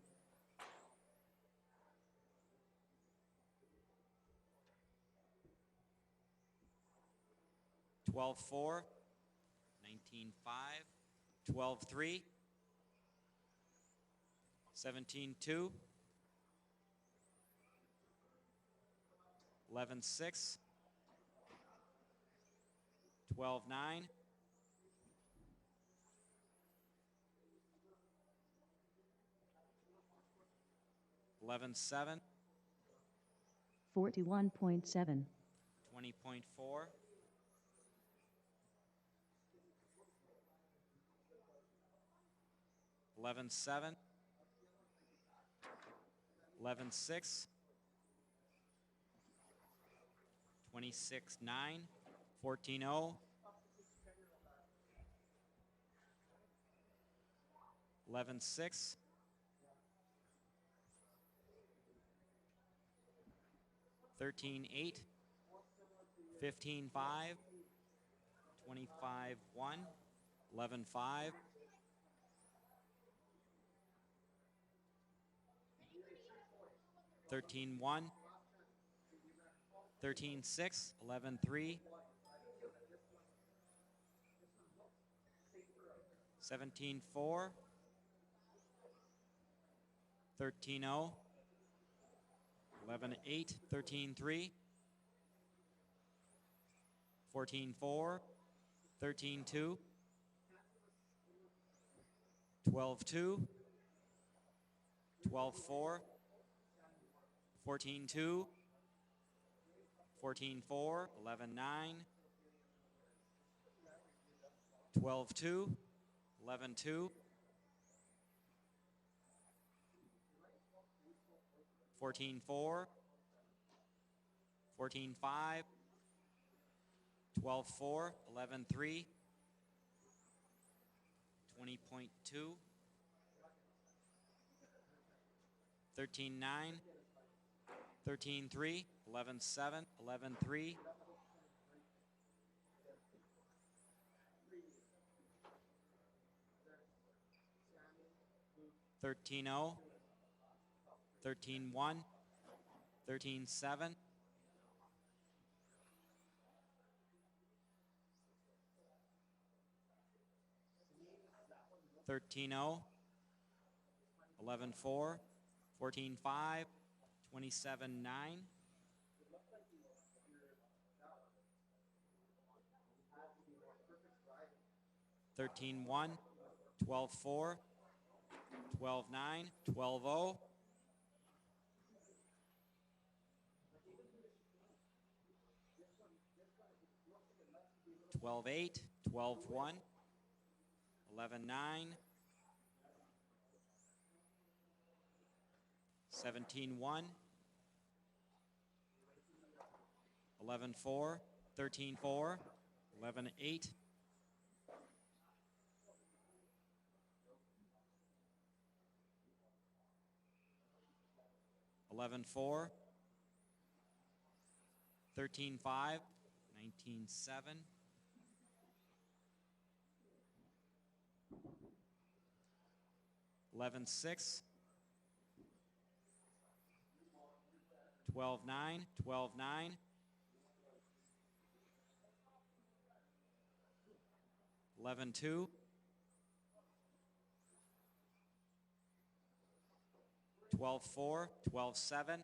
Speaker 5: 12-4, 19-5, 12-3, 17-2, 11-6, 12-9, 11-7,
Speaker 2: 41.7,
Speaker 5: 20.4, 11-7, 11-6, 26-9, 14-0, 11-6, 13-8, 15-5, 25-1, 11-5, 13-1, 13-6, 11-3, 17-4, 13-0, 11-8, 13-3, 14-4, 13-2, 12-2, 12-4, 14-2, 14-4, 11-9, 12-2, 11-2, 14-4, 14-5, 12-4, 11-3, 20.2, 13-9, 13-3, 11-7, 11-3, 13-0, 13-1, 13-7, 13-0, 11-4, 14-5, 27-9, 13-1, 12-4, 12-9, 12-0, 12-8, 12-1, 11-9, 17-1, 11-4, 13-4, 11-8, 11-4, 13-5, 19-7, 11-6, 12-9, 12-9, 11-2, 12-4, 12-7,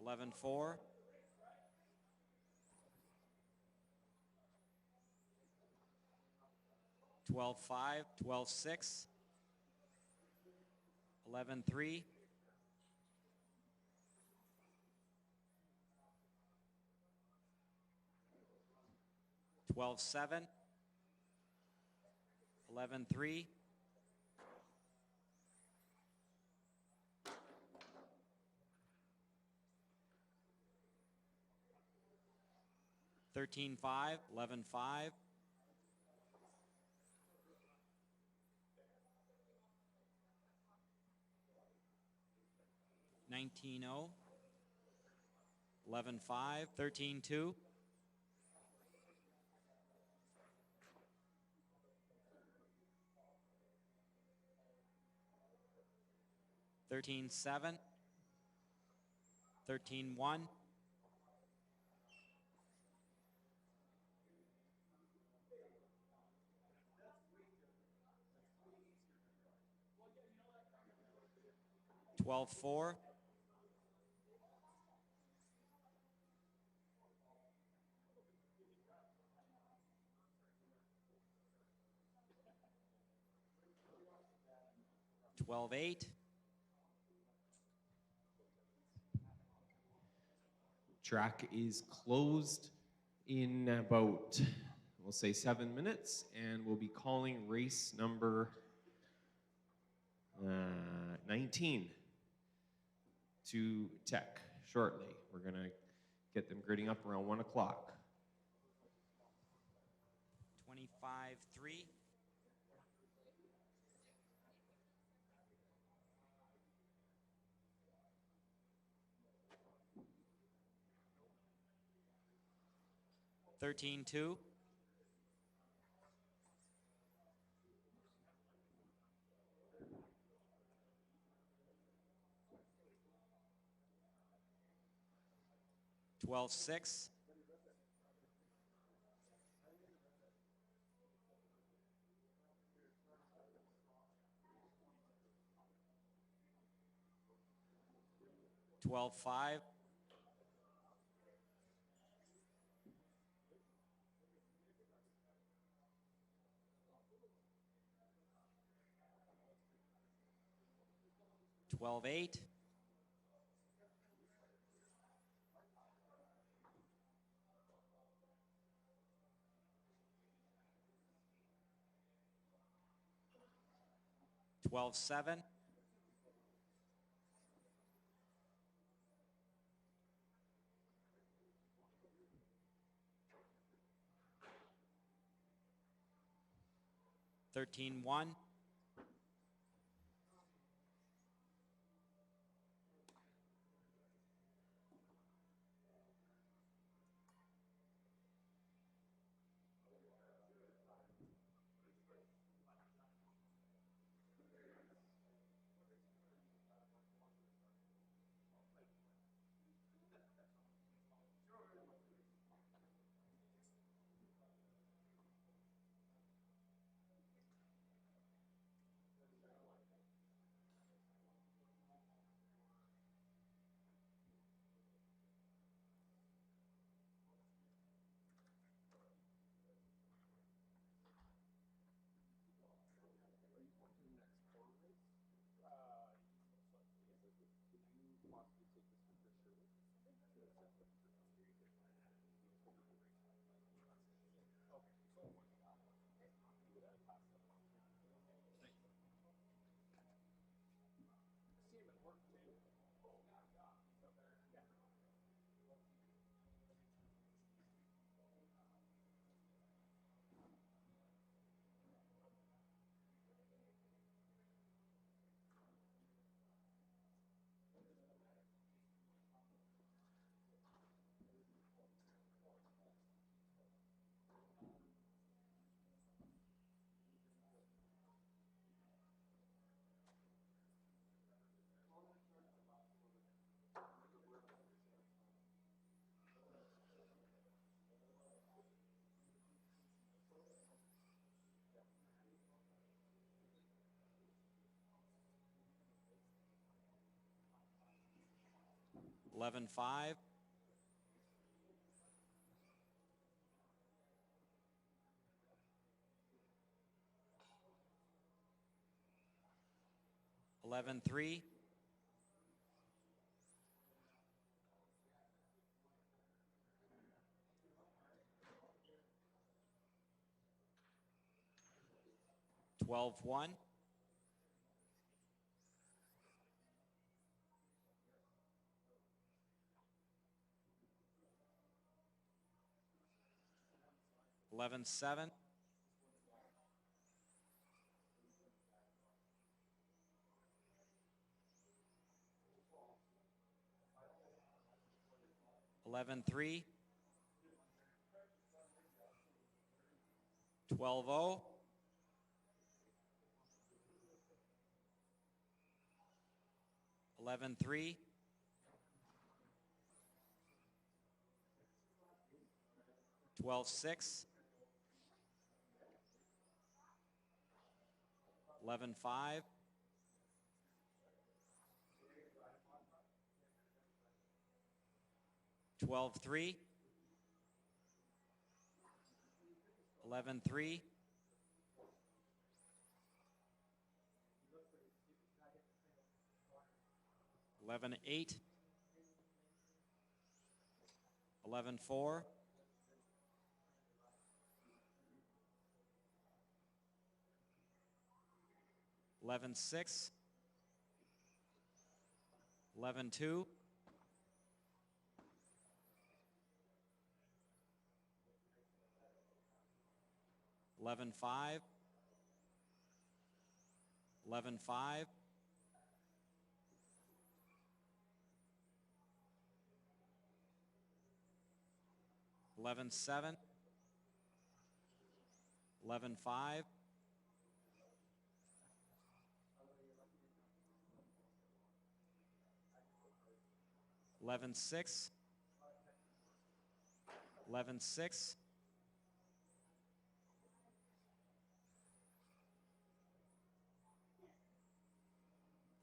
Speaker 5: 11-4, 12-5, 12-6, 11-3, 12-7, 11-3, 13-5, 11-5, 19-0, 11-5, 13-2, 13-7, 13-1, 12-4, 12-8,
Speaker 3: Track is closed in about, we'll say 7 minutes, and we'll be calling race number 19 to Tech shortly. We're gonna get them grading up around 1 o'clock.
Speaker 5: 25-3, 13-2, 12-6, 12-8, 12-5. 12-8. 12-7. 13-1. 11-5. 11-3. 12-1. 11-7. 11-3. 12-0. 11-3. 12-6. 11-5. 12-3. 11-3. 11-8. 11-4. 11-6. 11-2. 11-5. 11-5. 11-7. 11-5. 11-6. 11-6.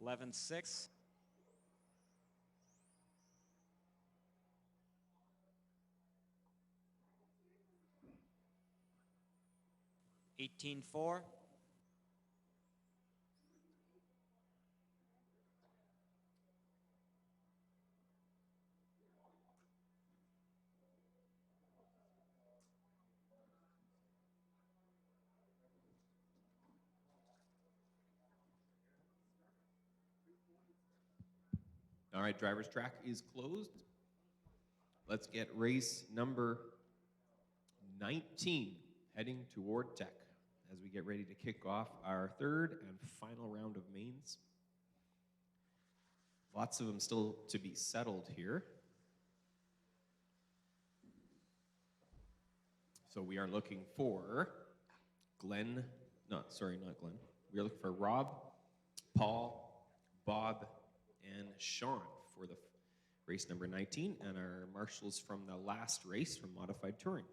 Speaker 5: 11-6. 18-4.
Speaker 3: All right, driver's track is closed. Let's get race number 19 heading toward Tech as we get ready to kick off our third and final round of mains. Lots of them still to be settled here. So we are looking for Glenn, not Glenn. We are looking for Rob, Paul, Bob, and Sean for the race number 19 and our marshals from the last race from Modified Touring.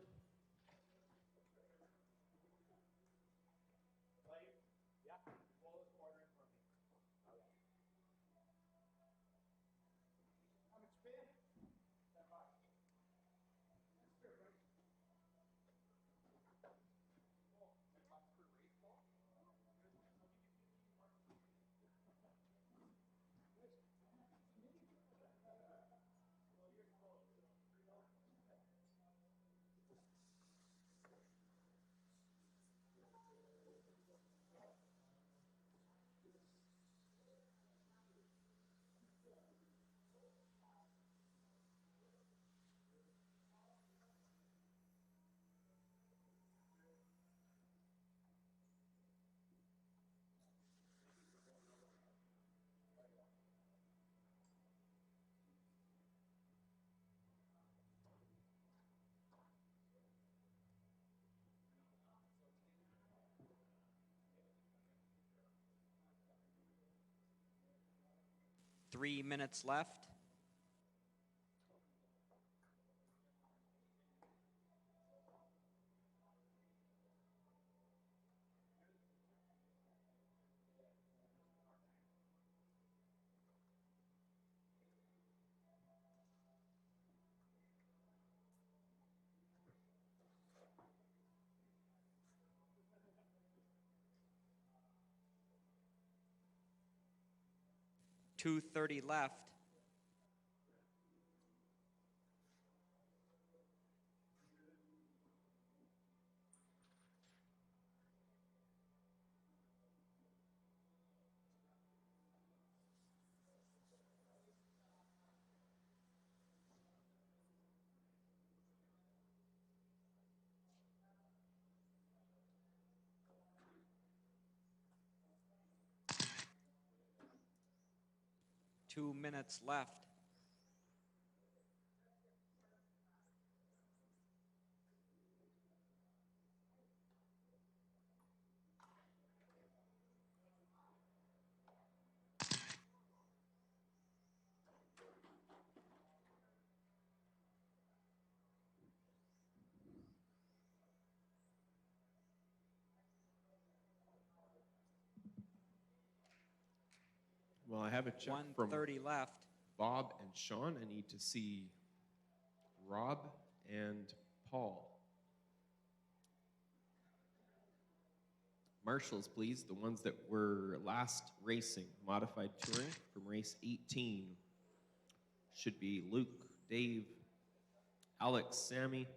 Speaker 5: Three minutes left. .230 left. Two minutes left.
Speaker 3: Well, I have a check from
Speaker 5: 1:30 left.
Speaker 3: Bob and Sean. I need to see Rob and Paul. Marshals, please, the ones that were last racing, Modified Touring from race 18. Should be Luke, Dave, Alex, Sammy,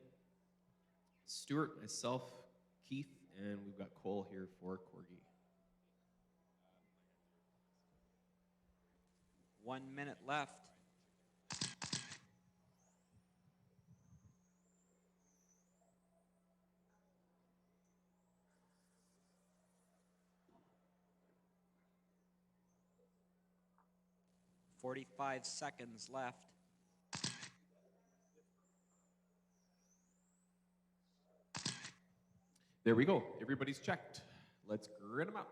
Speaker 3: Stuart, myself, Keith, and we've got Cole here for Corgi.
Speaker 5: 1 minute left. .45 seconds left.
Speaker 3: There we go. Everybody's checked. Let's grid them up.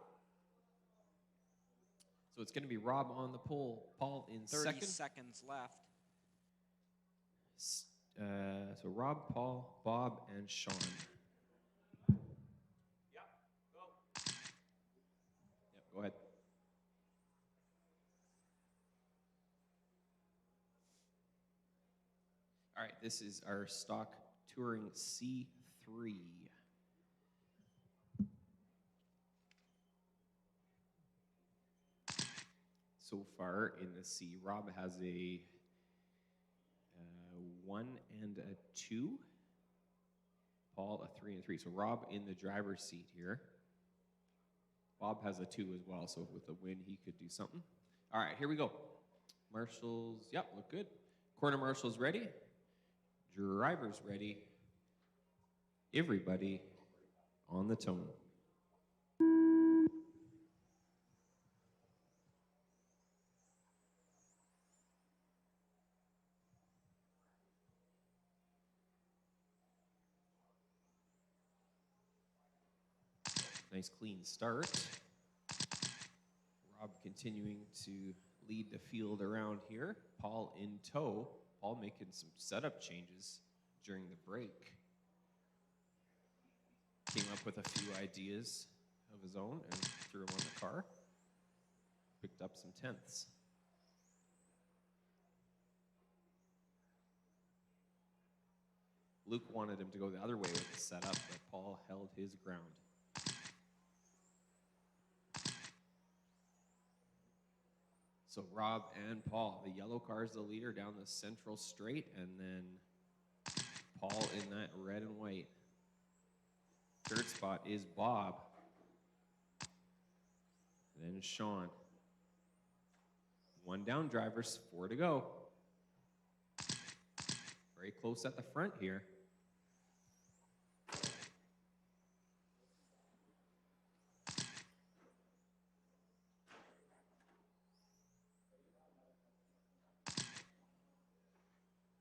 Speaker 3: So it's going to be Rob on the pole, Paul in
Speaker 5: 30
Speaker 3: second.
Speaker 5: seconds left.
Speaker 3: So Rob, Paul, Bob, and Sean.
Speaker 4: Yep, go.
Speaker 3: Yep, go ahead. All right, this is our stock touring C3. so far in the C. Rob has a 1 and a 2. Paul a 3 and 3. So Rob in the driver's seat here. Bob has a 2 as well, so with a win, he could do something. All right, here we go. Marshals, yep, look good. Corner marshals ready. Drivers ready. Everybody on the tone. Nice clean start. Rob continuing to lead the field around here. Paul in tow. Paul making some setup changes during the break. Came up with a few ideas of his own and threw them on the car. Picked up some tenths. Luke wanted him to go the other way with the setup, but Paul held his ground. So Rob and Paul, the yellow car is the leader down the central straight, and then Paul in that red and white. Third spot is Bob. And then Sean. 1 down, drivers, 4 to go. Very close at the front here.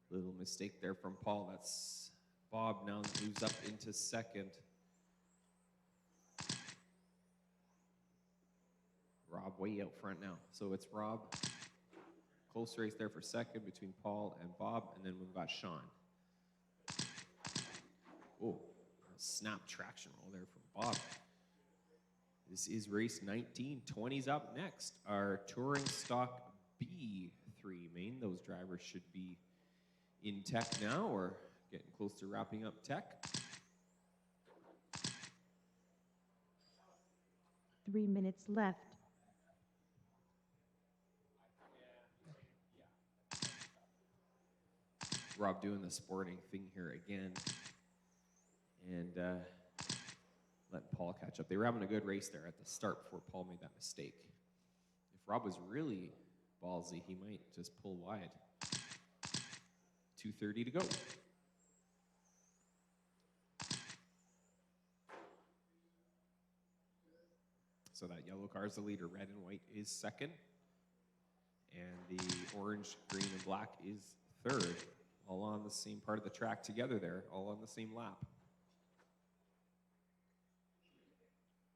Speaker 3: Little mistake there from Paul. That's Bob now moves up into second. Rob way out front now. So it's Rob. Close race there for second between Paul and Bob, and then we've got Sean. Oh, snap traction roll there from Bob. This is race 19. 20's up next. Our touring stock B3 main. Those drivers should be in tech now or getting close to wrapping up tech.
Speaker 2: 3 minutes left.
Speaker 3: Rob doing the sporting thing here again. And letting Paul catch up. They were having a good race there at the start before Paul made that mistake. If Rob was really ballsy, he might just pull wide. 2:30 to go. So that yellow car is the leader. Red and white is second. And the orange, green, and black is third. All on the same part of the track together there. All on the same lap.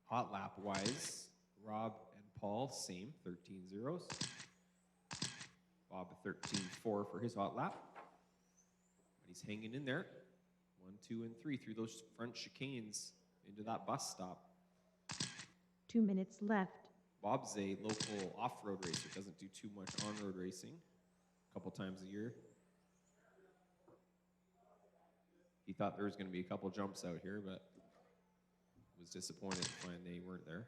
Speaker 3: Hot lap wise, Rob and Paul, same, 13 zeros. Bob 13.4 for his hot lap. But he's hanging in there. 1, 2, and 3 through those front chicanes into that bus stop.
Speaker 2: 2 minutes left.
Speaker 3: Bob's a local off-road racer, doesn't do too much on-road racing, a couple times a year. He thought there was going to be a couple jumps out here, but was disappointed to find they weren't there.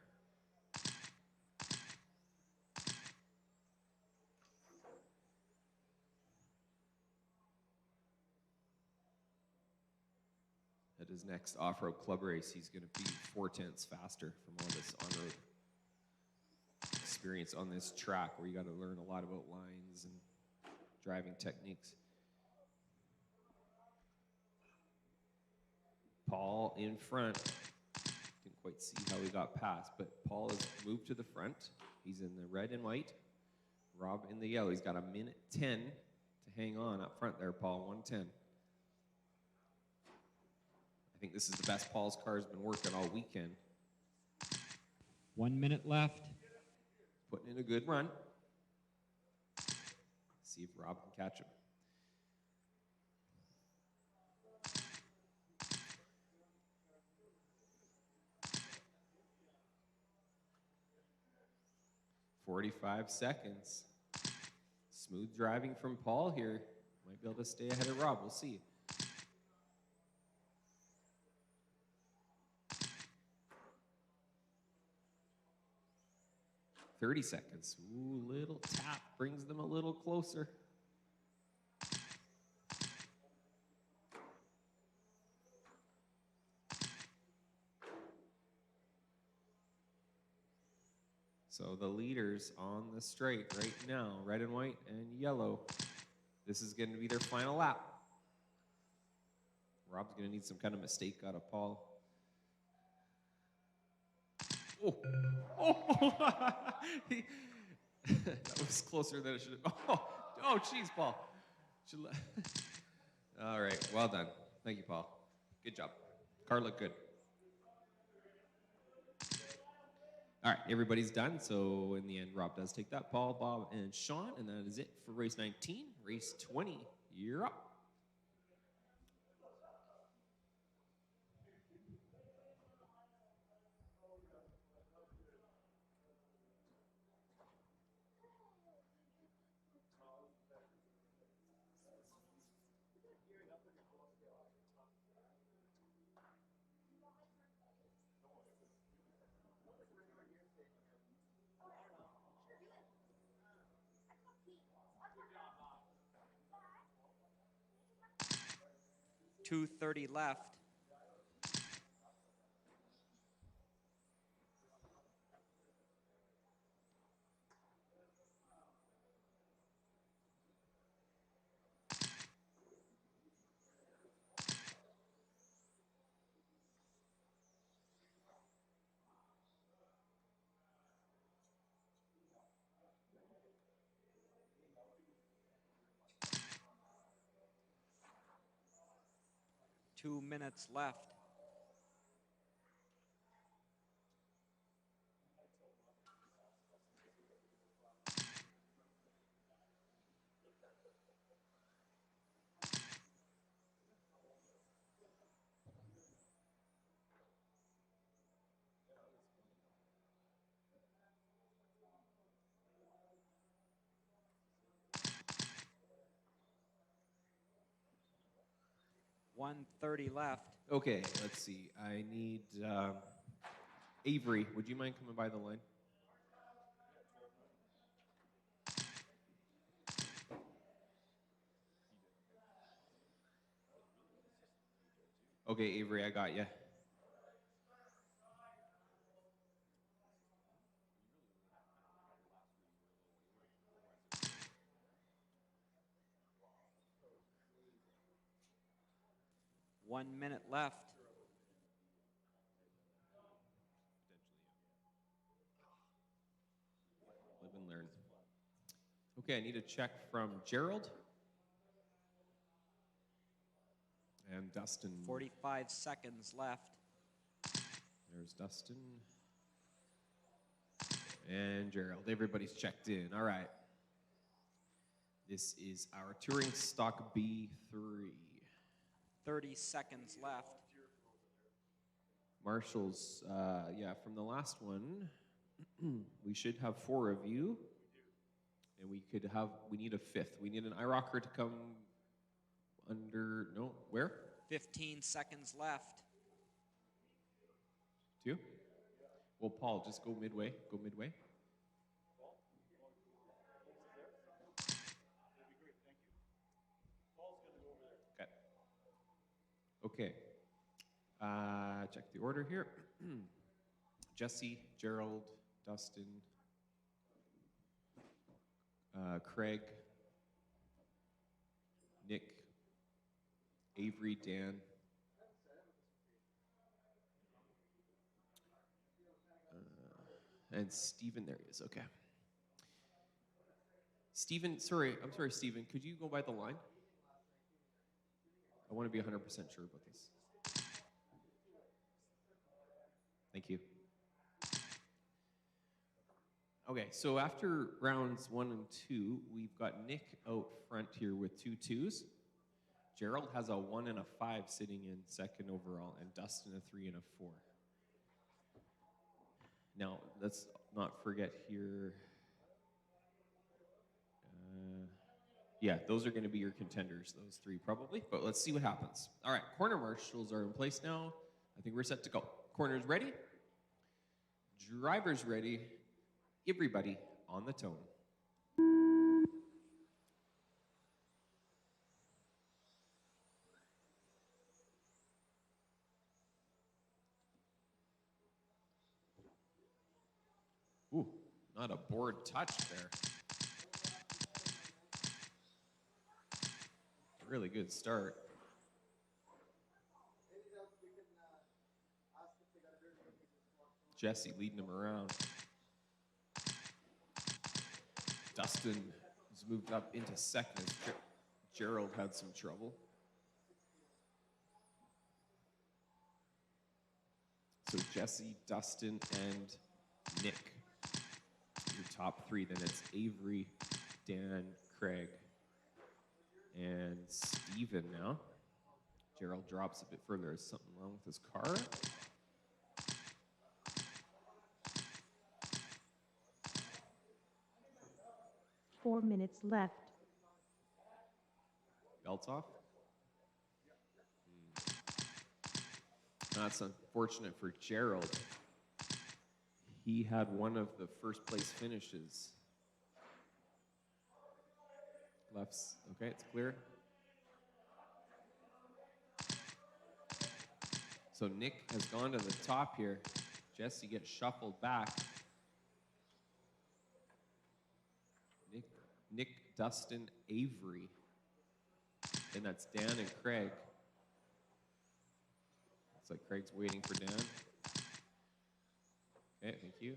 Speaker 3: At his next off-road club race, he's going to be 4/10 faster from all this on-road experience on this track where you got to learn a lot about lines and driving techniques. Paul in front. Didn't quite see how he got past, but Paul has moved to the front. He's in the red and white. Rob in the yellow. He's got a 1:10 to hang on up front there, Paul. 1:10. I think this is the best Paul's car's been working all weekend.
Speaker 1: 1 minute left.
Speaker 3: Putting in a good run. See if Rob can catch him. "45 seconds. Smooth driving from Paul here. Might be able to stay ahead of Rob. We'll see. 30 seconds. Ooh, little tap brings them a little closer. So the leaders on the straight right now, red and white and yellow. This is going to be their final lap. Rob's going to need some kind of mistake out of Paul. Oh, oh, that was closer than it should have. Oh, jeez, Paul. All right, well done. Thank you, Paul. Good job. Car looked good. All right, everybody's done. So in the end, Rob does take that. Paul, Bob, and Sean, and that is it for race 19. Race 20, you're up.
Speaker 5: .230 left. Two minutes left. .130 left.
Speaker 3: Okay, let's see. I need Avery. Would you mind coming by the line? Okay, Avery, I got you.
Speaker 5: .1 minute left.
Speaker 3: Live and learn. Okay, I need a check from Gerald and Dustin.
Speaker 5: 45 seconds left.
Speaker 3: There's Dustin and Gerald. Everybody's checked in. All right. This is our touring stock B3.
Speaker 5: 30 seconds left.
Speaker 3: Marshall's, yeah, from the last one, we should have 4 of you. And we need a 5th. We need an iRocker to come under, no, where?
Speaker 5: 15 seconds left.
Speaker 3: 2? Well, Paul, just go midway. Go midway. Okay. Check the order here. Jesse, Gerald, Dustin, Craig, Nick, Avery, Dan, and Stephen. There he is. Okay. Stephen, I'm sorry, Stephen. Could you go by the line? I want to be 100% sure about this. Thank you. Okay, so after rounds 1 and 2, we've got Nick out front here with 2 2s. Gerald has a 1 and a 5 sitting in second overall, and Dustin a 3 and a 4. Now, let's not forget here. Yeah, those are going to be your contenders, those 3 probably, but let's see what happens. All right, corner marshals are in place now. I think we're set to go. Corners ready? Drivers ready? everybody on the tone. Ooh, not a board touch there. Really good start. Jesse leading him around. Dustin has moved up into second as Gerald had some trouble. So Jesse, Dustin, and Nick, your top three. Then it's Avery, Dan, Craig, and Steven now. Gerald drops a bit further. There's something wrong with his car.
Speaker 2: Four minutes left.
Speaker 3: Belts off. That's unfortunate for Gerald. He had one of the first place finishes. Left's okay, it's clear. So Nick has gone to the top here. Jesse gets shuffled back. Nick, Dustin, Avery. Then that's Dan and Craig. Looks like Craig's waiting for Dan. Okay, thank you.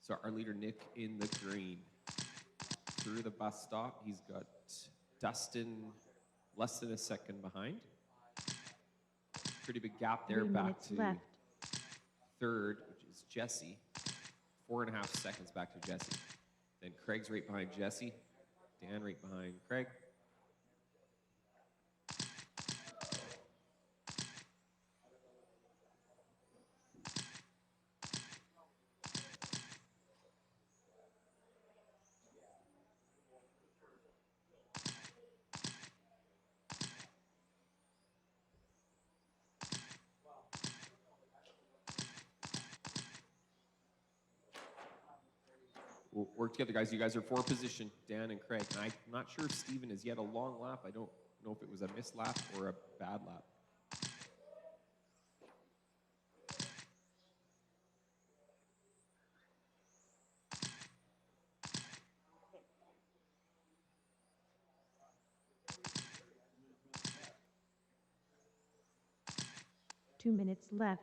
Speaker 3: So our leader, Nick, in the green. Through the bus stop, he's got Dustin less than a second behind. Pretty big gap there,
Speaker 2: 3
Speaker 3: back
Speaker 2: minutes
Speaker 3: to
Speaker 2: left.
Speaker 3: third, which is Jesse. 4.5 seconds back to Jesse. Then Craig's right behind Jesse. Dan right behind Craig. We'll work together, guys. You guys are four position, Dan and Craig. And I'm not sure if Steven is yet a long lap. I don't know if it was a missed lap or a bad lap.
Speaker 2: Two minutes left.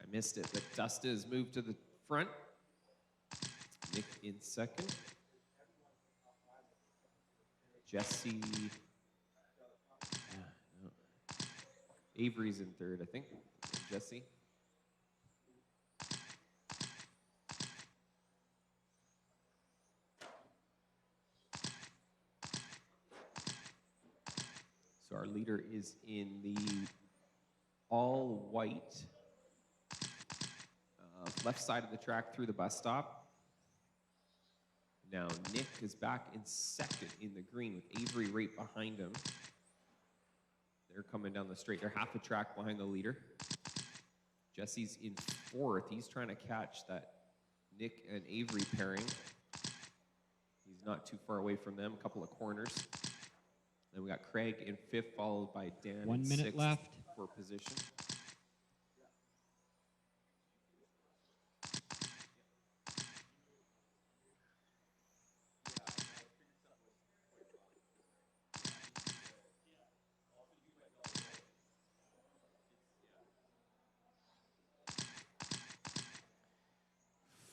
Speaker 3: I missed it, but Dustin has moved to the front. Nick in second. Jesse. No. Avery's in third, I think. Jesse. So our leader is in the all white left side of the track through the bus stop. Now Nick is back in second in the green with Avery right behind him. They're coming down the straight. They're half a track behind the leader. Jesse's in fourth. He's trying to catch that Nick and Avery pairing. He's not too far away from them, a couple of corners. Then we got Craig in fifth, followed by Dan
Speaker 1: 1
Speaker 3: in
Speaker 1: minute
Speaker 3: sixth
Speaker 1: left.
Speaker 3: for position.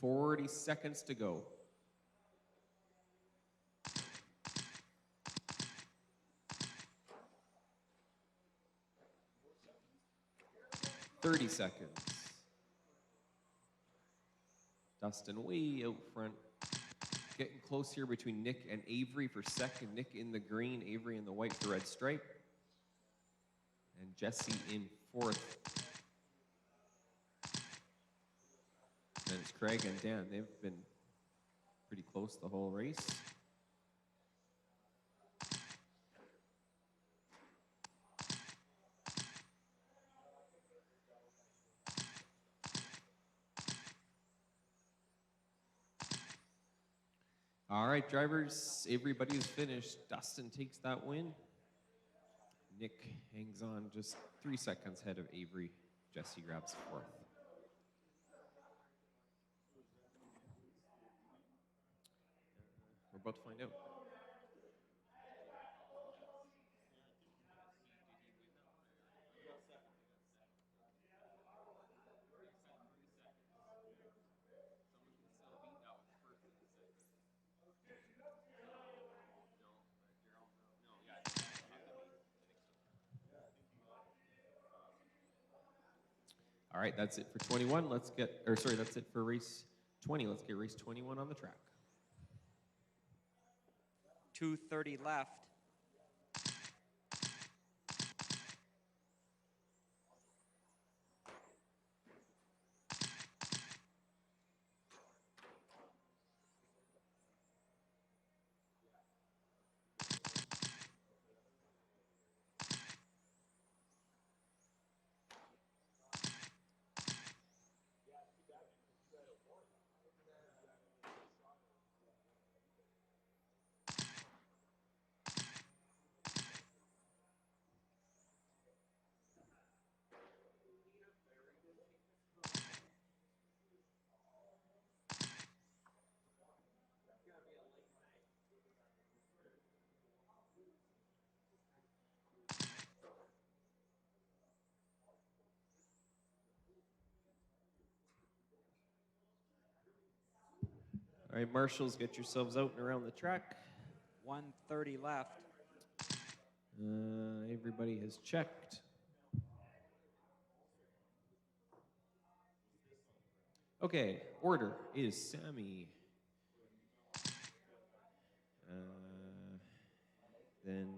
Speaker 3: .40 seconds to go. .30 seconds. Dustin way out front. Getting close here between Nick and Avery for second. Nick in the green, Avery in the white with the red stripe. And Jesse in fourth. Then it's Craig and Dan. They've been pretty close the whole race. All right, drivers, everybody's finished. Dustin takes that win. Nick hangs on just 3 seconds ahead of Avery. Jesse grabs fourth. We're about to find out. All right, that's it for 21. That's it for race 20. Let's get race 21 on the track.
Speaker 5: 2:30 left.
Speaker 3: All right, marshals, get yourselves out and around the track.
Speaker 5: 1:30 left.
Speaker 3: Everybody has checked. Okay, order is Sammy. Then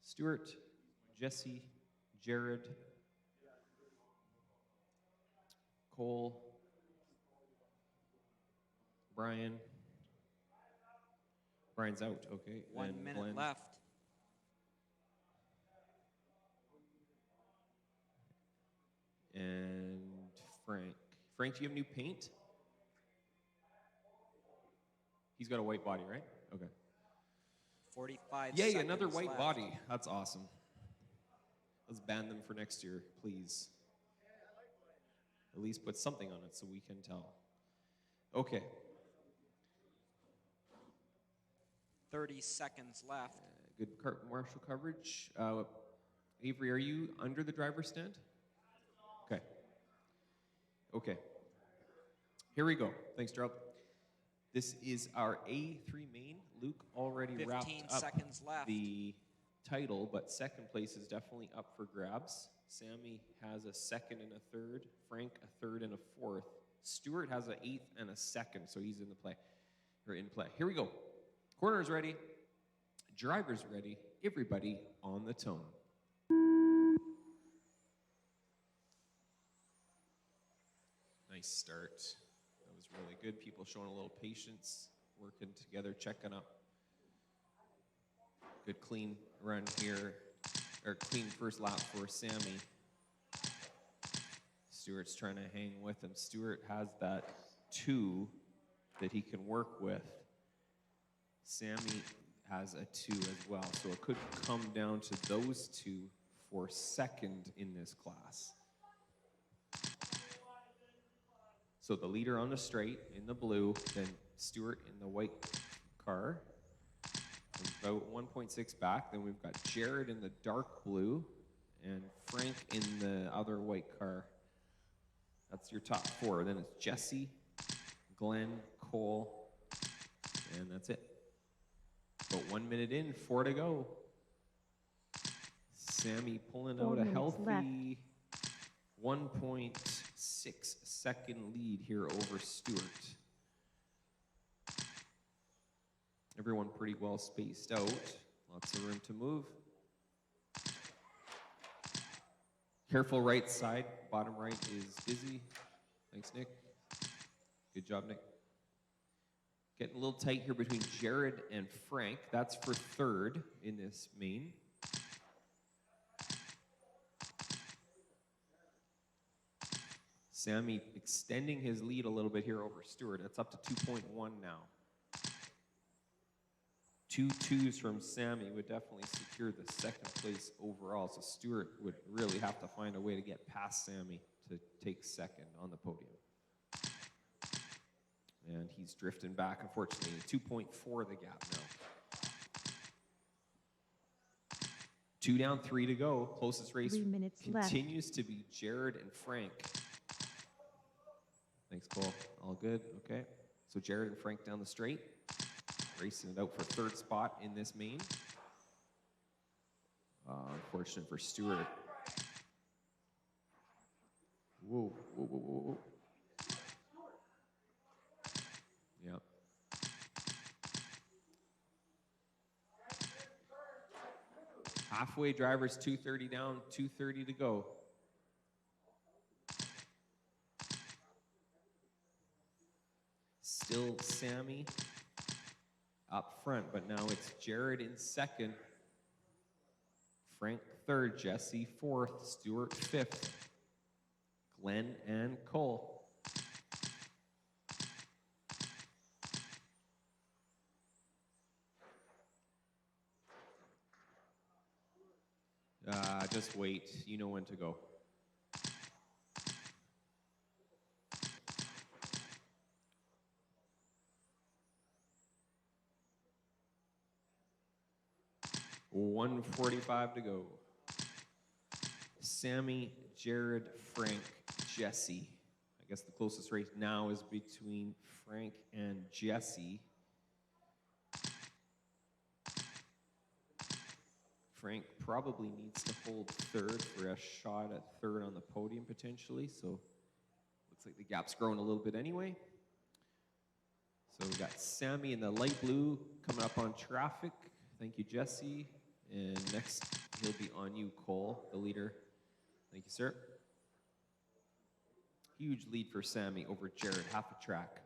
Speaker 3: Stuart, Jesse, Jared, Cole, Brian. Brian's out, okay.
Speaker 5: 1
Speaker 3: Then
Speaker 5: minute
Speaker 3: Glenn.
Speaker 5: left.
Speaker 3: And Frank. Frank, do you have new paint? He's got a white body, right? Okay.
Speaker 5: 45
Speaker 3: Yay,
Speaker 5: seconds
Speaker 3: another white
Speaker 5: left.
Speaker 3: body. That's awesome. Let's ban them for next year, please. At least put something on it so we can tell. Okay.
Speaker 5: 30 seconds left.
Speaker 3: Good marshal coverage. Avery, are you under the driver's stand? Okay. Okay. Here we go. Thanks, Gerald. This is our A3 main. Luke already
Speaker 5: 15
Speaker 3: wrapped up
Speaker 5: seconds left.
Speaker 3: the title, but second place is definitely up for grabs. Sammy has a second and a third. Frank a third and a fourth. Stuart has an eighth and a second, so he's in the play. Or in play. Here we go. Corners ready. Drivers ready. Everybody on the tone. Nice start. That was really good. People showing a little patience, working together, checking up. Good clean run here, or clean first lap for Sammy. Stuart's trying to hang with him. Stuart has that 2 that he can work with. Sammy has a 2 as well, so it could come down to those 2 for second in this class. So the leader on the straight in the blue, then Stuart in the white car, about 1.6 back. Then we've got Jared in the dark blue and Frank in the other white car. That's your top 4. Then it's Jesse, Glenn, Cole, and that's it. About 1 minute in, 4 to go. Sammy pulling
Speaker 2: 4
Speaker 3: out a
Speaker 2: minutes
Speaker 3: healthy 1.6 second lead here over Stuart. Everyone pretty well spaced out. Lots of room to move. Careful right side. Bottom right is busy. Thanks, Nick. Good job, Nick. Getting a little tight here between Jared and Frank. That's for third in this main. Sammy extending his lead a little bit here over Stuart. That's up to 2.1 now. 2 2s from Sammy would definitely secure the second place overall. So Stewart would really have to find a way to get past Sammy to take second on the podium. And he's drifting back, unfortunately. 2.4 the gap now. 2 down, 3 to go. Closest race
Speaker 2: 3 minutes left.
Speaker 3: continues to be Jared and Frank. Thanks, Cole. All good? Okay. So Jared and Frank down the straight. Racing it out for third spot in this main. Unfortunate for Stewart. Whoa, whoa, whoa, whoa, whoa. Yep. Halfway drivers, 2:30 down, 2:30 to go. Still Sammy up front, but now it's Jared in second, Frank third, Jesse fourth, Stewart fifth, Glenn and Cole. Just wait. You know when to go. $1:45 to go. Sammy, Jared, Frank, Jesse. I guess the closest race now is between Frank and Jesse. Frank probably needs to hold third for a shot at third on the podium potentially, so looks like the gap's growing a little bit anyway. So we got Sammy in the light blue coming up on traffic. Thank you, Jesse. And next, he'll be on you, Cole, the leader. Thank you, sir. Huge lead for Sammy over Jared, half a track.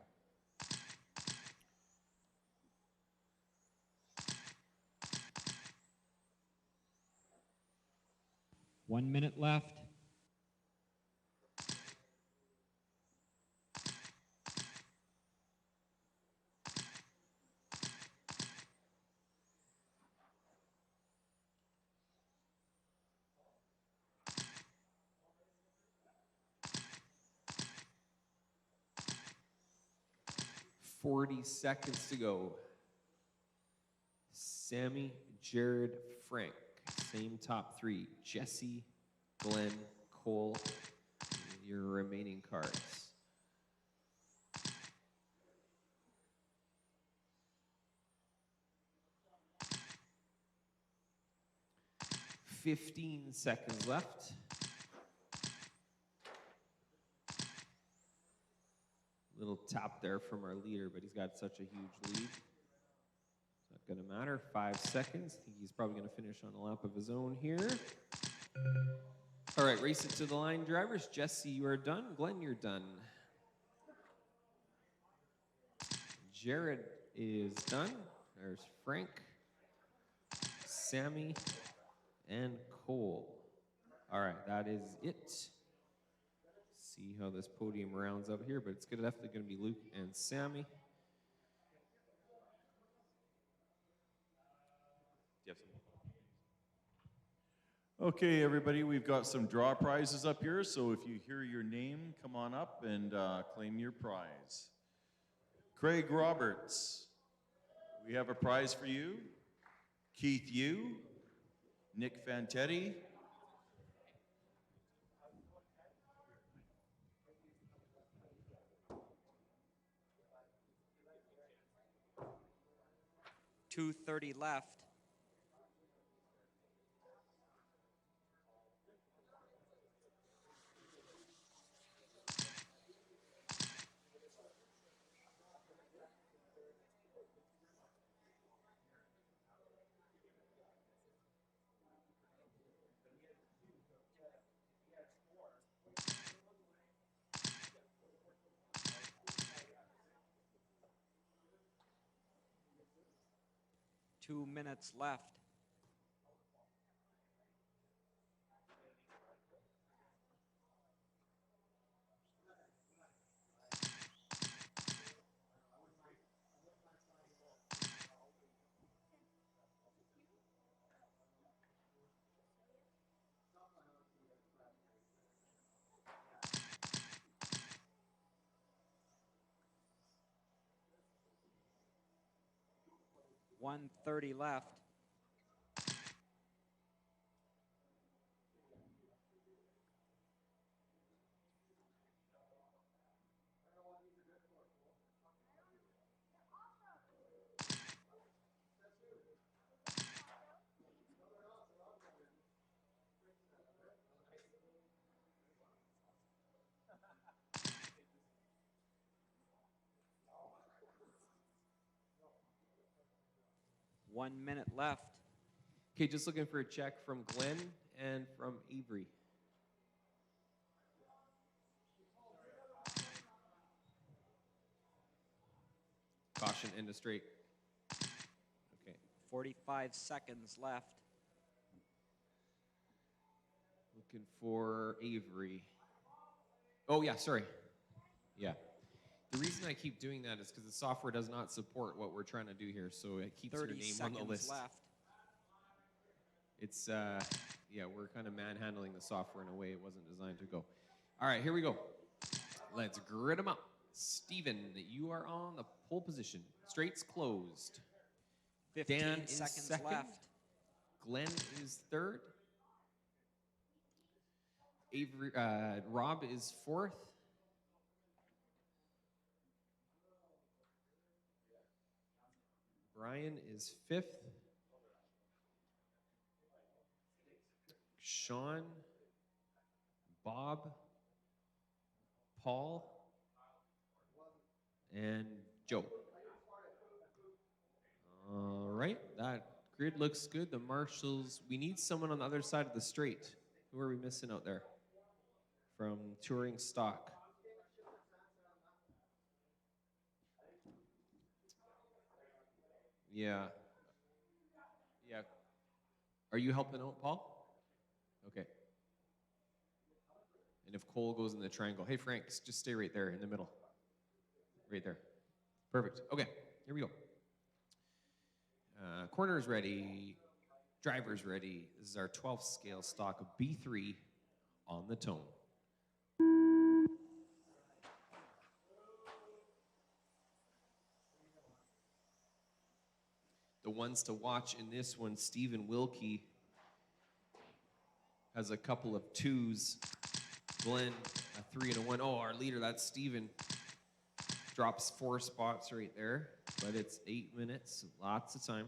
Speaker 1: One minute left.
Speaker 3: $40 seconds to go. Sammy, Jared, Frank. Same top three. Jesse, Glenn, Cole, your remaining cards. $15 seconds left. Little tap there from our leader, but he's got such a huge lead. It's not going to matter. 5 seconds. I think he's probably going to finish on a lap of his own here. All right, race it to the line, drivers. Jesse, you are done. Glenn, you're done. Jared is done. There's Frank, Sammy, and Cole. All right, that is it. See how this podium rounds up here, but it's definitely going to be Luke and Sammy. Yes.
Speaker 7: Okay, everybody, we've got some draw prizes up here, so if you hear your name, come on up and claim your prize. Craig Roberts, we have a prize for you. Keith Yu, Nick Fantetti,
Speaker 5: $2:30 left. Two minutes left. 1:30 left. One minute left.
Speaker 3: Okay, just looking for a check from Glenn and from Avery. Caution, end of straight. Okay.
Speaker 5: 45 seconds left.
Speaker 3: Looking for Avery. Oh, yeah, sorry. Yeah. The reason I keep doing that is because the software does not support what we're trying to do here, so it keeps your
Speaker 5: 30
Speaker 3: name on
Speaker 5: seconds
Speaker 3: the list.
Speaker 5: left.
Speaker 3: It's, yeah, we're kind of manhandling the software in a way it wasn't designed to go. All right, here we go. Let's grid them up. Steven, you are on the pole position. Straights closed.
Speaker 5: 15
Speaker 3: Dan is
Speaker 5: seconds
Speaker 3: second.
Speaker 5: left.
Speaker 3: Glenn is third. Avery, Rob is fourth. Brian is fifth. Sean, Bob, Paul, and Joe. All right, that grid looks good. The marshals, we need someone on the other side of the straight. Who are we missing out there? From touring stock. Yeah. Yeah. Are you helping out, Paul? Okay. And if Cole goes in the triangle, hey, Frank, just stay right there in the middle. Right there. Perfect. Okay, here we go. Corners ready. Drivers ready. This is our 12th scale stock of B3 on the tone. The ones to watch in this one, Stephen Wilkie has a couple of twos. Glenn, a 3 and a 1. Oh, our leader, that's Stephen. Drops 4 spots right there, but it's 8 minutes, lots of time.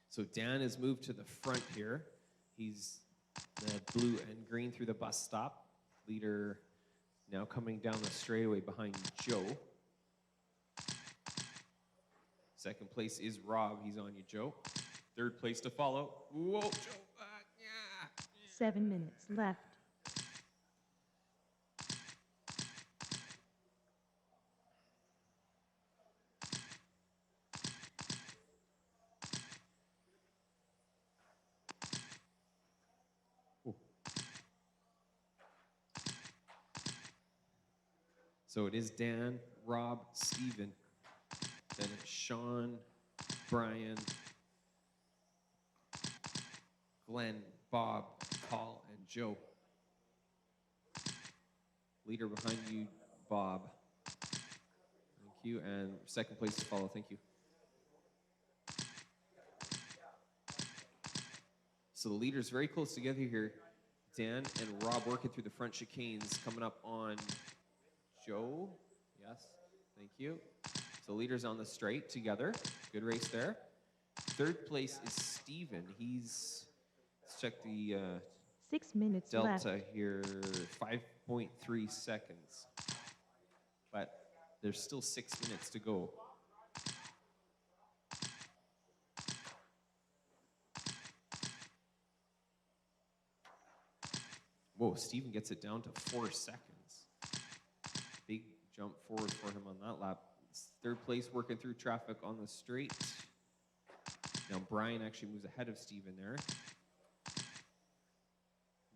Speaker 3: So Dan has moved to the front here. He's the blue and green through the bus stop. Leader now coming down the straightaway behind Joe. Second place is Rob. He's on you, Joe. Third place to follow. Whoa, Joe. Yeah.
Speaker 2: 7 minutes left.
Speaker 3: So it is Dan, Rob, Steven. Then it's Sean, Brian, Glenn, Bob, Paul, and Joe. Leader behind you, Bob. Thank you. And second place to follow. Thank you. So the leaders very close together here. Dan and Rob working through the front chicanes, coming up on Joe. Yes, thank you. So leaders on the straight together. Good race there. Third place is Steven. Let's check the
Speaker 2: 6 minutes left.
Speaker 3: delta here, 5.3 seconds. But there's still 6 minutes to go. Whoa, Steven gets it down to 4 seconds. Big jump forward for him on that lap. Third place working through traffic on the straight. Now Brian actually moves ahead of Steven there.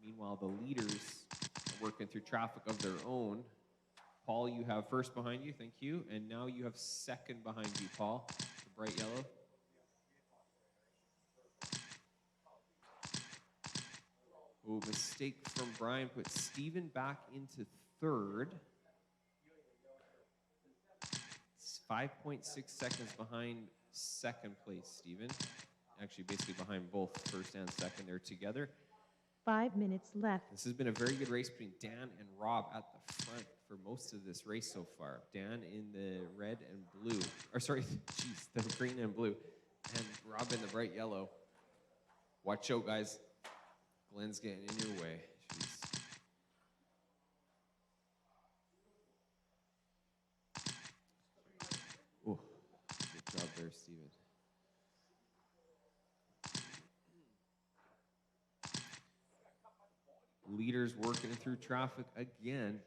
Speaker 3: Meanwhile, the leaders are working through traffic of their own. Paul, you have first behind you. Thank you. And now you have second behind you, Paul. The bright yellow. Oh, mistake from Brian. Put Steven back into third. It's 5.6 seconds behind second place, Steven. Actually, basically behind both first and second. They're together.
Speaker 2: 5 minutes left.
Speaker 3: This has been a very good race between Dan and Rob at the front for most of this race so far. Dan in the red and blue. Or sorry, geez, the green and blue. And Rob in the bright yellow. Watch out, guys. Glenn's getting in your way. Jeez. Oh, good job there, Steven. Leaders working through traffic again.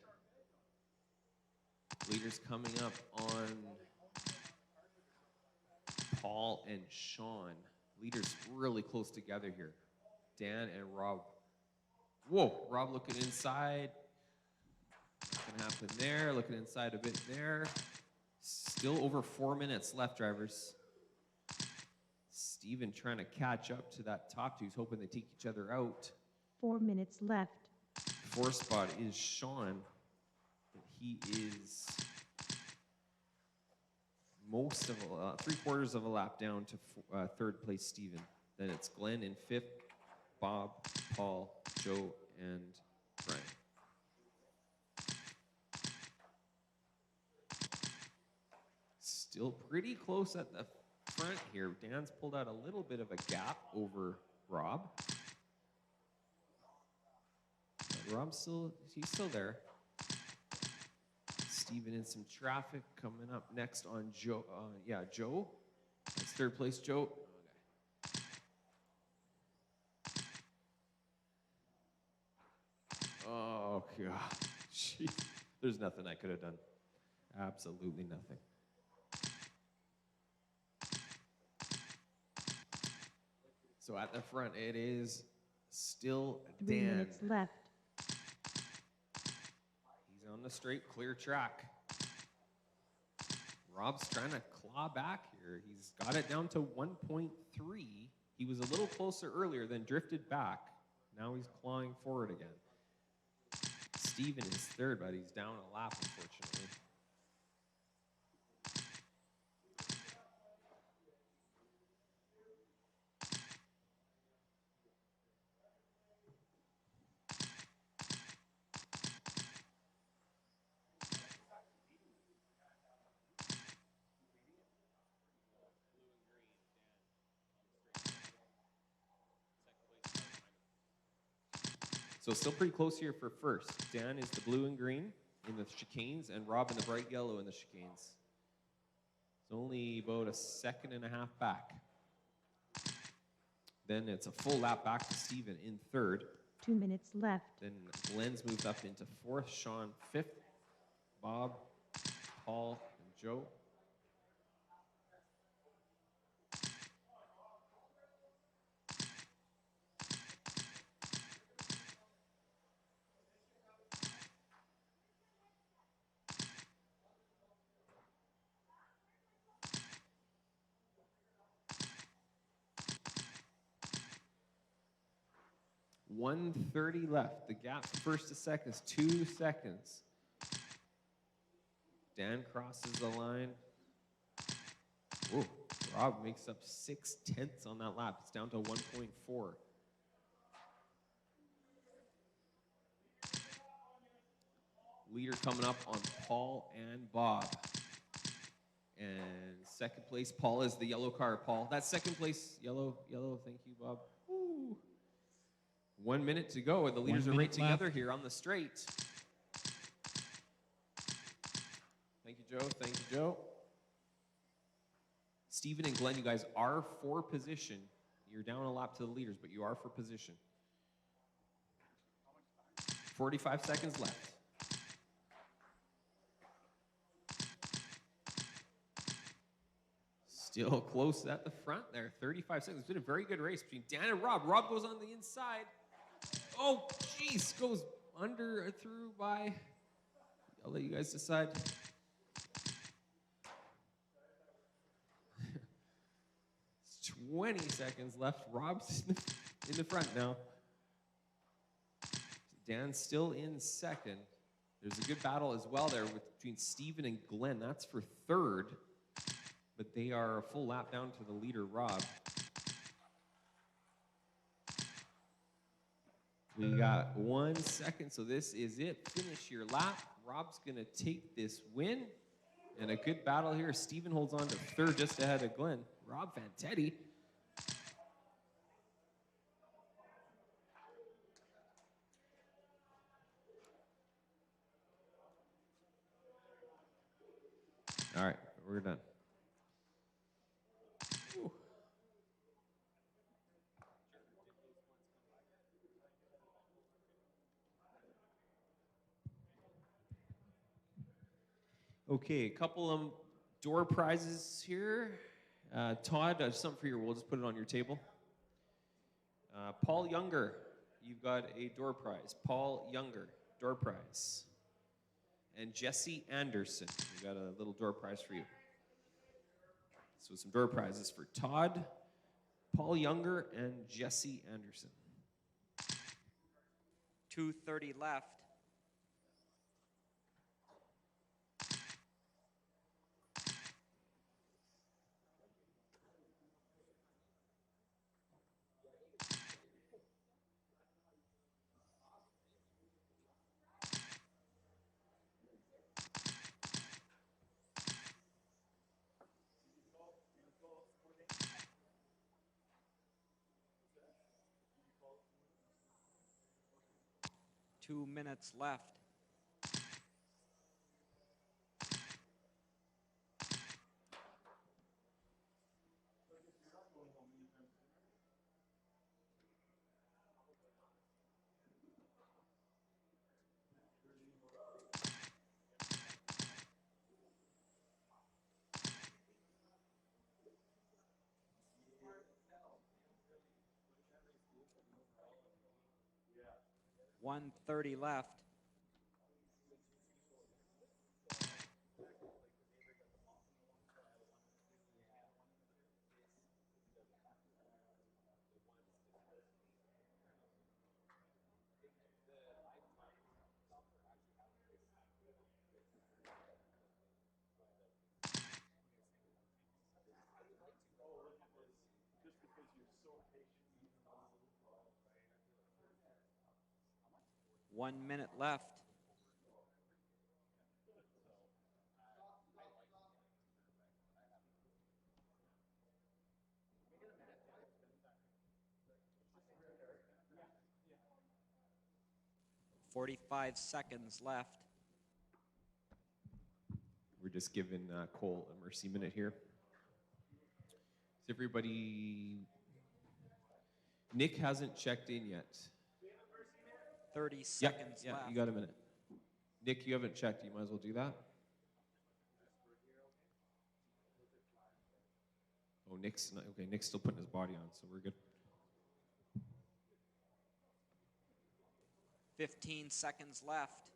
Speaker 3: Leaders coming up on Paul and Sean. Leaders really close together here. Dan and Rob. Whoa, Rob looking inside. Nothing happened there. Looking inside a bit there. Still over 4 minutes left, drivers. Steven trying to catch up to that top two. He's hoping they take each other out.
Speaker 2: 4 minutes left.
Speaker 3: Fourth spot is Sean. He is most of 3/4 of a lap down to third place Steven. Then it's Glenn in fifth, Bob, Paul, Joe, and Brian. Still pretty close at the front here. Dan's pulled out a little bit of a gap over Rob. But Rob's he's still there. Steven in some traffic coming up next on Joe. Joe. That's third place, Joe. Okay. Oh, God. Jeez. There's nothing I could have done. Absolutely nothing. So at the front, it is still
Speaker 2: 3
Speaker 3: Dan.
Speaker 2: minutes left.
Speaker 3: He's on the straight, clear track. Rob's trying to claw back here. He's got it down to 1.3. He was a little closer earlier, then drifted back. Now he's clawing forward again. Steven is third, but he's down a lap, unfortunately. So still pretty close here for first. Dan is the blue and green in the chicanes, and Rob in the bright yellow in the chicanes. It's only about a 1.5 seconds back. Then it's a full lap back to Steven in third.
Speaker 2: 2 minutes left.
Speaker 3: Then Glenn's moved up into fourth, Sean fifth, Bob, Paul, and Joe. .130 left. The gap from first to second is 2 seconds. Dan crosses the line. Whoa, Rob makes up 0.6 on that lap. It's down to 1.4. Leader coming up on Paul and Bob. And second place, Paul is the yellow car. Paul, that's second place, yellow. Thank you, Bob. Woo. 1 minute to go, and the leaders are right together here on the straight. Thank you, Joe. Thank you, Joe. Steven and Glenn, you guys are for position. You're down a lap to the leaders, but you are for position. 45 seconds left. Still close at the front there. 35 seconds. It's been a very good race between Dan and Rob. Rob goes on the inside. Oh, jeez. Goes under, through by I'll let you guys decide. It's 20 seconds left. Rob's in the front now. Dan's still in second. There's a good battle as well there between Steven and Glenn. That's for third, but they are a full lap down to the leader, Rob. We got 1 second, so this is it. Finish your lap. Rob's going to take this win. And a good battle here. Steven holds on to third just ahead of Glenn. Rob Fantetti. All right, we're done. Whew. Okay, a couple of door prizes here. Todd, something for you. We'll just put it on your table. Paul Younger, you've got a door prize. Paul Younger, door prize. And Jesse Anderson, we've got a little door prize for you. So some door prizes for Todd, Paul Younger, and Jesse Anderson.
Speaker 5: 2:30 left. Two minutes left. Yeah. 1:30 left.
Speaker 9: Just because you're so patient.
Speaker 5: 1 minute left. "45 seconds left."
Speaker 3: We're just giving Cole a mercy minute here. Is everybody... Nick hasn't checked in yet.
Speaker 5: 30 seconds left.
Speaker 3: Yeah, you got a minute. Nick, you haven't checked. You might as well do that. Oh, Nick's not, okay. Nick's still putting his body on, so we're good.
Speaker 5: 15 seconds left.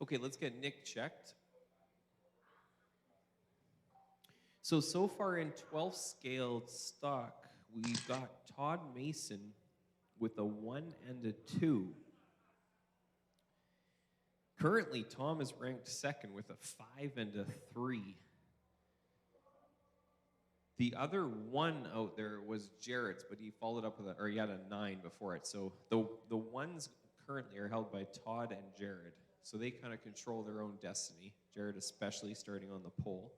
Speaker 3: Okay, let's get Nick checked. So far in 12 scaled stock, we've got Todd Mason with a 1 and a 2. Currently, Tom is ranked second with a 5 and a 3. The other one out there was Jared's, but he followed up with or he had a 9 before it. So the ones currently are held by Todd and Jared. So they kind of control their own destiny. Jared especially starting on the pole.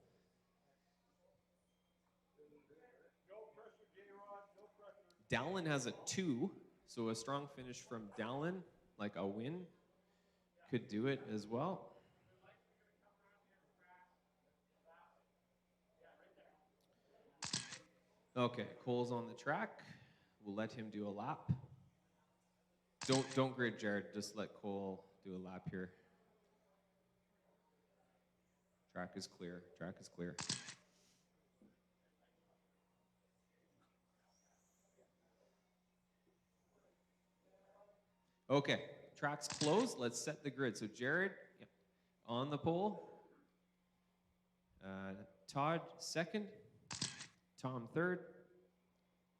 Speaker 3: Dallin has a 2, so a strong finish from Dallin, like a win, could do it as well. Okay, Cole's on the track. We'll let him do a lap. Don't grid Jared, just let Cole do a lap here. Track is clear, track is clear. Okay, track's closed. Let's set the grid. So Jared on the pole. Todd second. Tom third.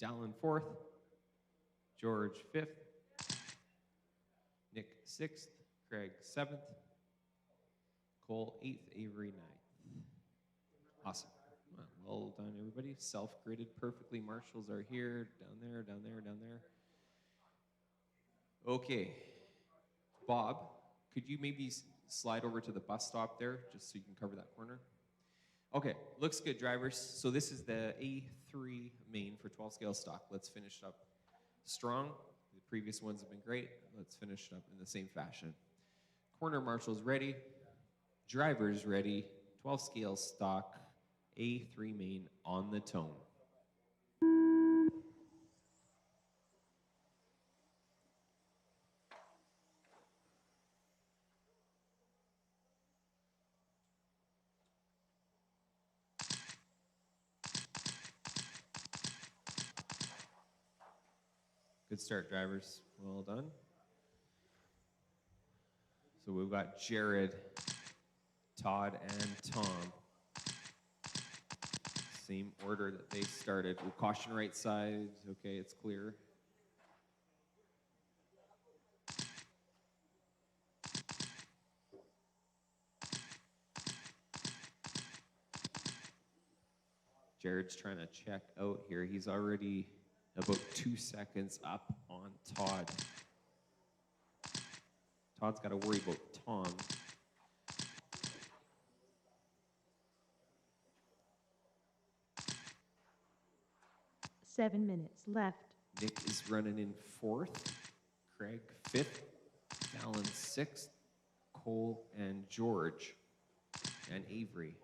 Speaker 3: Dallin fourth. George fifth. Nick sixth. Craig seventh. Cole eighth. Avery ninth. Awesome. Well done, everybody. Self-gridded perfectly. Marshals are here. Down there, down there, down there. Okay, Bob, could you maybe slide over to the bus stop there, just so you can cover that corner? Okay, looks good, drivers. So this is the A3 main for 12 scale stock. Let's finish up strong. The previous ones have been great. Let's finish it up in the same fashion. Corner marshals ready, drivers ready, 12 scale stock, A3 main on the tone. Good start, drivers. Well done. So we've got Jared, Todd, and Tom. Same order that they started. We'll caution right side. Okay, it's clear. Jared's trying to check out here. He's already about 2 seconds up on Todd. Todd's got to worry about Tom.
Speaker 2: Seven minutes left.
Speaker 3: Nick is running in fourth. Craig fifth. Dallin sixth. Cole and George and Avery.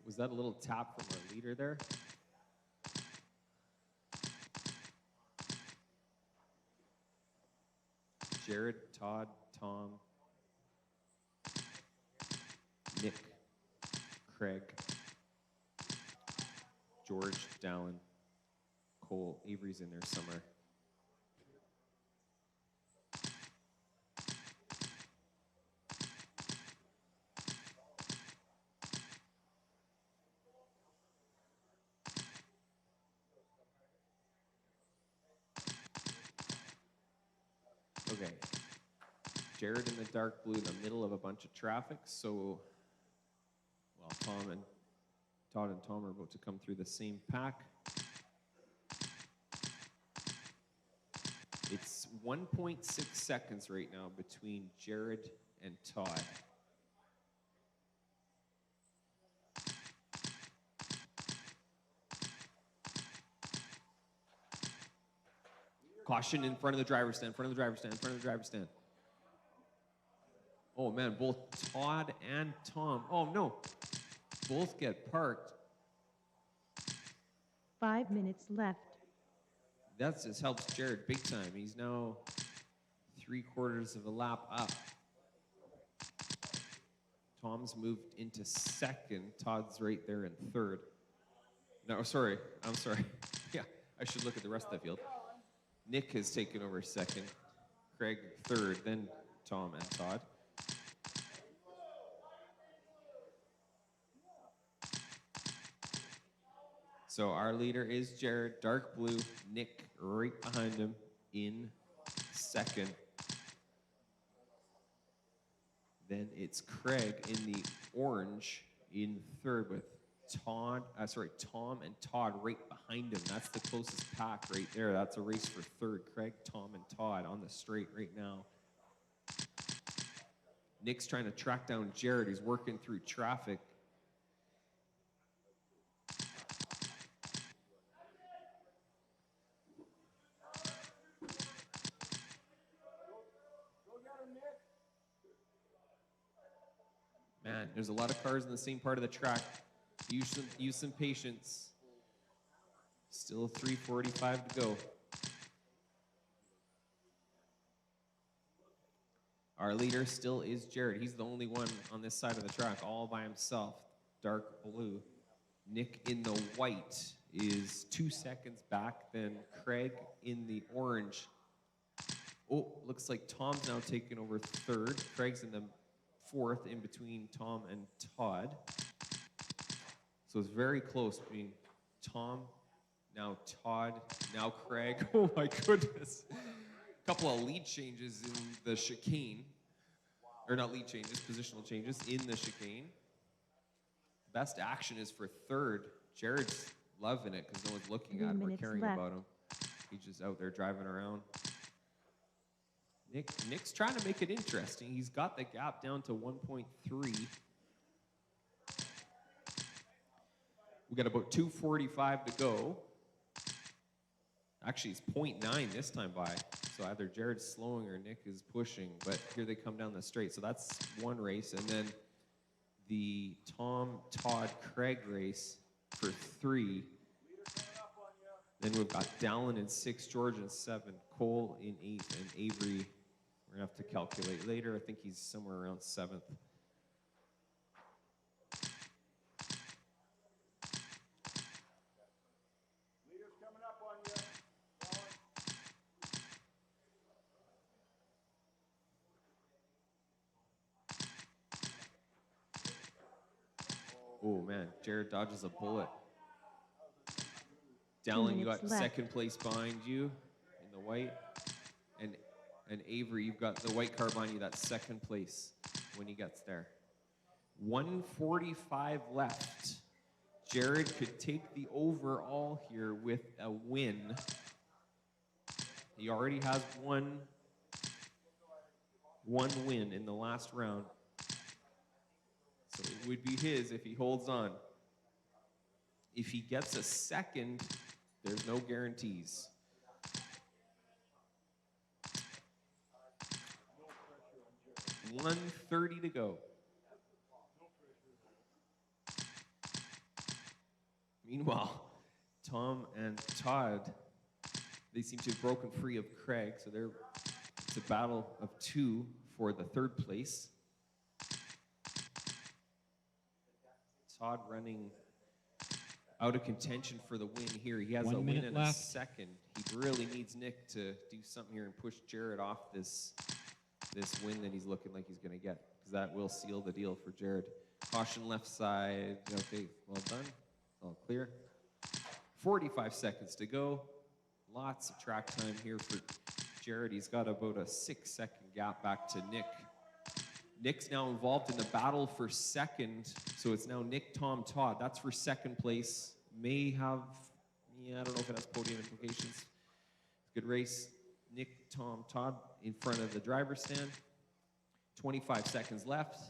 Speaker 3: Was that a little tap from our leader there? Jared, Todd, Tom, Nick, Craig, George, Dallin, Cole, Avery's in there somewhere. Okay. Jared in the dark blue in the middle of a bunch of traffic, so well, Todd and Tom are about to come through the same pack. It's 1.6 seconds right now between Jared and Todd. Caution in front of the driver's stand, front of the driver's stand, front of the driver's stand. Oh man, both Todd and Tom. Oh no, both get parked.
Speaker 2: 5 minutes left.
Speaker 3: That just helps Jared big time. He's now 3/4 of a lap up. Tom's moved into second. Todd's right there in third. No, sorry. I'm sorry. Yeah, I should look at the rest of the field. Nick has taken over second, Craig third, then Tom and Todd. So our leader is Jared, dark blue, Nick right behind him in second. Then it's Craig in the orange in third with Tom and Todd right behind him. That's the closest pack right there. That's a race for third. Craig, Tom, and Todd on the straight right now. Nick's trying to track down Jared. He's working through traffic. Man, there's a lot of cars in the same part of the track. Use some patience. Still 3:45 to go. Our leader still is Jared. He's the only one on this side of the track, all by himself. Dark blue. Nick in the white is 2 seconds back. Then Craig in the orange. Oh, looks like Tom's now taking over third. Craig's in the fourth in between Tom and Todd. So it's very close between Tom, now Todd, now Craig. Oh my goodness. A couple of lead changes in the chicane. Or not lead changes, positional changes in the chicane. Best action is for third. Jared's loving it because no one's looking
Speaker 2: 3
Speaker 3: at him or
Speaker 2: minutes
Speaker 3: caring
Speaker 2: left.
Speaker 3: about him. He's just out there driving around. Nick's trying to make it interesting. He's got the gap down to 1.3. We got about 2:45 to go. Actually, it's 0.9 this time by. So either Jared's slowing or Nick is pushing. But here they come down the straight. So that's one race. And then the Tom, Todd, Craig race for 3. Then we've got Dallin in 6, George in 7, Cole in 8, and Avery, we're going to have to calculate later. I think he's somewhere around 7th.
Speaker 4: Leader's coming up on you.
Speaker 3: Oh, man, Jared dodges a bullet. Dallin, you got
Speaker 2: minutes left.
Speaker 3: second place behind you in the white. And Avery, you've got the white car behind you. That's second place when he gets there. 1:45 left. Jared could take the overall here with a win. He already has one win in the last round. So it would be his if he holds on. If he gets a second, there's no guarantees. $130 to go. Meanwhile, Tom and Todd, they seem to have broken free of Craig, so it's a battle of 2 for the third place. Todd running out of contention for the win here. He has
Speaker 1: 1
Speaker 3: a win
Speaker 1: minute
Speaker 3: in
Speaker 1: left.
Speaker 3: a second. He really needs Nick to do something here and push Jared off this win that he's looking like he's going to get, because that will seal the deal for Jared. Caution left side. Okay, well done. All clear. 45 seconds to go. Lots of track time here for Jared. He's got about a 6-second gap back to Nick. Nick's now involved in the battle for second, so it's now Nick, Tom, Todd. That's for second place. May have, I don't know if it has podium implications. Good race. Nick, Tom, Todd in front of the driver's stand. 25 seconds left.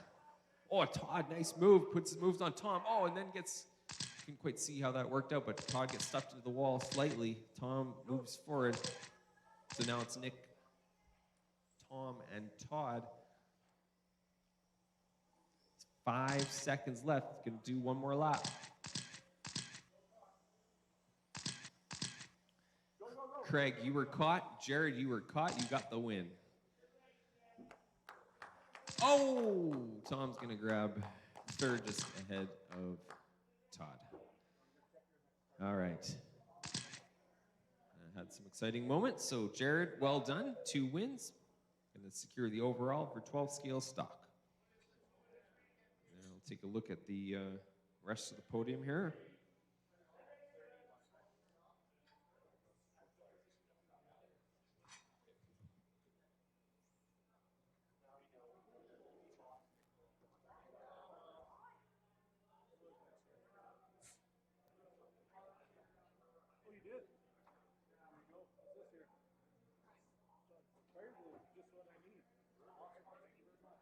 Speaker 3: Oh, Todd, nice move. Puts his moves on Tom. Oh, and then couldn't quite see how that worked out, but Todd gets stuck to the wall slightly. Tom moves forward. So now it's Nick, Tom, and Todd. 5 seconds left. Gonna do one more lap. Craig, you were caught. Jared, you were caught. You got the win. Oh, Tom's gonna grab third just ahead of Todd. All right. Had some exciting moments. So Jared, well done. 2 wins. Going to secure the overall for 12 scale stock. And I'll take a look at the rest of the podium here.
Speaker 9: Oh, you did? There you go. What's this here? Fire blue, just what I need. Awesome. Thank you very much.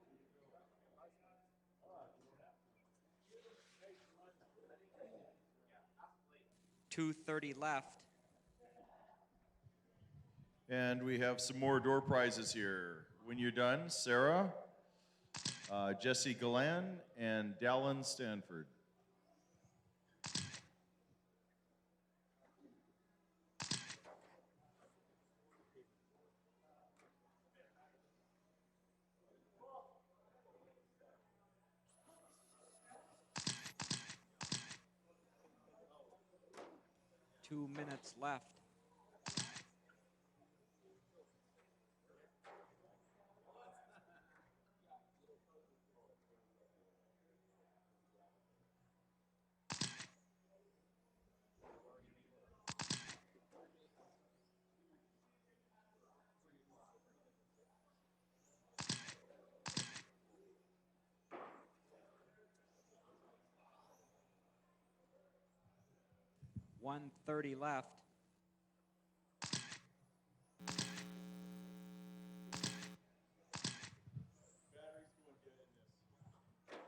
Speaker 5: 2:30 left.
Speaker 7: And we have some more door prizes here. When you're done, Sarah, Jesse Galan, and Dallin Stanford.
Speaker 5: Two minutes left. $130 left.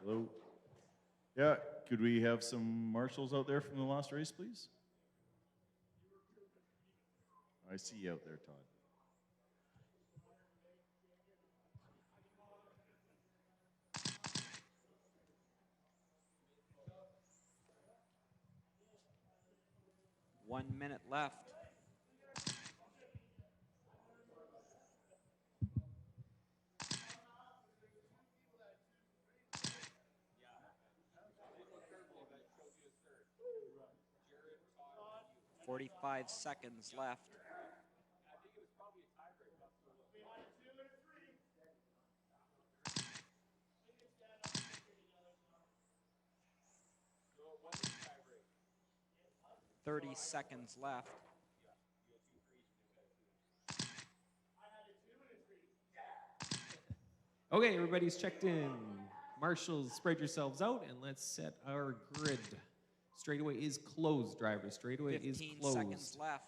Speaker 7: Hello. Yeah, could we have some marshals out there from the last race, please? I see you out there, Todd.
Speaker 5: One minute left. $45 seconds left. 30 seconds left.
Speaker 3: Okay, everybody's checked in. Marshals, spread yourselves out and let's set our grid. Straightaway is closed, drivers. Straightaway is
Speaker 5: 15
Speaker 3: closed.
Speaker 5: seconds left.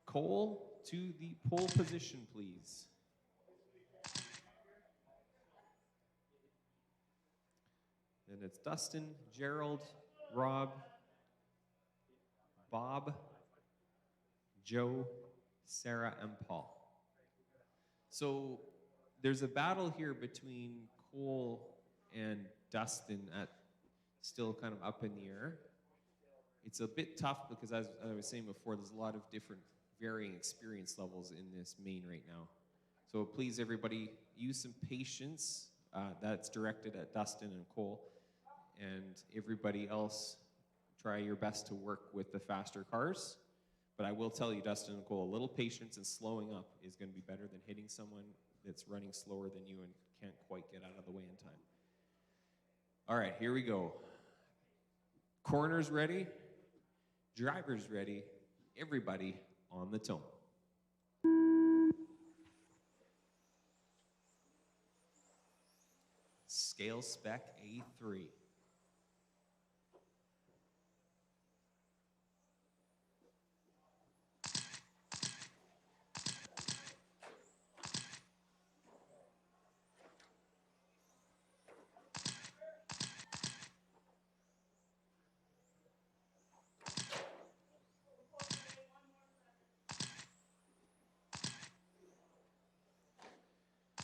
Speaker 3: Cole to the pole position, please. Then it's Dustin, Gerald, Rob, Bob, Joe, Sarah, and Paul. So there's a battle here between Cole and Dustin at still kind of up in the air. It's a bit tough because, as I was saying before, there's a lot of different varying experience levels in this main right now. So please, everybody, use some patience. That's directed at Dustin and Cole. And everybody else, try your best to work with the faster cars. But I will tell you, Dustin and Cole, a little patience and slowing up is going to be better than hitting someone that's running slower than you and can't quite get out of the way in time. All right, here we go. Corners ready, drivers ready, everybody on the tone. Scale spec A3.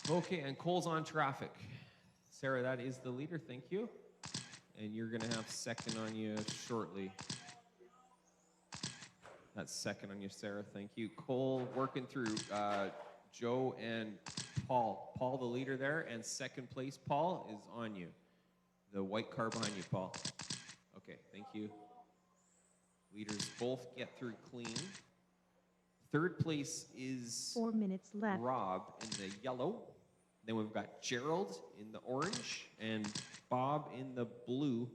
Speaker 3: Okay, and Cole's on traffic. Sarah, that is the leader, thank you. And you're gonna have second on you shortly. That's second on you, Sarah, thank you. Cole working through Joe and Paul. Paul, the leader there, and second place, Paul, is on you. The white car behind you, Paul. Okay, thank you. Leaders both get through clean. Third place is
Speaker 2: 4 minutes left.
Speaker 3: Rob in the yellow. Then we've got Gerald in the orange and Bob in the blue.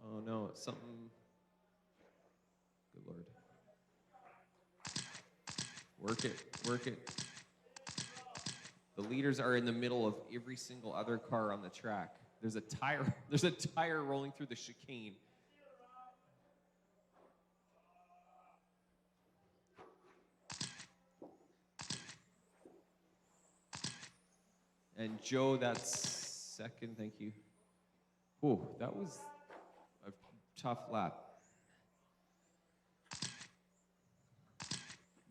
Speaker 3: Oh no, it's something. Good Lord. Work it, work it. The leaders are in the middle of every single other car on the track. There's a tire rolling through the chicane. And Joe, that's second, thank you. Oh, that was a tough lap.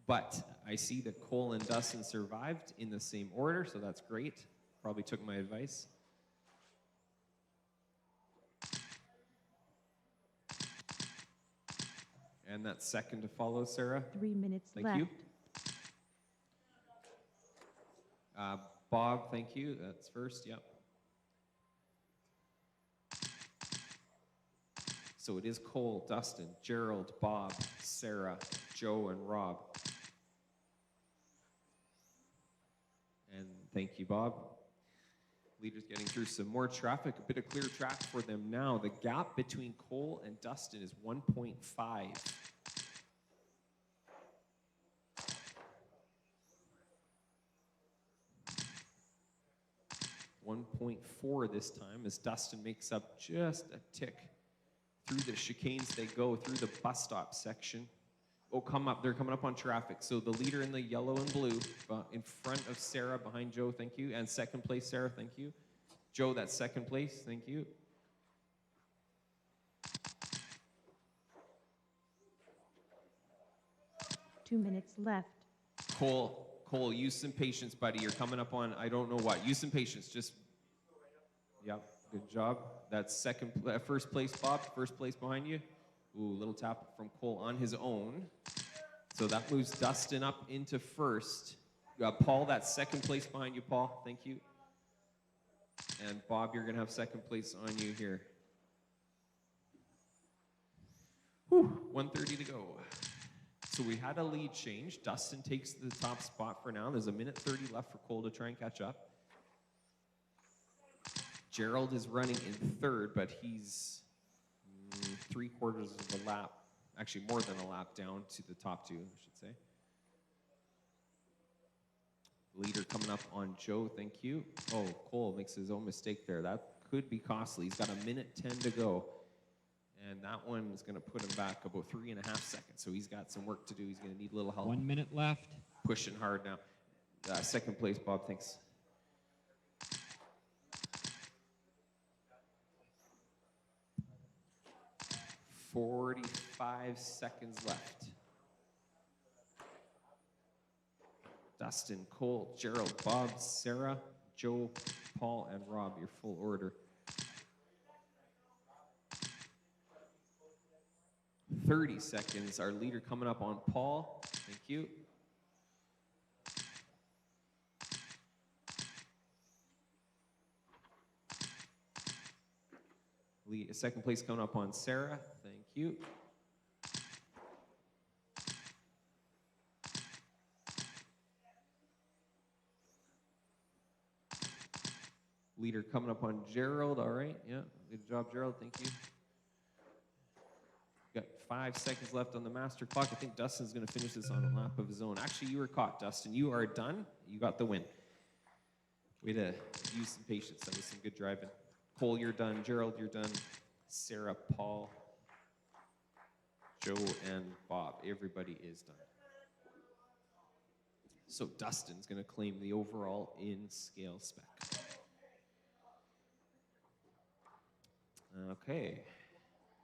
Speaker 3: But I see that Cole and Dustin survived in the same order, so that's great. Probably took my advice. And that's second to follow, Sarah.
Speaker 2: 3 minutes
Speaker 3: Thank
Speaker 2: left.
Speaker 3: you. Bob, thank you. That's first, yep. So it is Cole, Dustin, Gerald, Bob, Sarah, Joe, and Rob. And thank you, Bob. Leaders getting through some more traffic, a bit of clear track for them now. The gap between Cole and Dustin is 1.5. 1.4 this time as Dustin makes up just a tick. Through the chicanes they go, through the bus stop section. Oh, they're coming up on traffic. So the leader in the yellow and blue, in front of Sarah, behind Joe, thank you. And second place, Sarah, thank you. Joe, that's second place, thank you.
Speaker 2: Two minutes left.
Speaker 3: Cole, use some patience, buddy. You're coming up on, I don't know what. Use some patience, just, yep, good job. That's first place, Bob, first place behind you. Ooh, little tap from Cole on his own. So that moves Dustin up into first. Paul, that's second place behind you, Paul. Thank you. And Bob, you're going to have second place on you here. Whew, 1:30 to go. So we had a lead change. Dustin takes the top spot for now. There's a minute 30 left for Cole to try and catch up. Gerald is running in third, but he's 3/4 of a lap, actually more than a lap down to the top two, I should say. Leader coming up on Joe, thank you. Oh, Cole makes his own mistake there. That could be costly. He's got a minute 10 to go. And that one is going to put him back about 3.5 seconds. So he's got some work to do. He's going to need a little help.
Speaker 1: 1 minute left.
Speaker 3: Pushing hard now. Second place, Bob, thanks. "45 seconds left. Dustin, Cole, Gerald, Bob, Sarah, Joe, Paul, and Rob, your full order. 30 seconds. Our leader coming up on Paul. Thank you. Second place coming up on Sarah. Thank you. Leader coming up on Gerald. All right. Yeah. Good job, Gerald. Thank you. Got 5 seconds left on the master clock. I think Dustin's going to finish this on a lap of his own. Actually, you were caught, Dustin. You are done. You got the win. Way to use some patience. That was some good driving. Cole, you're done. Gerald, you're done. Sarah, Paul, Joe, and Bob. Everybody is done. So Dustin's going to claim the overall in-scale spec. Okay.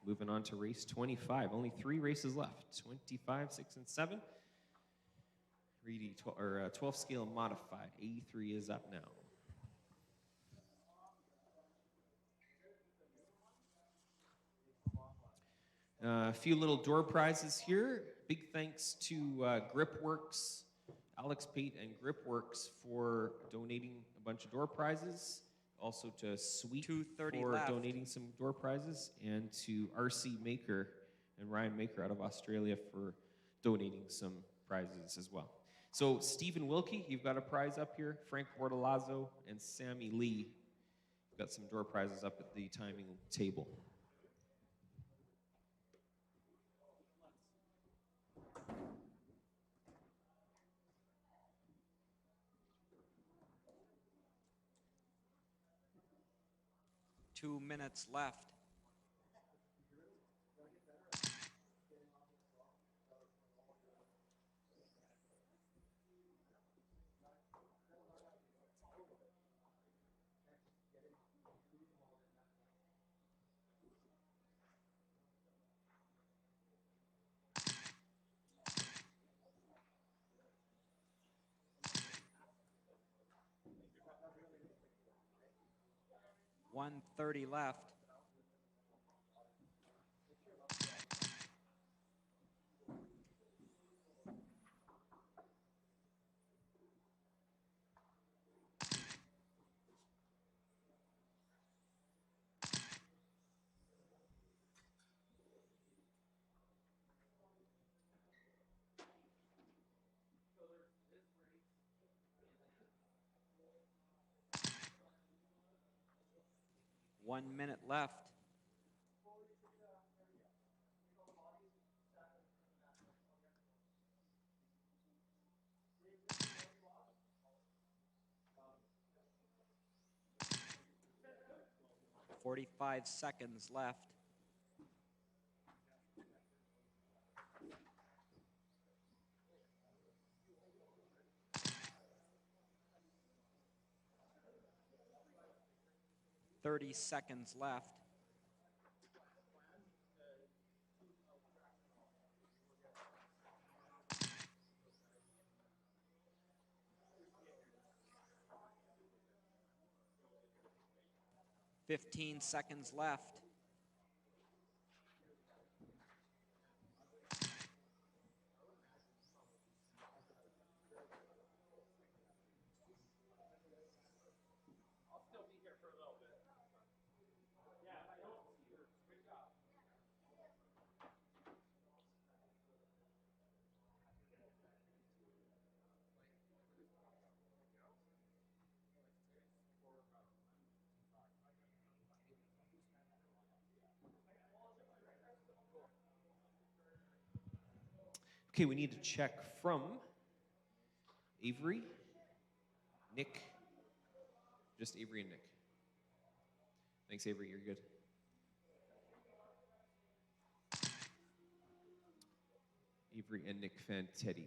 Speaker 3: Moving on to race 25. Only 3 races left. 25, 6, and 7. 12 scale modified. A3 is up now. A few little door prizes here. Big thanks to GripWorks, Alex Pate and GripWorks for donating a bunch of door prizes. also to Sweet
Speaker 5: 2:30
Speaker 3: for
Speaker 5: left.
Speaker 3: donating some door prizes, and to RC Maker and Ryan Maker out of Australia for donating some prizes as well. So Stephen Wilkie, you've got a prize up here. Frank Bortolazzo and Sammy Lee, you've got some door prizes up at the timing table.
Speaker 5: Two minutes left. $130 left. One minute left. $45 seconds left. $30 seconds left. $15 seconds left.
Speaker 3: Okay, we need to check from Avery, Nick, just Avery and Nick. Thanks, Avery, you're good. Avery and Nick Fantetti.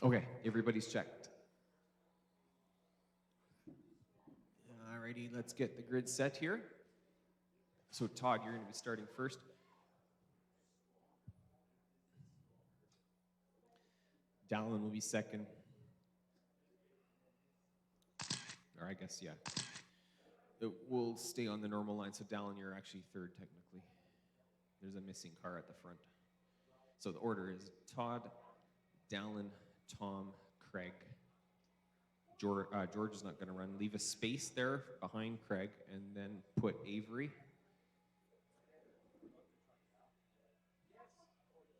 Speaker 3: Okay, everybody's checked. Alrighty, let's get the grid set here. So Todd, you're going to be starting first. Dallin will be second. Or I guess, yeah. We'll stay on the normal line. So Dallin, you're actually third technically. There's a missing car at the front. So the order is Todd, Dallin, Tom, Craig. George is not going to run. Leave a space there behind Craig and then put Avery.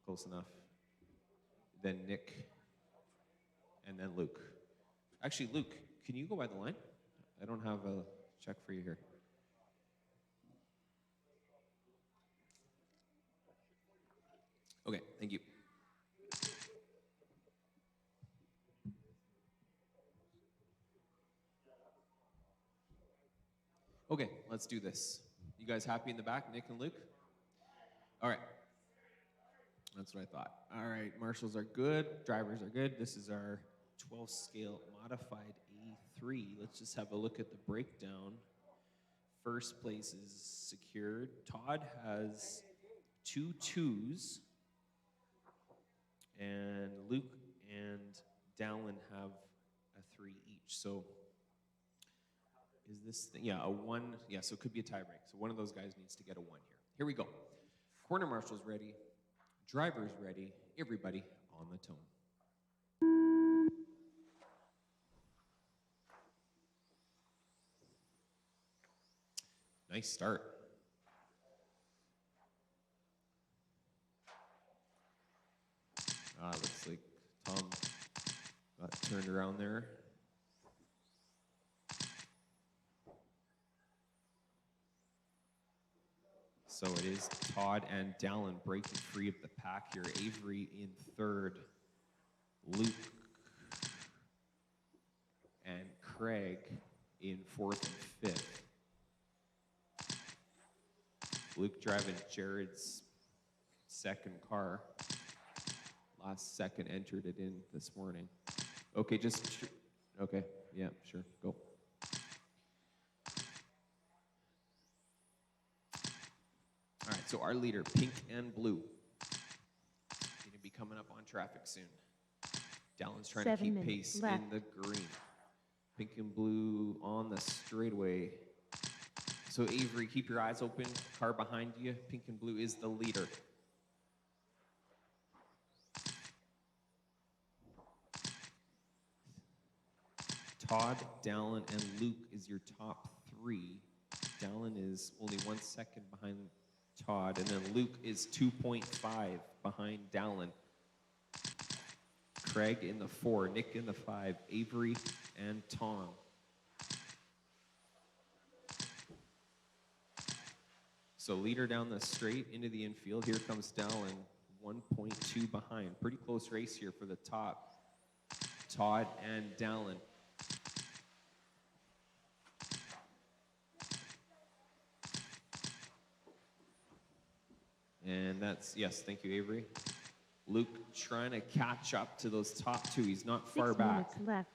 Speaker 3: Close enough. Then Nick. And then Luke. Actually, Luke, can you go by the line? I don't have a check for you here. Okay, thank you. Okay, let's do this. You guys happy in the back, Nick and Luke? All right. That's what I thought. All right, marshals are good, drivers are good. This is our 12 scale modified 3. Let's just have a look at the breakdown. First place is secured. Todd has 2 2s, and Luke and Dallin have a 3 each. So is this thing, yeah, a 1, yeah, so it could be a tie break. So one of those guys needs to get a 1 here. Here we go. Corner marshal's ready, driver's ready, everybody on the tone. Nice start. Looks like Tom got turned around there. So it is Todd and Dallin breaking free of the pack here. Avery in 3rd. Luke and Craig in 4th and 5th. Luke driving Jared's 2nd car. Last second entered it in this morning. Okay, okay, yeah, sure, go. All right, so our leader, pink and blue, going to be coming up on traffic soon. Dallin's trying to
Speaker 2: 7
Speaker 3: keep
Speaker 2: minutes
Speaker 3: pace
Speaker 2: left.
Speaker 3: in the green. Pink and blue on the straightaway. So Avery, keep your eyes open. Car behind you, pink and blue is the leader. Todd, Dallin, and Luke is your top 3. Dallin is only 1 second behind Todd, and then Luke is 2.5 behind Dallin. Craig in the 4, Nick in the 5, Avery and Tom. So leader down the straight into the infield. Here comes Dallin, 1.2 behind. Pretty close race here for the top. Todd and Dallin. And that's, yes, thank you, Avery. Luke trying to catch up to those top 2. He's not far
Speaker 2: 6
Speaker 3: back.
Speaker 2: minutes left.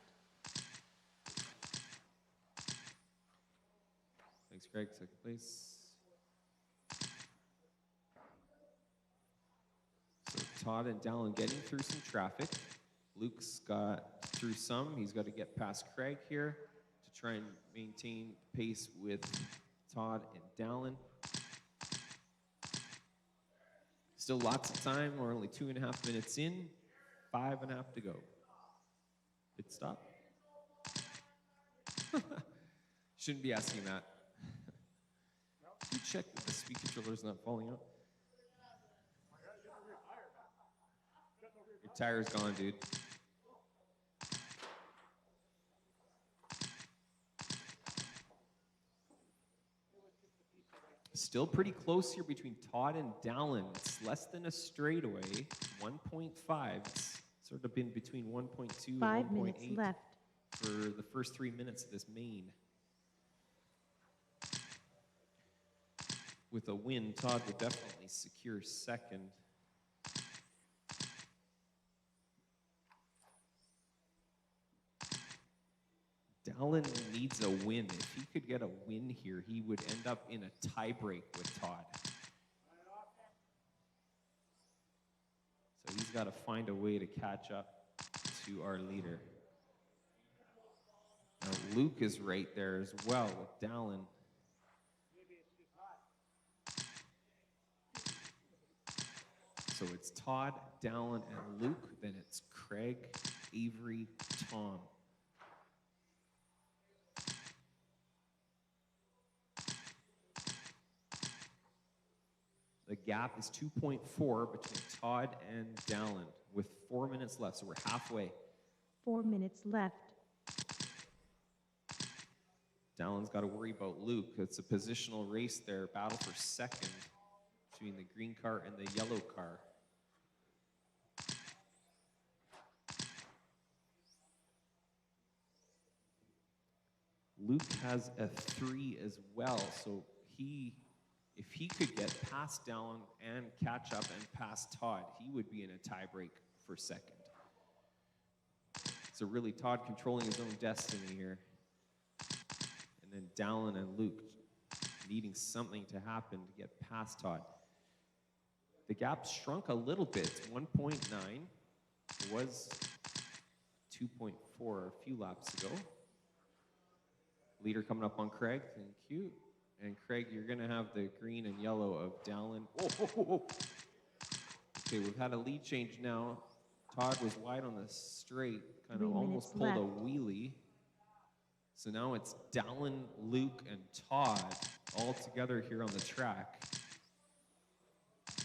Speaker 3: Thanks, Craig. 2nd place. So Todd and Dallin getting through some traffic. Luke's got through some. He's got to get past Craig here to try and maintain pace with Todd and Dallin. Still lots of time. We're only 2.5 minutes in. 5.5 to go. Pit stop. Shouldn't be asking that. You check that the speed controller's not falling out. Your tire's gone, dude. Still pretty close here between Todd and Dallin. It's less than a straightaway, 1.5. It's sort of been between 1.2 and
Speaker 2: 5 minutes
Speaker 3: 1.8
Speaker 2: left.
Speaker 3: for the first 3 minutes of this main. With a win, Todd would definitely secure 2nd. Dallin needs a win. If he could get a win here, he would end up in a tiebreak with Todd. So he's got to find a way to catch up to our leader. Now Luke is right there as well with Dallin. So it's Todd, Dallin, and Luke. Then it's Craig, Avery, Tom. The gap is 2.4 between Todd and Dallin with 4 minutes left, so we're halfway.
Speaker 2: 4 minutes left.
Speaker 3: Dallin's got to worry about Luke. It's a positional race there, battle for 2nd between the green car and the yellow car. Luke has a 3 as well, so if he could get past Dallin and catch up and past Todd, he would be in a tiebreak for 2nd. So really Todd controlling his own destiny here. then Dallin and Luke needing something to happen to get past Todd. The gap shrunk a little bit. It's 1.9. It was 2.4 a few laps ago. Leader coming up on Craig. Thank you. And Craig, you're going to have the green and yellow of Dallin. Okay, we've had a lead change now. Todd was wide on the straight, kind
Speaker 2: 3
Speaker 3: of almost
Speaker 2: minutes
Speaker 3: pulled a wheelie. So now it's Dallin, Luke, and Todd all together here on the track.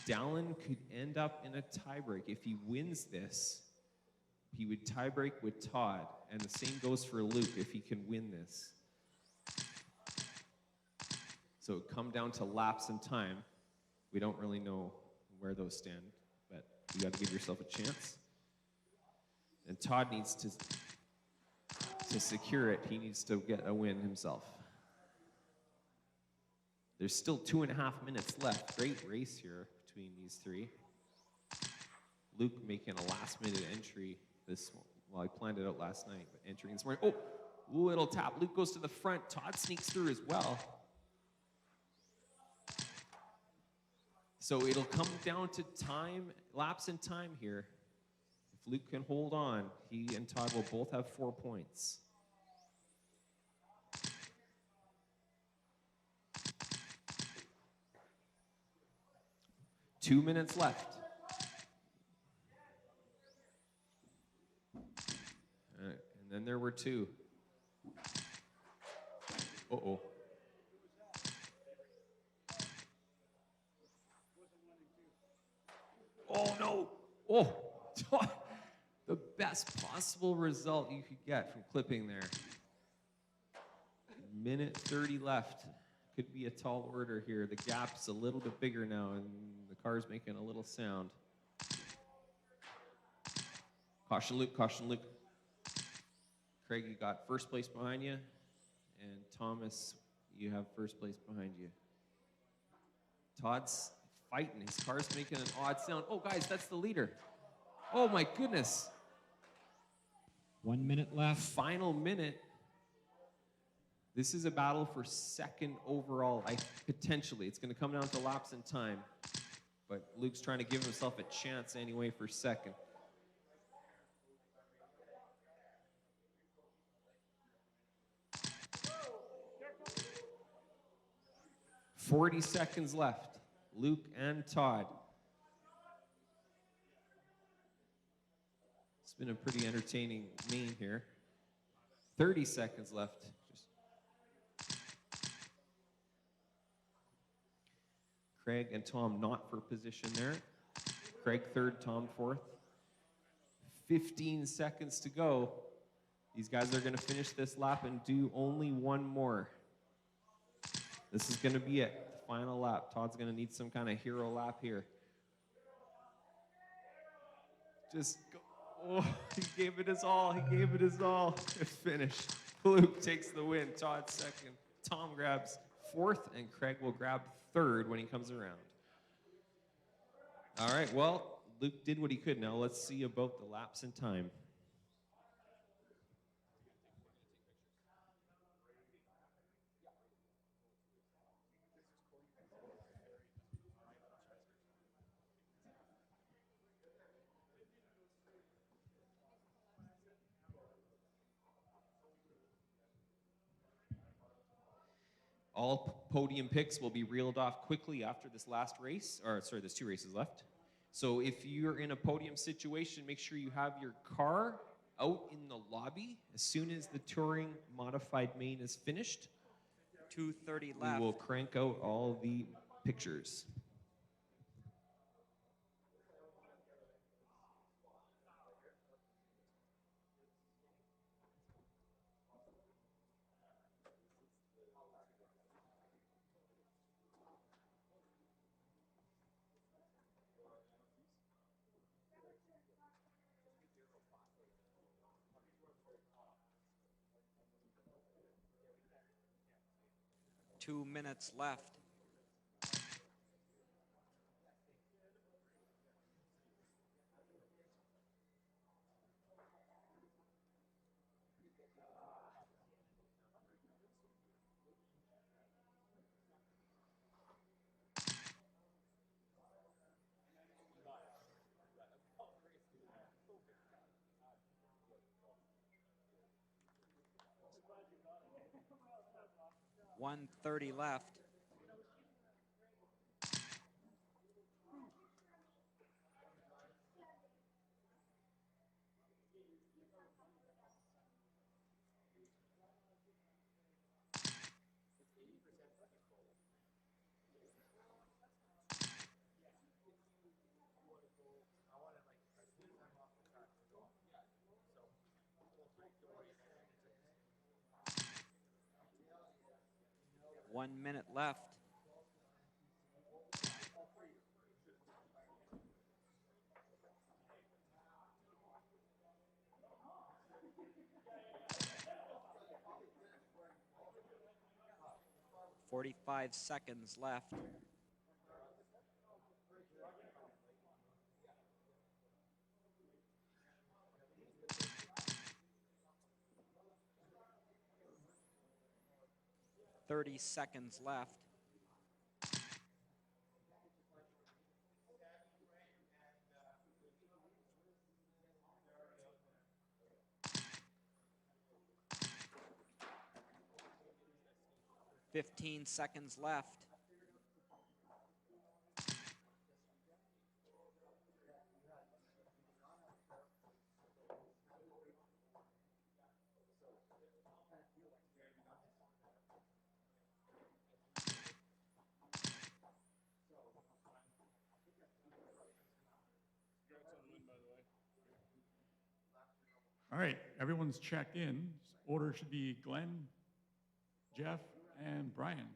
Speaker 3: Dallin could end up in a tiebreak. If he wins this, he would tiebreak with Todd. And the same goes for Luke if he can win this. So it come down to laps and time. We don't really know where those stand, but you got to give yourself a chance. And Todd needs to secure it. He needs to get a win himself. There's still 2.5 minutes left. Great race here between these three. Luke making a last-minute entry this, well, he planned it out last night, but entering this morning. Oh, little tap. Luke goes to the front. Todd sneaks through as well. So it'll come down to time, laps and time here. If Luke can hold on, he and Todd will both have 4 points. Two minutes left. And then there were two. Uh-oh. Oh, no. Oh, the best possible result you could get from clipping there. Minute 30 left. Could be a tall order here. The gap's a little bit bigger now, and the car's making a little sound. Caution, Luke. Caution, Luke. Craig, you got first place behind you. And Thomas, you have first place behind you. Todd's fighting. His car's making an odd sound. Oh, guys, that's the leader. Oh, my goodness.
Speaker 1: 1 minute left.
Speaker 3: Final minute. This is a battle for second overall. Potentially. It's going to come down to laps and time. But Luke's trying to give himself a chance anyway for second. "40 seconds left. Luke and Todd. It's been a pretty entertaining main here. 30 seconds left. Craig and Tom not for position there. Craig third, Tom fourth. 15 seconds to go. These guys are going to finish this lap and do only one more. This is going to be it. The final lap. Todd's going to need some kind of hero lap here. Just go. Oh, he gave it his all. He gave it his all. It's finished. Luke takes the win. Todd second. Tom grabs fourth, and Craig will grab third when he comes around. All right, well, Luke did what he could. Now let's see about the laps and time. All podium picks will be reeled off quickly after this last race, or sorry, there's 2 races left. So if you're in a podium situation, make sure you have your car out in the lobby as soon as the touring modified main is finished.
Speaker 5: 2:30 left.
Speaker 3: We will crank out all the pictures.
Speaker 5: Two minutes left. 1:30 left. One minute left. "45 seconds left. "30 seconds left. 15 seconds left.
Speaker 9: 'Congrats on the win, by the way.
Speaker 10: All right, everyone's checked in. Order should be Glenn, Jeff, and Brian.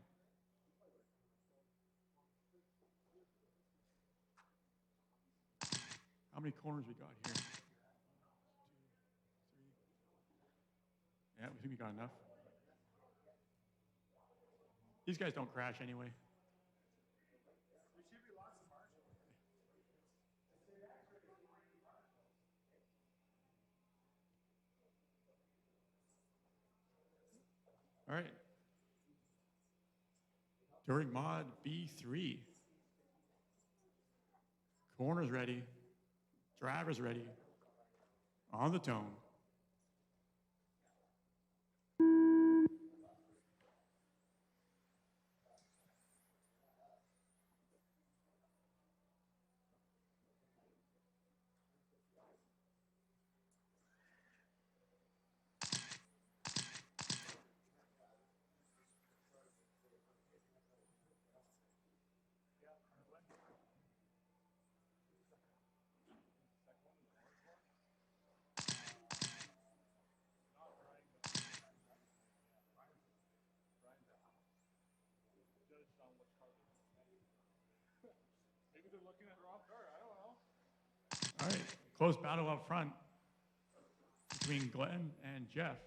Speaker 10: How many corners we got here? 2, 3. Yeah, we think we got enough. These guys don't crash anyway. All right. During mod B3. Corners ready. Drivers ready. On the tone.
Speaker 9: Judged on which car they Maybe they're looking at the wrong car. I don't know.
Speaker 10: All right. Close battle up front between Glenn and Jeff.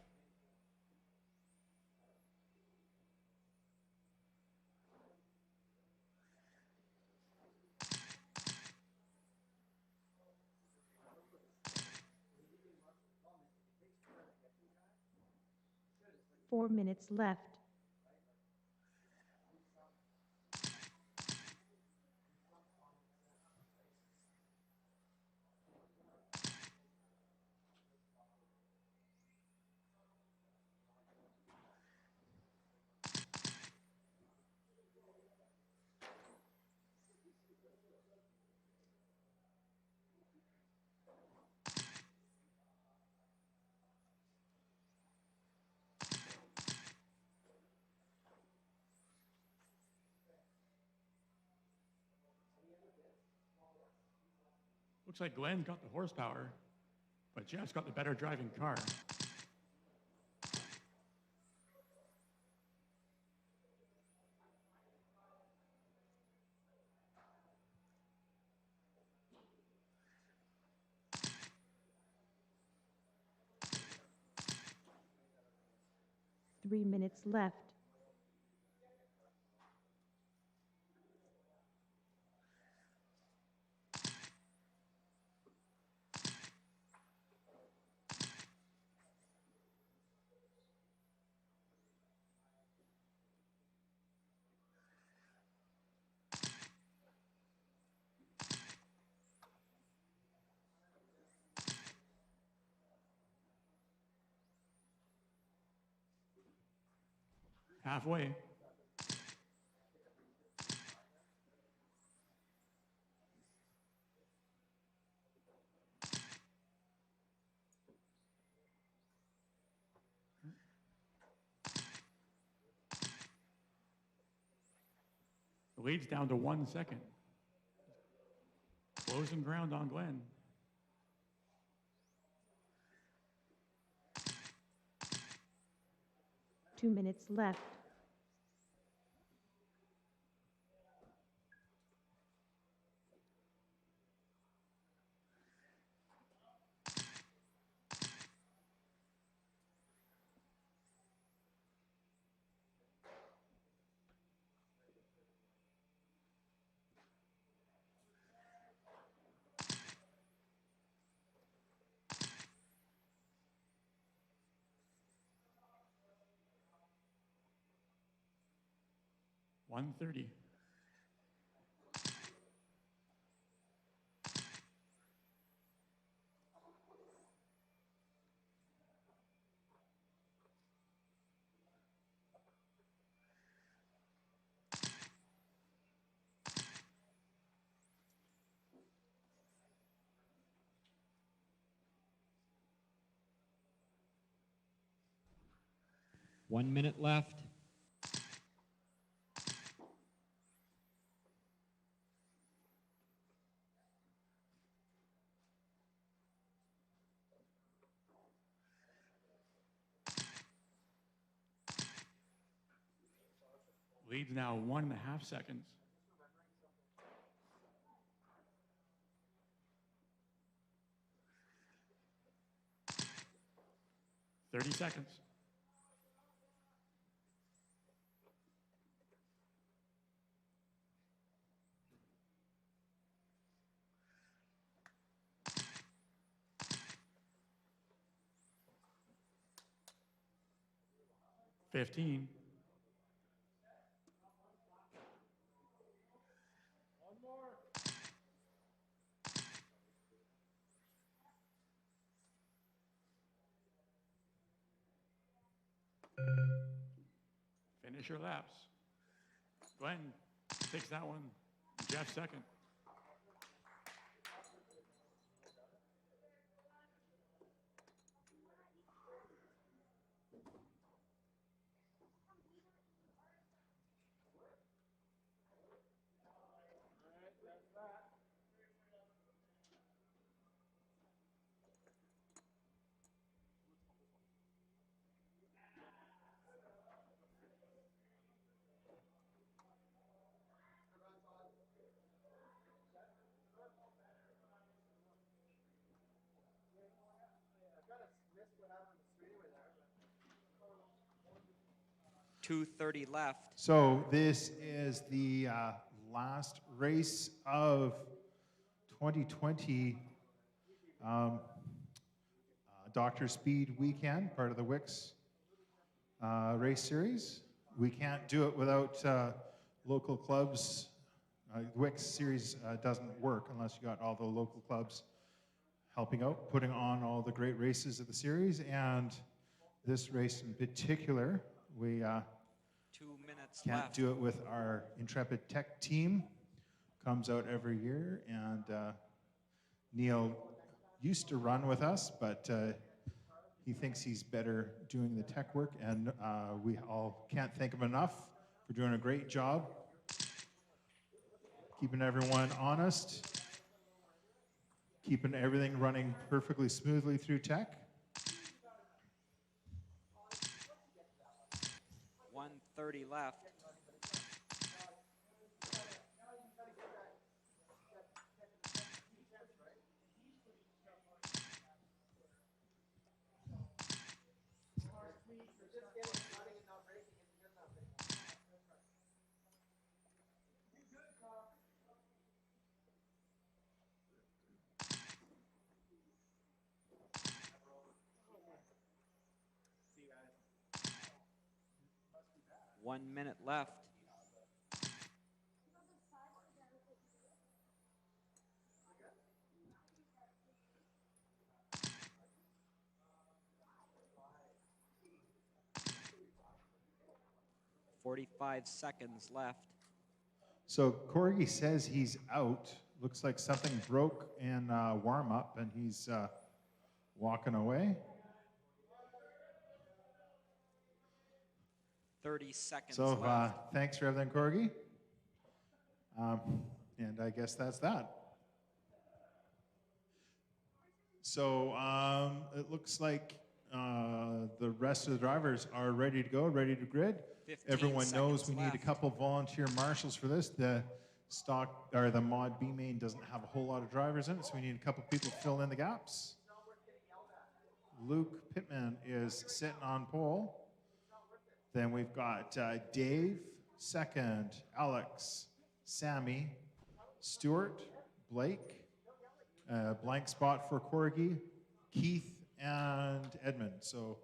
Speaker 2: Four minutes left.
Speaker 10: Looks like Glenn's got the horsepower, but Jeff's got the better driving car.
Speaker 2: Three minutes left.
Speaker 10: Halfway. Lead's down to 1 second. Closing ground on Glenn.
Speaker 2: Two minutes left.
Speaker 10: $130.
Speaker 1: One minute left.
Speaker 10: Lead's now 1.5 seconds. $30 seconds. $15.
Speaker 9: One more.
Speaker 10: Finish your laps. Glenn takes that one. Jeff second.
Speaker 9: All right, that's that. I kind of missed what happened to Speedway there, but
Speaker 5: 2:30 left.
Speaker 8: So this is the last race of 2020 Dr. Speed Weekend, part of the WCICS race series. We can't do it without local clubs. WCICS series doesn't work unless you got all the local clubs helping out, putting on all the great races of the series. And this race in particular, we
Speaker 5: 2 minutes
Speaker 8: can't
Speaker 5: left.
Speaker 8: do it with our Intrepid Tech team. Comes out every year, and Neil used to run with us, but he thinks he's better doing the tech work, and we all can't thank him enough for doing a great job, keeping everyone honest, keeping everything running perfectly smoothly through tech.
Speaker 5: 1:30 left.
Speaker 9: see you guys.
Speaker 5: 1 minute left. $45 seconds left.
Speaker 8: So Corgi says he's out. Looks like something broke in warm up, and he's walking away.
Speaker 5: 30 seconds
Speaker 8: So
Speaker 5: left.
Speaker 8: thanks for everything, Corgi. And I guess that's that. So it looks like the rest of the drivers are ready to go, ready to grid.
Speaker 5: 15
Speaker 8: Everyone knows we
Speaker 5: seconds
Speaker 8: need a
Speaker 5: left.
Speaker 8: couple volunteer marshals for this. The stock or the mod B main doesn't have a whole lot of drivers in it, so we need a couple people to fill in the gaps. Luke Pittman is sitting on pole. Then we've got Dave, second, Alex, Sammy, Stuart, Blake, blank spot for Corgi, Keith, and Edmund. So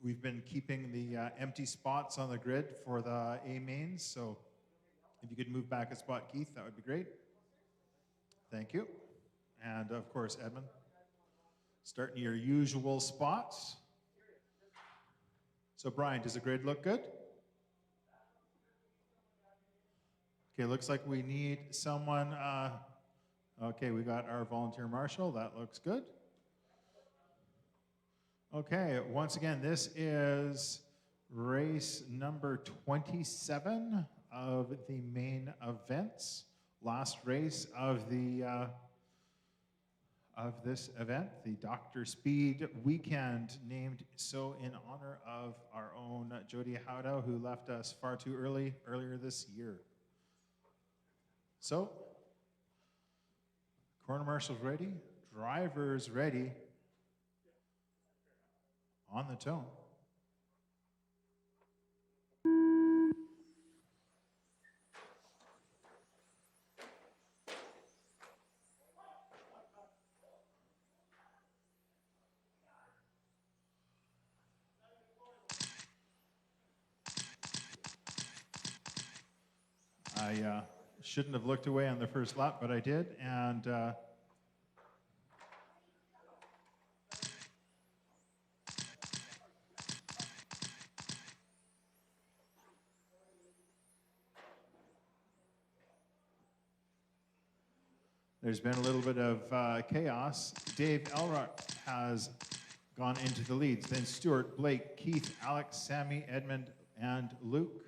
Speaker 8: we've been keeping the empty spots on the grid for the A mains. So if you could move back a spot, Keith, that would be great. Thank you. And of course, Edmund. Starting your usual spots. So Brian, does the grid look good? Okay, looks like we need someone. Okay, we got our volunteer marshal. That looks good. Okay, once again, this is race number 27 of the main events. Last race of the of this event, the Dr. Speed weekend, named so in honor of our own Jody Howdow, who left us far too earlier this year. So, corner marshals ready, drivers ready, on the tone. I shouldn't have looked away on the first lap, but I did, and there's been a little bit of chaos. Dave Elrock has gone into the leads. Then Stuart, Blake, Keith, Alex, Sammy, Edmund, and Luke.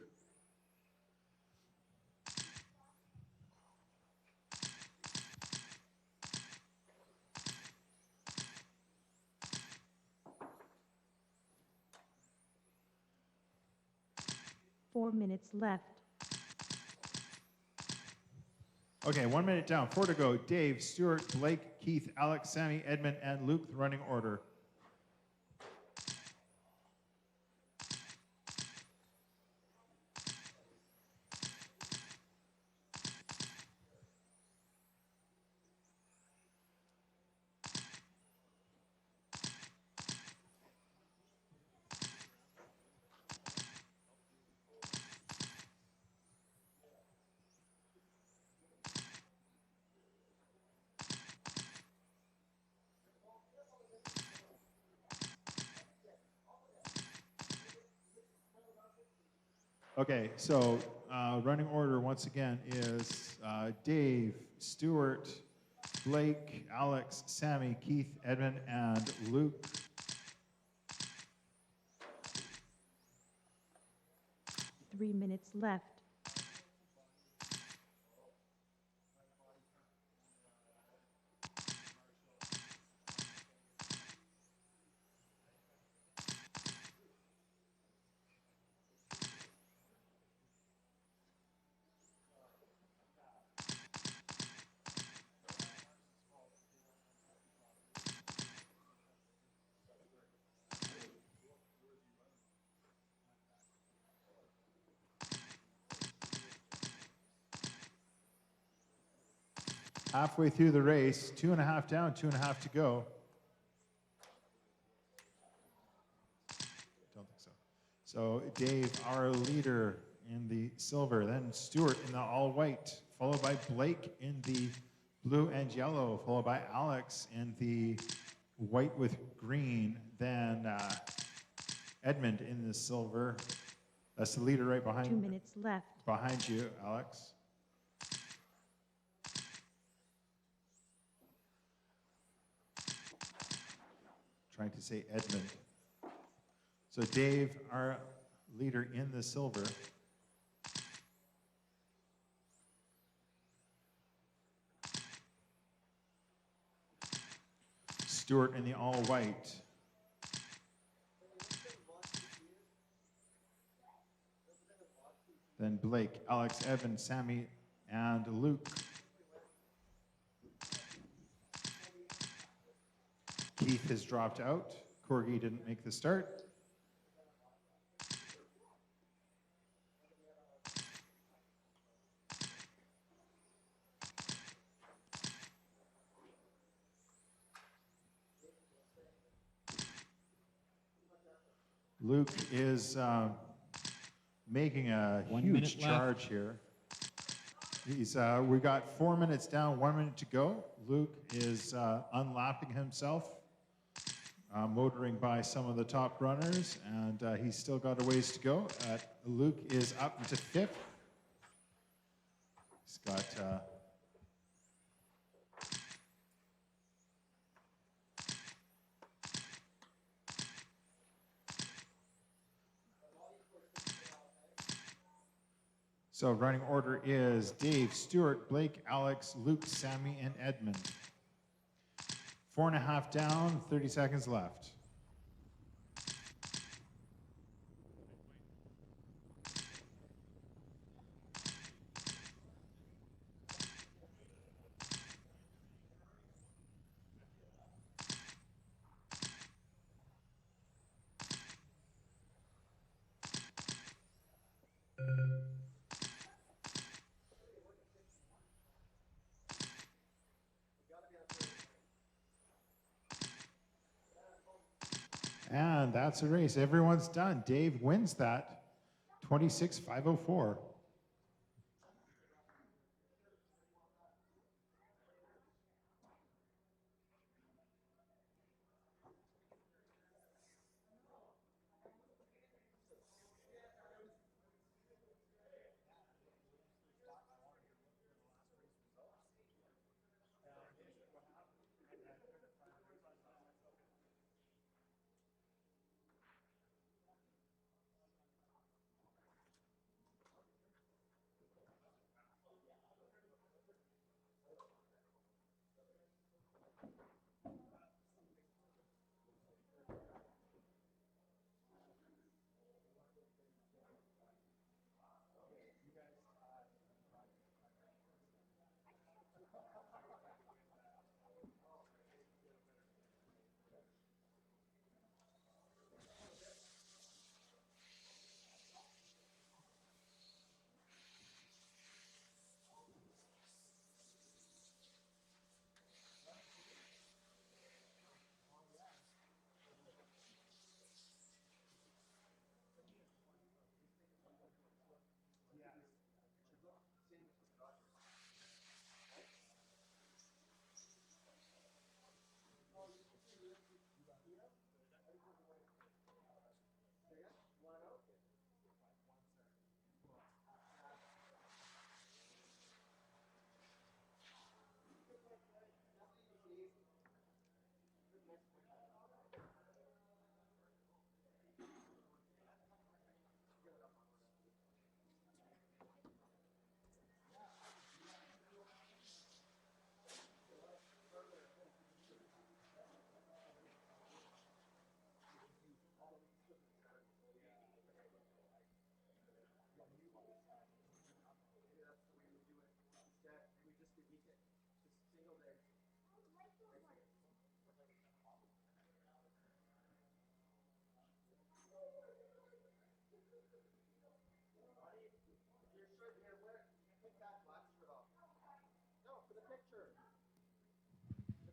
Speaker 2: Four minutes left.
Speaker 8: Okay, 1 minute down, 4 to go. Dave, Stuart, Blake, Keith, Alex, Sammy, Edmund, and Luke, the running order. Okay, so running order once again is Dave, Stuart, Blake, Alex, Sammy, Keith, Edmund, and Luke.
Speaker 2: Three minutes left.
Speaker 8: Halfway through the race, 2.5 down, 2.5 to go. Don't think so. So Dave, our leader in the silver, then Stuart in the all white, followed by Blake in the blue and yellow, followed by Alex in the white with green, then Edmund in the silver. That's the leader right
Speaker 2: 2 minutes left.
Speaker 8: behind you, Alex. Trying to say Edmund. So Dave, our leader in the silver. Stewart in the all white. Then Blake, Alex, Evan, Sammy, and Luke. Keith has dropped out. Corgi didn't make the start. Luke is making a
Speaker 1: 1
Speaker 8: huge
Speaker 1: minute left.
Speaker 8: charge here. He's we got 4 minutes down, 1 minute to go. Luke is unlapping himself, motoring by some of the top runners, and he's still got a ways to go. Luke is up into 5th. He's got so running order is Dave, Stewart, Blake, Alex, Luke, Sammy, and Edmund. 4.5 down, 30 seconds left. And that's a race. Everyone's done. Dave wins that. 26,504.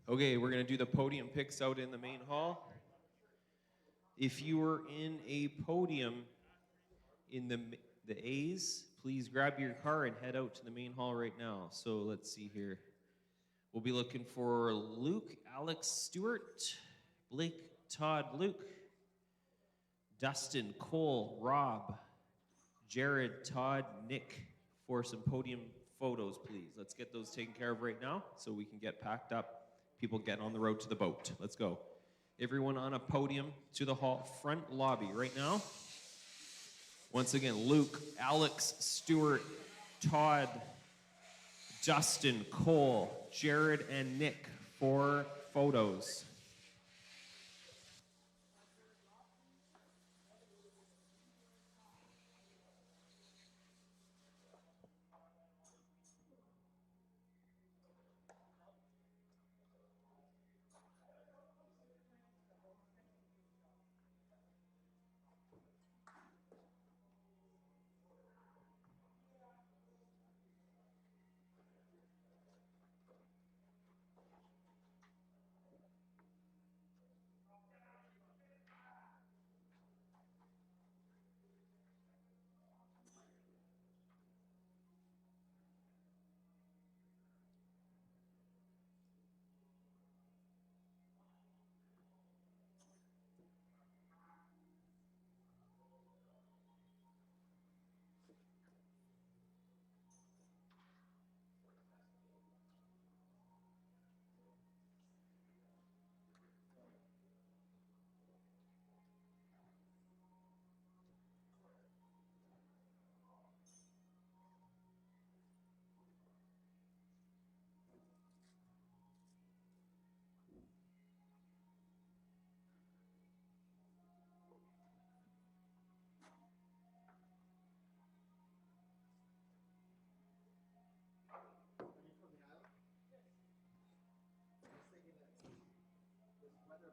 Speaker 3: Okay, we're going to do the podium picks out in the main hall. If you were in a podium in the A's, please grab your car and head out to the main hall right now. So let's see here. We'll be looking for Luke, Alex, Stewart, Blake, Todd, Luke, Dustin, Cole, Rob, Jared, Todd, Nick for some podium photos, please. Let's get those taken care of right now so we can get packed up. People get on the road to the boat. Let's go. Everyone on a podium to the hall front lobby right now. Once again, Luke, Alex, Stewart, Todd, Dustin, Cole, Jared, and Nick for photos.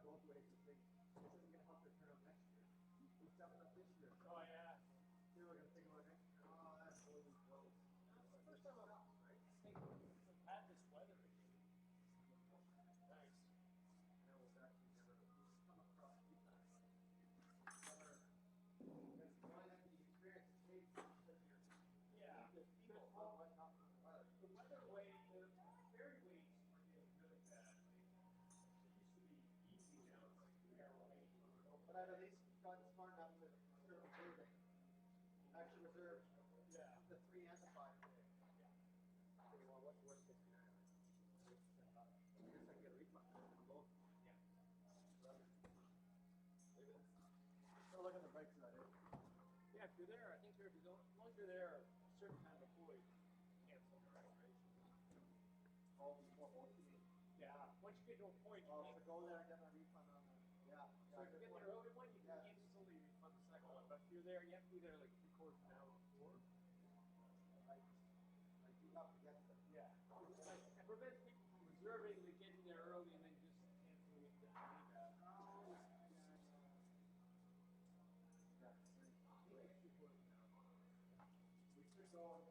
Speaker 9: both ways to think this isn't going to help their turnout next year. We're stepping up this year. Oh yeah. They were going to think about next year. Oh, that's really close. That's the first time I've right? Had this weather again. Nice. That was actually never come across a few times. Because the only thing you experience is hate because you're because people love what happens in the weather. The weather the ferry waves are getting really bad. It used to be easy now. It's like but I've at least gotten smart enough to start reserving. Actually reserve the 3 and the 5 day. Okay, well, what's the worst case scenario? I guess I can get a refund on both. Yeah. So look at the brakes of that. Yeah, if you're there, I think if you don't, as long as you're there a certain time before you cancel the reservation. Oh, before both you mean? Yeah. Once you get to a point, you can go there and get a refund on the. Yeah. So if you get the early one, you can instantly refund the second one. But if you're there, you have to be there like 3/4 of an hour before. I do have to get them. Yeah. It prevents people from reserving, like getting there early and then just canceling it. We should go.